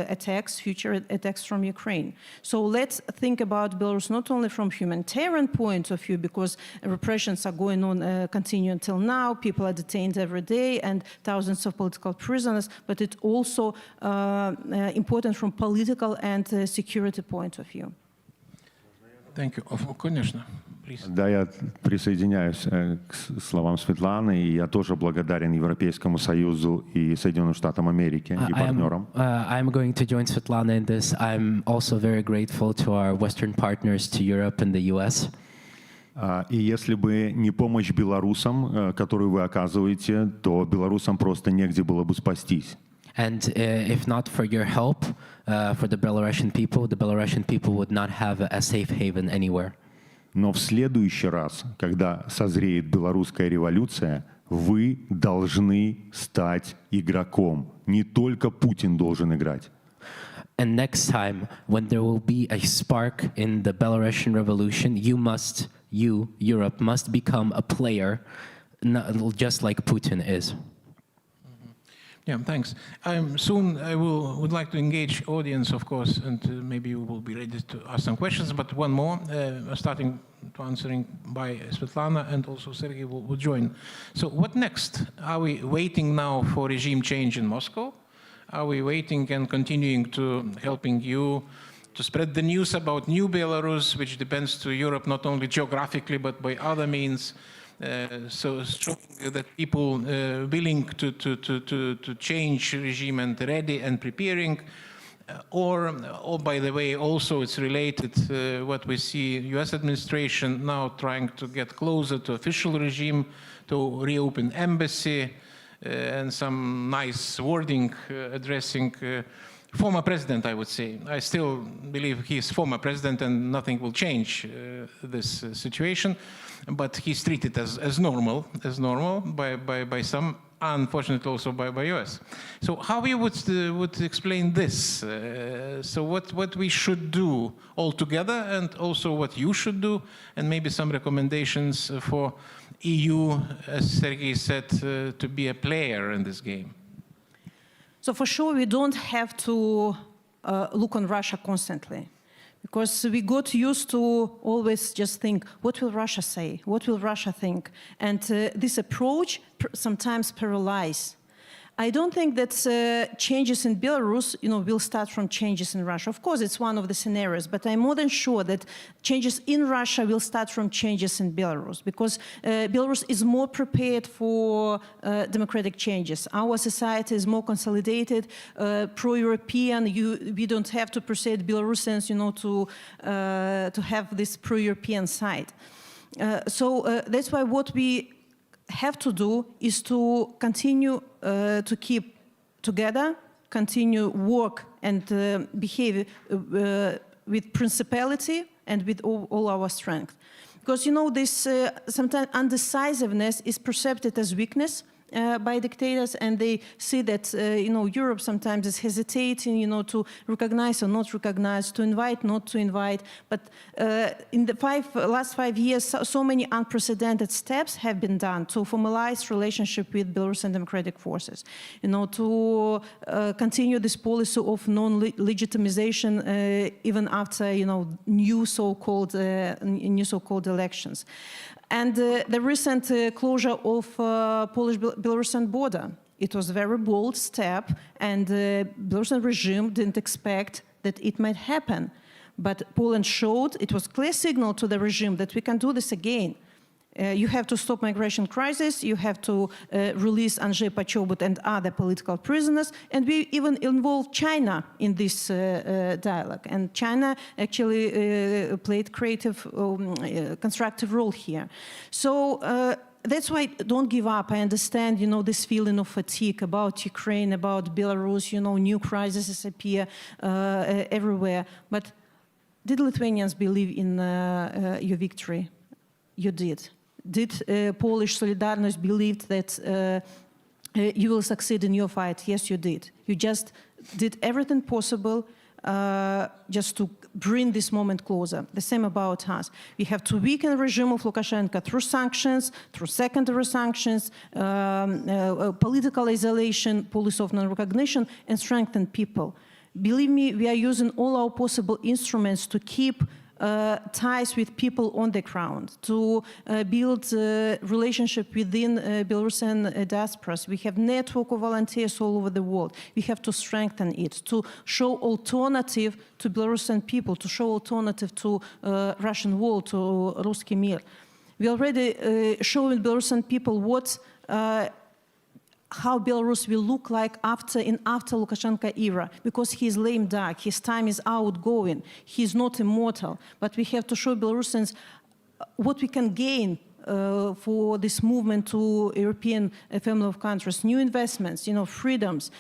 attacks, future attacks from Ukraine. So let's think about Belarus not only from humanitarian point of view, because repressions are going on, continue until now, people are detained every day, and thousands of political prisoners, but it's also important from political and security point of view. Thank you. Конечно. Да, я присоединяюсь к словам Светланы, и я тоже благодарен Европейскому Союзу и Соединенным Штатам Америки и партнерам. I'm going to join Svetlana in this. I'm also very grateful to our Western partners, to Europe and the US. И если бы не помощь белорусам, которую вы оказываете, то белорусам просто негде было бы спастись. And if not for your help for the Belarusian people would not have a safe haven anywhere. Но в следующий раз, когда созреет белорусская революция, Вы должны стать игроком. Не только Путин должен играть. And next time, when there will be a spark in the Belarusian revolution, you, Europe, must become a player, just like Putin is. Yeah, thanks. Soon I would like to engage audience, of course, and maybe you will be ready to ask some questions, but one more, starting to answering by Svetlana, and also Sergei will join. So what next? Are we waiting now for regime change in Moscow? Are we waiting and continuing to helping you to spread the news about new Belarus, which depends to Europe not only geographically but by other means? So showing that people willing to change regime and ready and preparing, or by the way, also it's related what we see U.S. administration now trying to get closer to official regime, to reopen embassy, and some nice wording addressing former president, I would say. I still believe he is former president and nothing will change this situation, but he's treated as normal by some, unfortunately also by US. So how you would explain this? So what we should do all together, and also what you should do, and maybe some recommendations for EU, as Sergei said, to be a player in this game. So for sure, we don't have to look on Russia constantly, because we got used to always just think, what will Russia say? What will Russia think? And this approach sometimes paralyzes. I don't think that changes in Belarus, will start from changes in Russia. Of course, it's one of the scenarios, but I'm more than sure that changes in Russia will start from changes in Belarus, because Belarus is more prepared for democratic changes. Our society is more consolidated, pro-European. We don't have to persuade Belarusians, to have this pro-European side. So that's why what we have to do is to continue to keep together, continue work and behave with principality and with all our strength. Because, this sometimes undecisiveness is perceived as weakness by dictators, and they see that, Europe sometimes is hesitating, to recognize or not recognize, to invite, not to invite. But in the last 5 years, so many unprecedented steps have been done to formalize relationship with Belarusian democratic forces, to continue this policy of non-legitimization even after, new so-called elections. And the recent closure of Polish-Belarusian border, it was a very bold step, and the Belarusian regime didn't expect that it might happen. But Poland showed, it was a clear signal to the regime that we can do this again. You have to stop migration crisis, you have to release Andrzej Poczobut and other political prisoners, and we even involved China in this dialogue. And China actually played creative, constructive role here. So that's why don't give up. I understand, this feeling of fatigue about Ukraine, about Belarus, new crises appear everywhere. But did Lithuanians believe in your victory? You did. Did Polish Solidarność believe that you will succeed in your fight? Yes, you did. You just did everything possible just to bring this moment closer. The same about us. We have to weaken the regime of Lukashenko through sanctions, through secondary sanctions, political isolation, policy of non-recognition, and strengthen people. Believe me, we are using all our possible instruments to keep ties with people on the ground, to build relationship within Belarusian diasporas. We have network of volunteers all over the world. We have to strengthen it, to show alternative to Belarusian people, to show alternative to Russian world, to Ruski Mir. We already showing Belarusian people what how Belarus will look like after Lukashenko era, because he's lame duck, his time is outgoing, he's not immortal. But we have to show Belarusians what we can gain for this movement to European family of countries, new investments, freedoms,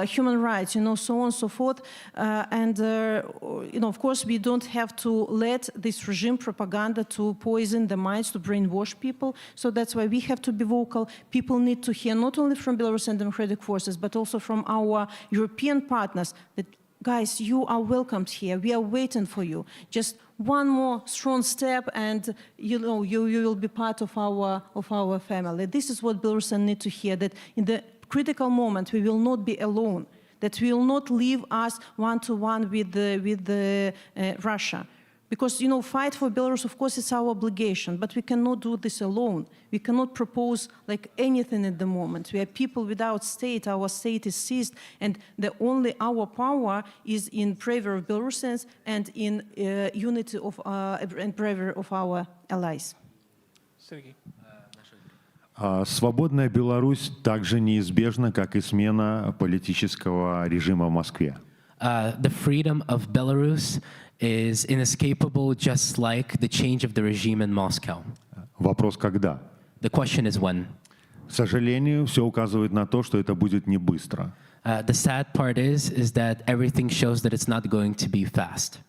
human rights, so on and so forth. Of course, we don't have to let this regime propaganda to poison the minds, to brainwash people. So that's why we have to be vocal. People need to hear not only from Belarusian democratic forces, but also from our European partners that, guys, you are welcomed here. We are waiting for you. Just one more strong step, and you will be part of our family. This is what Belarusians need to hear. That in the critical moment, we will not be alone. That will not leave us one-to-one with Russia. Because, fight for Belarus, of course, it's our obligation, but we cannot do this alone. We cannot propose anything at the moment. We are people without state. Our state is seized, and our power is in bravery of Belarusians and in unity and bravery of our allies. Sergey. Свободная Беларусь также неизбежна, как и смена политического режима в Москве. The freedom of Belarus is inescapable, just like the change of the regime in Moscow. Вопрос когда? The question is when. К сожалению, все указывает на то, что это будет не быстро. The sad part is that everything shows that it's not going to be fast.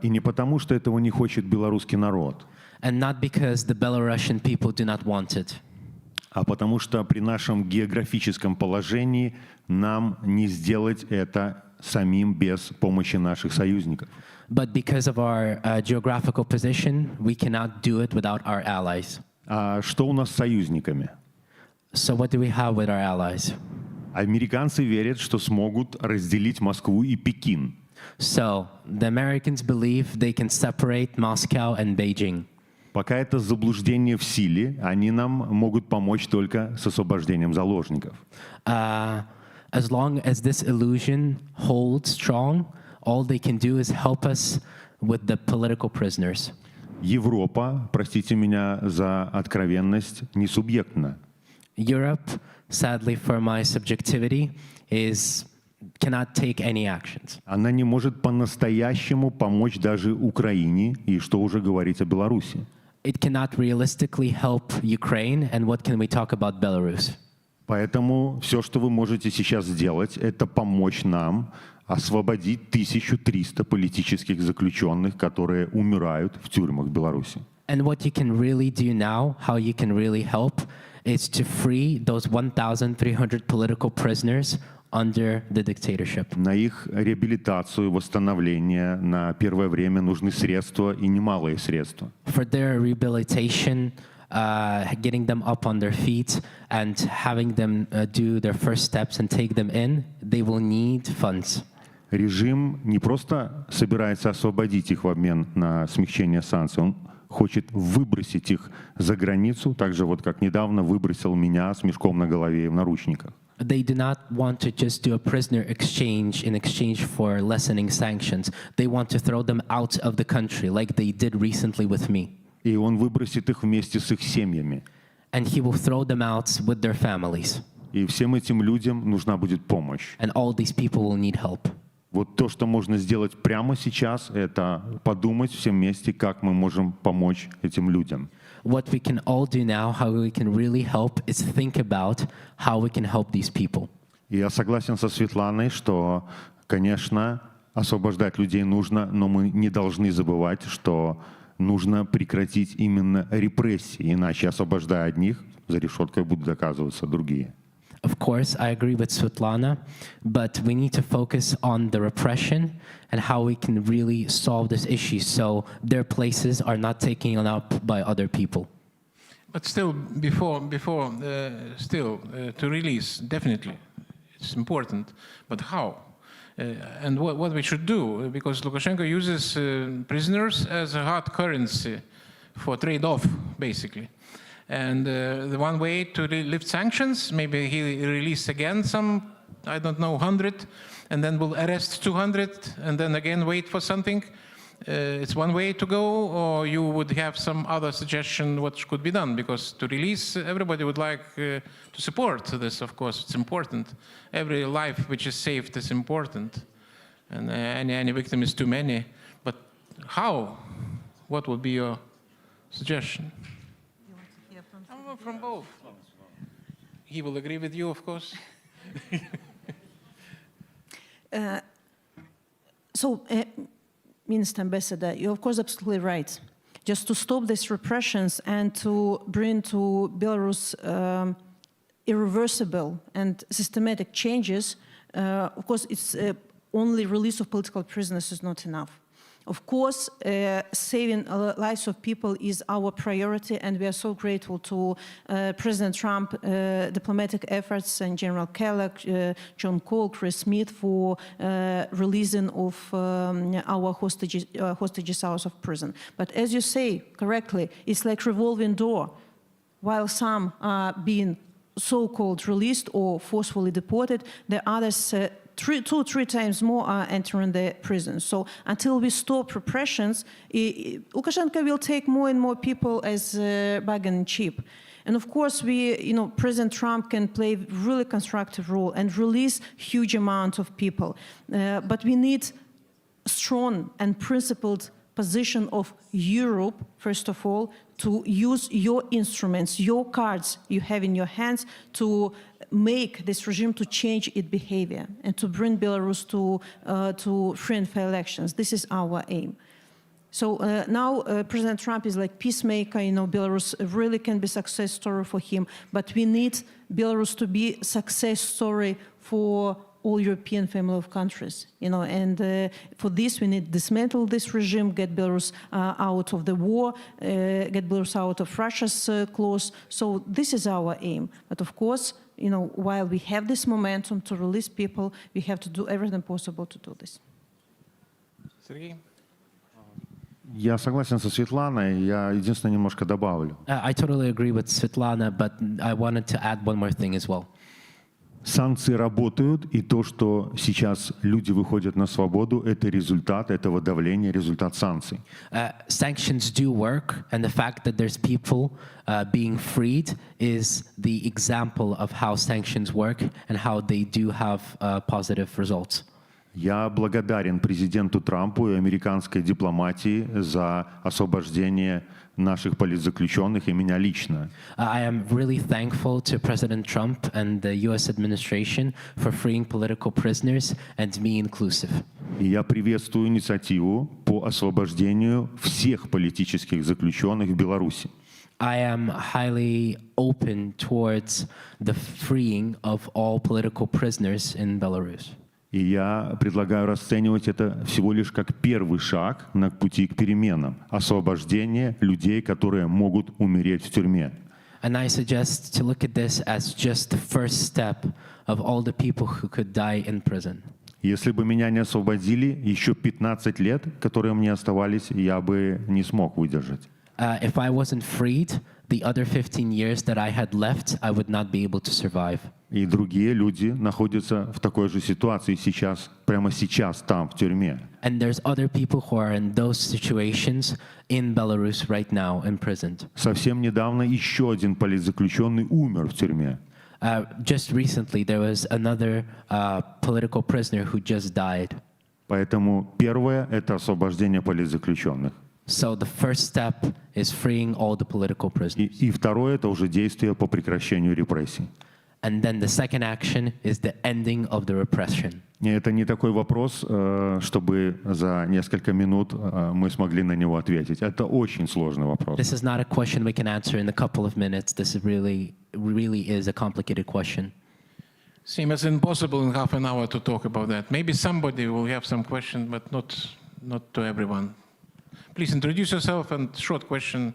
И не потому, что этого не хочет белорусский народ. And not because the Belarusian people do not want it. А потому что при нашем географическом положении нам не сделать это самим без помощи наших союзников. But because of our geographical position, we cannot do it without our allies. А что у нас с союзниками? So what do we have with our allies? Американцы верят, что смогут разделить Москву и Пекин. So the Americans believe they can separate Moscow and Beijing. Пока это заблуждение в силе, они нам могут помочь только с освобождением заложников. As long as this illusion holds strong, all they can do is help us with the political prisoners. Европа, простите меня за откровенность, не субъектна. Europe, sadly for my subjectivity, cannot take any actions. Она не может по-настоящему помочь даже Украине, и что уже говорить о Беларуси. It cannot realistically help Ukraine, and what can we talk about Belarus? Поэтому все, что вы можете сейчас сделать, это помочь нам освободить 1300 политических заключенных, которые умирают в тюрьмах Беларуси. And what you can really do now, how you can really help, is to free those 1,300 political prisoners under the dictatorship. На их реабилитацию, восстановление на первое время нужны средства и немалые средства. For their rehabilitation, getting them up on their feet and having them do their first steps and take them in, they will need funds. Режим не просто собирается освободить их в обмен на смягчение санкций, он хочет выбросить их за границу, так же вот как недавно выбросил меня с мешком на голове и в наручниках. They do not want to just do a prisoner exchange in exchange for lessening sanctions. They want to throw them out of the country, like they did recently with me. И он выбросит их вместе с их семьями. And he will throw them out with their families. И всем этим людям нужна будет помощь. And all these people will need help. Вот то, что можно сделать прямо сейчас, это подумать все вместе, как мы можем помочь этим людям. What we can all do now, how we can really help, is think about how we can help these people. Я согласен со Светланой, что, конечно, освобождать людей нужно, но мы не должны забывать, что нужно прекратить именно репрессии, иначе, освобождая одних, за решеткой будут оказываться другие. Of course, I agree with Svetlana, but we need to focus on the repression and how we can really solve this issue so their places are not taken up by other people. But still, to release, definitely, it's important. But how? And what we should do? Because Lukashenko uses prisoners as a hard currency for trade-off, basically. And the one way to lift sanctions, maybe he release again some, I don't know, 100, and then we'll arrest 200, and then again wait for something. It's one way to go, or you would have some other suggestion what could be done? Because to release, everybody would like to support this, of course, it's important. Every life which is saved is important, and any victim is too many. But how? What would be your suggestion? No, from both. He will agree with you, of course. Minister Ambassador, you're of course absolutely right. Just to stop these repressions and to bring to Belarus irreversible and systematic changes, of course, it's only release of political prisoners is not enough. Of course, saving lives of people is our priority, and we are so grateful to President Trump, diplomatic efforts, and General Kellogg, John Cole, Chris Smith for releasing of our hostages out of prison. But as you say correctly, it's like revolving door. While some are being so-called released or forcefully deported, the others 2-3 times more are entering the prison. So until we stop repressions, Lukashenko will take more and more people as bargaining chip. And of course, President Trump can play a really constructive role and release huge amount of people. But we need strong and principled position of Europe, first of all, to use your instruments, your cards you have in your hands to make this regime to change its behavior and to bring Belarus to free and fair elections. This is our aim. So now President Trump is like peacemaker, Belarus really can be a success story for him, but we need Belarus to be a success story for all European family of countries, and for this we need to dismantle this regime, get Belarus out of the war, get Belarus out of Russia's claws. So this is our aim. But of course, while we have this momentum to release people, we have to do everything possible to do this. Sergei? Я согласен со Светланой, я единственное немножко добавлю. I totally agree with Svetlana, but I wanted to add one more thing as well. Санкции работают, и то, что сейчас люди выходят на свободу, это результат этого давления, результат санкций. Sanctions do work, and the fact that there's people being freed is the example of how sanctions work and how they do have positive results. Я благодарен президенту Трампу и американской дипломатии за освобождение наших политзаключенных и меня лично. I am really thankful to President Trump and the U.S. administration for freeing political prisoners, and me inclusive. И я приветствую инициативу по освобождению всех политических заключенных в Беларуси. I am highly open towards the freeing of all political prisoners in Belarus. И я предлагаю расценивать это всего лишь как первый шаг на пути к переменам. Освобождение людей, которые могут умереть в тюрьме. And I suggest to look at this as just the first step of all the people who could die in prison. Если бы меня не освободили, еще 15 лет, которые мне оставались, я бы не смог выдержать. If I wasn't freed, the other 15 years that I had left, I would not be able to survive. И другие люди находятся в такой же ситуации сейчас, прямо сейчас там, в тюрьме. And there's other people who are in those situations in Belarus right now, imprisoned. Совсем недавно еще один политзаключенный умер в тюрьме. Just recently, there was another political prisoner who just died. Поэтому первое – это освобождение политзаключенных. So the first step is freeing all the political prisoners. И второе – это уже действие по прекращению репрессий. And then the second action is the ending of the repression. Это не такой вопрос, чтобы за несколько минут мы смогли на него ответить. Это очень сложный вопрос. This is not a question we can answer in a couple of minutes. This is really is a complicated question. Seems as impossible in half an hour to talk about that. Maybe somebody will have some question, but not to everyone. Please introduce yourself and short question,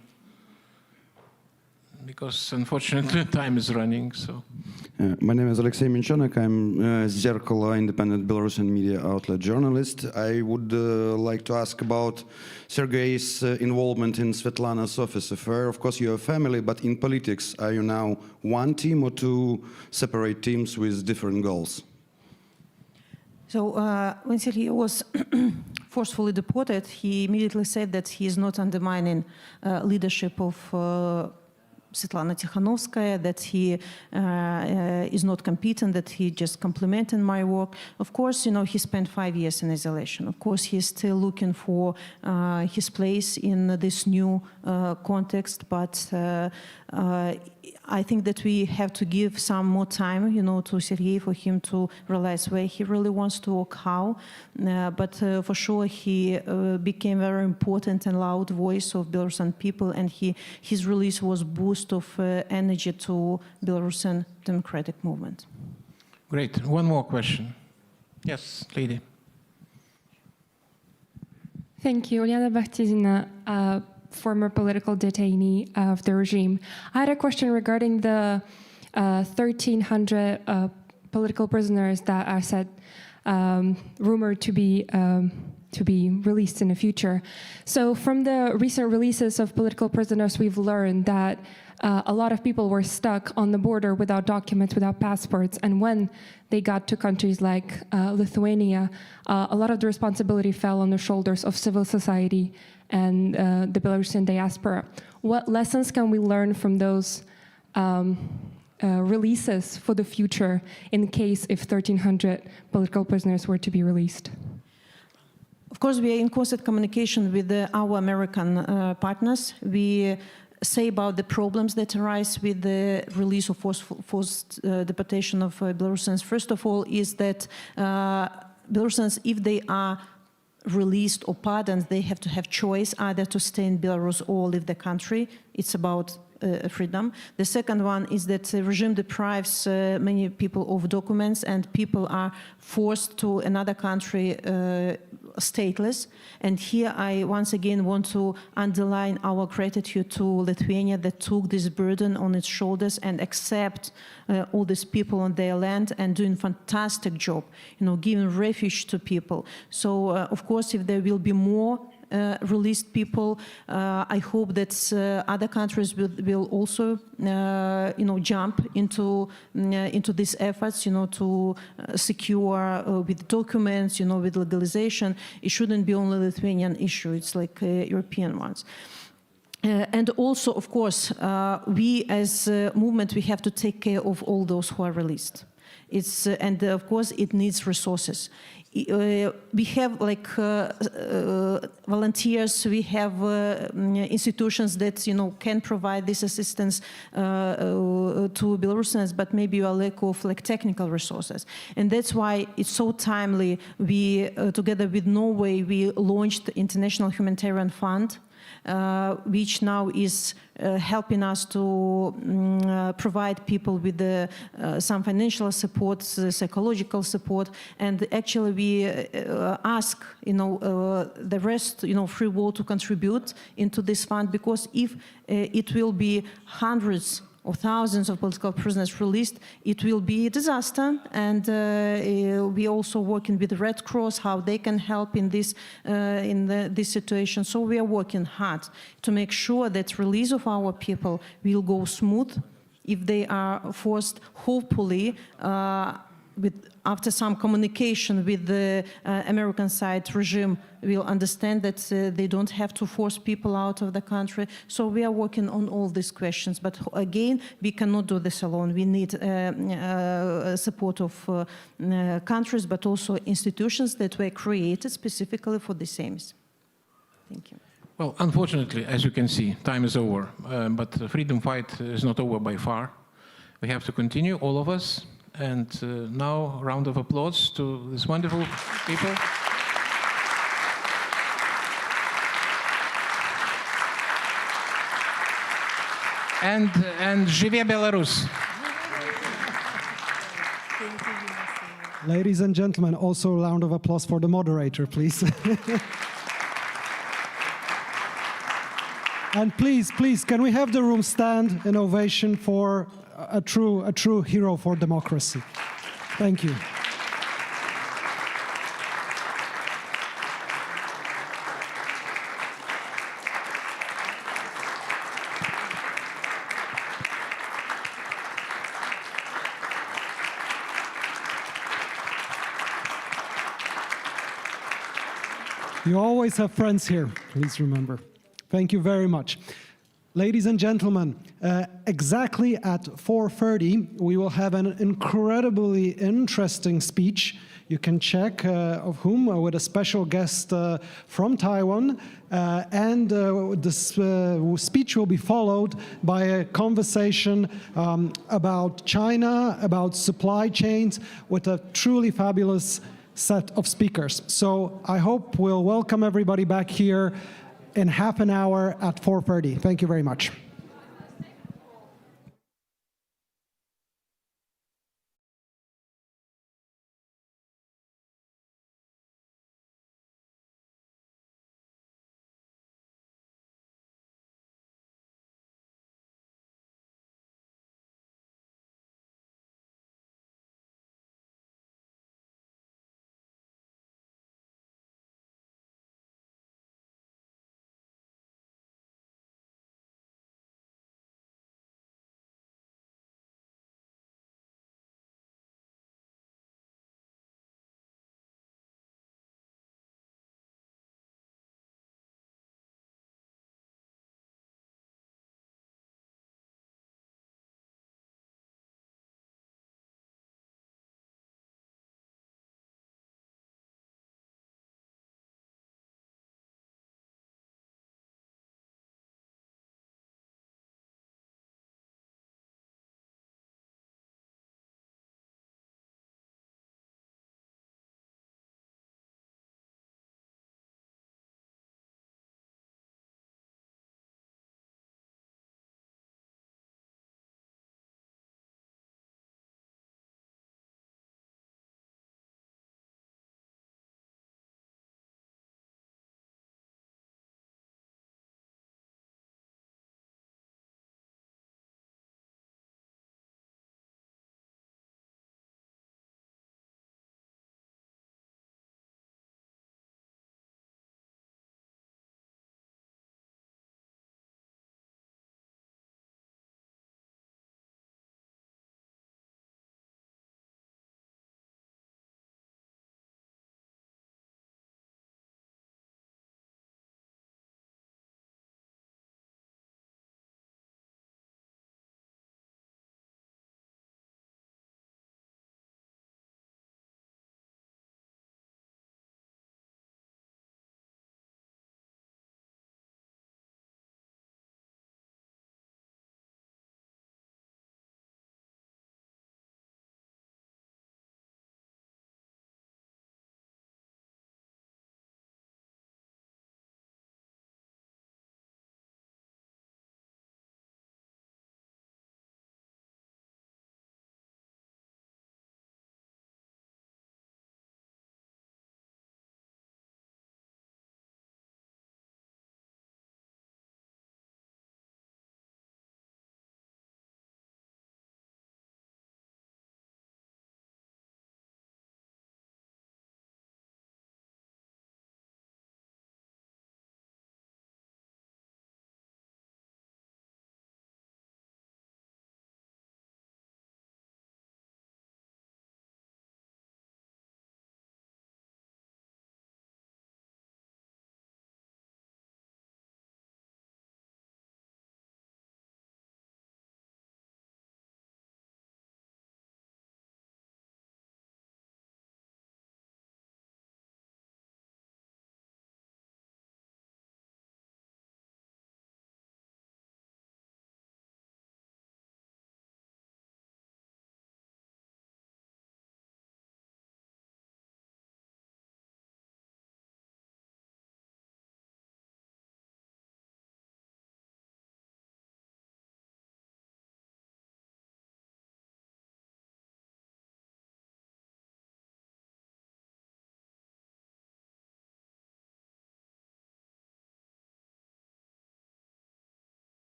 because unfortunately time is running. So, my name is Alexey Minchonek. I'm Zerkalo, independent Belarusian media outlet journalist. I would like to ask about Sergei's involvement in Svetlana's office affair. Of course, you're a family, but in politics, are you now one team or two separate teams with different goals? So when Sergei was forcefully deported, he immediately said that he is not undermining leadership of Svetlana Tikhanovskaya, that he is not competent, that he just complimented my work. Of course, he spent 5 years in isolation. Of course, he is still looking for his place in this new context, but I think that we have to give some more time, to Sergei for him to realize where he really wants to work, how. But for sure, he became a very important and loud voice of Belarusian people, and his release was a boost of energy to Belarusian democratic movement. Great. One more question. Yes, lady. Thank you. Uliana Bakhtizina, former political detainee of the regime. I had a question regarding the 1,300 political prisoners that are said rumored to be released in the future. So from the recent releases of political prisoners, we've learned that a lot of people were stuck on the border without documents, without passports, and when they got to countries like Lithuania, a lot of the responsibility fell on the shoulders of civil society and the Belarusian diaspora. What lessons can we learn from those releases for the future in case if 1,300 political prisoners were to be released? Of course, we are in constant communication with our American partners. We say about the problems that arise with the release of forced deportation of Belarusians. First of all, is that Belarusians, if they are released or pardoned, they have to have choice either to stay in Belarus or leave the country. It's about freedom. The second one is that the regime deprives many people of documents, and people are forced to another country stateless. And here I once again want to underline our gratitude to Lithuania that took this burden on its shoulders and accept all these people on their land and doing a fantastic job, giving refuge to people. So of course, if there will be more released people, I hope that other countries will also, jump into these efforts, to secure with documents, with legalization. It shouldn't be only a Lithuanian issue; it's like European ones. And also, of course, we as a movement, we have to take care of all those who are released. And of course, it needs resources. We have volunteers, we have institutions that can provide this assistance to Belarusians, but maybe a lack of technical resources, and that's why it's so timely. We together with Norway, we launched the International Humanitarian Fund, which now is helping us to provide people with some financial support, psychological support, and actually we ask the rest, free world to contribute into this fund, because if it will be hundreds or thousands of political prisoners released, it will be a disaster. And we also working with the Red Cross, how they can help in this situation. So we are working hard to make sure that release of our people will go smooth. If they are forced, hopefully, after some communication with the American side regime, will understand that they don't have to force people out of the country. So we are working on all these questions. But again, we cannot do this alone. We need support of countries, but also institutions that were created specifically for these aims. Thank you. Well, unfortunately, as you can see, time is over. But the freedom fight is not over by far. We have to continue, all of us. And now, a round of applause to these wonderful people. And Żyje Belarus! Ladies and gentlemen, also a round of applause for the moderator, please. And please, can we have the room stand in ovation for a true hero for democracy? Thank you. You always have friends here, please remember. Thank you very much. Ladies and gentlemen, exactly at 4:30, we will have an incredibly interesting speech. You can check of whom, with a special guest from Taiwan. And this speech will be followed by a conversation about China, about supply chains, with a truly fabulous set of speakers. So I hope we'll welcome everybody back here in half an hour at 4:30. Thank you very much.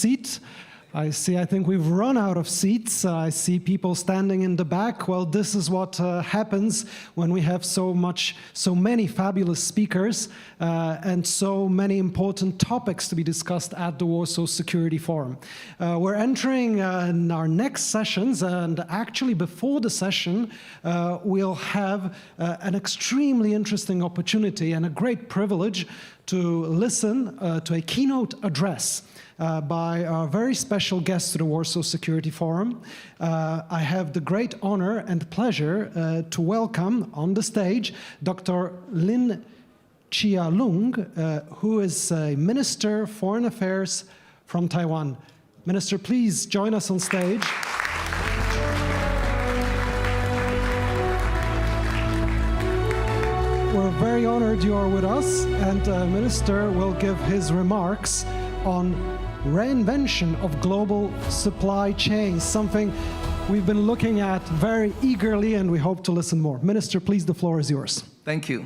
seat. I think we've run out of seats. I see people standing in the back. Well, this is what happens when we have so many fabulous speakers and so many important topics to be discussed at the Warsaw Security Forum. We're entering in our next sessions, and actually before the session, we'll have an extremely interesting opportunity and a great privilege to listen to a keynote address by our very special guest to the Warsaw Security Forum. I have the great honor and pleasure to welcome on the stage Dr. Lin Chia-lung, who is a Minister for Foreign Affairs from Taiwan. Minister, please join us on stage. We're very honored you are with us, and the Minister will give his remarks on reinvention of global supply chains, something we've been looking at very eagerly, and we hope to listen more. Minister, please, the floor is yours. Thank you.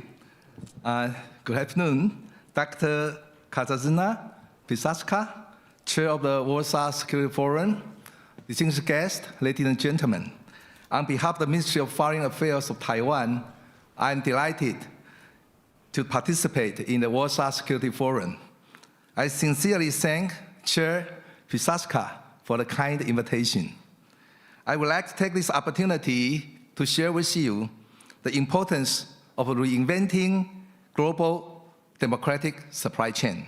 Good afternoon. Dr. Katarzyna Pisarska, Chair of the Warsaw Security Forum, distinguished guests, ladies and gentlemen. On behalf of the Ministry of Foreign Affairs of Taiwan, I am delighted to participate in the Warsaw Security Forum. I sincerely thank Chair Pisarska for the kind invitation. I would like to take this opportunity to share with you the importance of reinventing global democratic supply chain.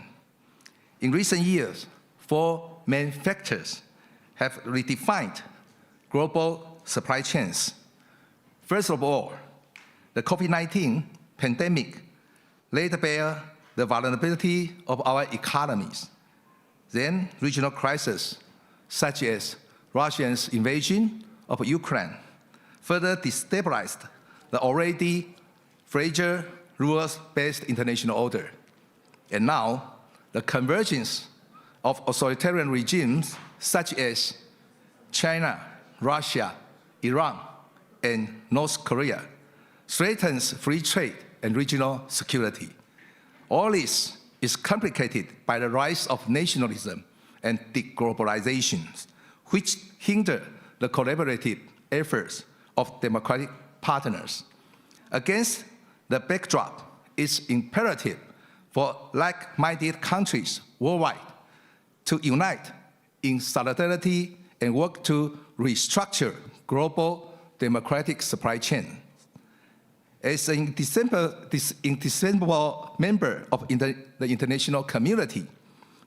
In recent years, 4 main factors have redefined global supply chains. First of all, the COVID-19 pandemic laid bare the vulnerability of our economies. Then regional crises, such as Russia's invasion of Ukraine, further destabilized the already fragile rules-based international order. And now, the convergence of authoritarian regimes such as China, Russia, Iran, and North Korea threatens free trade and regional security. All this is complicated by the rise of nationalism and deglobalization, which hinder the collaborative efforts of democratic partners. Against the backdrop, it's imperative for like-minded countries worldwide to unite in solidarity and work to restructure global democratic supply chains. As an indispensable member of the international community,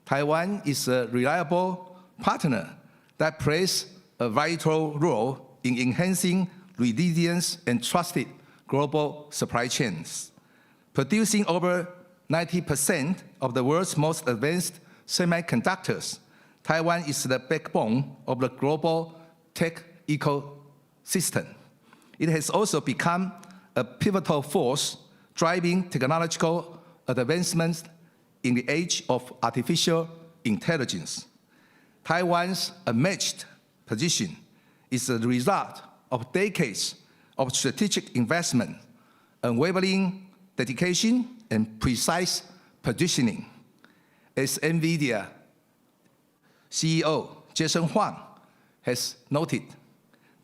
Taiwan is a reliable partner that plays a vital role in enhancing resilience and trusted global supply chains. Producing over 90% of the world's most advanced semiconductors, Taiwan is the backbone of the global tech ecosystem. It has also become a pivotal force driving technological advancements in the age of artificial intelligence. Taiwan's unmatched position is the result of decades of strategic investment, unwavering dedication, and precise positioning. As NVIDIA CEO Jason Huang has noted,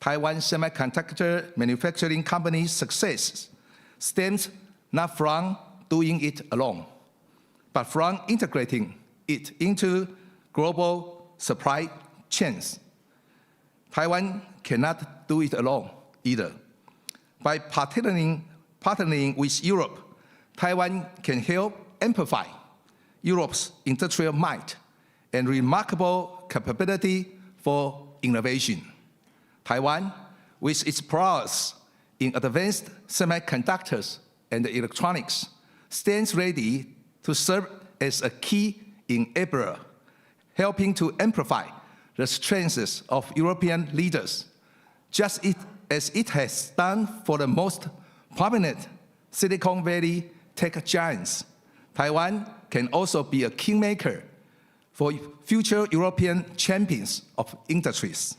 Taiwan Semiconductor Manufacturing Company's success stems not from doing it alone, but from integrating it into global supply chains. Taiwan cannot do it alone either. By partnering with Europe, Taiwan can help amplify Europe's industrial might and remarkable capability for innovation. Taiwan, with its prowess in advanced semiconductors and electronics, stands ready to serve as a key enabler, helping to amplify the strengths of European leaders, just as it has done for the most prominent Silicon Valley tech giants. Taiwan can also be a kingmaker for future European champions of industries.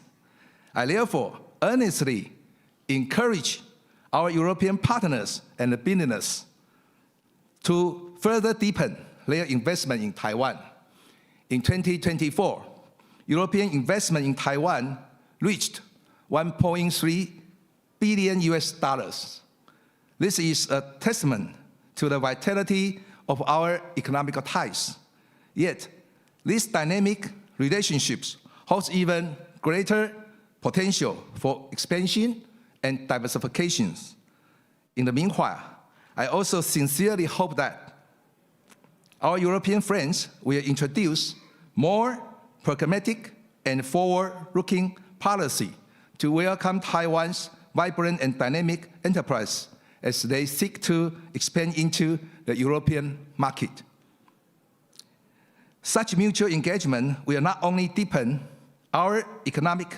I therefore earnestly encourage our European partners and businesses to further deepen their investment in Taiwan. In 2024, European investment in Taiwan reached $1.3 billion US. This is a testament to the vitality of our economic ties. Yet, these dynamic relationships hold even greater potential for expansion and diversification. In the meanwhile, I also sincerely hope that our European friends will introduce more pragmatic and forward-looking policy to welcome Taiwan's vibrant and dynamic enterprise as they seek to expand into the European market. Such mutual engagement will not only deepen our economic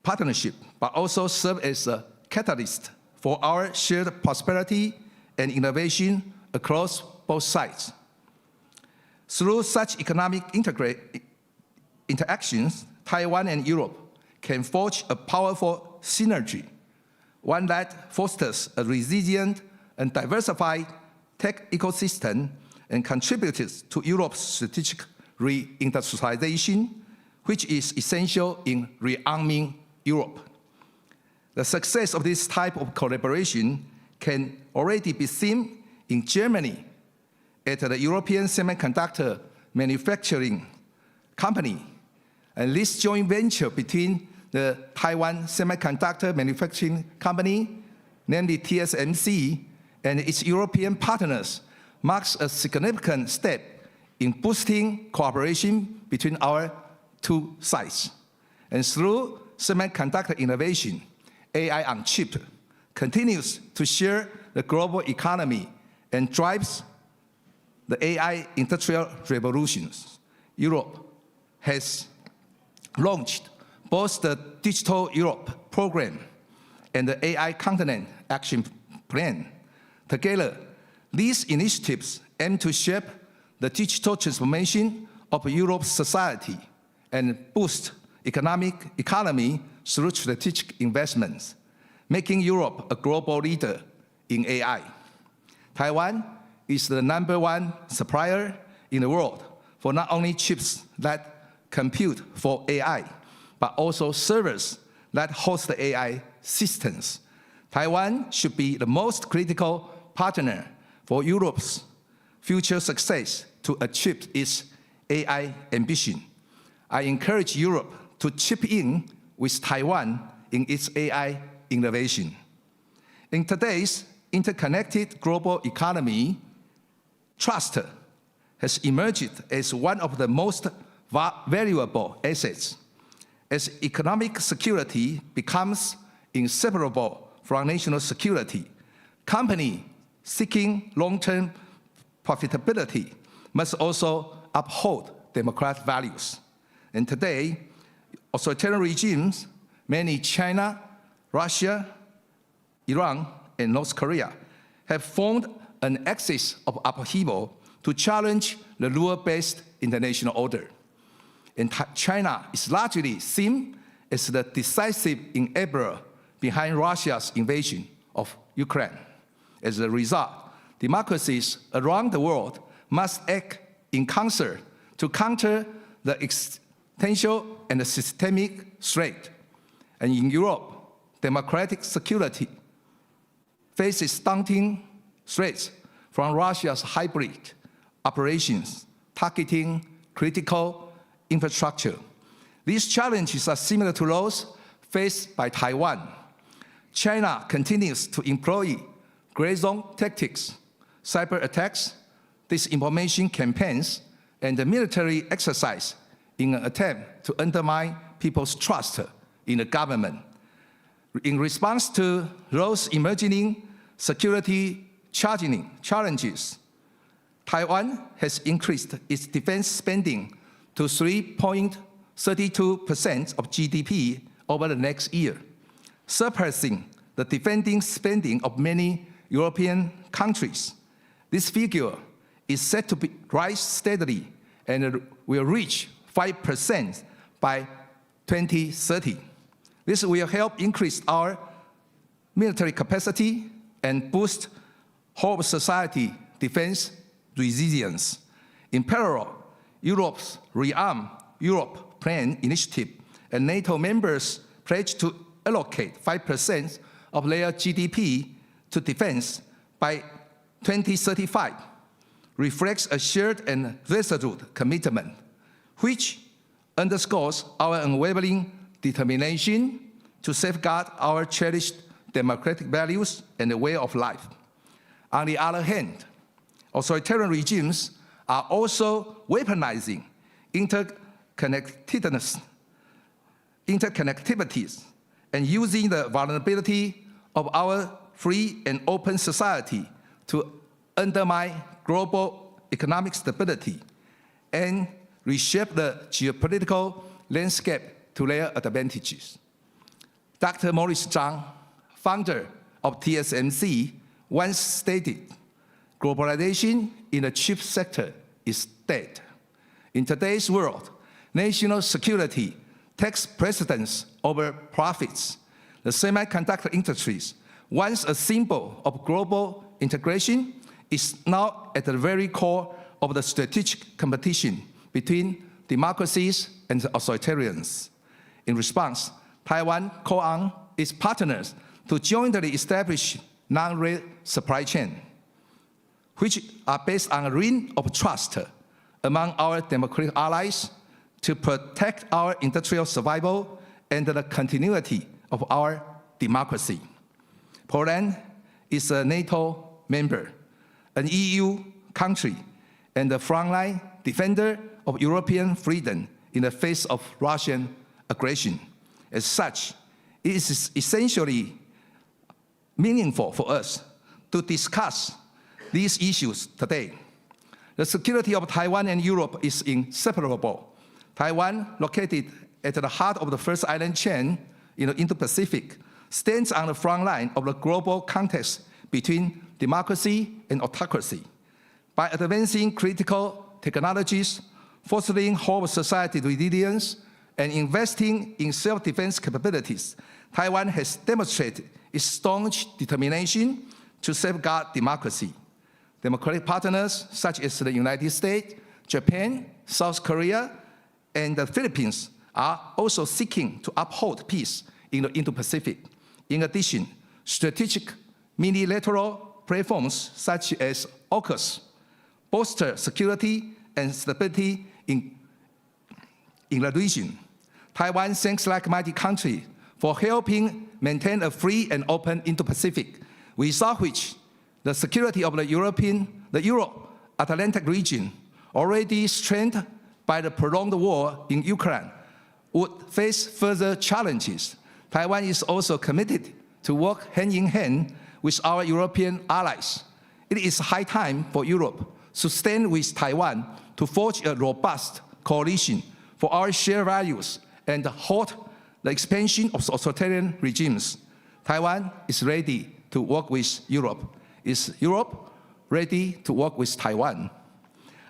partnership, but also serve as a catalyst for our shared prosperity and innovation across both sides. Through such economic interactions, Taiwan and Europe can forge a powerful synergy, one that fosters a resilient and diversified tech ecosystem and contributes to Europe's strategic reindustrialization, which is essential in rearming Europe. The success of this type of collaboration can already be seen in Germany at the European Semiconductor Manufacturing Company. And this joint venture between the Taiwan Semiconductor Manufacturing Company, namely TSMC, and its European partners marks a significant step in boosting cooperation between our two sides. And through semiconductor innovation, AI on chip continues to share the global economy and drives the AI industrial revolutions. Europe has launched both the Digital Europe program and the AI Continent Action Plan. Together, these initiatives aim to shape the digital transformation of Europe's society and boost economy through strategic investments, making Europe a global leader in AI. Taiwan is the #1 supplier in the world for not only chips that compute for AI, but also servers that host the AI systems. Taiwan should be the most critical partner for Europe's future success to achieve its AI ambition. I encourage Europe to chip in with Taiwan in its AI innovation. In today's interconnected global economy, trust has emerged as one of the most valuable assets. As economic security becomes inseparable from national security, companies seeking long-term profitability must also uphold democratic values. And today, authoritarian regimes, mainly China, Russia, Iran, and North Korea, have formed an axis of upheaval to challenge the rule-based international order. And China is largely seen as the decisive enabler behind Russia's invasion of Ukraine. As a result, democracies around the world must act in concert to counter the existential and systemic threat. And in Europe, democratic security faces daunting threats from Russia's hybrid operations targeting critical infrastructure. These challenges are similar to those faced by Taiwan. China continues to employ gray zone tactics, cyber attacks, disinformation campaigns, and the military exercise in an attempt to undermine people's trust in the government. In response to those emerging security challenges, Taiwan has increased its defense spending to 3.32% of GDP over the next year, surpassing the defending spending of many European countries. This figure is set to rise steadily and will reach 5% by 2030. This will help increase our military capacity and boost whole society defense resilience. In parallel, Europe's rearm Europe Plan initiative, and NATO members pledged to allocate 5% of their GDP to defense by 2035, reflects a shared and resolute commitment, which underscores our unwavering determination to safeguard our cherished democratic values and the way of life. On the other hand, authoritarian regimes are also weaponizing interconnectivities and using the vulnerability of our free and open society to undermine global economic stability and reshape the geopolitical landscape to their advantages. Dr. Maurice Zhang, founder of TSMC, once stated, globalization in the chip sector is dead. In today's world, national security takes precedence over profits. The semiconductor industries, once a symbol of global integration, is now at the very core of the strategic competition between democracies and authoritarians. In response, Taiwan called on its partners to jointly establish non-rail supply chains, which are based on a ring of trust among our democratic allies to protect our industrial survival and the continuity of our democracy. Poland is a NATO member, an EU country, and a frontline defender of European freedom in the face of Russian aggression. As such, it is essentially meaningful for us to discuss these issues today. The security of Taiwan and Europe is inseparable. Taiwan, located at the heart of the first island chain in the Indo-Pacific, stands on the front line of the global context between democracy and autocracy. By advancing critical technologies, fostering whole society resilience, and investing in self-defense capabilities, Taiwan has demonstrated its staunch determination to safeguard democracy. Democratic partners such as the United States, Japan, South Korea, and the Philippines are also seeking to uphold peace in the Indo-Pacific. In addition, strategic multilateral platforms such as AUKUS bolster security and stability in the region. Taiwan thanks like-minded countries for helping maintain a free and open Indo-Pacific, without which the security of the Euro-Atlantic region, already strained by the prolonged war in Ukraine, would face further challenges. Taiwan is also committed to work hand in hand with our European allies. It is high time for Europe to stand with Taiwan to forge a robust coalition for our shared values and halt the expansion of authoritarian regimes. Taiwan is ready to work with Europe. Is Europe ready to work with Taiwan?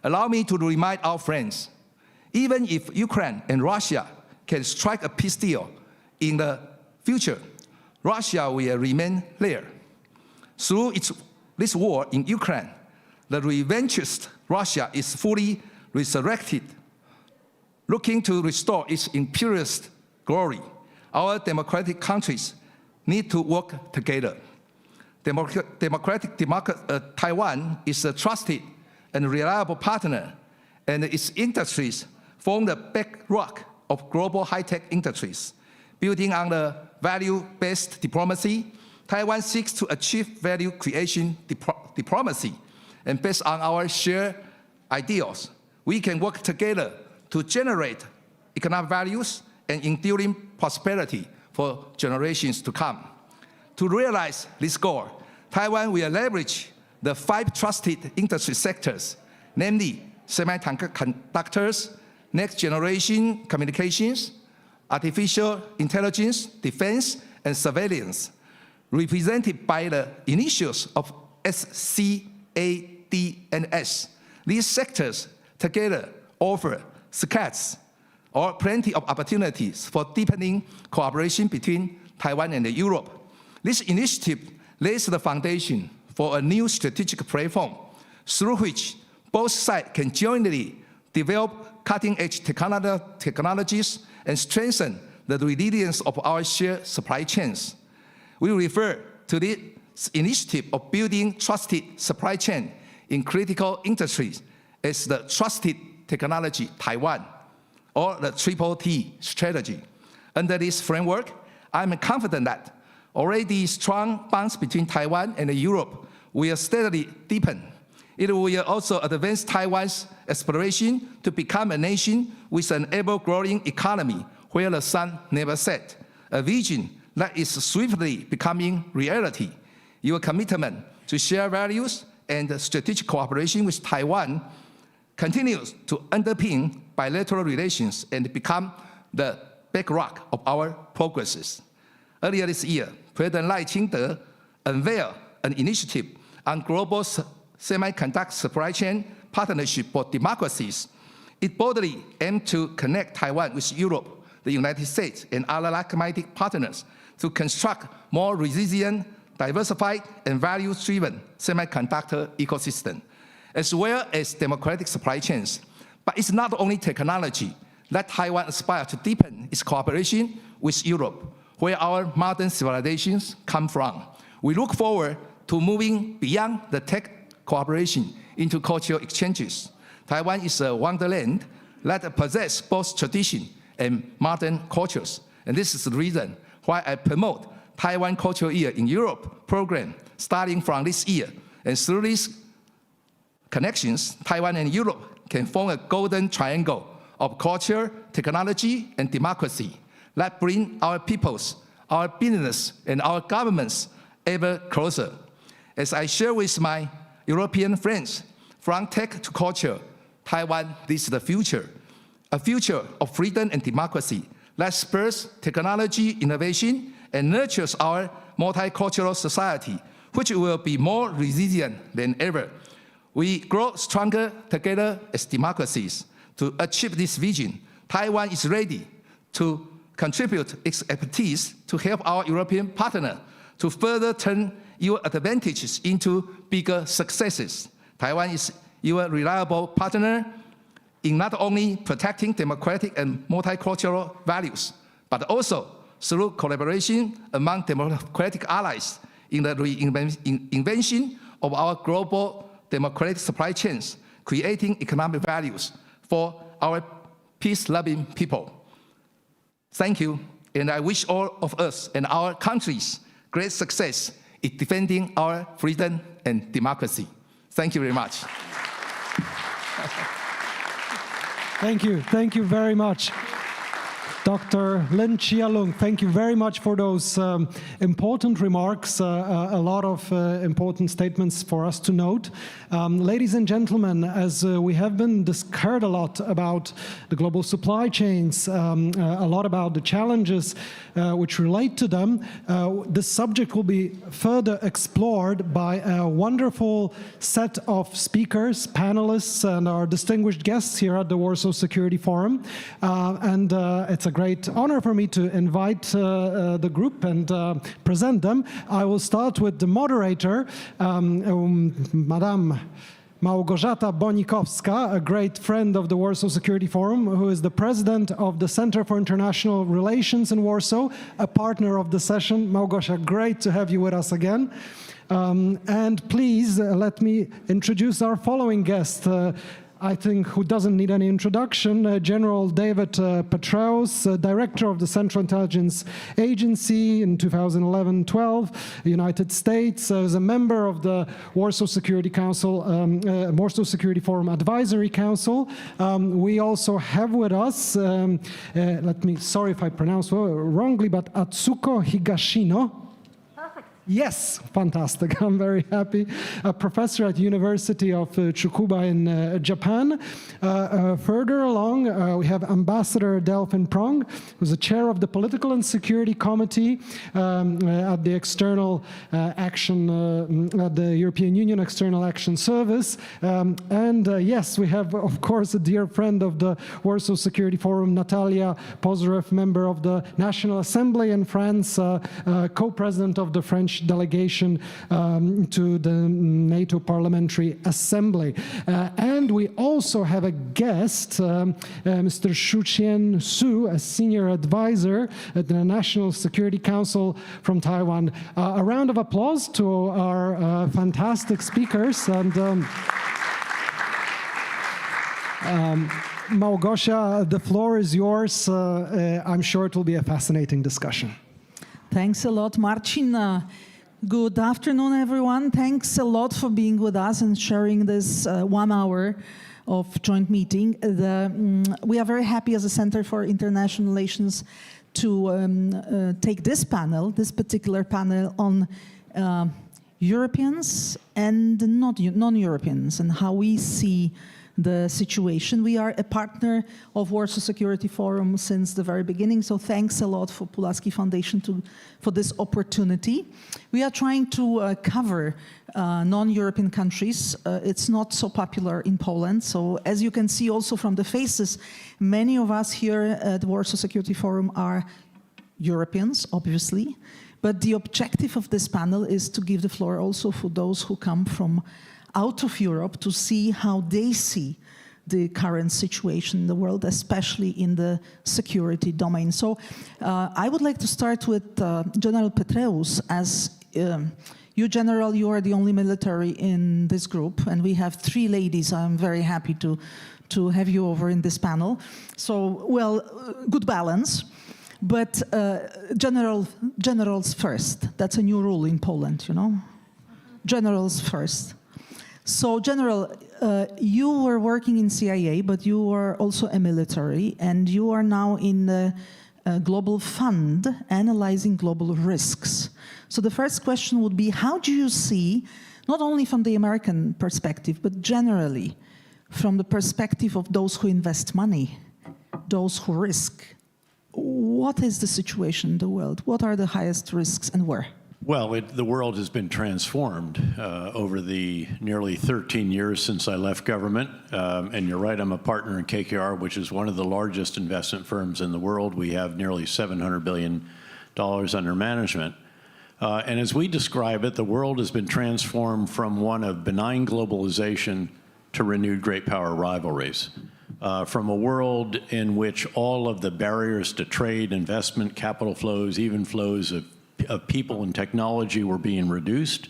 Allow me to remind our friends, even if Ukraine and Russia can strike a peace deal in the future, Russia will remain there. Through this war in Ukraine, the revanchist Russia is fully resurrected, looking to restore its imperialist glory. Our democratic countries need to work together. Taiwan is a trusted and reliable partner, and its industries form the bedrock of global high-tech industries. Building on the value-based diplomacy, Taiwan seeks to achieve value creation diplomacy, and based on our shared ideals, we can work together to generate economic values and enduring prosperity for generations to come. To realize this goal, Taiwan will leverage the 5 trusted industry sectors, namely semiconductors, next-generation communications, artificial intelligence, defense, and surveillance, represented by the initials of SCADNS. These sectors together offer scarce or plenty of opportunities for deepening cooperation between Taiwan and Europe. This initiative lays the foundation for a new strategic platform through which both sides can jointly develop cutting-edge technologies and strengthen the resilience of our shared supply chains. We refer to the initiative of building trusted supply chain in critical industries as the Trusted Technology Taiwan, or the Triple T strategy. Under this framework, I'm confident that already strong bonds between Taiwan and Europe will steadily deepen. It will also advance Taiwan's aspiration to become a nation with an ever-growing economy where the sun never sets, a vision that is swiftly becoming reality. Your commitment to share values and strategic cooperation with Taiwan continues to underpin bilateral relations and become the bedrock of our progresses. Earlier this year, President Lai Ching-te unveiled an initiative on global semiconductor supply chain partnership for democracies. It boldly aimed to connect Taiwan with Europe, the United States, and other like-minded partners to construct more resilient, diversified, and values-driven semiconductor ecosystem, as well as democratic supply chains. But it's not only technology that Taiwan aspires to deepen its cooperation with Europe, where our modern civilizations come from. We look forward to moving beyond the tech cooperation into cultural exchanges. Taiwan is a wonderland that possesses both tradition and modern cultures. And this is the reason why I promote Taiwan Cultural Year in Europe program starting from this year. And through these connections, Taiwan and Europe can form a golden triangle of culture, technology, and democracy that bring our peoples, our business, and our governments ever closer. As I share with my European friends, from tech to culture, Taiwan is the future, a future of freedom and democracy that spurs technology innovation and nurtures our multicultural society, which will be more resilient than ever. We grow stronger together as democracies. To achieve this vision, Taiwan is ready to contribute its expertise to help our European partner to further turn your advantages into bigger successes. Taiwan is your reliable partner in not only protecting democratic and multicultural values, but also through collaboration among democratic allies in the reinvention of our global democratic supply chains, creating economic values for our peace-loving people. Thank you, and I wish all of us and our countries great success in defending our freedom and democracy. Thank you very much. Thank you very much. Dr. Lin Chia-lung, thank you very much for those important remarks, a lot of important statements for us to note. Ladies and gentlemen, as we have heard a lot about the global supply chains, a lot about the challenges which relate to them, this subject will be further explored by a wonderful set of speakers, panelists, and our distinguished guests here at the Warsaw Security Forum. And it's a great honor for me to invite the group and present them. I will start with the moderator, Madame Małgorzata Bonikowska, a great friend of the Warsaw Security Forum, who is the president of the Center for International Relations in Warsaw, a partner of the session. Małgosia, great to have you with us again. And please let me introduce our following guest, I think who doesn't need any introduction, General David Petraeus, Director of the Central Intelligence Agency in 2011-12, United States, as a member of the Warsaw Security Council, Warsaw Security Forum Advisory Council. We also have with us, sorry if I pronounce wrongly, but Atsuko Higashino. Yes, fantastic. I'm very happy. A professor at University of Tsukuba in Japan. Further along, we have Ambassador Delphine Prong, who's the chair of the Political and Security Committee at the External Action, at the European Union External Action Service. Yes, we have, of course, a dear friend of the Warsaw Security Forum, Natalia Pozarev, member of the National Assembly in France, co-president of the French Polish delegation to the NATO Parliamentary Assembly. And we also have a guest, Mr. Shu-Chien Su, a senior advisor at the National Security Council from Taiwan. A round of applause to our fantastic speakers. And Małgosia, the floor is yours. I'm sure it will be a fascinating discussion. Thanks a lot, Marcin. Good afternoon, everyone. Thanks a lot for being with us and sharing this 1 hour of joint meeting. We are very happy as a Center for International Relations to take this panel, this particular panel on Europeans and non-Europeans and how we see the situation. We are a partner of Warsaw Security Forum since the very beginning, so thanks a lot for Pulaski Foundation for this opportunity. We are trying to cover non-European countries. It's not so popular in Poland, so as you can see also from the faces, many of us here at Warsaw Security Forum are Europeans, obviously, but the objective of this panel is to give the floor also for those who come from out of Europe to see how they see the current situation in the world, especially in the security domain. So I would like to start with General Petreus. As you, General, you are the only military in this group, and we have 3 ladies. I'm very happy to have you over in this panel. So, well, good balance. But generals first. That's a new rule in Poland, you know? Generals first. So, General, you were working in CIA, but you were also a military, and you are now in the Global Fund analyzing global risks. So the first question would be, how do you see, not only from the American perspective, but generally from the perspective of those who invest money, those who risk, what is the situation in the world? What are the highest risks and where? Well, the world has been transformed over the nearly 13 years since I left government. And you're right, I'm a partner in KKR, which is one of the largest investment firms in the world. We have nearly $700 billion under management. And as we describe it, the world has been transformed from one of benign globalization to renewed great power rivalries. From a world in which all of the barriers to trade, investment, capital flows, even flows of people and technology were being reduced.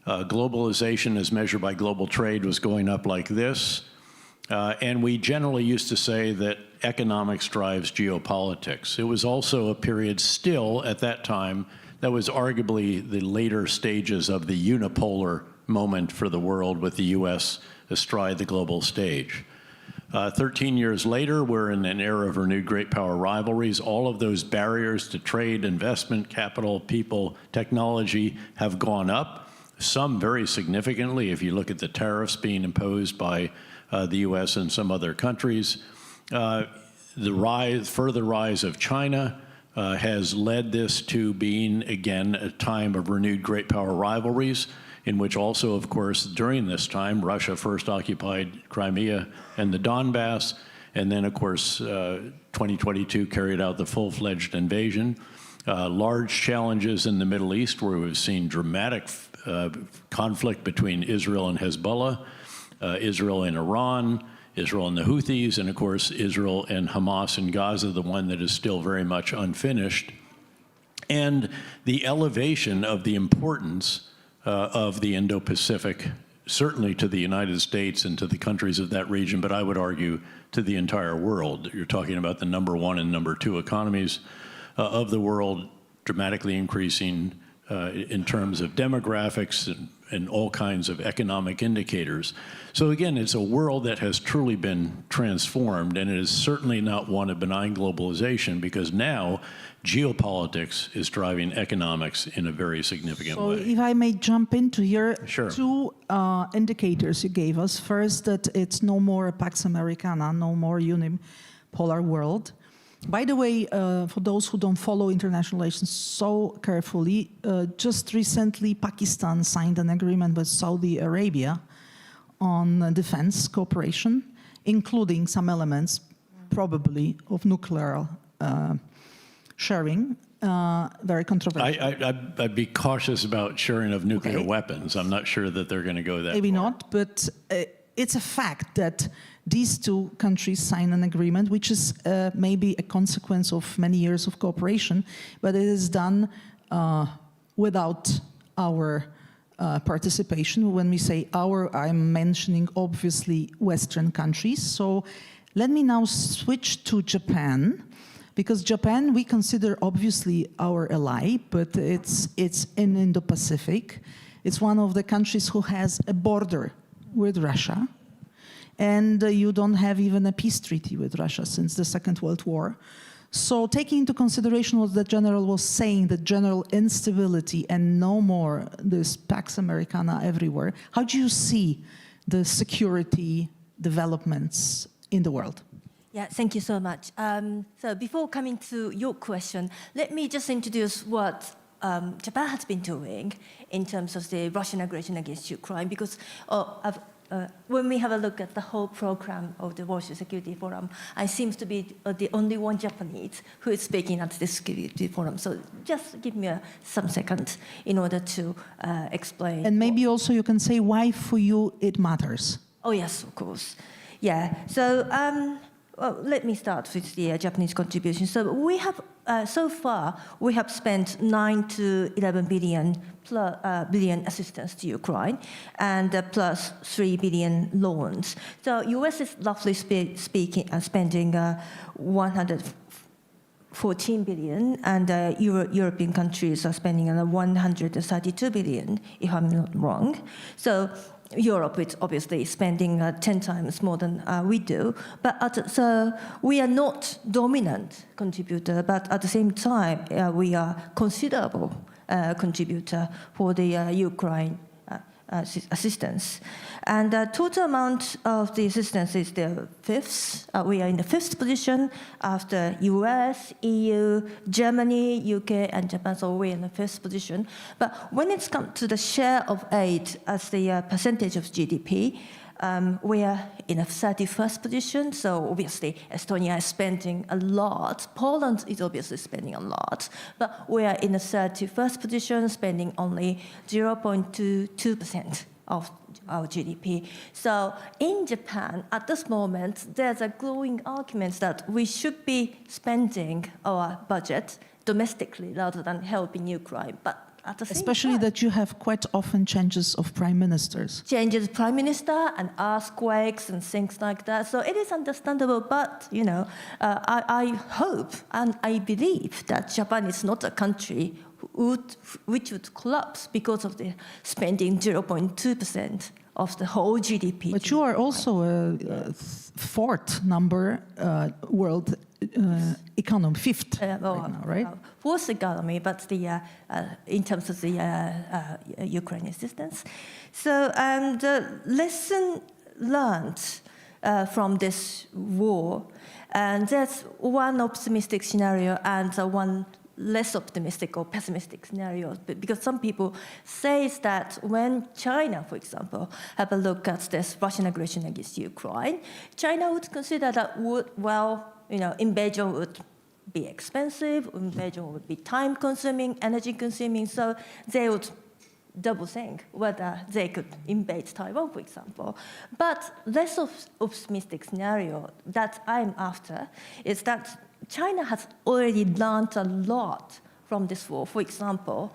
Globalization as measured by global trade was going up like this. And we generally used to say that economics drives geopolitics. It was also a period still at that time that was arguably the later stages of the unipolar moment for the world, with the US astride the global stage. 13 years later, we're in an era of renewed great power rivalries. All of those barriers to trade, investment, capital, people, technology have gone up, some very significantly if you look at the tariffs being imposed by the US and some other countries. The further rise of China has led this to being, again, a time of renewed great power rivalries, in which also, of course, during this time, Russia first occupied Crimea and the Donbass, and then, of course, 2022 carried out the full-fledged invasion. Large challenges in the Middle East, where we've seen dramatic conflict between Israel and Hezbollah, Israel and Iran, Israel and the Houthis, and, of course, Israel and Hamas in Gaza, the one that is still very much unfinished, and the elevation of the importance of the Indo-Pacific, certainly to the United States and to the countries of that region, but I would argue to the entire world. You're talking about the #1 and #2 economies of the world, dramatically increasing in terms of demographics and all kinds of economic indicators. So again, it's a world that has truly been transformed, and it is certainly not one of benign globalization, because now geopolitics is driving economics in a very significant way. So if I may jump into here, Sure. 2 indicators you gave us. First, that it's no more a Pax Americana, no more unipolar world. By the way, for those who don't follow international relations so carefully, just recently Pakistan signed an agreement with Saudi Arabia on defense cooperation, including some elements, probably, of nuclear sharing. very controversial. I'd be cautious about sharing of nuclear weapons. I'm not sure that they're going to go that Maybe far. not, but it's a fact that these two countries signed an agreement, which is maybe a consequence of many years of cooperation, but it is done without our participation. When we say our, I'm mentioning obviously Western countries. So let me now switch to Japan, because Japan we consider obviously our ally, but it's in Indo-Pacific. It's one of the countries who has a border with Russia, and you don't have even a peace treaty with Russia since the Second World War. So taking into consideration what the general was saying, the general instability and no more this Pax Americana everywhere, how do you see the security developments in the world? Yeah, thank you so much. So before coming to your question, let me just introduce what Japan has been doing in terms of the Russian aggression against Ukraine, because when we have a look at the whole program of the Warsaw Security Forum, I seem to be the only one Japanese who is speaking at the Security Forum. So just give me some seconds in order to explain. And maybe also you can say why for you it matters. Oh yes, of course. Yeah, so well, let me start with the Japanese contribution. So we have, so far, we have spent 9 to 11 billion assistance to Ukraine, and plus 3 billion loans. So US is roughly speaking spending 114 billion, and European countries are spending 132 billion, if I'm not wrong. So Europe is obviously spending 10 times more than we do, but so we are not dominant contributor, but at the same time we are considerable contributor for the Ukraine assistance. And the total amount of the assistance is the fifth. We are in the fifth position after US, EU, Germany, UK, and Japan, so we're in the fifth position. But when it's come to the share of aid as the percentage of GDP, we are in a 31st position, so obviously Estonia is spending a lot. Poland is obviously spending a lot, but we are in a 31st position, spending only 0.22% of our GDP. So in Japan, at this moment, there's a growing argument that we should be spending our budget domestically rather than helping Ukraine. But at the same Especially that you have quite often changes of prime ministers. Changes prime minister and earthquakes and things like that. So it is understandable, but you know, I hope and I believe that Japan is not a country which would collapse because of the spending 0.2% of the whole GDP. But you are also a fourth number world economy, fifth right now, right? Fourth economy, but the in terms of the Ukraine assistance. So the lesson learned from this war, and that's one optimistic scenario and one less optimistic or pessimistic scenario, because some people say that when China, for example, have a look at this Russian aggression against Ukraine, China would consider that invasion would be expensive, invasion would be time-consuming, energy-consuming, so they would double think whether they could invade Taiwan, for example. But less optimistic scenario that I'm after is that China has already learned a lot from this war. For example,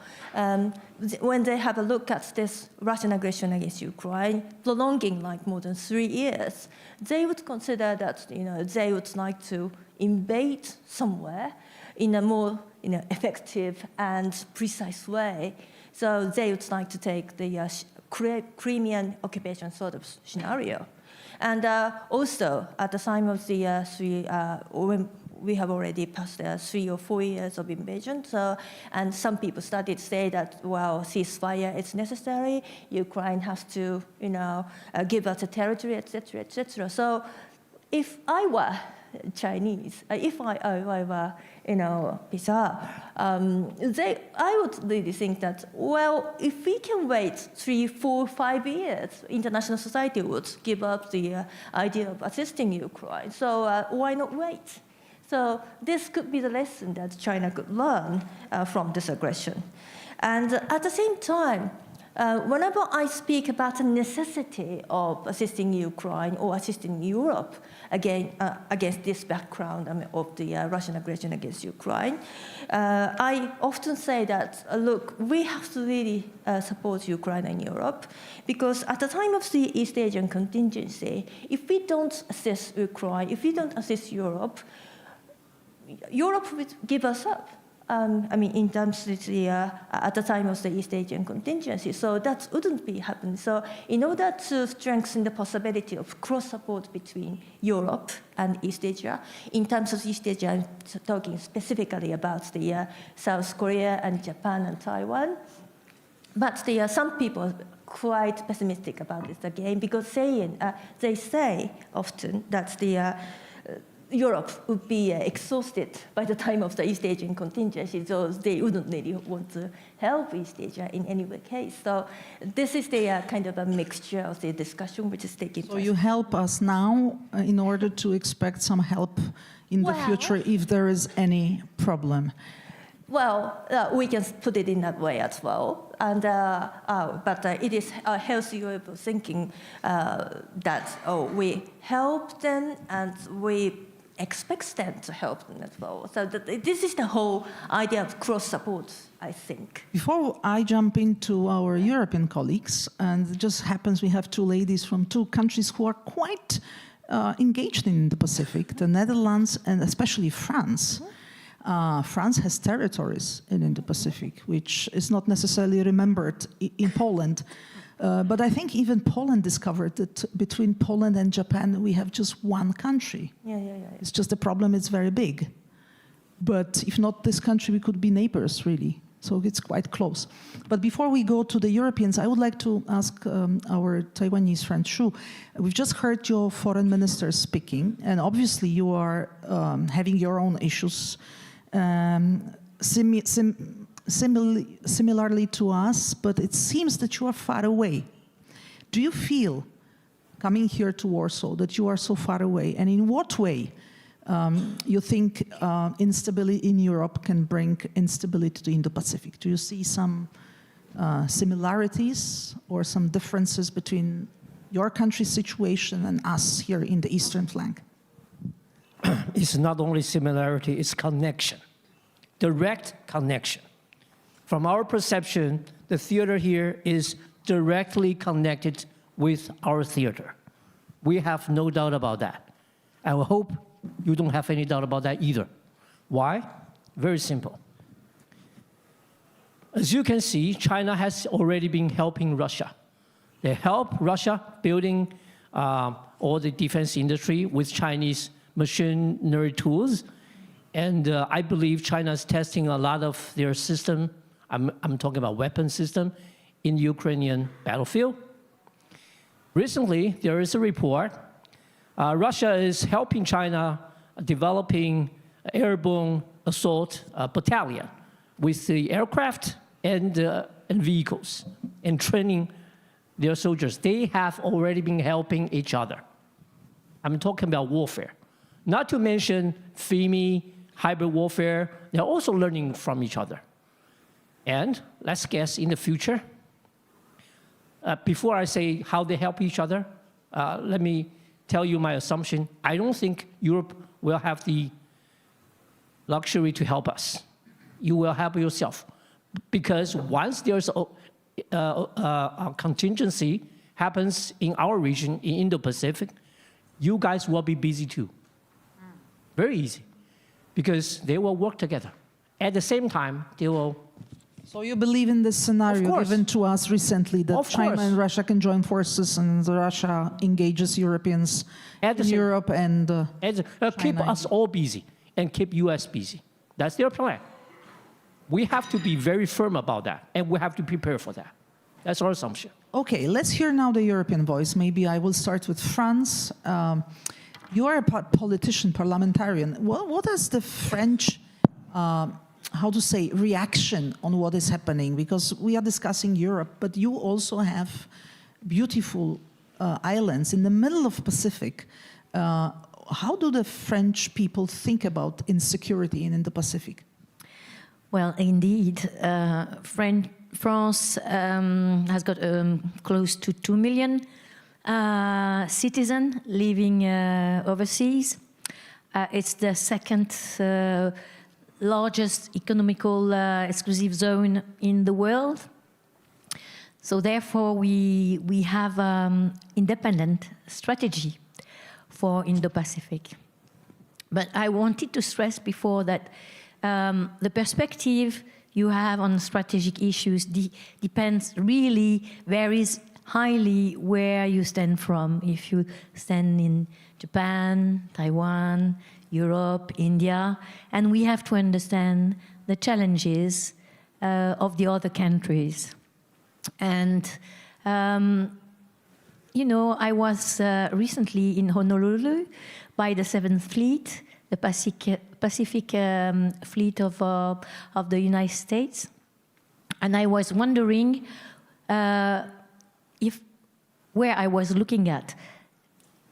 when they have a look at this Russian aggression against Ukraine, prolonging like more than 3 years, they would consider that they would like to invade somewhere in a more effective and precise way. So they would like to take the Crimean occupation sort of scenario. And also, at the time of the when we have already passed 3 or 4 years of invasion, and some people started to say that, well, ceasefire is necessary, Ukraine has to, give us a territory, etc., etc. So if I were Chinese, if I were, Pizarro, I would really think that, well, if we can wait 3, 4, 5 years, international society would give up the idea of assisting Ukraine. So why not wait? So this could be the lesson that China could learn from this aggression. And at the same time, whenever I speak about the necessity of assisting Ukraine or assisting Europe against this background of the Russian aggression against Ukraine, I often say that, look, we have to really support Ukraine and Europe, because at the time of the East Asian contingency, if we don't assist Ukraine, if we don't assist Europe, Europe would give us up. In terms of at the time of the East Asian contingency, so that wouldn't be happening. So in order to strengthen the possibility of cross-support between Europe and East Asia, in terms of East Asia, I'm talking specifically about the South Korea and Japan and Taiwan. But some people are quite pessimistic about this again, because they say often that Europe would be exhausted by the time of the East Asian contingency, so they wouldn't really want to help East Asia in any case. So this is the kind of a mixture of the discussion which is taking place. So you help us now in order to expect some help in the future if there is any problem. Well, we can put it in that way as well. And, but it is a healthy way of thinking that, we help them and we expect them to help them as well. So this is the whole idea of cross-support, I think. Before I jump into our European colleagues, and it just happens we have two ladies from two countries who are quite engaged in the Pacific, the Netherlands and especially France. France has territories in Indo-Pacific, which is not necessarily remembered in Poland. But I think even Poland discovered that between Poland and Japan, we have just one country. Yeah. It's just the problem, it's very big. But if not this country, we could be neighbors, really. So it's quite close. But before we go to the Europeans, I would like to ask our Taiwanese friend Xu. We've just heard your foreign minister speaking, and obviously you are having your own issues. Similarly to us, but it seems that you are far away. Do you feel, coming here to Warsaw, that you are so far away? And in what way you think instability in Europe can bring instability to Indo-Pacific? Do you see some similarities or some differences between your country's situation and us here in the eastern flank? It's not only similarity, it's connection, direct connection. From our perception, the theater here is directly connected with our theater. We have no doubt about that. I hope you don't have any doubt about that either. Why? Very simple. As you can see, China has already been helping Russia. They help Russia building all the defense industry with Chinese machinery tools. And I believe China is testing a lot of their system. I'm talking about weapon system in Ukrainian battlefield. Recently, there is a report. Russia is helping China developing airborne assault battalion with the aircraft and vehicles and training their soldiers. They have already been helping each other. I'm talking about warfare. Not to mention FEMI, hybrid warfare. They're also learning from each other. And let's guess in the future, before I say how they help each other, let me tell you my assumption. I don't think Europe will have the luxury to help us. You will help yourself. Because once there's a contingency happens in our region, in Indo-Pacific, you guys will be busy too. Very easy. Because they will work together. At the same time, they will. So you believe in this scenario given to us recently that China and Russia can join forces and Russia engages Europeans in Europe and keep us all busy and keep US busy. That's their plan. We have to be very firm about that and we have to prepare for that. That's our assumption. Okay, let's hear now the European voice. Maybe I will start with France. You are a politician, parliamentarian. What is the French how to say, reaction on what is happening? Because we are discussing Europe, but you also have beautiful islands in the middle of Pacific. how do the French people think about insecurity in Indo-Pacific? Well, indeed, France has got close to 2 million citizens living overseas. It's the second largest economical exclusive zone in the world. So therefore, we have independent strategy for Indo-Pacific. But I wanted to stress before that the perspective you have on strategic issues varies highly where you stand from. If you stand in Japan, Taiwan, Europe, India, and we have to understand the challenges of the other countries. And, you know, I was recently in Honolulu by the 7th Fleet, the Pacific Fleet of the United States. And I was wondering where I was looking at.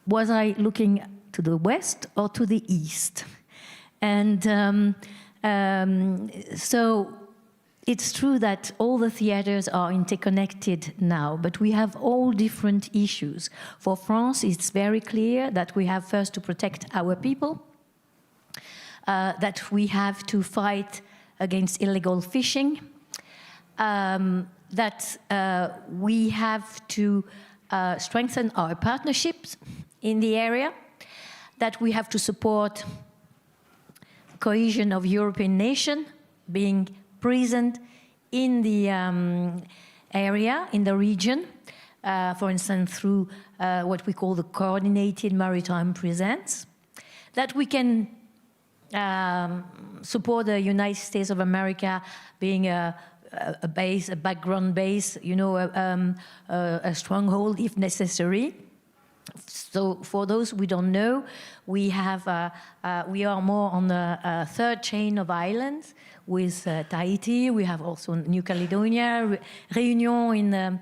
Was I looking to the west or to the east? And so it's true that all the theaters are interconnected now, but we have all different issues. For France, it's very clear that we have first to protect our people, that we have to fight against illegal fishing, that we have to strengthen our partnerships in the area, that we have to support cohesion of European nations, being present in the area, in the region, for instance, through what we call the coordinated maritime presence, that we can support the United States of America being a base, a background base, you know, a stronghold if necessary. So for those we don't know, we are more on the third chain of islands with Tahiti. We have also New Caledonia, Réunion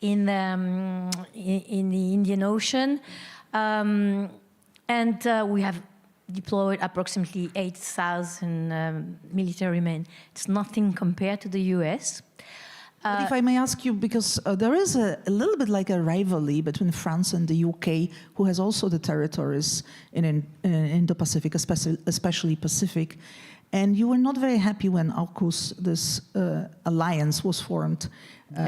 in the Indian Ocean, and we have deployed approximately 8,000 military men. It's nothing compared to the US. But if I may ask you, because there is a little bit like a rivalry between France and the UK, who has also the territories in Indo-Pacific, especially Pacific, and you were not very happy when AUKUS, this alliance, was formed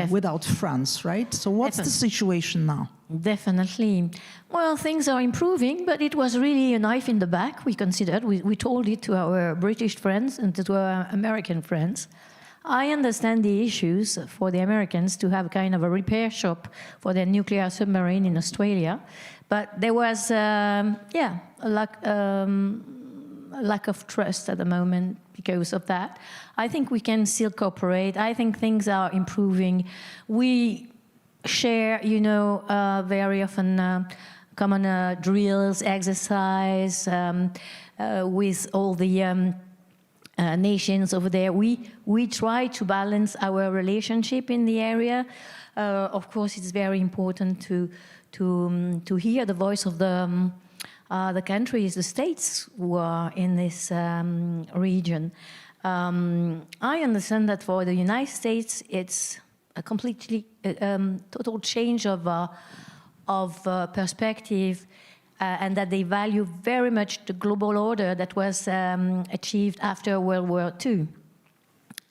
without France, right? So what's the situation now? Definitely. Well, things are improving, but it was really a knife in the back, we considered. We told it to our British friends and to our American friends. I understand the issues for the Americans to have kind of a repair shop for their nuclear submarine in Australia, but there was, a lack of trust at the moment because of that. I think we can still cooperate. I think things are improving. We share, you know, very often common drills, exercise with all the nations over there. We try to balance our relationship in the area. Of course, it's very important to hear the voice of the countries, the states who are in this region. I understand that for the United States, it's a completely total change of perspective. And that they value very much the global order that was achieved after World War II.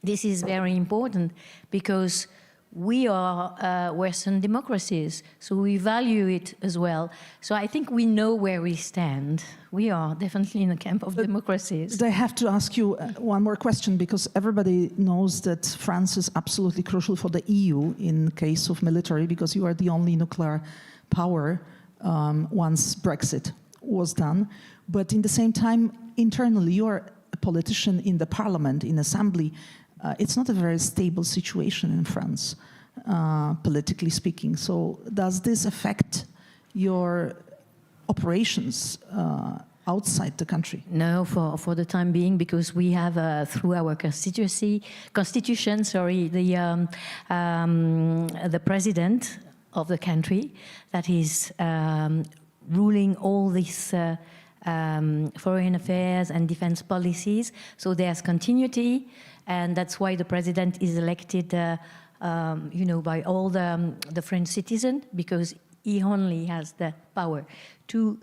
This is very important because we are Western democracies, so we value it as well. So I think we know where we stand. We are definitely in the camp of democracies. I have to ask you one more question, because everybody knows that France is absolutely crucial for the EU in case of military, because you are the only nuclear power once Brexit was done. But in the same time, internally, you are a politician in the parliament, in assembly. It's not a very stable situation in France, politically speaking. So does this affect your operations outside the country? No, for the time being, because we have through our constitution, the president of the country that is ruling all these foreign affairs and defense policies. So there's continuity, and that's why the president is elected, by all the French citizens, because he only has the power to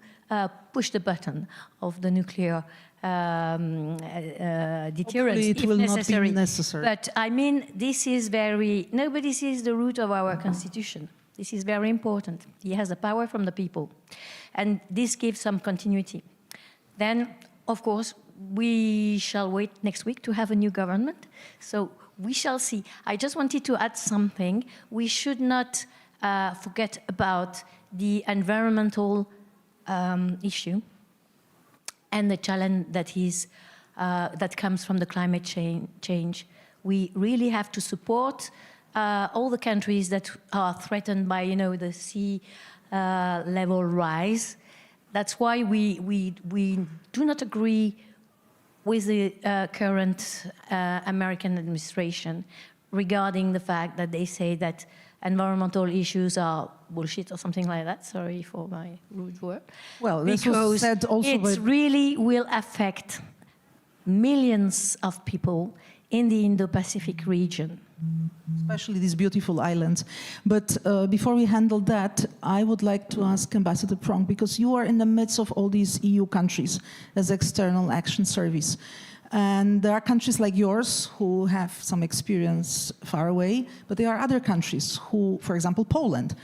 push the button of the nuclear deterrence Hopefully it if will necessary. not be necessary. But I mean, nobody sees the root of our constitution. This is very important. He has the power from the people. And this gives some continuity. Then, of course, we shall wait next week to have a new government. So we shall see. I just wanted to add something. We should not forget about the environmental issue and the challenge that comes from the climate change. We really have to support all the countries that are threatened by, the sea level rise. That's why we do not agree with the current American administration regarding the fact that they say that environmental issues are bullshit or something like that. Sorry for my rude word. Well, this was said also it really will affect millions of people in the Indo-Pacific region. Especially these beautiful islands. But before we handle that, I would like to ask Ambassador Prong, because you are in the midst of all these EU countries as External Action Service. And there are countries like yours who have some experience far away, but there are other countries who, for example, Poland,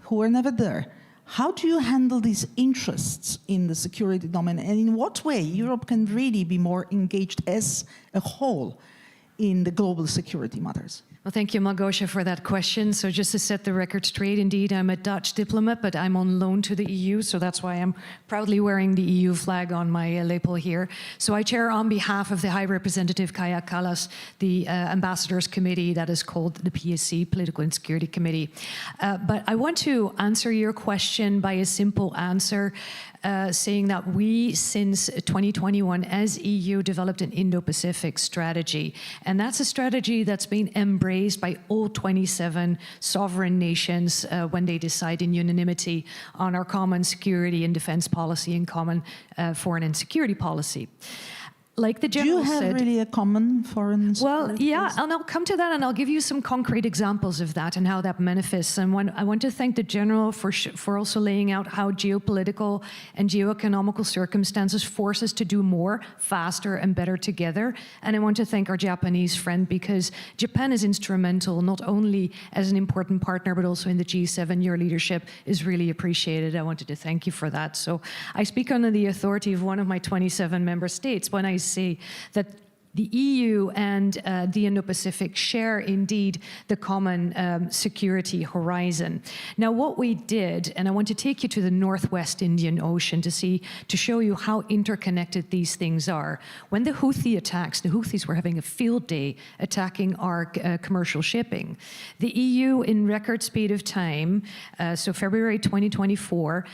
who are never there. How do you handle these interests in the security domain, and in what way Europe can really be more engaged as a whole in the global security matters? Well, thank you, Małgosia, for that question. So just to set the record straight, indeed, I'm a Dutch diplomat, but I'm on loan to the EU, so that's why I'm proudly wearing the EU flag on my lapel here. So I chair on behalf of the High Representative Kaja Kallas, the Ambassadors Committee that is called the PSC, Political and Security Committee. But I want to answer your question by a simple answer, saying that we, since 2021, as EU, developed an Indo-Pacific strategy. And that's a strategy that's been embraced by all 27 sovereign nations when they decide in unanimity on our common security and defense policy and common foreign and security policy. Like the general said, do you have really a common foreign Well, yeah, and I'll come to that, and I'll give you some concrete examples of that and how that manifests. And I want to thank the General for also laying out how geopolitical and geoeconomical circumstances force us to do more, faster, and better together. And I want to thank our Japanese friend, because Japan is instrumental, not only as an important partner, but also in the G7. Your leadership is really appreciated. I wanted to thank you for that. So I speak under the authority of one of my 27 member states when I say that the EU and the Indo-Pacific share indeed the common security horizon. Now, what we did, and I want to take you to the Northwest Indian Ocean to show you how interconnected these things are. When the Houthi attacks, the Houthis were having a field day attacking our commercial shipping. The EU, in record speed of time, so February 2024,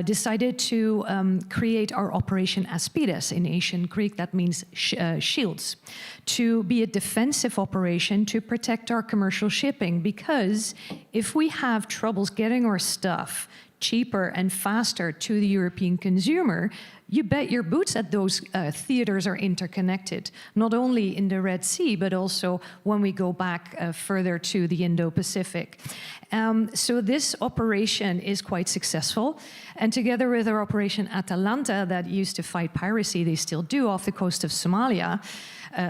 decided to create our Operation Aspides in Asian Greek. That means shields, to be a defensive operation to protect our commercial shipping, because if we have troubles getting our stuff cheaper and faster to the European consumer, you bet your boots that those theaters are interconnected, not only in the Red Sea, but also when we go back further to the Indo-Pacific. So this operation is quite successful. And together with our Operation Atalanta that used to fight piracy, they still do, off the coast of Somalia.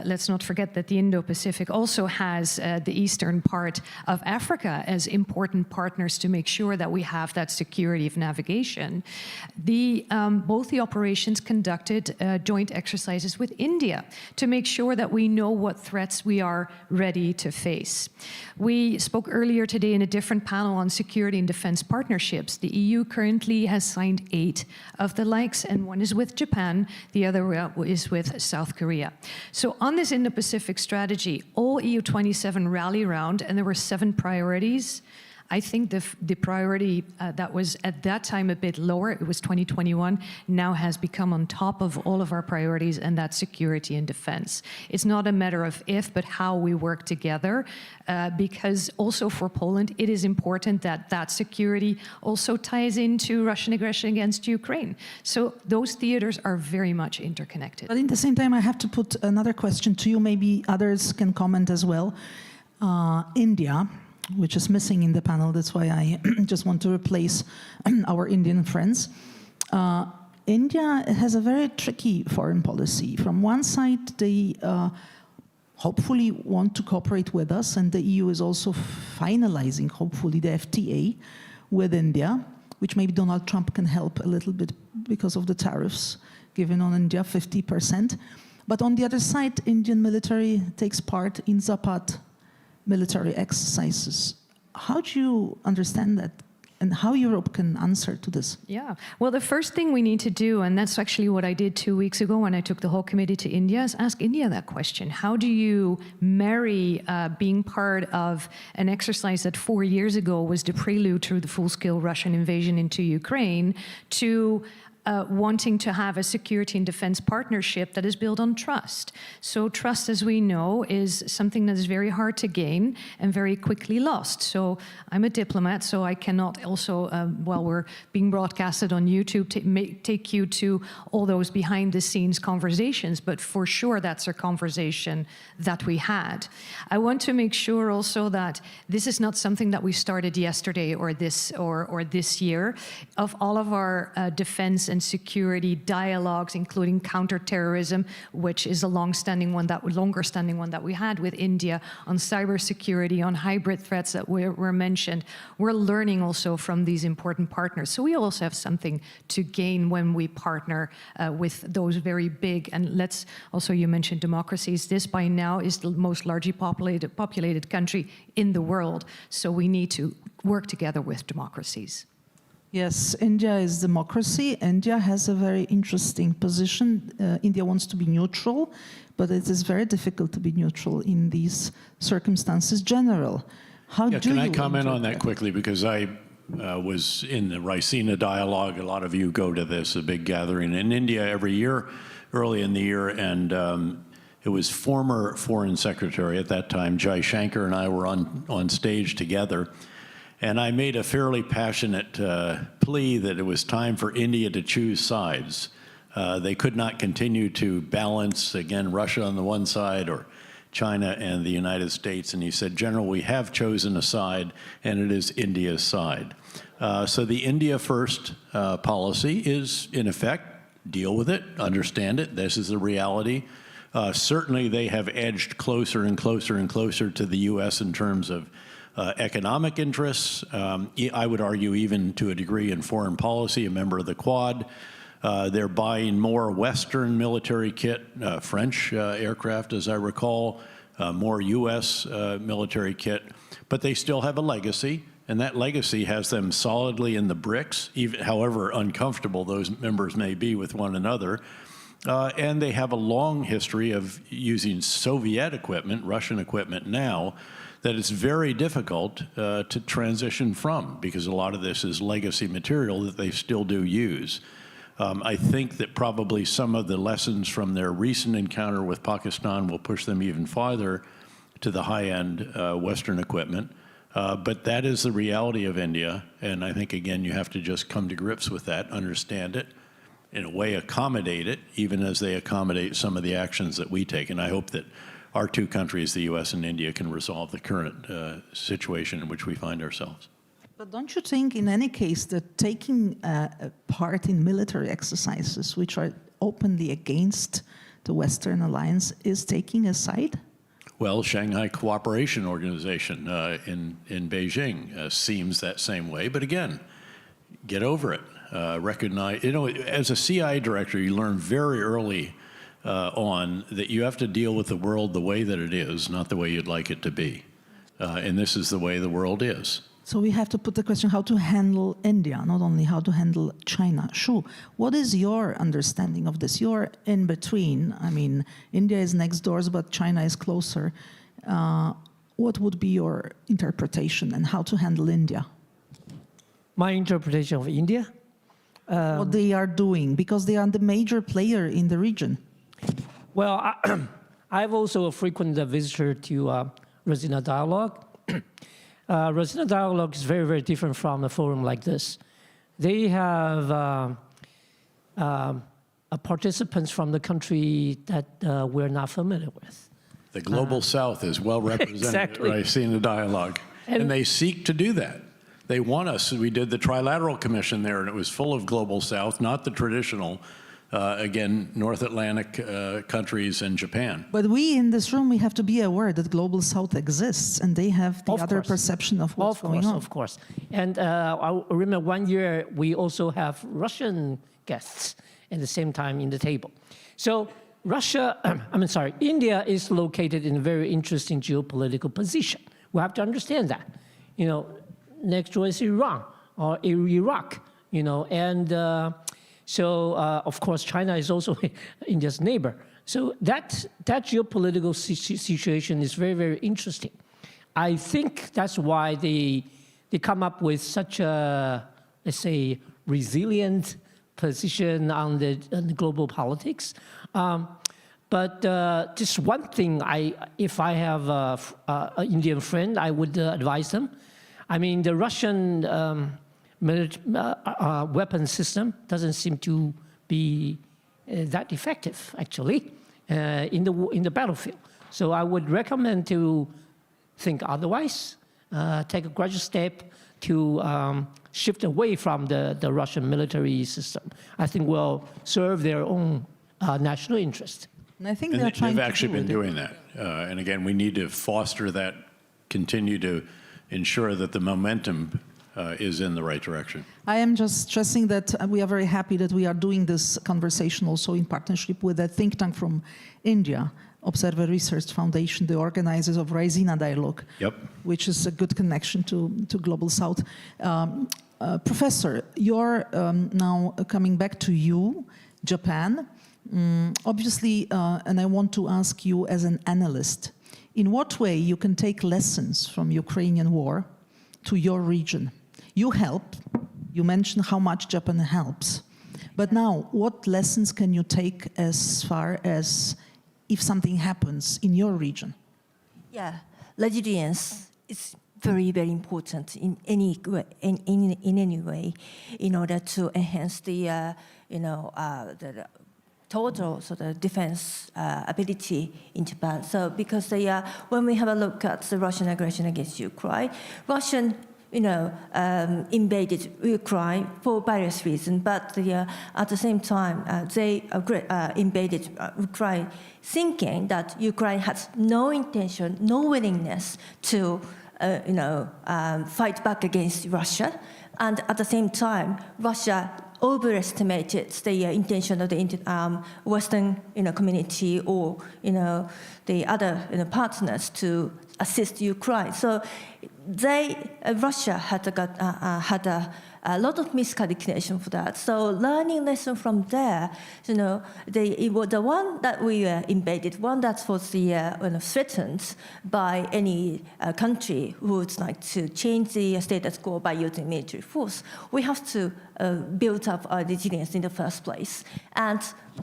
Let's not forget that the Indo-Pacific also has the eastern part of Africa as important partners to make sure that we have that security of navigation. Both the operations conducted joint exercises with India to make sure that we know what threats we are ready to face. We spoke earlier today in a different panel on security and defense partnerships. The EU currently has signed 8 of the likes, and one is with Japan, the other is with South Korea. So on this Indo-Pacific strategy, all EU 27 rally around, and there were 7 priorities. I think the priority that was at that time a bit lower, it was 2021, now has become on top of all of our priorities, and that's security and defense. It's not a matter of if, but how we work together, because also for Poland, it is important that that security also ties into Russian aggression against Ukraine. So those theaters are very much interconnected. But at the same time, I have to put another question to you. Maybe others can comment as well. India, which is missing in the panel, that's why I just want to replace our Indian friends. India has a very tricky foreign policy. From one side, they hopefully want to cooperate with us, and the EU is also finalizing, hopefully, the FTA with India, which maybe Donald Trump can help a little bit because of the tariffs given on India, 50%. But on the other side, Indian military takes part in Zapat military exercises. How do you understand that, and how Europe can answer to this? Yeah, well, the first thing we need to do, and that's actually what I did 2 weeks ago when I took the whole committee to India, is ask India that question. How do you marry being part of an exercise that 4 years ago was the prelude to the full-scale Russian invasion into Ukraine to wanting to have a security and defense partnership that is built on trust. So trust, as we know, is something that is very hard to gain and very quickly lost. So I'm a diplomat, so I cannot also, while we're being broadcasted on YouTube, take you to all those behind-the-scenes conversations, but for sure that's a conversation that we had. I want to make sure also that this is not something that we started yesterday or this year. Of all of our defense and security dialogues, including counterterrorism, which is a longer standing one that we had with India, on cybersecurity, on hybrid threats that were mentioned. We're learning also from these important partners. So we also have something to gain when we partner with those very big, and let's also, you mentioned democracies. This by now is the most largely populated country in the world. So we need to work together with democracies. Yes, India is democracy. India has a very interesting position. India wants to be neutral, but it is very difficult to be neutral in these circumstances. General, how do you... Can I comment on that quickly? Because I was in the Raisina dialogue. A lot of you go to this, a big gathering in India every year, early in the year, and it was former Foreign Secretary at that time, Jai Shankar, and I were on stage together. And I made a fairly passionate plea that it was time for India to choose sides. They could not continue to balance, again, Russia on the one side or China and the United States. And he said, General, we have chosen a side, and it is India's side. So the India first policy is, in effect, deal with it, understand it. This is the reality. Certainly, they have edged closer and closer and closer to the U.S. in terms of economic interests. I would argue even to a degree in foreign policy, a member of the Quad. They're buying more Western military kit, French aircraft, as I recall, more U.S. military kit. But they still have a legacy, and that legacy has them solidly in the BRICS, even however uncomfortable those members may be with one another. And they have a long history of using Soviet equipment, Russian equipment now, that it's very difficult to transition from, because a lot of this is legacy material that they still do use. I think that probably some of the lessons from their recent encounter with Pakistan will push them even farther to the high-end Western equipment. But that is the reality of India, and I think, again, you have to just come to grips with that, understand it, in a way accommodate it, even as they accommodate some of the actions that we take. And I hope that our two countries, the U.S. and India, can resolve the current situation in which we find ourselves. But don't you think, in any case, that taking part in military exercises, which are openly against the Western alliance, is taking a side? Well, Shanghai Cooperation Organization in Beijing seems that same way. But again, get over it. Recognize, as a CIA director, you learn very early on that you have to deal with the world the way that it is, not the way you'd like it to be. And this is the way the world is. So we have to put the question how to handle India, not only how to handle China. Shu, what is your understanding of this? You're in between. I mean, India is next doors, but China is closer. what would be your interpretation and how to handle India? My interpretation of India? What they are doing, because they are the major player in the region. Well, I'm also a frequent visitor to Rosina Dialogue. Rosina Dialogue is very, very different from a forum like this. They have participants from the country that we're not familiar with. The global south is well represented Exactly. at Rosina Dialogue. And they seek to do that. They want us. We did the Trilateral Commission there, and it was full of global south, not the traditional, again, North Atlantic countries and Japan. But we in this room, we have to be aware that global south exists and they have the other perception of what's going on. Of course. And I remember one year we also have Russian guests at the same time in the table. So India is located in a very interesting geopolitical position. We have to understand that. You know, next door is Iran or Iraq, you know, and of course, China is also India's neighbor. So that geopolitical situation is very, very interesting. I think that's why they come up with such a, let's say, resilient position on the global politics. But just one thing, if I have an Indian friend, I would advise them. I mean, the Russian weapon system doesn't seem to be that effective, actually, in the battlefield. So I would recommend to think otherwise, take a gradual step to shift away from the Russian military system. I think will serve their own national interest. And I think And they're trying they've to actually do been doing that. And again, we need to foster that, continue to ensure that the momentum is in the right direction. I am just stressing that we are very happy that we are doing this conversation also in partnership with a think tank from India, Observer Research Foundation, the organizers of Rosina Dialogue, which is a good connection to Global South. Professor, you're now coming back to you, Japan. Obviously, and I want to ask you as an analyst, in what way you can take lessons from Ukrainian war to your region? You help, you mentioned how much Japan helps, but now what lessons can you take as far as if something happens in your region? Yeah, resilience is very, very important in any way, in any way, in order to enhance the the total sort of defense ability in Japan. So because when we have a look at the Russian aggression against Ukraine, Russian invaded Ukraine for various reasons, but at the same time they invaded Ukraine thinking that Ukraine has no intention, no willingness to fight back against Russia, and at the same time Russia overestimated the intention of the Western community or the other partners to assist Ukraine. So Russia had a lot of miscalculation for that. So learning lesson from there, it was the one that we invaded, one that was threatened by any country who would like to change the status quo by using military force. We have to build up our resilience in the first place. And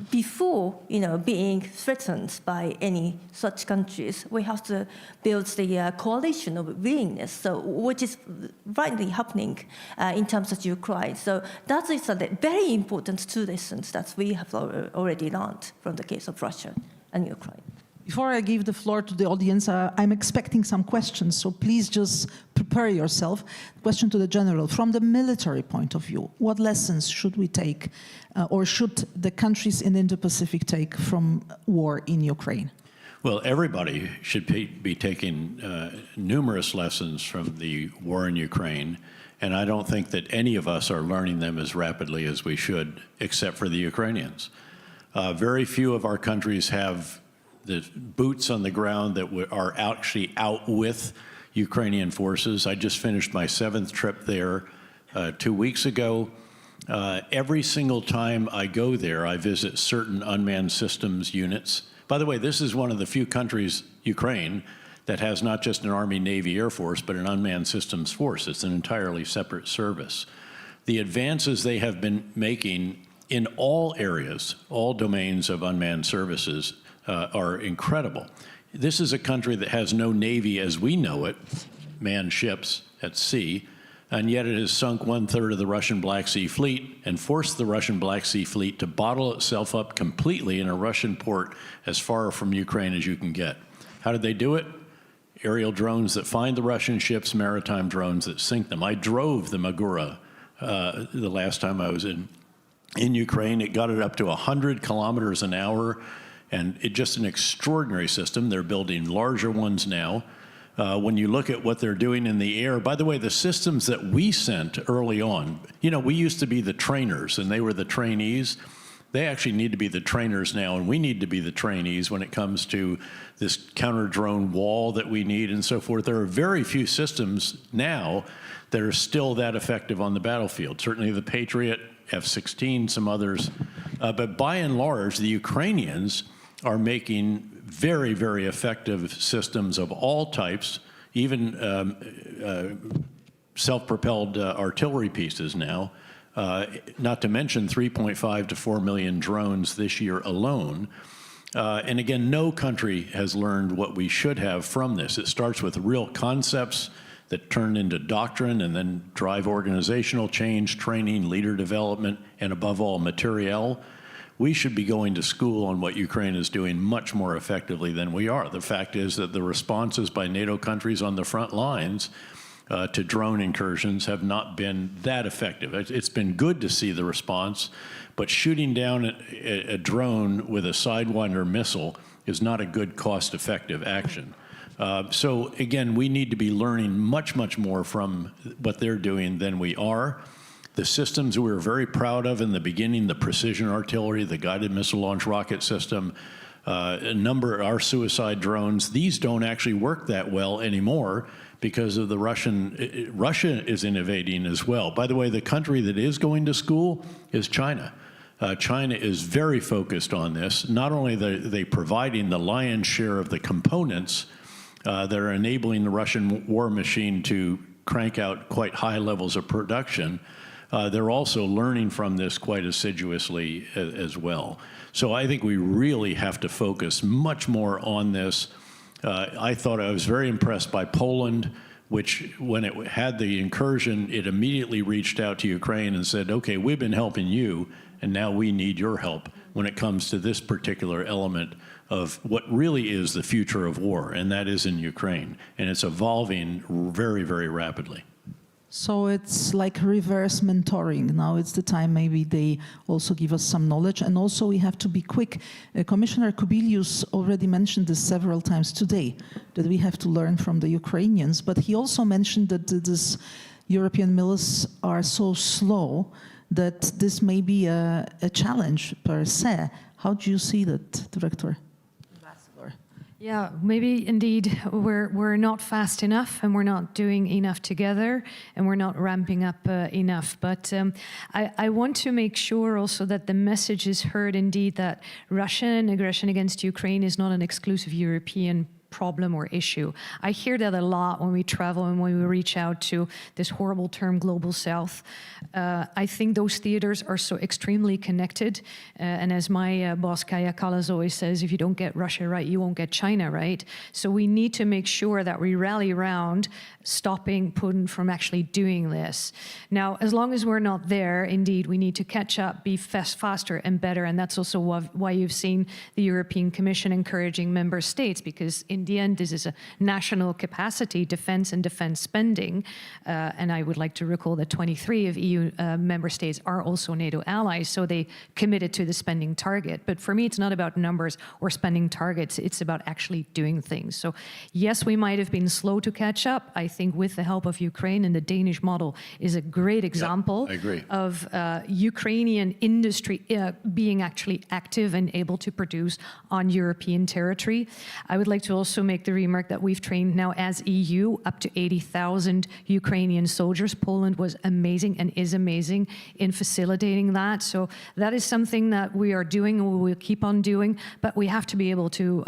before being threatened by any such countries, we have to build the coalition of willingness, so which is rightly happening in terms of Ukraine. So that is a very important two lessons that we have already learned from the case of Russia and Ukraine. Before I give the floor to the audience, I'm expecting some questions, so please just prepare yourself. Question to the general. From the military point of view, what lessons should we take, or should the countries in the Indo-Pacific take from war in Ukraine? Well, everybody should be taking numerous lessons from the war in Ukraine, and I don't think that any of us are learning them as rapidly as we should, except for the Ukrainians. Very few of our countries have the boots on the ground that are actually out with Ukrainian forces. I just finished my 7th trip there 2 weeks ago. Every single time I go there, I visit certain unmanned systems units. By the way, this is one of the few countries, Ukraine, that has not just an Army, Navy, Air Force, but an unmanned systems force. It's an entirely separate service. The advances they have been making in all areas, all domains of unmanned services, are incredible. This is a country that has no Navy as we know it, manned ships at sea, and yet it has sunk 1/3 of the Russian Black Sea Fleet and forced the Russian Black Sea Fleet to bottle itself up completely in a Russian port as far from Ukraine as you can get. How did they do it? Aerial drones that find the Russian ships, maritime drones that sink them. I drove the Magura the last time I was in Ukraine. It got it up to 100 kilometers an hour, and it's just an extraordinary system. They're building larger ones now. When you look at what they're doing in the air, by the way, the systems that we sent early on, you know, we used to be the trainers and they were the trainees. They actually need to be the trainers now, and we need to be the trainees when it comes to this counter-drone wall that we need and so forth. There are very few systems now that are still that effective on the battlefield. Certainly the Patriot, F-16, some others. But by and large, the Ukrainians are making very, very effective systems of all types, even self-propelled artillery pieces now, not to mention 3.5 to 4 million drones this year alone. And again, no country has learned what we should have from this. It starts with real concepts that turn into doctrine and then drive organizational change, training, leader development, and above all, materiel. We should be going to school on what Ukraine is doing much more effectively than we are. The fact is that the responses by NATO countries on the front lines to drone incursions have not been that effective. It's been good to see the response, but shooting down a drone with a Sidewinder missile is not a good cost-effective action. So again, we need to be learning much, much more from what they're doing than we are. The systems we were very proud of in the beginning, the precision artillery, the guided missile launch rocket system, a number of our suicide drones, these don't actually work that well anymore because of the Russia is innovating as well. By the way, the country that is going to school is China. China is very focused on this. Not only are they providing the lion's share of the components that are enabling the Russian war machine to crank out quite high levels of production, they're also learning from this quite assiduously as well. So I think we really have to focus much more on this. I was very impressed by Poland, which when it had the incursion, it immediately reached out to Ukraine and said, okay, we've been helping you, and now we need your help when it comes to this particular element of what really is the future of war, and that is in Ukraine. And it's evolving very, very rapidly. So it's like reverse mentoring. Now it's the time maybe they also give us some knowledge. And also we have to be quick. Commissioner Kubilius already mentioned this several times today, that we have to learn from the Ukrainians. But he also mentioned that these European mills are so slow that this may be a challenge per se. How do you see that, Director? Yeah, maybe indeed we're not fast enough and we're not doing enough together and we're not ramping up enough. But I want to make sure also that the message is heard indeed that Russian aggression against Ukraine is not an exclusive European problem or issue. I hear that a lot when we travel and when we reach out to this horrible term global south. I think those theaters are so extremely connected. And as my boss Kaja Kallas always says, if you don't get Russia right, you won't get China right. So we need to make sure that we rally around stopping Putin from actually doing this. Now, as long as we're not there, indeed, we need to catch up, be faster and better. And that's also why you've seen the European Commission encouraging member states, because in the end, this is a national capacity, defense and defense spending. And I would like to recall that 23 of EU member states are also NATO allies, so they committed to the spending target. But for me, it's not about numbers or spending targets. It's about actually doing things. So yes, we might have been slow to catch up. I think with the help of Ukraine, and the Danish model is a great example of Ukrainian industry being actually active and able to produce on European territory. I would like to also also make the remark that we've trained now as EU up to 80,000 Ukrainian soldiers. Poland was amazing and is amazing in facilitating that. So that is something that we are doing and we will keep on doing, but we have to be able to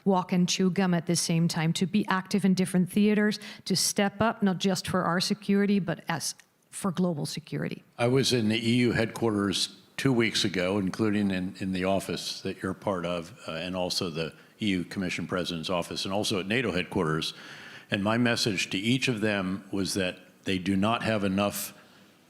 walk and chew gum at the same time, to be active in different theaters, to step up, not just for our security, but as for global security. I was in the EU headquarters 2 weeks ago, including in the office that you're part of, and also the EU Commission President's office, and also at NATO headquarters. And my message to each of them was that they do not have enough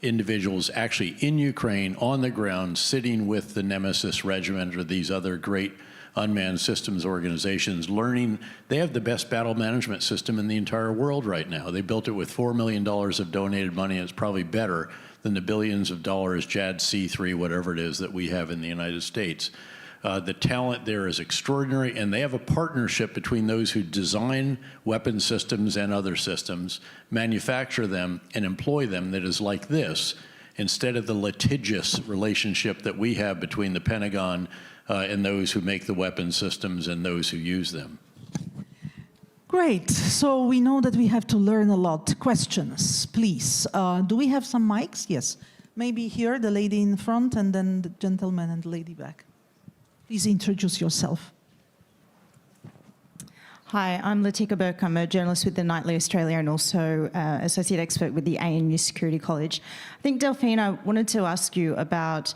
individuals actually in Ukraine, on the ground, sitting with the Nemesis Regiment or these other great unmanned systems organizations, learning. They have the best battle management system in the entire world right now. They built it with $4 million of donated money, and it's probably better than the billions of dollars JAD-C3, whatever it is, that we have in the United States. The talent there is extraordinary, and they have a partnership between those who design weapon systems and other systems, manufacture them, and employ them that is like this, instead of the litigious relationship that we have between the Pentagon and those who make the weapon systems and those who use them. Great. So we know that we have to learn a lot. Questions, please. Do we have some mics? Yes. Maybe here, the lady in front, and then the gentleman and the lady back. Please introduce yourself. Hi, I'm Latika Burke. I'm a journalist with the Nightly Australia and also associate expert with the ANU Security College. I think, Delphine, I wanted to ask you about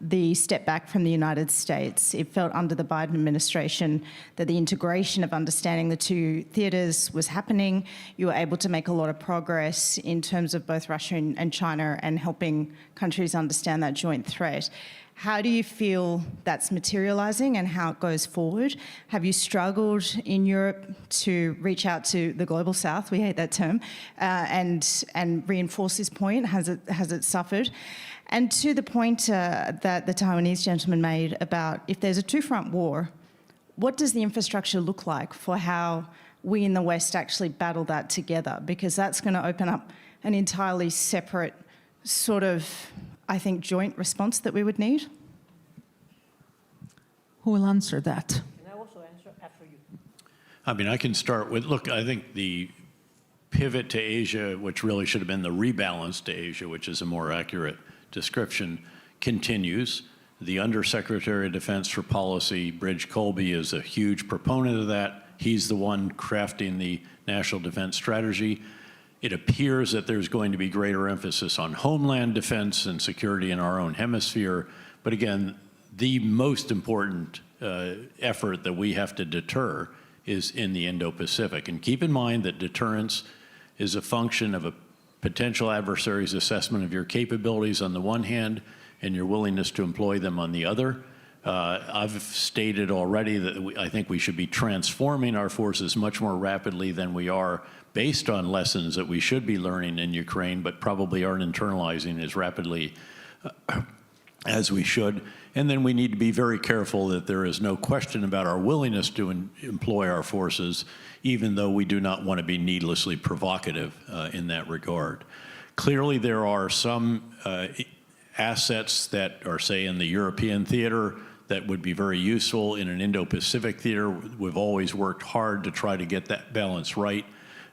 the step back from the United States. It felt under the Biden administration that the integration of understanding the two theatres was happening. You were able to make a lot of progress in terms of both Russia and China and helping countries understand that joint threat. How do you feel that's materialising and how it goes forward? Have you struggled in Europe to reach out to the global south, we hate that term, and reinforce this point? Has it suffered? And to the point that the Taiwanese gentleman made about if there's a two-front war, what does the infrastructure look like for how we in the West actually battle that together? Because that's going to open up an entirely separate sort of, I think, joint response that we would need. Who will answer that? Can I also answer after you? I mean, I can start with, look, I think the pivot to Asia, which really should have been the rebalance to Asia, which is a more accurate description, continues. The Undersecretary of Defense for Policy, Bridge Colby, is a huge proponent of that. He's the one crafting the National Defense Strategy. It appears that there's going to be greater emphasis on homeland defense and security in our own hemisphere. But again, the most important effort that we have to deter is in the Indo-Pacific. And keep in mind that deterrence is a function of a potential adversary's assessment of your capabilities on the one hand and your willingness to employ them on the other. I've stated already that I think we should be transforming our forces much more rapidly than we are, based on lessons that we should be learning in Ukraine, but probably aren't internalizing as rapidly as we should. And then we need to be very careful that there is no question about our willingness to employ our forces, even though we do not want to be needlessly provocative in that regard. Clearly, there are some assets that are, say, in the European theater that would be very useful in an Indo-Pacific theater. We've always worked hard to try to get that balance right.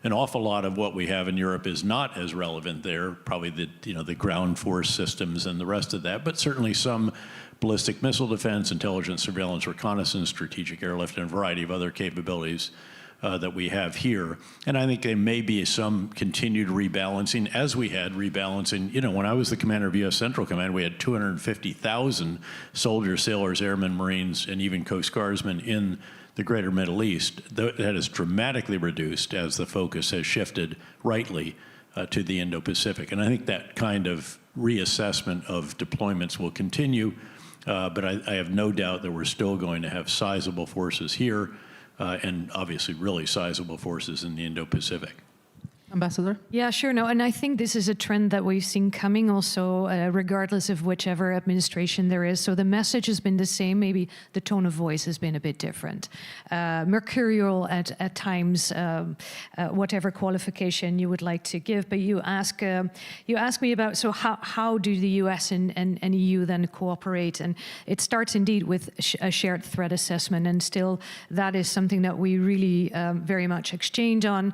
An awful lot of what we have in Europe is not as relevant there, probably the ground force systems and the rest of that, but certainly some ballistic missile defense, intelligence, surveillance, reconnaissance, strategic airlift, and a variety of other capabilities that we have here. And I think there may be some continued rebalancing, as we had rebalancing. You know, when I was the commander of U.S. Central Command, we had 250,000 soldiers, sailors, airmen, Marines, and even Coast Guardsmen in the greater Middle East. That has dramatically reduced as the focus has shifted rightly to the Indo-Pacific. And I think that kind of reassessment of deployments will continue, but I have no doubt that we're still going to have sizable forces here and obviously really sizable forces in the Indo-Pacific. Ambassador? Yeah, sure. No, and I think this is a trend that we've seen coming also, regardless of whichever administration there is. So the message has been the same. Maybe the tone of voice has been a bit different. Mercurial at times, whatever qualification you would like to give. But you ask me about, so how do the US and EU then cooperate? And it starts indeed with a shared threat assessment. And still, that is something that we really very much exchange on,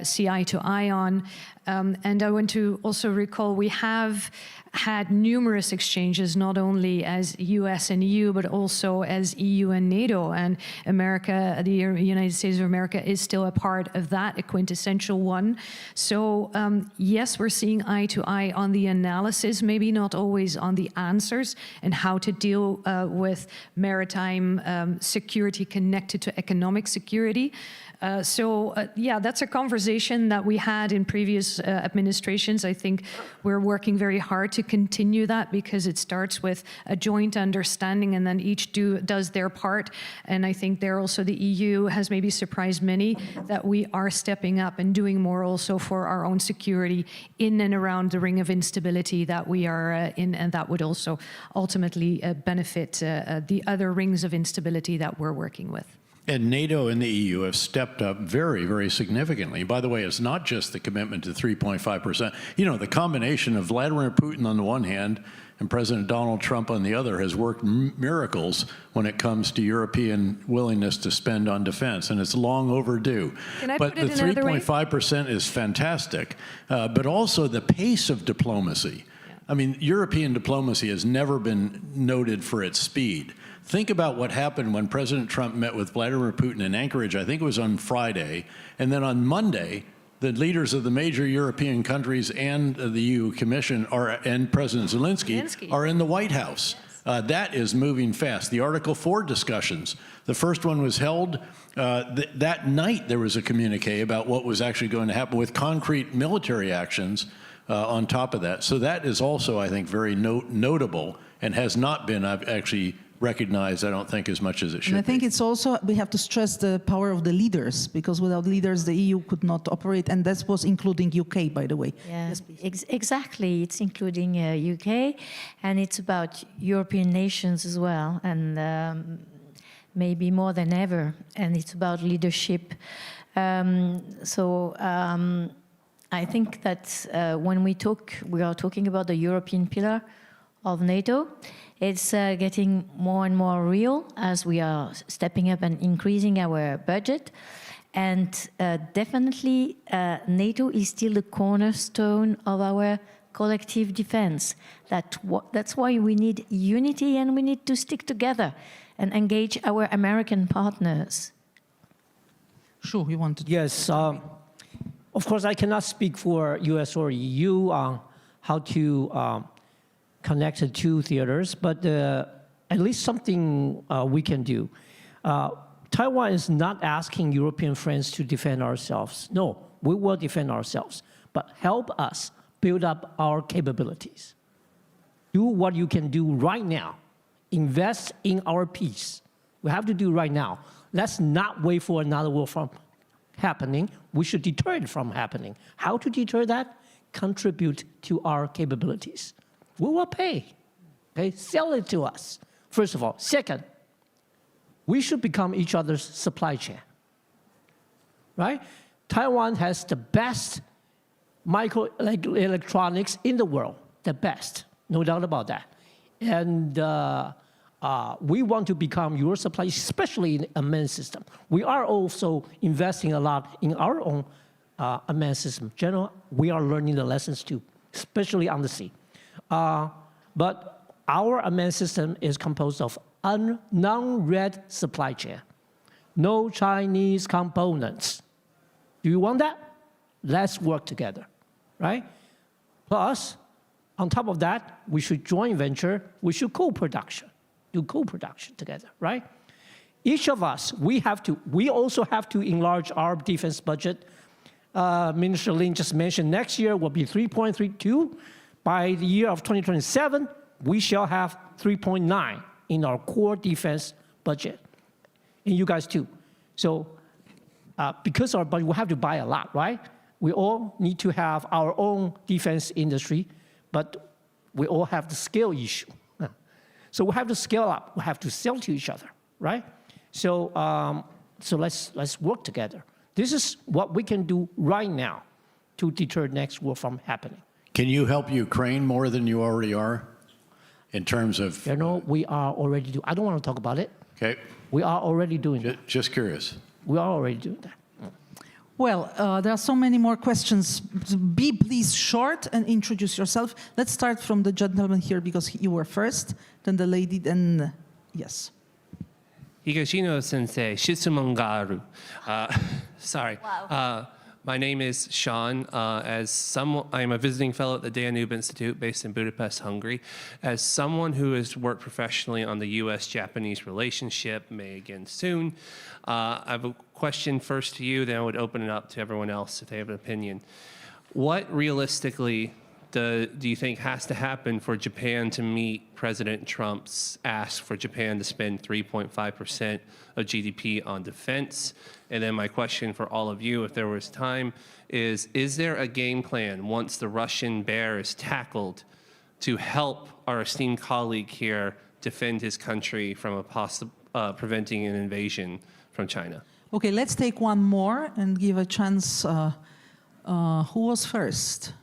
see eye to eye on. And I want to also recall we have had numerous exchanges, not only as US and EU, but also as EU and NATO. And America, the United States of America, is still a part of that, a quintessential one. So yes, we're seeing eye to eye on the analysis, maybe not always on the answers and how to deal with maritime security connected to economic security. Yeah, that's a conversation that we had in previous administrations. I think we're working very hard to continue that because it starts with a joint understanding and then each does their part. And I think there also the EU has maybe surprised many that we are stepping up and doing more also for our own security in and around the ring of instability that we are in, and that would also ultimately benefit the other rings of instability that we're working with. And NATO and the EU have stepped up very, very significantly. By the way, it's not just the commitment to 3.5%. You know, the combination of Vladimir Putin on the one hand and President Donald Trump on the other has worked miracles when it comes to European willingness to spend on defense, and it's long overdue. But the 3.5% is fantastic, but also the pace of diplomacy. I mean, European diplomacy has never been noted for its speed. Think about what happened when President Trump met with Vladimir Putin in Anchorage. I think it was on Friday. And then on Monday, the leaders of the major European countries and the EU Commission and President Zelensky are in the White House. Yes. That is moving fast. The Article 4 discussions, the first one was held that night. There was a communique about what was actually going to happen with concrete military actions on top of that. So that is also, I think, very notable and has not been actually recognized, I don't think, as much as it should be. And I think it's also, we have to stress the power of the leaders, because without leaders, the EU could not operate, and that was including UK, by the way. Yeah, yes, exactly. It's including UK, and it's about European nations as well, and maybe more than ever, and it's about leadership. I think that when we are talking about the European pillar of NATO. It's getting more and more real as we are stepping up and increasing our budget. And definitely, NATO is still the cornerstone of our collective defense. That's why we need unity and we need to stick together and engage our American partners. Sure, you wanted to. Yes. Of course, I cannot speak for US or EU on how to connect the two theaters, but at least something we can do. Taiwan is not asking European friends to defend ourselves. No, we will defend ourselves, but help us build up our capabilities. Do what you can do right now. Invest in our peace. We have to do right now. Let's not wait for another war from happening. We should deter it from happening. How to deter that? Contribute to our capabilities. We will pay. Okay? Sell it to us, first of all. Second, we should become each other's supply chain. Right? Taiwan has the best microelectronics in the world, the best, no doubt about that. And we want to become your supply, especially in unmanned system. We are also investing a lot in our own unmanned system. General, we are learning the lessons too, especially on the sea. But our unmanned system is composed of non-red supply chain. No Chinese components. Do you want that? Let's work together, right? Plus, on top of that, we should joint venture, we should co-production, do co-production together, right? Each of us, we also have to enlarge our defense budget. Minister Lin just mentioned next year will be 3.32. By the year of 2027, we shall have 3.9 in our core defense budget. And you guys too. So, because our budget, we have to buy a lot, right? We all need to have our own defense industry, but we all have the scale issue. So we have to scale up. We have to sell to each other, right? So, so let's work together. This is what we can do right now to deter next war from happening. Can you help Ukraine more than you already are in terms of? You know, we are already doing. I don't want to talk about it. Okay. We are already doing that. Just curious. We are already doing that. Well, there are so many more questions. Be please short and introduce yourself. Let's start from the gentleman here because you were first, then the lady, then yes. Higashino Sensei, Shitsumongaru. Sorry. Wow. My name is Sean. I'm a visiting fellow at the Danube Institute based in Budapest, Hungary. As someone who has worked professionally on the US-Japanese relationship, may again soon, I have a question first to you, then I would open it up to everyone else if they have an opinion. What realistically do you think has to happen for Japan to meet President Trump's ask for Japan to spend 3.5% of GDP on defense? And then my question for all of you, if there was time, is there a game plan once the Russian bear is tackled to help our esteemed colleague here defend his country from preventing an invasion from China? Okay, let's take one more and give a chance. Who was first?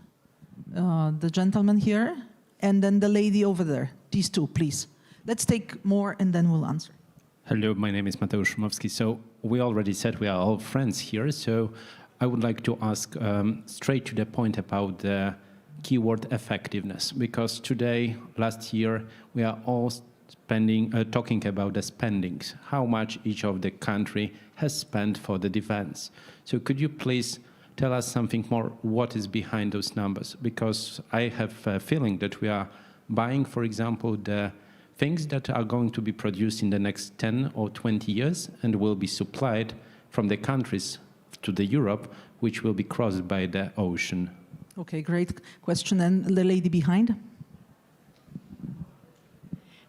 The gentleman here, and then the lady over there. These two, please. Let's take more, and then we'll answer. Hello, my name is Mateusz Szumowski. So we already said we are all friends here, so I would like to ask straight to the point about the keyword effectiveness, because today, last year, we are all talking about the spendings, how much each of the country has spent for the defense. So could you please tell us something more, what is behind those numbers? Because I have a feeling that we are buying, for example, the things that are going to be produced in the next 10 or 20 years and will be supplied from the countries to the Europe, which will be crossed by the ocean. Okay, great question. And the lady behind.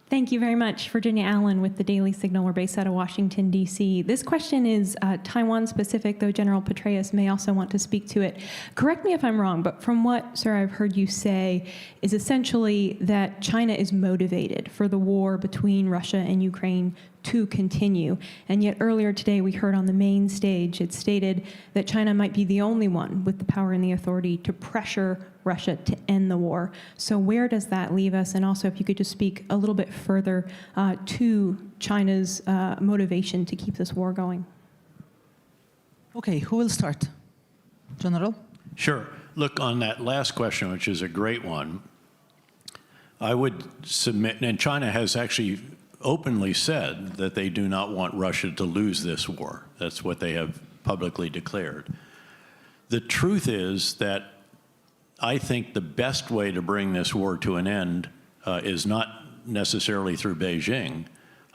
Thank you very much. Virginia Allen with the Daily Signal. We're based out of Washington, D.C. This question is Taiwan-specific, though General Petraeus may also want to speak to it. Correct me if I'm wrong, but from what, sir, I've heard you say is essentially that China is motivated for the war between Russia and Ukraine to continue. And yet earlier today we heard on the main stage it stated that China might be the only one with the power and the authority to pressure Russia to end the war. So where does that leave us? And also if you could just speak a little bit further to China's motivation to keep this war going. Okay, who will start? General? Sure. Look, on that last question, which is a great one, I would submit, and China has actually openly said that they do not want Russia to lose this war. That's what they have publicly declared. The truth is that I think the best way to bring this war to an end is not necessarily through Beijing.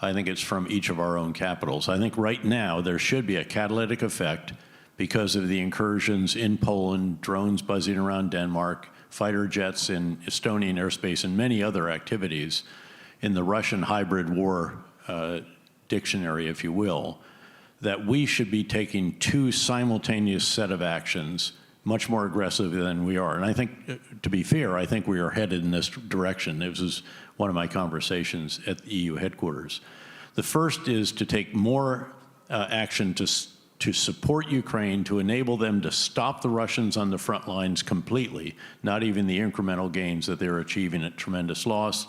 I think it's from each of our own capitals. I think right now there should be a catalytic effect because of the incursions in Poland, drones buzzing around Denmark, fighter jets in Estonian airspace, and many other activities in the Russian hybrid war dictionary, if you will, that we should be taking two simultaneous set of actions, much more aggressive than we are. And I think, to be fair, I think we are headed in this direction. This was one of my conversations at the EU headquarters. The first is to take more action to support Ukraine, to enable them to stop the Russians on the front lines completely, not even the incremental gains that they're achieving at tremendous loss,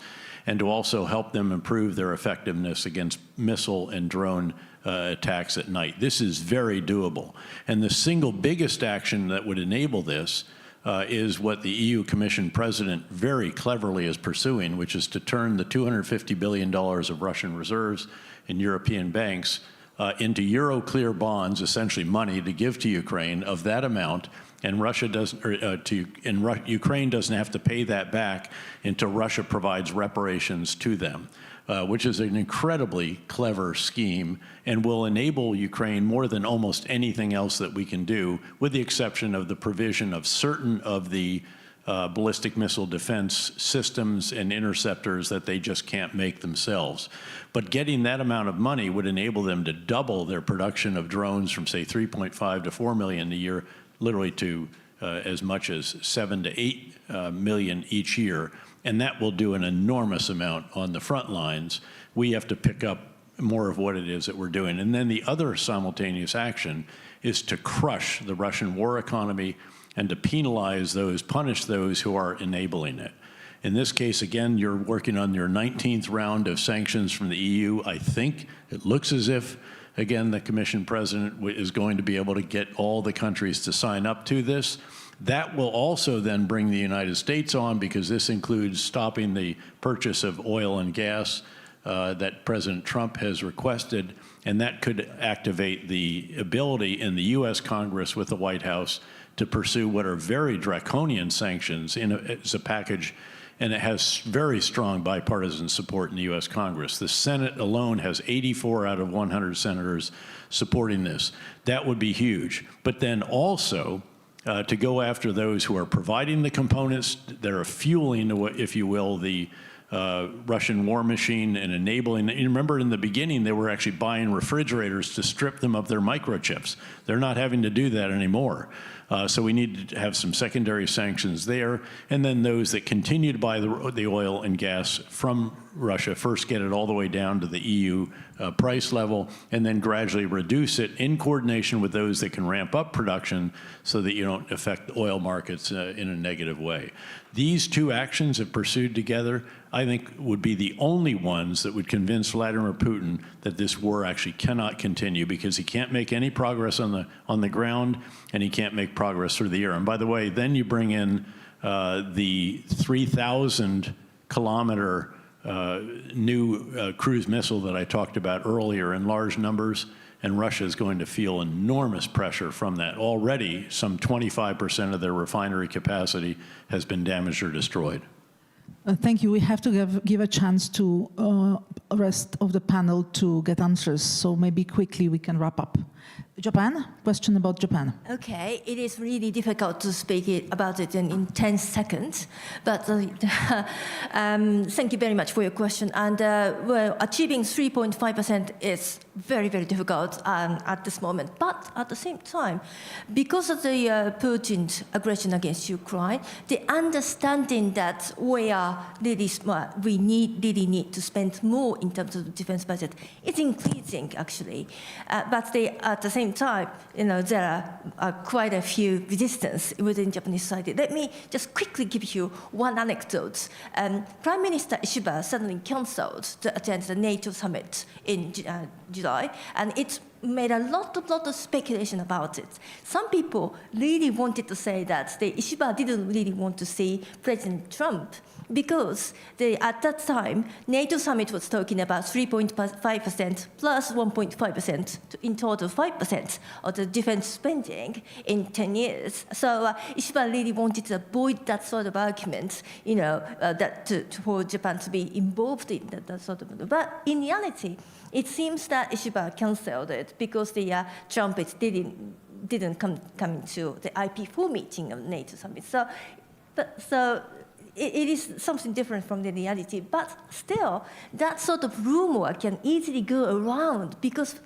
and to also help them improve their effectiveness against missile and drone attacks at night. This is very doable. And the single biggest action that would enable this is what the EU Commission President very cleverly is pursuing, which is to turn the $250 billion of Russian reserves in European banks into Euro-clear bonds, essentially money to give to Ukraine of that amount, and Ukraine doesn't have to pay that back until Russia provides reparations to them, which is an incredibly clever scheme and will enable Ukraine more than almost anything else that we can do, with the exception of the provision of certain of the ballistic missile defense systems and interceptors that they just can't make themselves. But getting that amount of money would enable them to double their production of drones from, say, 3.5 to 4 million a year literally to as much as 7 to 8 million each year, and that will do an enormous amount on the front lines. We have to pick up more of what it is that we're doing. And then the other simultaneous action is to crush the Russian war economy and to penalize those, punish those who are enabling it. In this case, again, you're working on your 19th round of sanctions from the EU. I think it looks as if, again, the Commission President is going to be able to get all the countries to sign up to this. That will also then bring the United States on, because this includes stopping the purchase of oil and gas that President Trump has requested, and that could activate the ability in the U.S. Congress with the White House to pursue what are very draconian sanctions as a package, and it has very strong bipartisan support in the U.S. Congress. The Senate alone has 84 out of 100 senators supporting this. That would be huge. But then also to go after those who are providing the components that are fueling, if you will, the Russian war machine and enabling. You remember in the beginning, they were actually buying refrigerators to strip them of their microchips. They're not having to do that anymore. So we need to have some secondary sanctions there. And then those that continue to buy the oil and gas from Russia, first get it all the way down to the EU price level, and then gradually reduce it in coordination with those that can ramp up production so that you don't affect the oil markets in a negative way. These two actions, if pursued together, I think would be the only ones that would convince Vladimir Putin that this war actually cannot continue, because he can't make any progress on the ground, and he can't make progress through the air. And by the way, then you bring in the 3,000-kilometer new cruise missile that I talked about earlier in large numbers, and Russia is going to feel enormous pressure from that. Already, some 25% of their refinery capacity has been damaged or destroyed. Thank you. We have to give a chance to the rest of the panel to get answers, so maybe quickly we can wrap up. Japan, question about Japan. Okay, it is really difficult to speak about it in 10 seconds, but thank you very much for your question. And well, achieving 3.5% is very, very difficult at this moment. But at the same time, because of the Putin's aggression against Ukraine, the understanding that we really need to spend more in terms of the defense budget is increasing, actually. But at the same time, there are quite a few resistance within Japanese society. Let me just quickly give you one anecdote. Prime Minister Ishiba suddenly cancelled to attend the NATO summit in July, and it made a lot of speculation about it. Some people really wanted to say that the Ishiba didn't really want to see President Trump, because at that time, NATO summit was talking about 3.5% plus 1.5%, in total 5% of the defense spending in 10 years. So Ishiba really wanted to avoid that sort of argument, for Japan to be involved in that sort of. But in reality, it seems that Ishiba cancelled it because the trumpets didn't come to the IP4 meeting of NATO summit. So it is something different from the reality, but still, that sort of rumor can easily go around because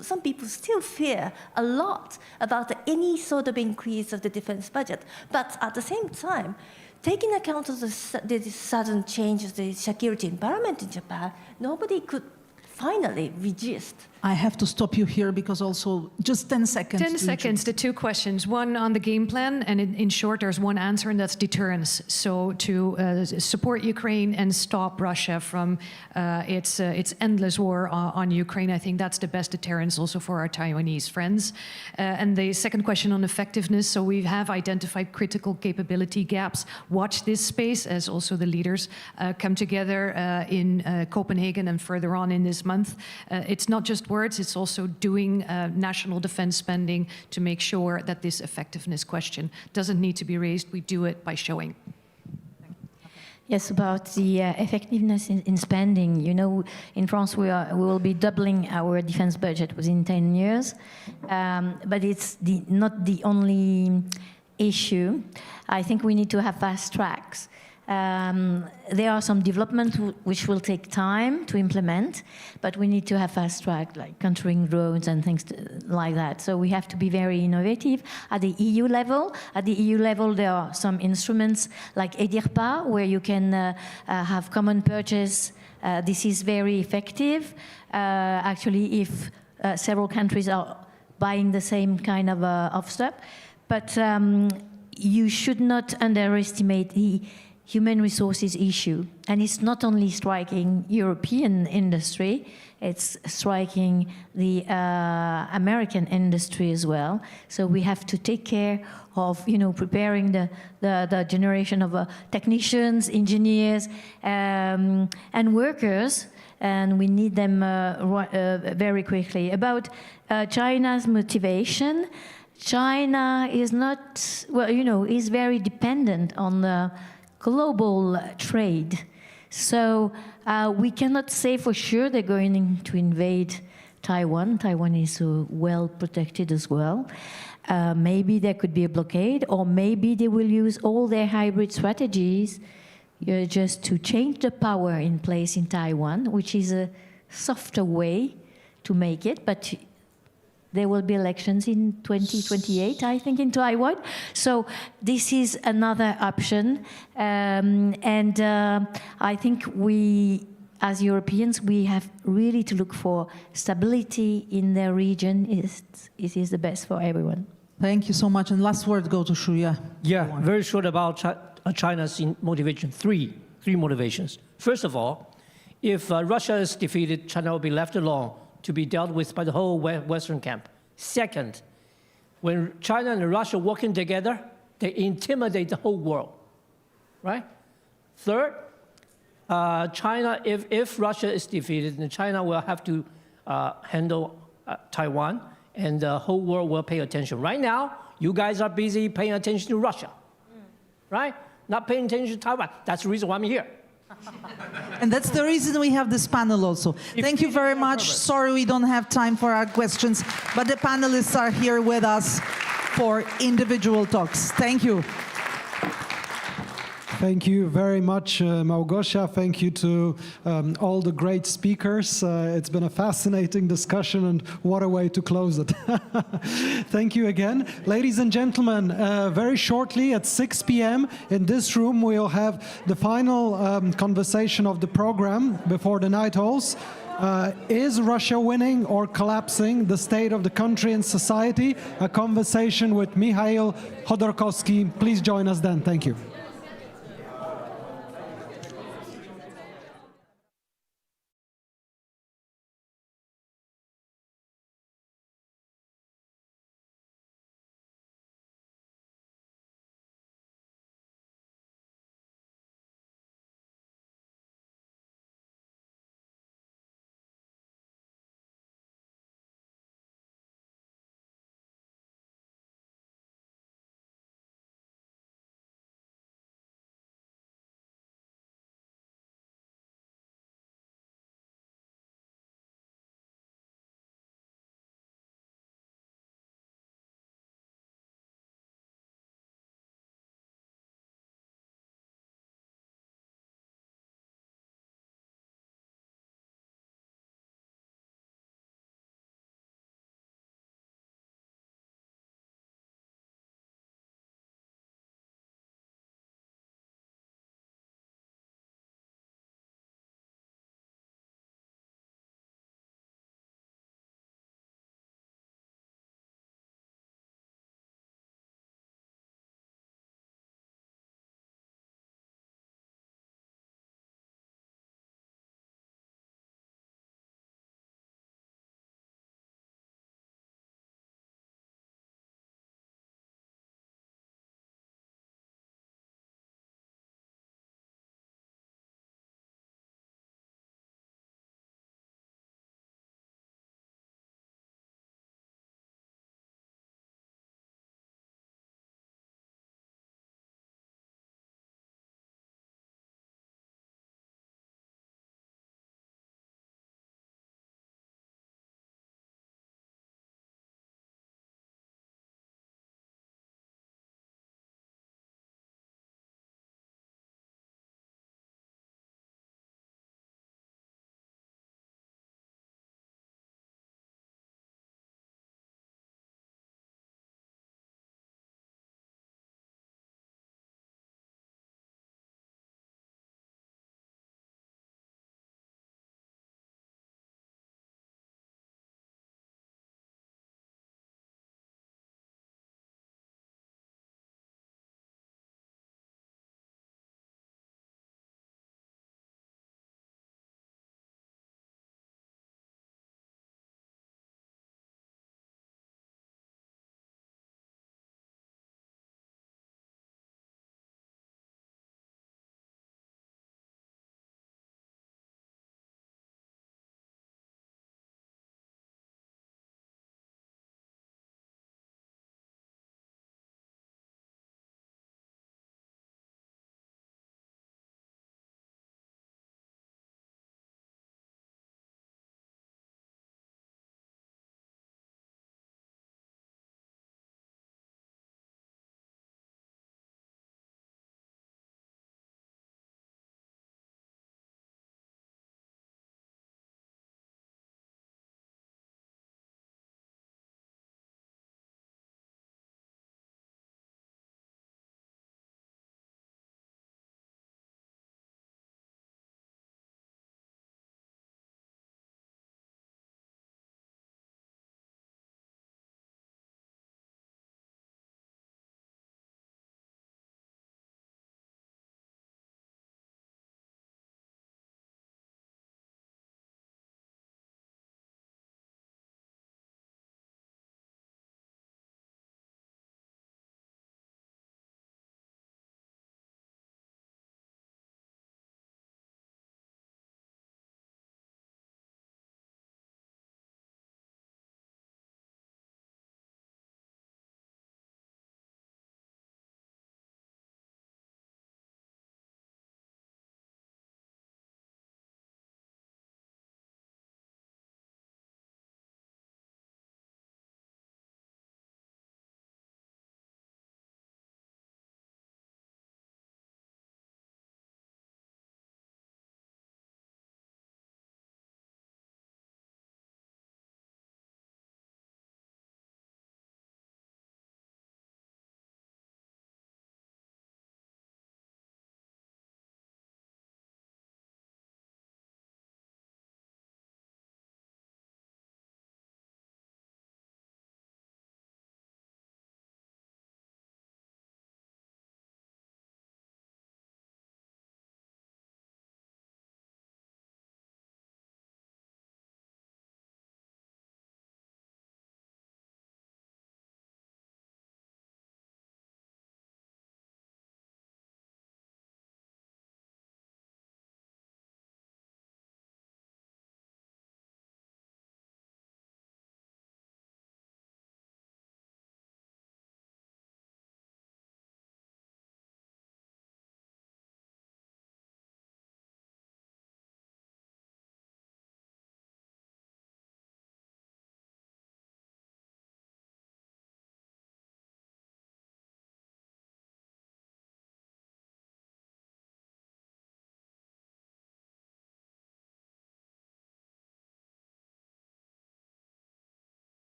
some people still fear a lot about any sort of increase of the defense budget. But at the same time, taking account of the sudden change of the security environment in Japan, nobody could finally resist. I have to stop you here because also just 10 seconds. 10 seconds, the two questions. One on the game plan, and in short, there's one answer, and that's deterrence. So to support Ukraine and stop Russia from its endless war on Ukraine, I think that's the best deterrence also for our Taiwanese friends. And the second question on effectiveness, so we have identified critical capability gaps. Watch this space as also the leaders come together in Copenhagen and further on in this month. It's not just words, it's also doing national defense spending to make sure that this effectiveness question doesn't need to be raised. We do it by showing. Yes, about the effectiveness in spending. In France, we will be doubling our defense budget within 10 years, but it's not the only issue. I think we need to have fast tracks. There are some developments which will take time to implement, but we need to have fast track, like countering drones and things like that. So we have to be very innovative at the EU level. At the EU level, there are some instruments like EDIRPA, where you can have common purchase. This is very effective. Actually, if several countries are buying the same kind of stuff, but you should not underestimate the human resources issue. And it's not only striking European industry, it's striking the American industry as well. So we have to take care of, preparing the generation of technicians, engineers, and workers, and we need them very quickly. About China's motivation, China is not, is very dependent on the global trade. So we cannot say for sure they're going to invade Taiwan. Taiwan is well protected as well. Maybe there could be a blockade, or maybe they will use all their hybrid strategies just to change the power in place in Taiwan, which is a softer way to make it, but there will be elections in 2028, I think, in Taiwan. So this is another option. And I think we, as Europeans, we have really to look for stability in the region. It is the best for everyone. Thank you so much. And last word go to Shuya. Yeah, very short about China's motivation. Three motivations. First of all, if Russia is defeated, China will be left alone to be dealt with by the whole Western camp. Second, when China and Russia working together, they intimidate the whole world, right? Third, China, if Russia is defeated, then China will have to handle Taiwan, and the whole world will pay attention. Right now, you guys are busy paying attention to Russia, right? Not paying attention to Taiwan. That's the reason why I'm here. And that's the reason we have this panel also. Thank you very much. Sorry we don't have time for our questions, but the panelists are here with us for individual talks. Thank you. Thank you very much, Małgosia. Thank you to all the great speakers. It's been a fascinating discussion, and what a way to close it. Thank you again. Ladies and gentlemen, very shortly at 6 p.m. in this room, we'll have the final conversation of the program before the night halls. Is Russia winning or collapsing? The state of the country and society. A conversation with Mikhail Khodorkovsky. Please join us then. Thank you.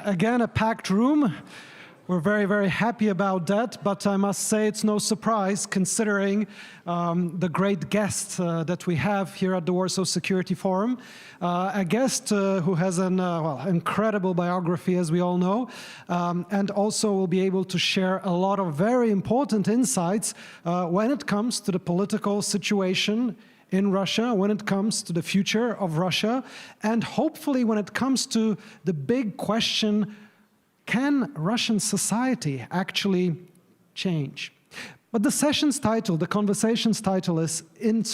Again, a packed room. We're very, very happy about that, but I must say it's no surprise considering the great guest that we have here at the Warsaw Security Forum. A guest who has an incredible biography, as we all know, and also will be able to share a lot of very important insights when it comes to the political situation in Russia, when it comes to the future of Russia, and hopefully when it comes to the big question, can Russian society actually change? But the session's title, the conversation's title is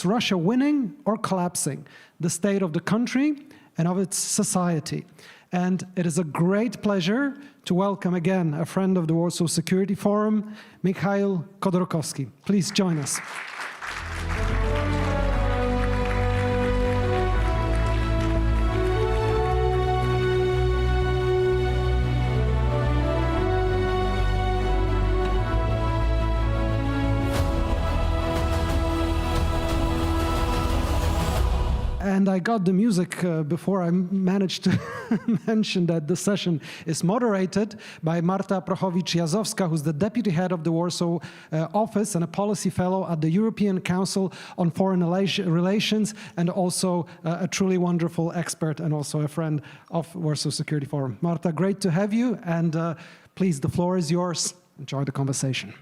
Russia winning or collapsing? The state of the country and of its society. And it is a great pleasure to welcome again a friend of the Warsaw Security Forum, Mikhail Khodorkovsky. Please join us. And I got the music before I managed to mention that the session is moderated by Marta Prochowicz-Jazowska, who's the deputy head of the Warsaw office and a policy fellow at the European Council on Foreign Relations, and also a truly wonderful expert and also a friend of Warsaw Security Forum. Marta, great to have you, and please, the floor is yours. Enjoy the conversation.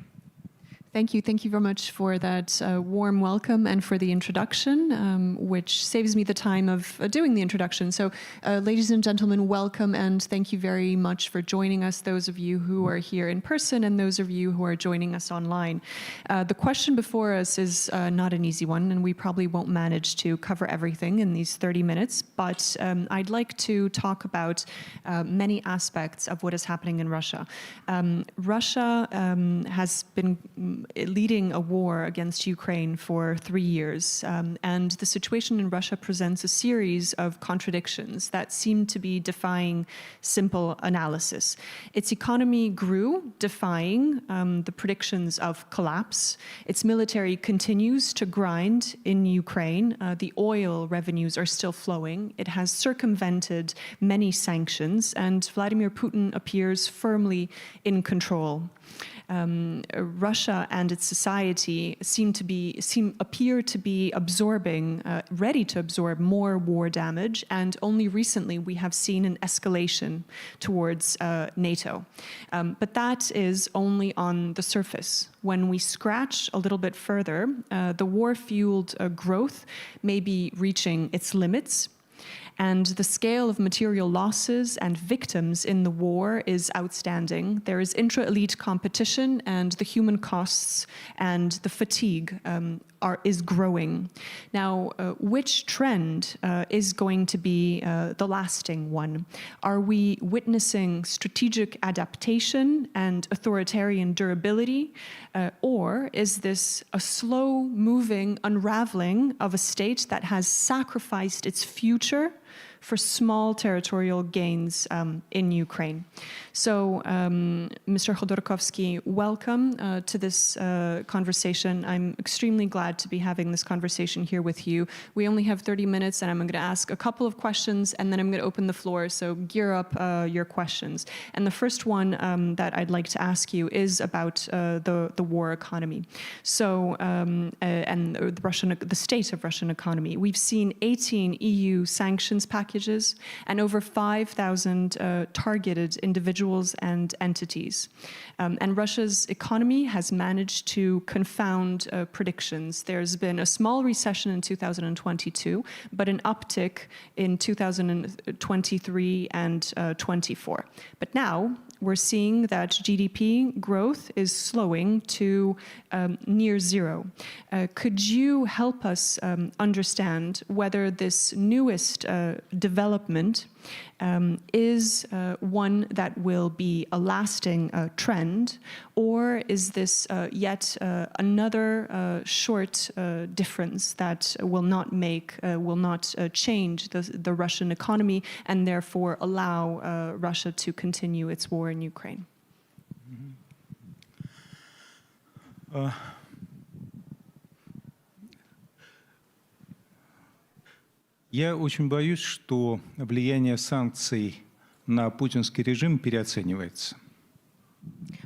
Thank you. Thank you very much for that warm welcome and for the introduction, which saves me the time of doing the introduction. So, ladies and gentlemen, welcome and thank you very much for joining us, those of you who are here in person and those of you who are joining us online. The question before us is not an easy one, and we probably won't manage to cover everything in these 30 minutes, but I'd like to talk about many aspects of what is happening in Russia. Russia has been leading a war against Ukraine for 3 years. And the situation in Russia presents a series of contradictions that seem to be defying simple analysis. Its economy grew, defying the predictions of collapse. Its military continues to grind in Ukraine. The oil revenues are still flowing. It has circumvented many sanctions, and Vladimir Putin appears firmly in control. Russia and its society appear to be absorbing, ready to absorb more war damage, and only recently we have seen an escalation towards NATO. But that is only on the surface. When we scratch a little bit further, the war-fueled growth may be reaching its limits. And the scale of material losses and victims in the war is outstanding. There is intra-elite competition, and the human costs and the fatigue is growing. Now, which trend is going to be the lasting one? Are we witnessing strategic adaptation and authoritarian durability? Or is this a slow-moving unraveling of a state that has sacrificed its future for small territorial gains in Ukraine? So, Mr. Khodorkovsky, welcome to this conversation. I'm extremely glad to be having this conversation here with you. We only have 30 minutes, and I'm going to ask a couple of questions, and then I'm going to open the floor, so gear up your questions. And the first one that I'd like to ask you is about the war economy. So, and the state of Russian economy. We've seen 18 EU sanctions packages and over 5,000 targeted individuals and entities. And Russia's economy has managed to confound predictions. There's been a small recession in 2022, but an uptick in 2023 and 24. But now we're seeing that GDP growth is slowing to near zero. Could you help us understand whether this newest development is one that will be a lasting trend, or is this yet another short difference that will not change the Russian economy and therefore allow Russia to continue its war in Ukraine? Я очень боюсь, что влияние санкций на путинский режим переоценивается.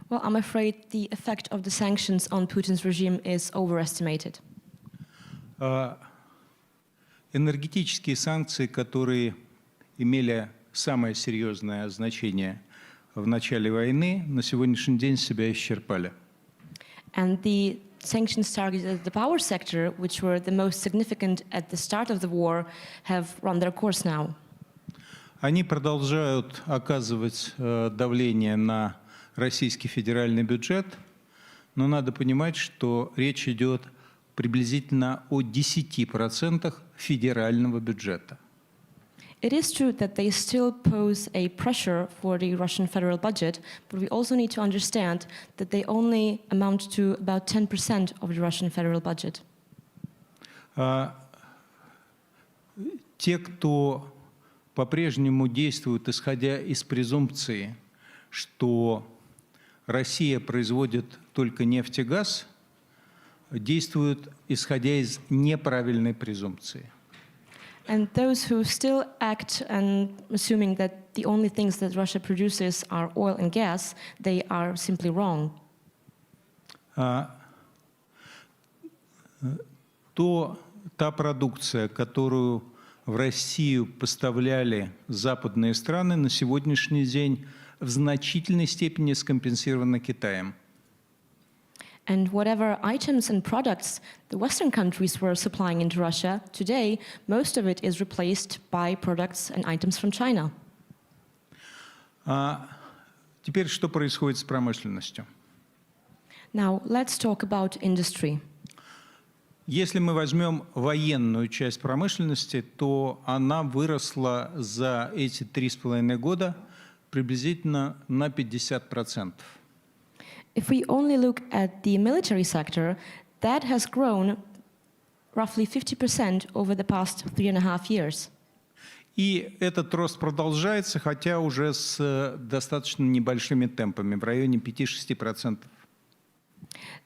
Well, I'm afraid the effect of the sanctions on Putin's regime is overestimated. Энергетические санкции, которые имели самое серьезное значение в начале войны, на сегодняшний день себя исчерпали. And the sanctions targeted the power sector, which were the most significant at the start of the war, have run their course now. Они продолжают оказывать давление на российский федеральный бюджет, но надо понимать, что речь идет приблизительно о 10% федерального бюджета. It is true that they still pose a pressure for the Russian federal budget, but we also need to understand that they only amount to about 10% of the Russian federal budget. Те, кто по-прежнему действуют, исходя из презумпции, что Россия производит только нефть и газ, действуют, исходя из неправильной презумпции. And those who still act and assuming that the only things that Russia produces are oil and gas, they are simply wrong. Та продукция, которую в Россию поставляли западные страны, на сегодняшний день в значительной степени скомпенсирована Китаем. And whatever items and products the Western countries were supplying into Russia, today, most of it is replaced by products and items from China. Теперь что происходит с промышленностью? Now, let's talk about industry. Если мы возьмем военную часть промышленности, то она выросла за эти 3,5 года приблизительно на 50%. If we only look at the military sector, that has grown roughly 50% over the past 3.5 years. И этот рост продолжается, хотя уже с достаточно небольшими темпами, в районе 5-6%.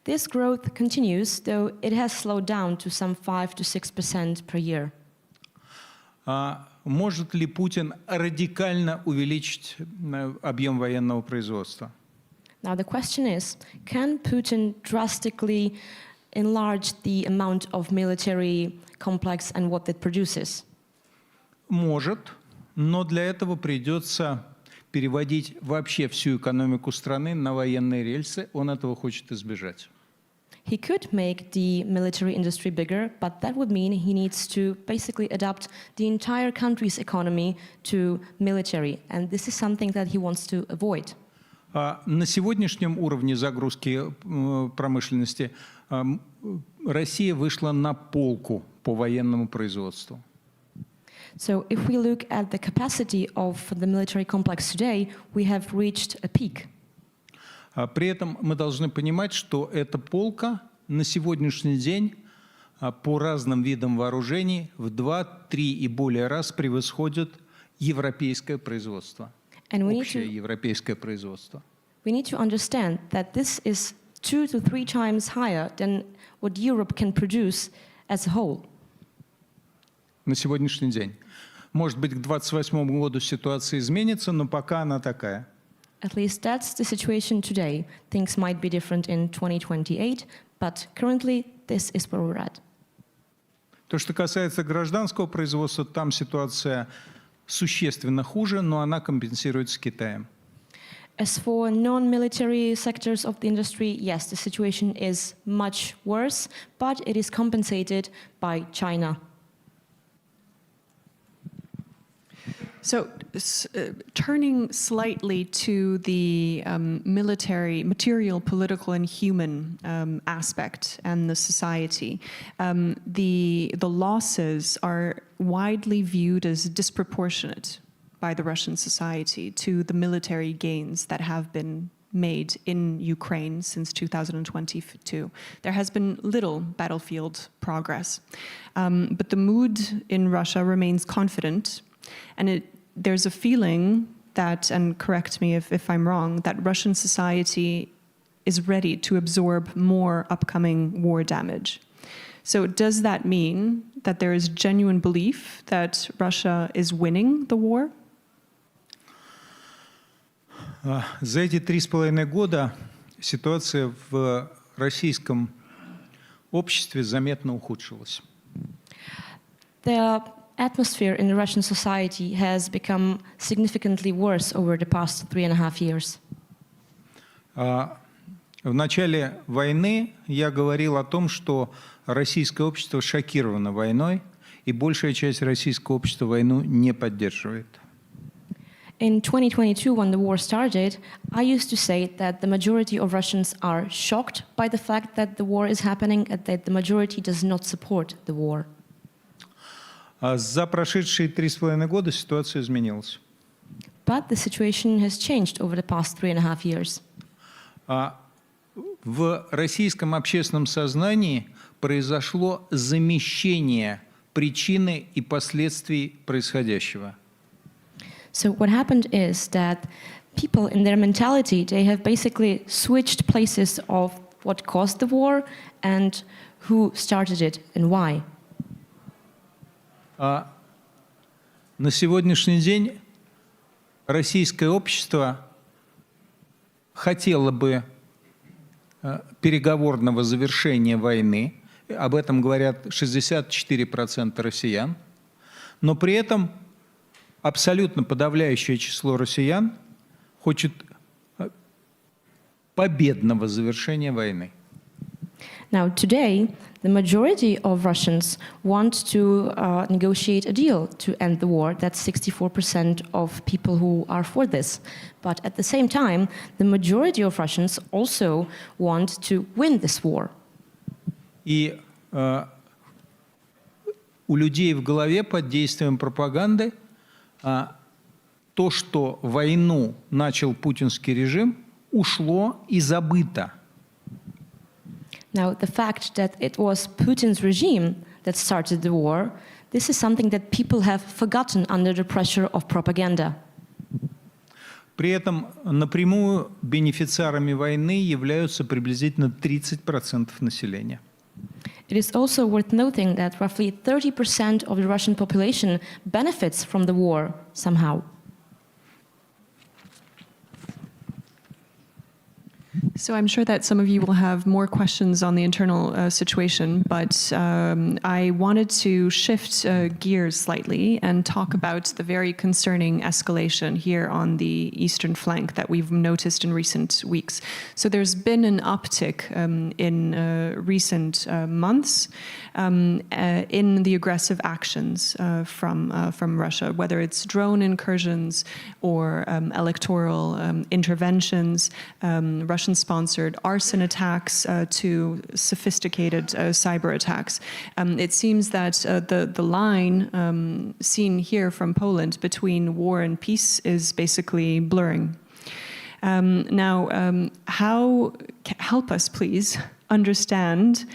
This growth continues, though it has slowed down to some 5 to 6% per year. Может ли Путин радикально увеличить объем военного производства? Now the question is, can Putin drastically enlarge the amount of military complex and what it produces? Может, но для этого придется переводить вообще всю экономику страны на военные рельсы. Он этого хочет избежать. He could make the military industry bigger, but that would mean he needs to basically adapt the entire country's economy to military, and this is something that he wants to avoid. На сегодняшнем уровне загрузки промышленности Россия вышла на полку по военному производству. So if we look at the capacity of the military complex today, we have reached a peak. При этом мы должны понимать, что эта полка на сегодняшний день по разным видам вооружений в 2-3 и более раз превосходит европейское производство. Общее европейское производство. We need to understand that this is 2 to 3 times higher than what Europe can produce as a whole. На сегодняшний день. Может быть, к 2028 году ситуация изменится, но пока она такая. At least that's the situation today. Things might be different in 2028, but currently this is where we're at. То, что касается гражданского производства, там ситуация существенно хуже, но она компенсируется Китаем. As for non-military sectors of the industry, yes, the situation is much worse, but it is compensated by China. So, turning slightly to the military, material, political, and human aspect and the society, the losses are widely viewed as disproportionate by the Russian society to the military gains that have been made in Ukraine since 2022. There has been little battlefield progress, but the mood in Russia remains confident, and there's a feeling that, and correct me if I'm wrong, that Russian society is ready to absorb more upcoming war damage. So does that mean that there is genuine belief that Russia is winning the war? За эти 3,5 года ситуация в российском обществе заметно ухудшилась. The atmosphere in Russian society has become significantly worse over the past 3.5 years. В начале войны я говорил о том, что российское общество шокировано войной, и большая часть российского общества войну не поддерживает. In 2022, when the war started, I used to say that the majority of Russians are shocked by the fact that the war is happening and that the majority does not support the war. За прошедшие 3,5 года ситуация изменилась. But the situation has changed over the past 3.5 years. В российском общественном сознании произошло замещение причины и последствий происходящего. So what happened is that people in their mentality, they have basically switched places of what caused the war and who started it and why. На сегодняшний день российское общество хотело бы переговорного завершения войны. Об этом говорят 64% россиян. Но при этом абсолютно подавляющее число россиян хочет победного завершения войны. Now, today, the majority of Russians want to negotiate a deal to end the war. That's 64% of people who are for this. But at the same time, the majority of Russians also want to win this war. И у людей в голове под действием пропаганды то, что войну начал путинский режим, ушло и забыто. Now, the fact that it was Putin's regime that started the war, this is something that people have forgotten under the pressure of propaganda. При этом напрямую бенефициарами войны являются приблизительно 30% населения. It is also worth noting that roughly 30% of the Russian population benefits from the war somehow. So I'm sure that some of you will have more questions on the internal situation, but I wanted to shift gears slightly and talk about the very concerning escalation here on the eastern flank that we've noticed in recent weeks. So there's been an uptick in recent months in the aggressive actions from Russia, whether it's drone incursions or electoral interventions, Russian-sponsored arson attacks to sophisticated cyber attacks. It seems that the line seen here from Poland between war and peace is basically blurring. Help us, please, understand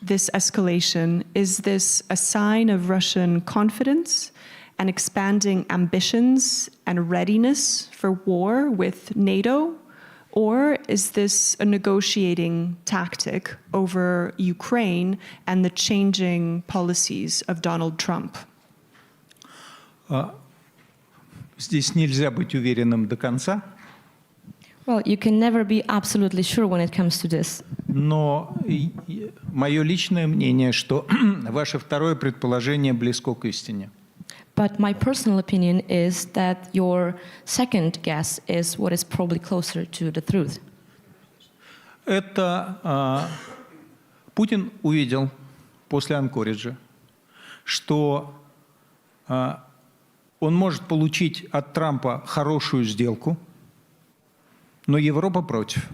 this escalation. Is this a sign of Russian confidence and expanding ambitions and readiness for war with NATO? Or is this a negotiating tactic over Ukraine and the changing policies of Donald Trump? Здесь нельзя быть уверенным до конца. Well, you can never be absolutely sure when it comes to this. Но мое личное мнение, что ваше второе предположение близко к истине. But my personal opinion is that your second guess is what is probably closer to the truth. Это Путин увидел после Анкориджа, что он может получить от Трампа хорошую сделку, но Европа против.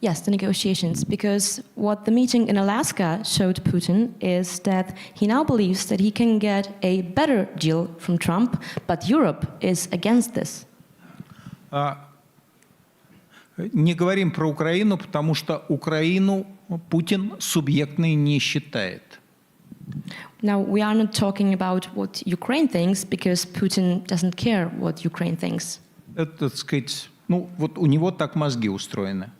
Yes, the negotiations, because what the meeting in Alaska showed Putin is that he now believes that he can get a better deal from Trump, but Europe is against this. Не говорим про Украину, потому что Украину Путин субъектной не считает. Now, we are not talking about what Ukraine thinks, because Putin doesn't care what Ukraine thinks. Это, так сказать, ну вот у него так мозги устроены.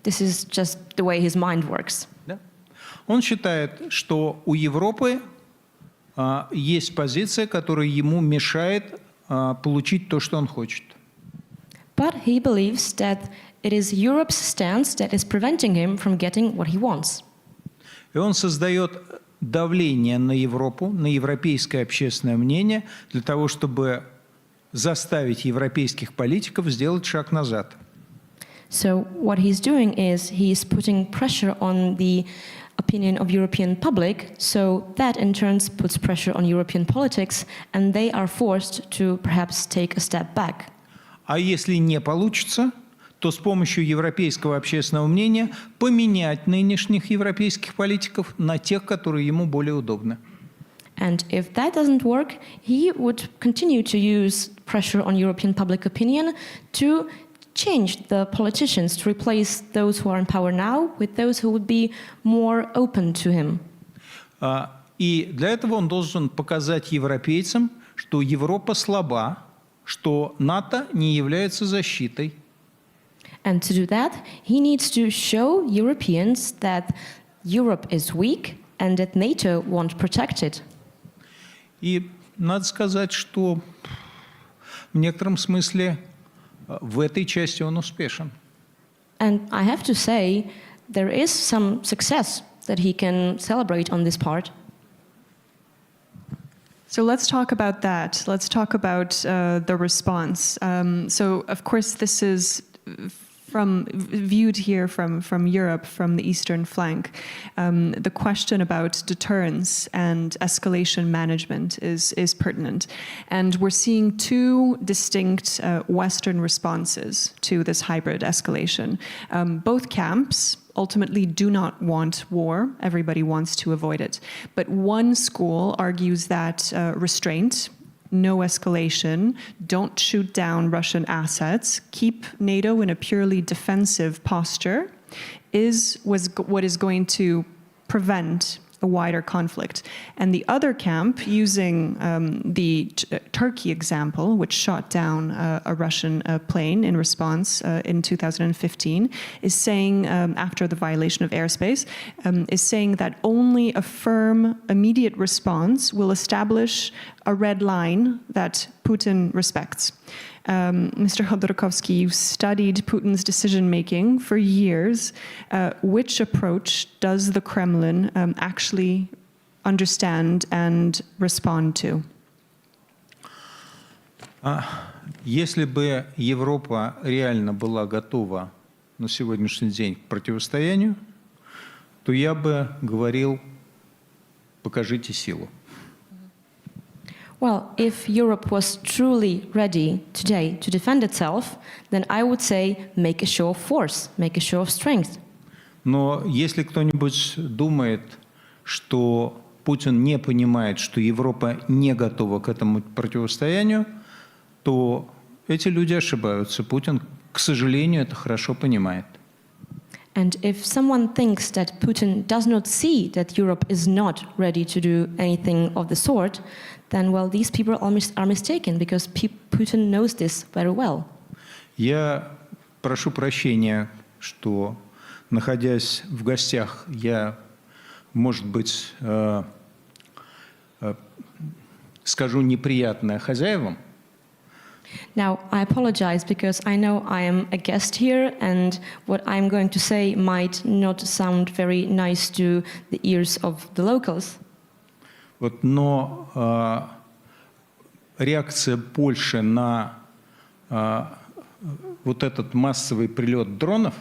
This is just the way his mind works. Да? Он считает, что у Европы есть позиция, которая ему мешает получить то, что он хочет. But he believes that it is Europe's stance that is preventing him from getting what he wants. И он создает давление на Европу, на европейское общественное мнение, для того, чтобы заставить европейских политиков сделать шаг назад. So what he's doing is he's putting pressure on the opinion of European public, so that in turn puts pressure on European politics, and they are forced to perhaps take a step back. А если не получится, то с помощью европейского общественного мнения поменять нынешних европейских политиков на тех, которые ему более удобны. And if that doesn't work, he would continue to use pressure on European public opinion to change the politicians, to replace those who are in power now with those who would be more open to him. И для этого он должен показать европейцам, что Европа слаба, что НАТО не является защитой. And to do that, he needs to show Europeans that Europe is weak and that NATO won't protect it. И надо сказать, что в некотором смысле в этой части он успешен. And I have to say, there is some success that he can celebrate on this part. So let's talk about that. Let's talk about the response. So of course this is viewed here from Europe, from the eastern flank. The question about deterrence and escalation management is pertinent. And we're seeing two distinct Western responses to this hybrid escalation. Both camps ultimately do not want war. Everybody wants to avoid it. But one school argues that restraint, no escalation, don't shoot down Russian assets, keep NATO in a purely defensive posture, was what is going to prevent a wider conflict. And the other camp, using the Turkey example, which shot down a Russian plane in response in 2015, is saying, after the violation of airspace, is saying that only a firm, immediate response will establish a red line that Putin respects. Mr. Khodorkovsky, you studied Putin's decision-making for years. Which approach does the Kremlin actually understand and respond to? Если бы Европа реально была готова на сегодняшний день к противостоянию, то я бы говорил, покажите силу. Well, if Europe was truly ready today to defend itself, then I would say make a show of force, make a show of strength. Но если кто-нибудь думает, что Путин не понимает, что Европа не готова к этому противостоянию, то эти люди ошибаются. Путин, к сожалению, это хорошо понимает. And if someone thinks that Putin does not see that Europe is not ready to do anything of the sort, then, well, these people are mistaken, because Putin knows this very well. Я прошу прощения, что, находясь в гостях, я, может быть, скажу неприятное хозяевам. Now, I apologize because I know I am a guest here, and what I'm going to say might not sound very nice to the ears of the locals. Вот, но реакция Польши на вот этот массовый прилет дронов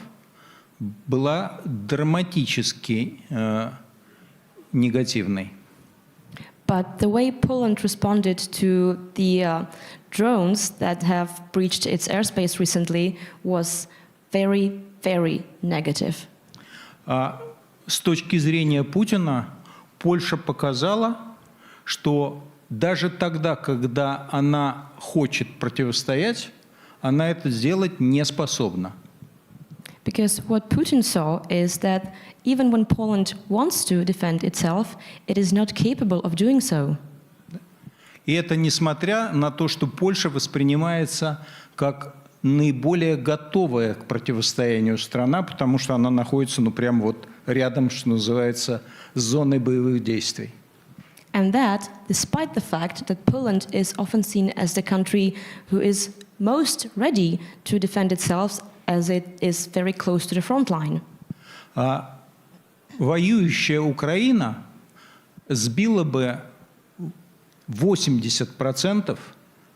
была драматически негативной. But the way Poland responded to the drones that have breached its airspace recently was very, very negative. С точки зрения Путина, Польша показала, что даже тогда, когда она хочет противостоять, она это сделать не способна. Because what Putin saw is that even when Poland wants to defend itself, it is not capable of doing so. И это несмотря на то, что Польша воспринимается как наиболее готовая к противостоянию страна, потому что она находится, ну, прямо вот рядом, что называется, с зоной боевых действий. And that, despite the fact that Poland is often seen as the country who is most ready to defend itself, as it is very close to the front line. Воюющая Украина сбила бы 80%,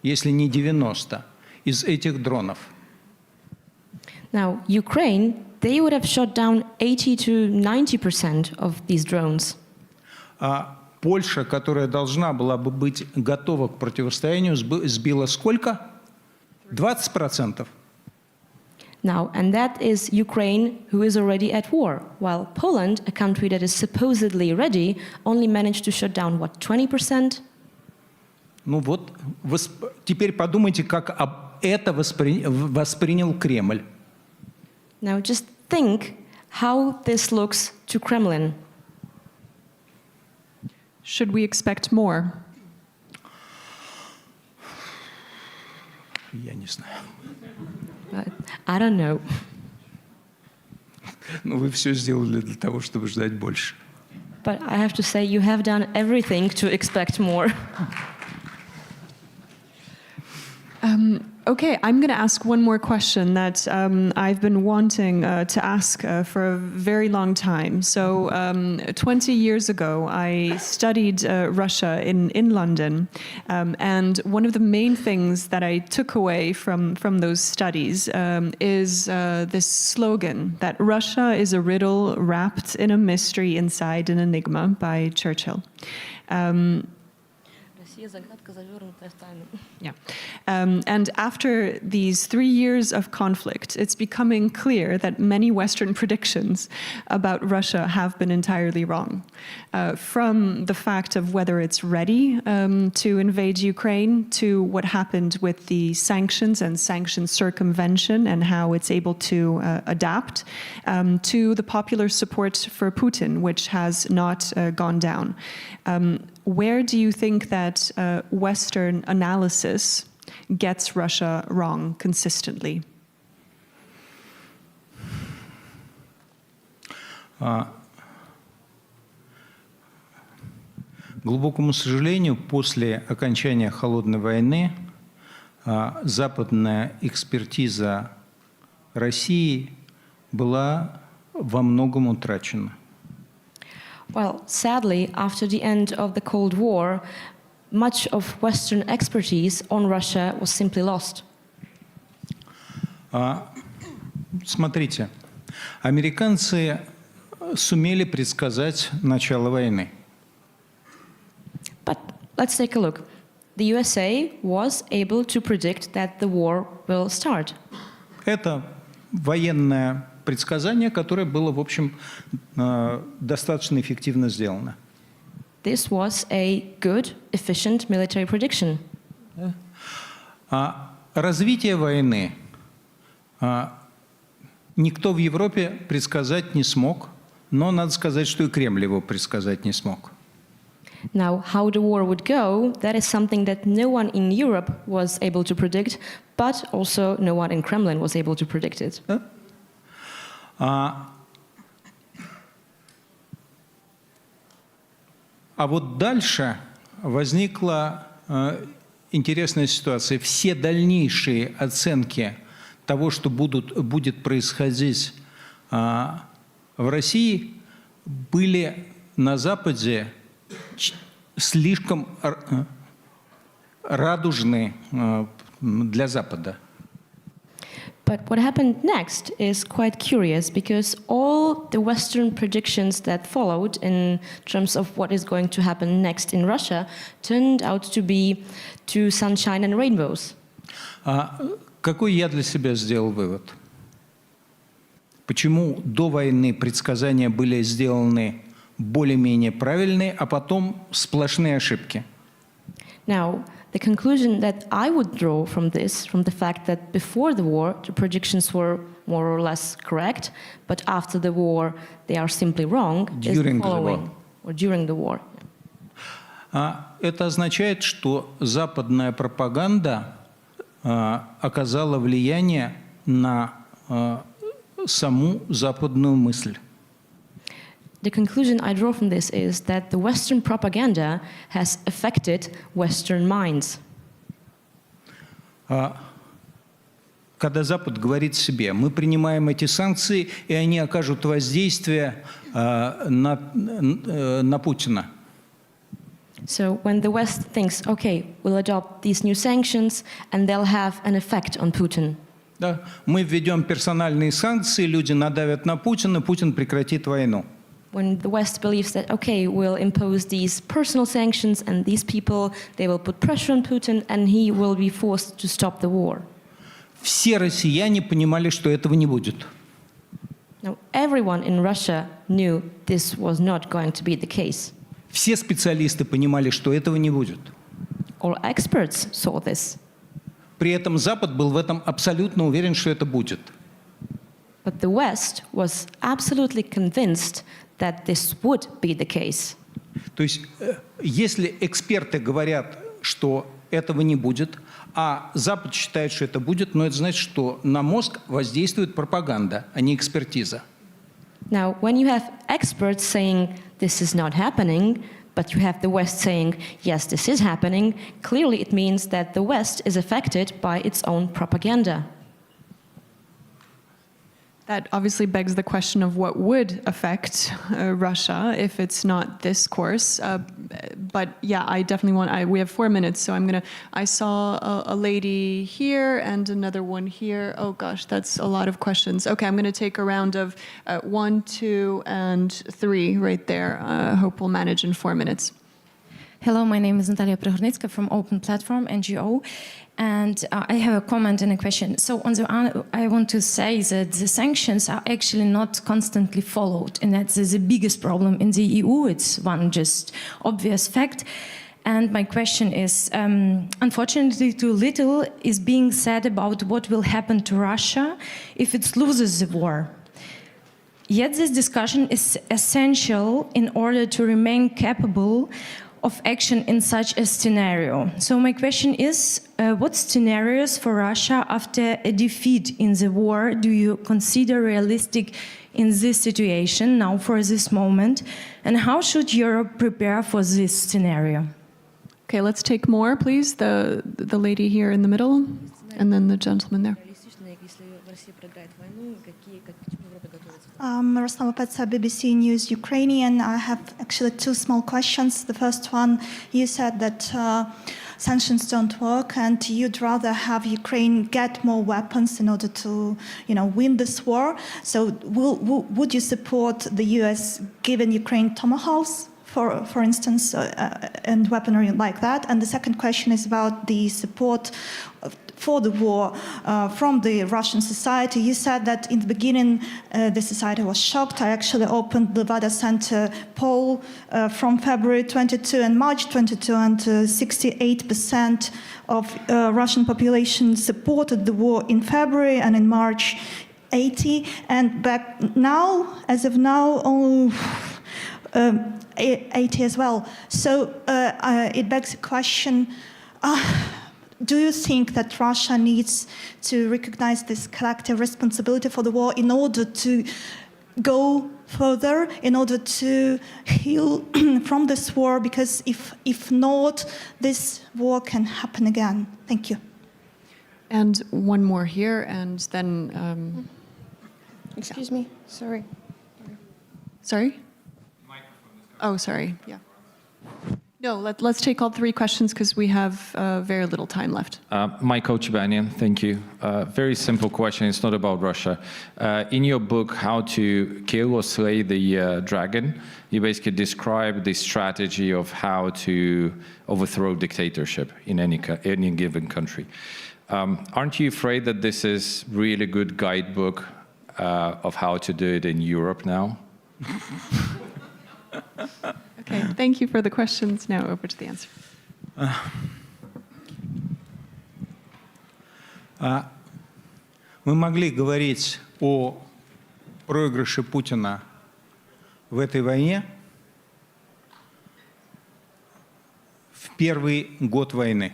если не 90%, из этих дронов. Now, Ukraine, they would have shot down 80 to 90% of these drones. А Польша, которая должна была бы быть готова к противостоянию, сбила сколько? 20%. Now, and that is Ukraine, who is already at war, while Poland, a country that is supposedly ready, only managed to shut down, what, 20%? Ну вот, теперь подумайте, как это воспринял Кремль. Now, just think how this looks to Kremlin. Should we expect more? Я не знаю. I don't know. Но вы все сделали для того, чтобы ждать больше. But I have to say, you have done everything to expect more. Okay, I'm going to ask one more question that I've been wanting to ask for a very long time. So 20 years ago, I studied Russia in London. And one of the main things that I took away from those studies is this slogan that Russia is a riddle wrapped in a mystery inside an enigma by Churchill. Yeah. And after these 3 years of conflict, it's becoming clear that many Western predictions about Russia have been entirely wrong. From the fact of whether it's ready to invade Ukraine, to what happened with the sanctions and sanction circumvention and how it's able to adapt, to the popular support for Putin, which has not gone down. Where do you think that Western analysis gets Russia wrong consistently? К глубокому сожалению, после окончания Холодной войны западная экспертиза России была во многом утрачена. Well, sadly, after the end of the Cold War, much of Western expertise on Russia was simply lost. Смотрите, американцы сумели предсказать начало войны. But let's take a look. The USA was able to predict that the war will start. Это военное предсказание, которое было, в общем, достаточно эффективно сделано. This was a good, efficient military prediction. Развитие войны никто в Европе предсказать не смог, но надо сказать, что и Кремль его предсказать не смог. Now, how the war would go, that is something that no one in Europe was able to predict, but also no one in Kremlin was able to predict it. А вот дальше возникла интересная ситуация. Все дальнейшие оценки того, что будет происходить в России, были на Западе слишком радужны для Запада. But what happened next is quite curious, because all the Western predictions that followed in terms of what is going to happen next in Russia turned out to be to sunshine and rainbows. Какой я для себя сделал вывод? Почему до войны предсказания были сделаны более-менее правильные, а потом сплошные ошибки? Now, the conclusion that I would draw from this, from the fact that before the war, the predictions were more or less correct, but after the war, they are simply wrong, is the following, or during the war. Это означает, что западная пропаганда оказала влияние на саму западную мысль. The conclusion I draw from this is that the Western propaganda has affected Western minds. Когда Запад говорит себе, мы принимаем эти санкции, и они окажут воздействие на Путина. So when the West thinks, okay, we'll adopt these new sanctions, and they'll have an effect on Putin. Да, мы введем персональные санкции, люди надавят на Путина, Путин прекратит войну. When the West believes that, okay, we'll impose these personal sanctions, and these people, they will put pressure on Putin, and he will be forced to stop the war. Все россияне понимали, что этого не будет. Now, everyone in Russia knew this was not going to be the case. Все специалисты понимали, что этого не будет. All experts saw this. При этом Запад был в этом абсолютно уверен, что это будет. But the West was absolutely convinced that this would be the case. То есть, если эксперты говорят, что этого не будет, а Запад считает, что это будет, но это значит, что на мозг воздействует пропаганда, а не экспертиза. Now, when you have experts saying this is not happening, but you have the West saying, yes, this is happening, clearly it means that the West is affected by its own propaganda. That obviously begs the question of what would affect Russia if it's not this course. But yeah, I definitely want, we have 4 minutes, so I saw a lady here and another one here. Oh gosh, that's a lot of questions. Okay, I'm going to take a round of 1, 2, and 3 right there. I hope we'll manage in 4 minutes. Hello, my name is Natalia Prihornitska from Open Platform, NGO. And I have a comment and a question. So on the one, I want to say that the sanctions are actually not constantly followed. And that's the biggest problem in the EU. It's one just obvious fact. And my question is, unfortunately, too little is being said about what will happen to Russia if it loses the war. Yet this discussion is essential in order to remain capable of action in such a scenario. So my question is, what scenarios for Russia after a defeat in the war do you consider realistic in this situation, now for this moment? And how should Europe prepare for this scenario? Okay, let's take more, please. The lady here in the middle, and then the gentleman there. Miroslava Petsa, BBC News Ukrainian. I have actually 2 small questions. The first one, you said that sanctions don't work and you'd rather have Ukraine get more weapons in order to, win this war. So would you support the US giving Ukraine tomahawks, for instance, and weaponry like that? And the second question is about the support for the war from the Russian society. You said that in the beginning the society was shocked. I actually opened the Levada Center poll from February 22 and March 22, and 68% of Russian population supported the war in February, and in March 80, and back now, as of now, 80 as well. So it begs the question, do you think that Russia needs to recognize this collective responsibility for the war in order to go further, in order to heal from this war? Because if not, this war can happen again. Thank you. And one more here, and then... Excuse me, sorry. Sorry? Oh, sorry, yeah. No, let's take all 3 questions because we have very little time left. Michael Chibanian, thank you. Very simple question, it's not about Russia. In your book, How to Kill or Slay the Dragon, you basically describe the strategy of how to overthrow dictatorship in any given country. Aren't you afraid that this is really good guidebook of how to do it in Europe now? Okay, thank you for the questions. Now over to the answer. Мы могли говорить о проигрыше Путина в этой войне в первый год войны.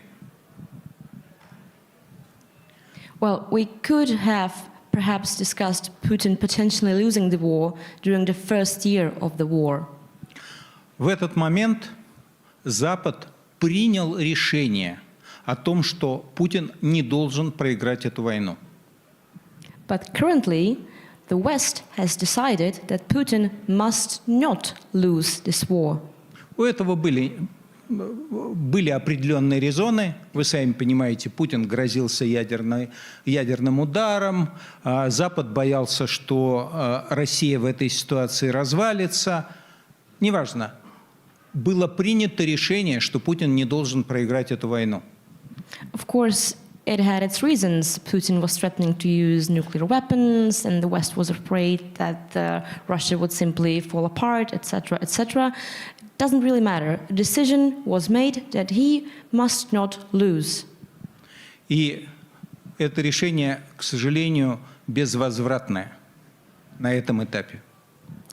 Well, we could have perhaps discussed Putin potentially losing the war during the first year of the war. В этот момент Запад принял решение о том, что Путин не должен проиграть эту войну. But currently, the West has decided that Putin must not lose this war. У этого были определенные резоны. Вы сами понимаете, Путин грозился ядерным ударом. Запад боялся, что Россия в этой ситуации развалится. Неважно. Было принято решение, что Путин не должен проиграть эту войну. Of course, it had its reasons. Putin was threatening to use nuclear weapons, and the West was afraid that Russia would simply fall apart, etc., etc. It doesn't really matter. A decision was made that he must not lose. И это решение, к сожалению, безвозвратное на этом этапе.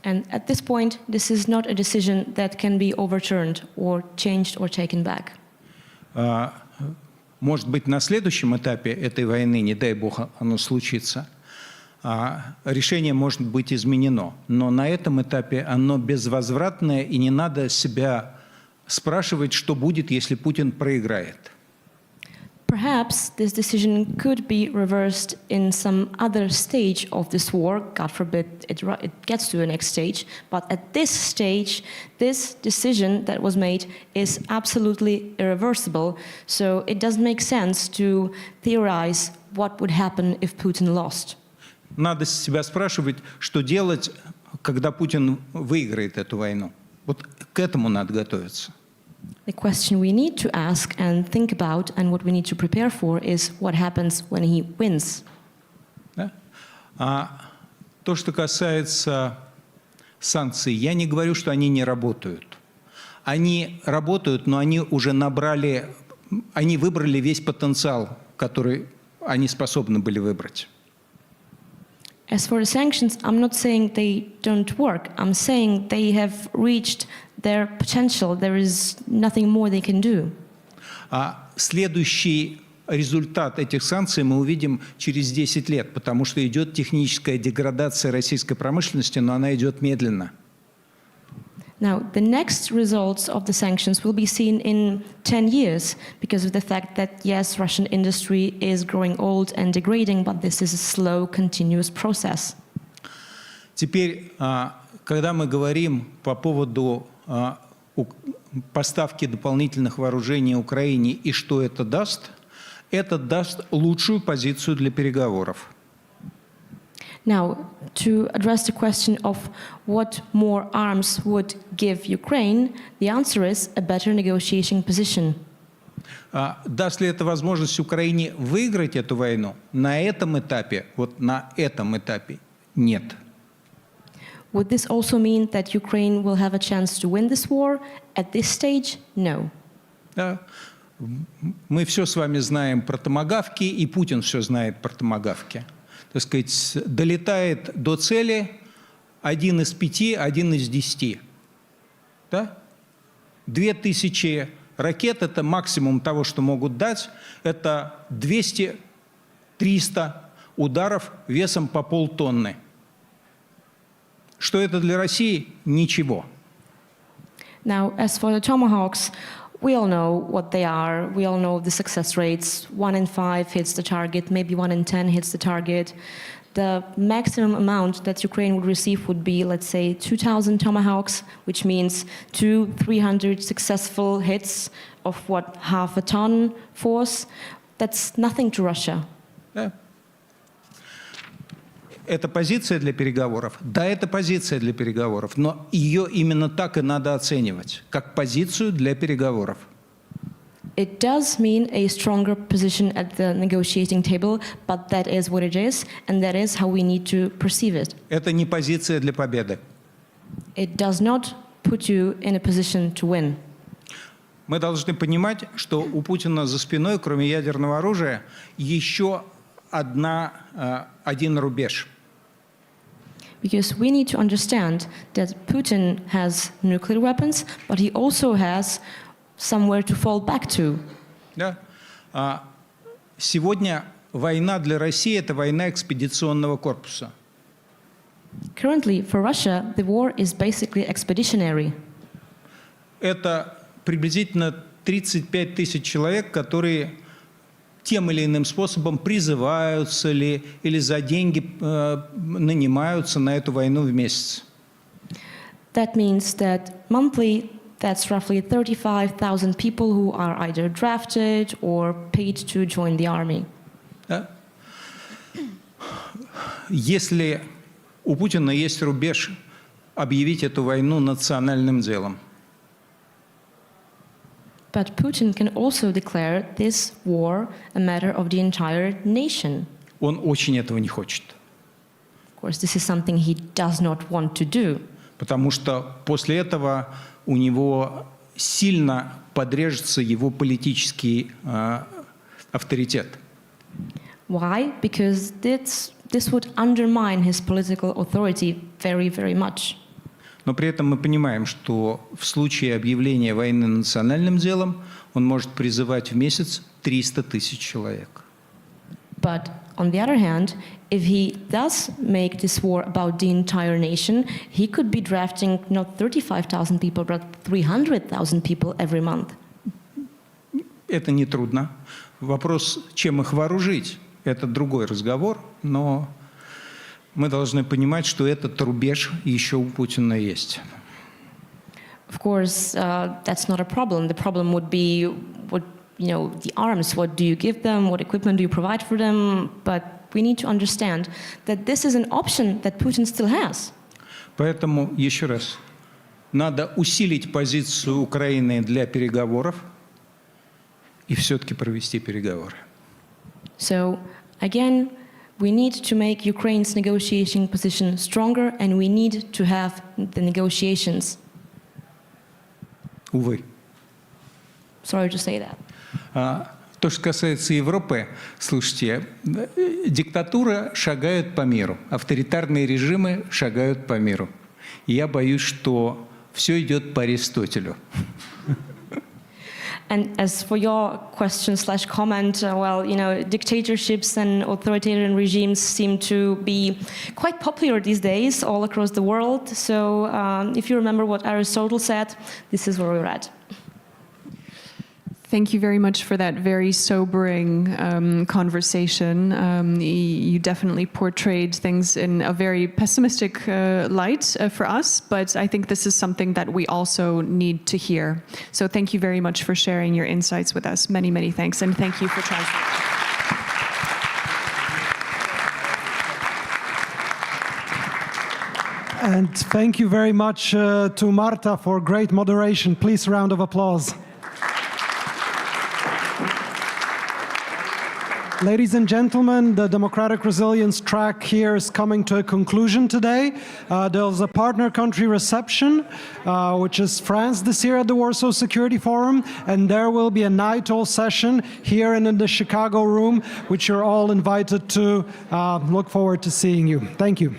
And at this point, this is not a decision that can be overturned or changed or taken back. Может быть, на следующем этапе этой войны, не дай бог оно случится, решение может быть изменено. Но на этом этапе оно безвозвратное, и не надо себя спрашивать, что будет, если Путин проиграет. Perhaps this decision could be reversed in some other stage of this war. God forbid it gets to the next stage. But at this stage, this decision that was made is absolutely irreversible. So it doesn't make sense to theorize what would happen if Putin lost. Надо себя спрашивать, что делать, когда Путин выиграет эту войну. Вот к этому надо готовиться. The question we need to ask and think about and what we need to prepare for is what happens when he wins. Да? То, что касается санкций, я не говорю, что они не работают. Они работают, но они уже они выбрали весь потенциал, который они способны были выбрать. As for the sanctions, I'm not saying they don't work. I'm saying they have reached their potential. There is nothing more they can do. Следующий результат этих санкций мы увидим через 10 лет, потому что идет техническая деградация российской промышленности, но она идет медленно. Now, the next results of the sanctions will be seen in 10 years because of the fact that, yes, Russian industry is growing old and degrading, but this is a slow, continuous process. Теперь, когда мы говорим по поводу поставки дополнительных вооружений Украине и что это даст лучшую позицию для переговоров. Now, to address the question of what more arms would give Ukraine, the answer is a better negotiating position. Даст ли это возможность Украине выиграть эту войну? На этом этапе, нет. Would this also mean that Ukraine will have a chance to win this war? At this stage, no. Да. Мы все с вами знаем про томагавки, и Путин все знает про томагавки. Так сказать, долетает до цели 1 из 5, 1 из 10. Да? 2000 ракет – это максимум того, что могут дать. Это 200-300 ударов весом по полтонны. Что это для России? Ничего. Now, as for the Tomahawks, we all know what they are. We all know the success rates. 1 in 5 hits the target, maybe 1 in 10 hits the target. The maximum amount that Ukraine would receive would be, let's say, 2,000 Tomahawks, which means 200-300 successful hits of what, half a ton force. That's nothing to Russia. Да. Это позиция для переговоров? Да, это позиция для переговоров, но ее именно так и надо оценивать, как позицию для переговоров. It does mean a stronger position at the negotiating table, but that is what it is, and that is how we need to perceive it. Это не позиция для победы. It does not put you in a position to win. Мы должны понимать, что у Путина за спиной, кроме ядерного оружия, еще один рубеж. Because we need to understand that Putin has nuclear weapons, but he also has somewhere to fall back to. Да. Сегодня война для России – это война экспедиционного корпуса. Currently, for Russia, the war is basically expeditionary. Это приблизительно 35 тысяч человек, которые тем или иным способом призываются ли или за деньги нанимаются на эту войну в месяц. That means that monthly, that's roughly 35,000 people who are either drafted or paid to join the army. Да? Если у Путина есть рубеж объявить эту войну национальным делом. But Putin can also declare this war a matter of the entire nation. Он очень этого не хочет. Of course, this is something he does not want to do. Потому что после этого у него сильно подрежется его политический авторитет. Why? Because this would undermine his political authority very, very much. Но при этом мы понимаем, что в случае объявления войны национальным делом он может призывать в месяц 300 тысяч человек. But on the other hand, if he does make this war about the entire nation, he could be drafting not 35,000 people, but 300,000 people every month. Это нетрудно. Вопрос, чем их вооружить, это другой разговор, но мы должны понимать, что этот рубеж еще у Путина есть. Of course, that's not a problem. The problem would be what, the arms. What do you give them? What equipment do you provide for them? But we need to understand that this is an option that Putin still has. Поэтому, еще раз, надо усилить позицию Украины для переговоров и все-таки провести переговоры. So, again, we need to make Ukraine's negotiation position stronger, and we need to have the negotiations. Увы. Sorry to say that. То, что касается Европы, слушайте, диктатура шагает по миру, авторитарные режимы шагают по миру. И я боюсь, что все идет по Аристотелю. And as for your question/comment, dictatorships and authoritarian regimes seem to be quite popular these days all across the world. So if you remember what Aristotle said, this is where we're at. Thank you very much for that very sobering conversation. You definitely portrayed things in a very pessimistic light for us, but I think this is something that we also need to hear. So thank you very much for sharing your insights with us. Many, many thanks, and thank you for translating. And thank you very much to Marta for great moderation. Please, round of applause. Ladies and gentlemen, the Democratic Resilience track here is coming to a conclusion today. There's a partner country reception, which is France this year at the Warsaw Security Forum, and there will be a NATO session here and in the Chicago room, which you're all invited to. Look forward to seeing you. Thank you.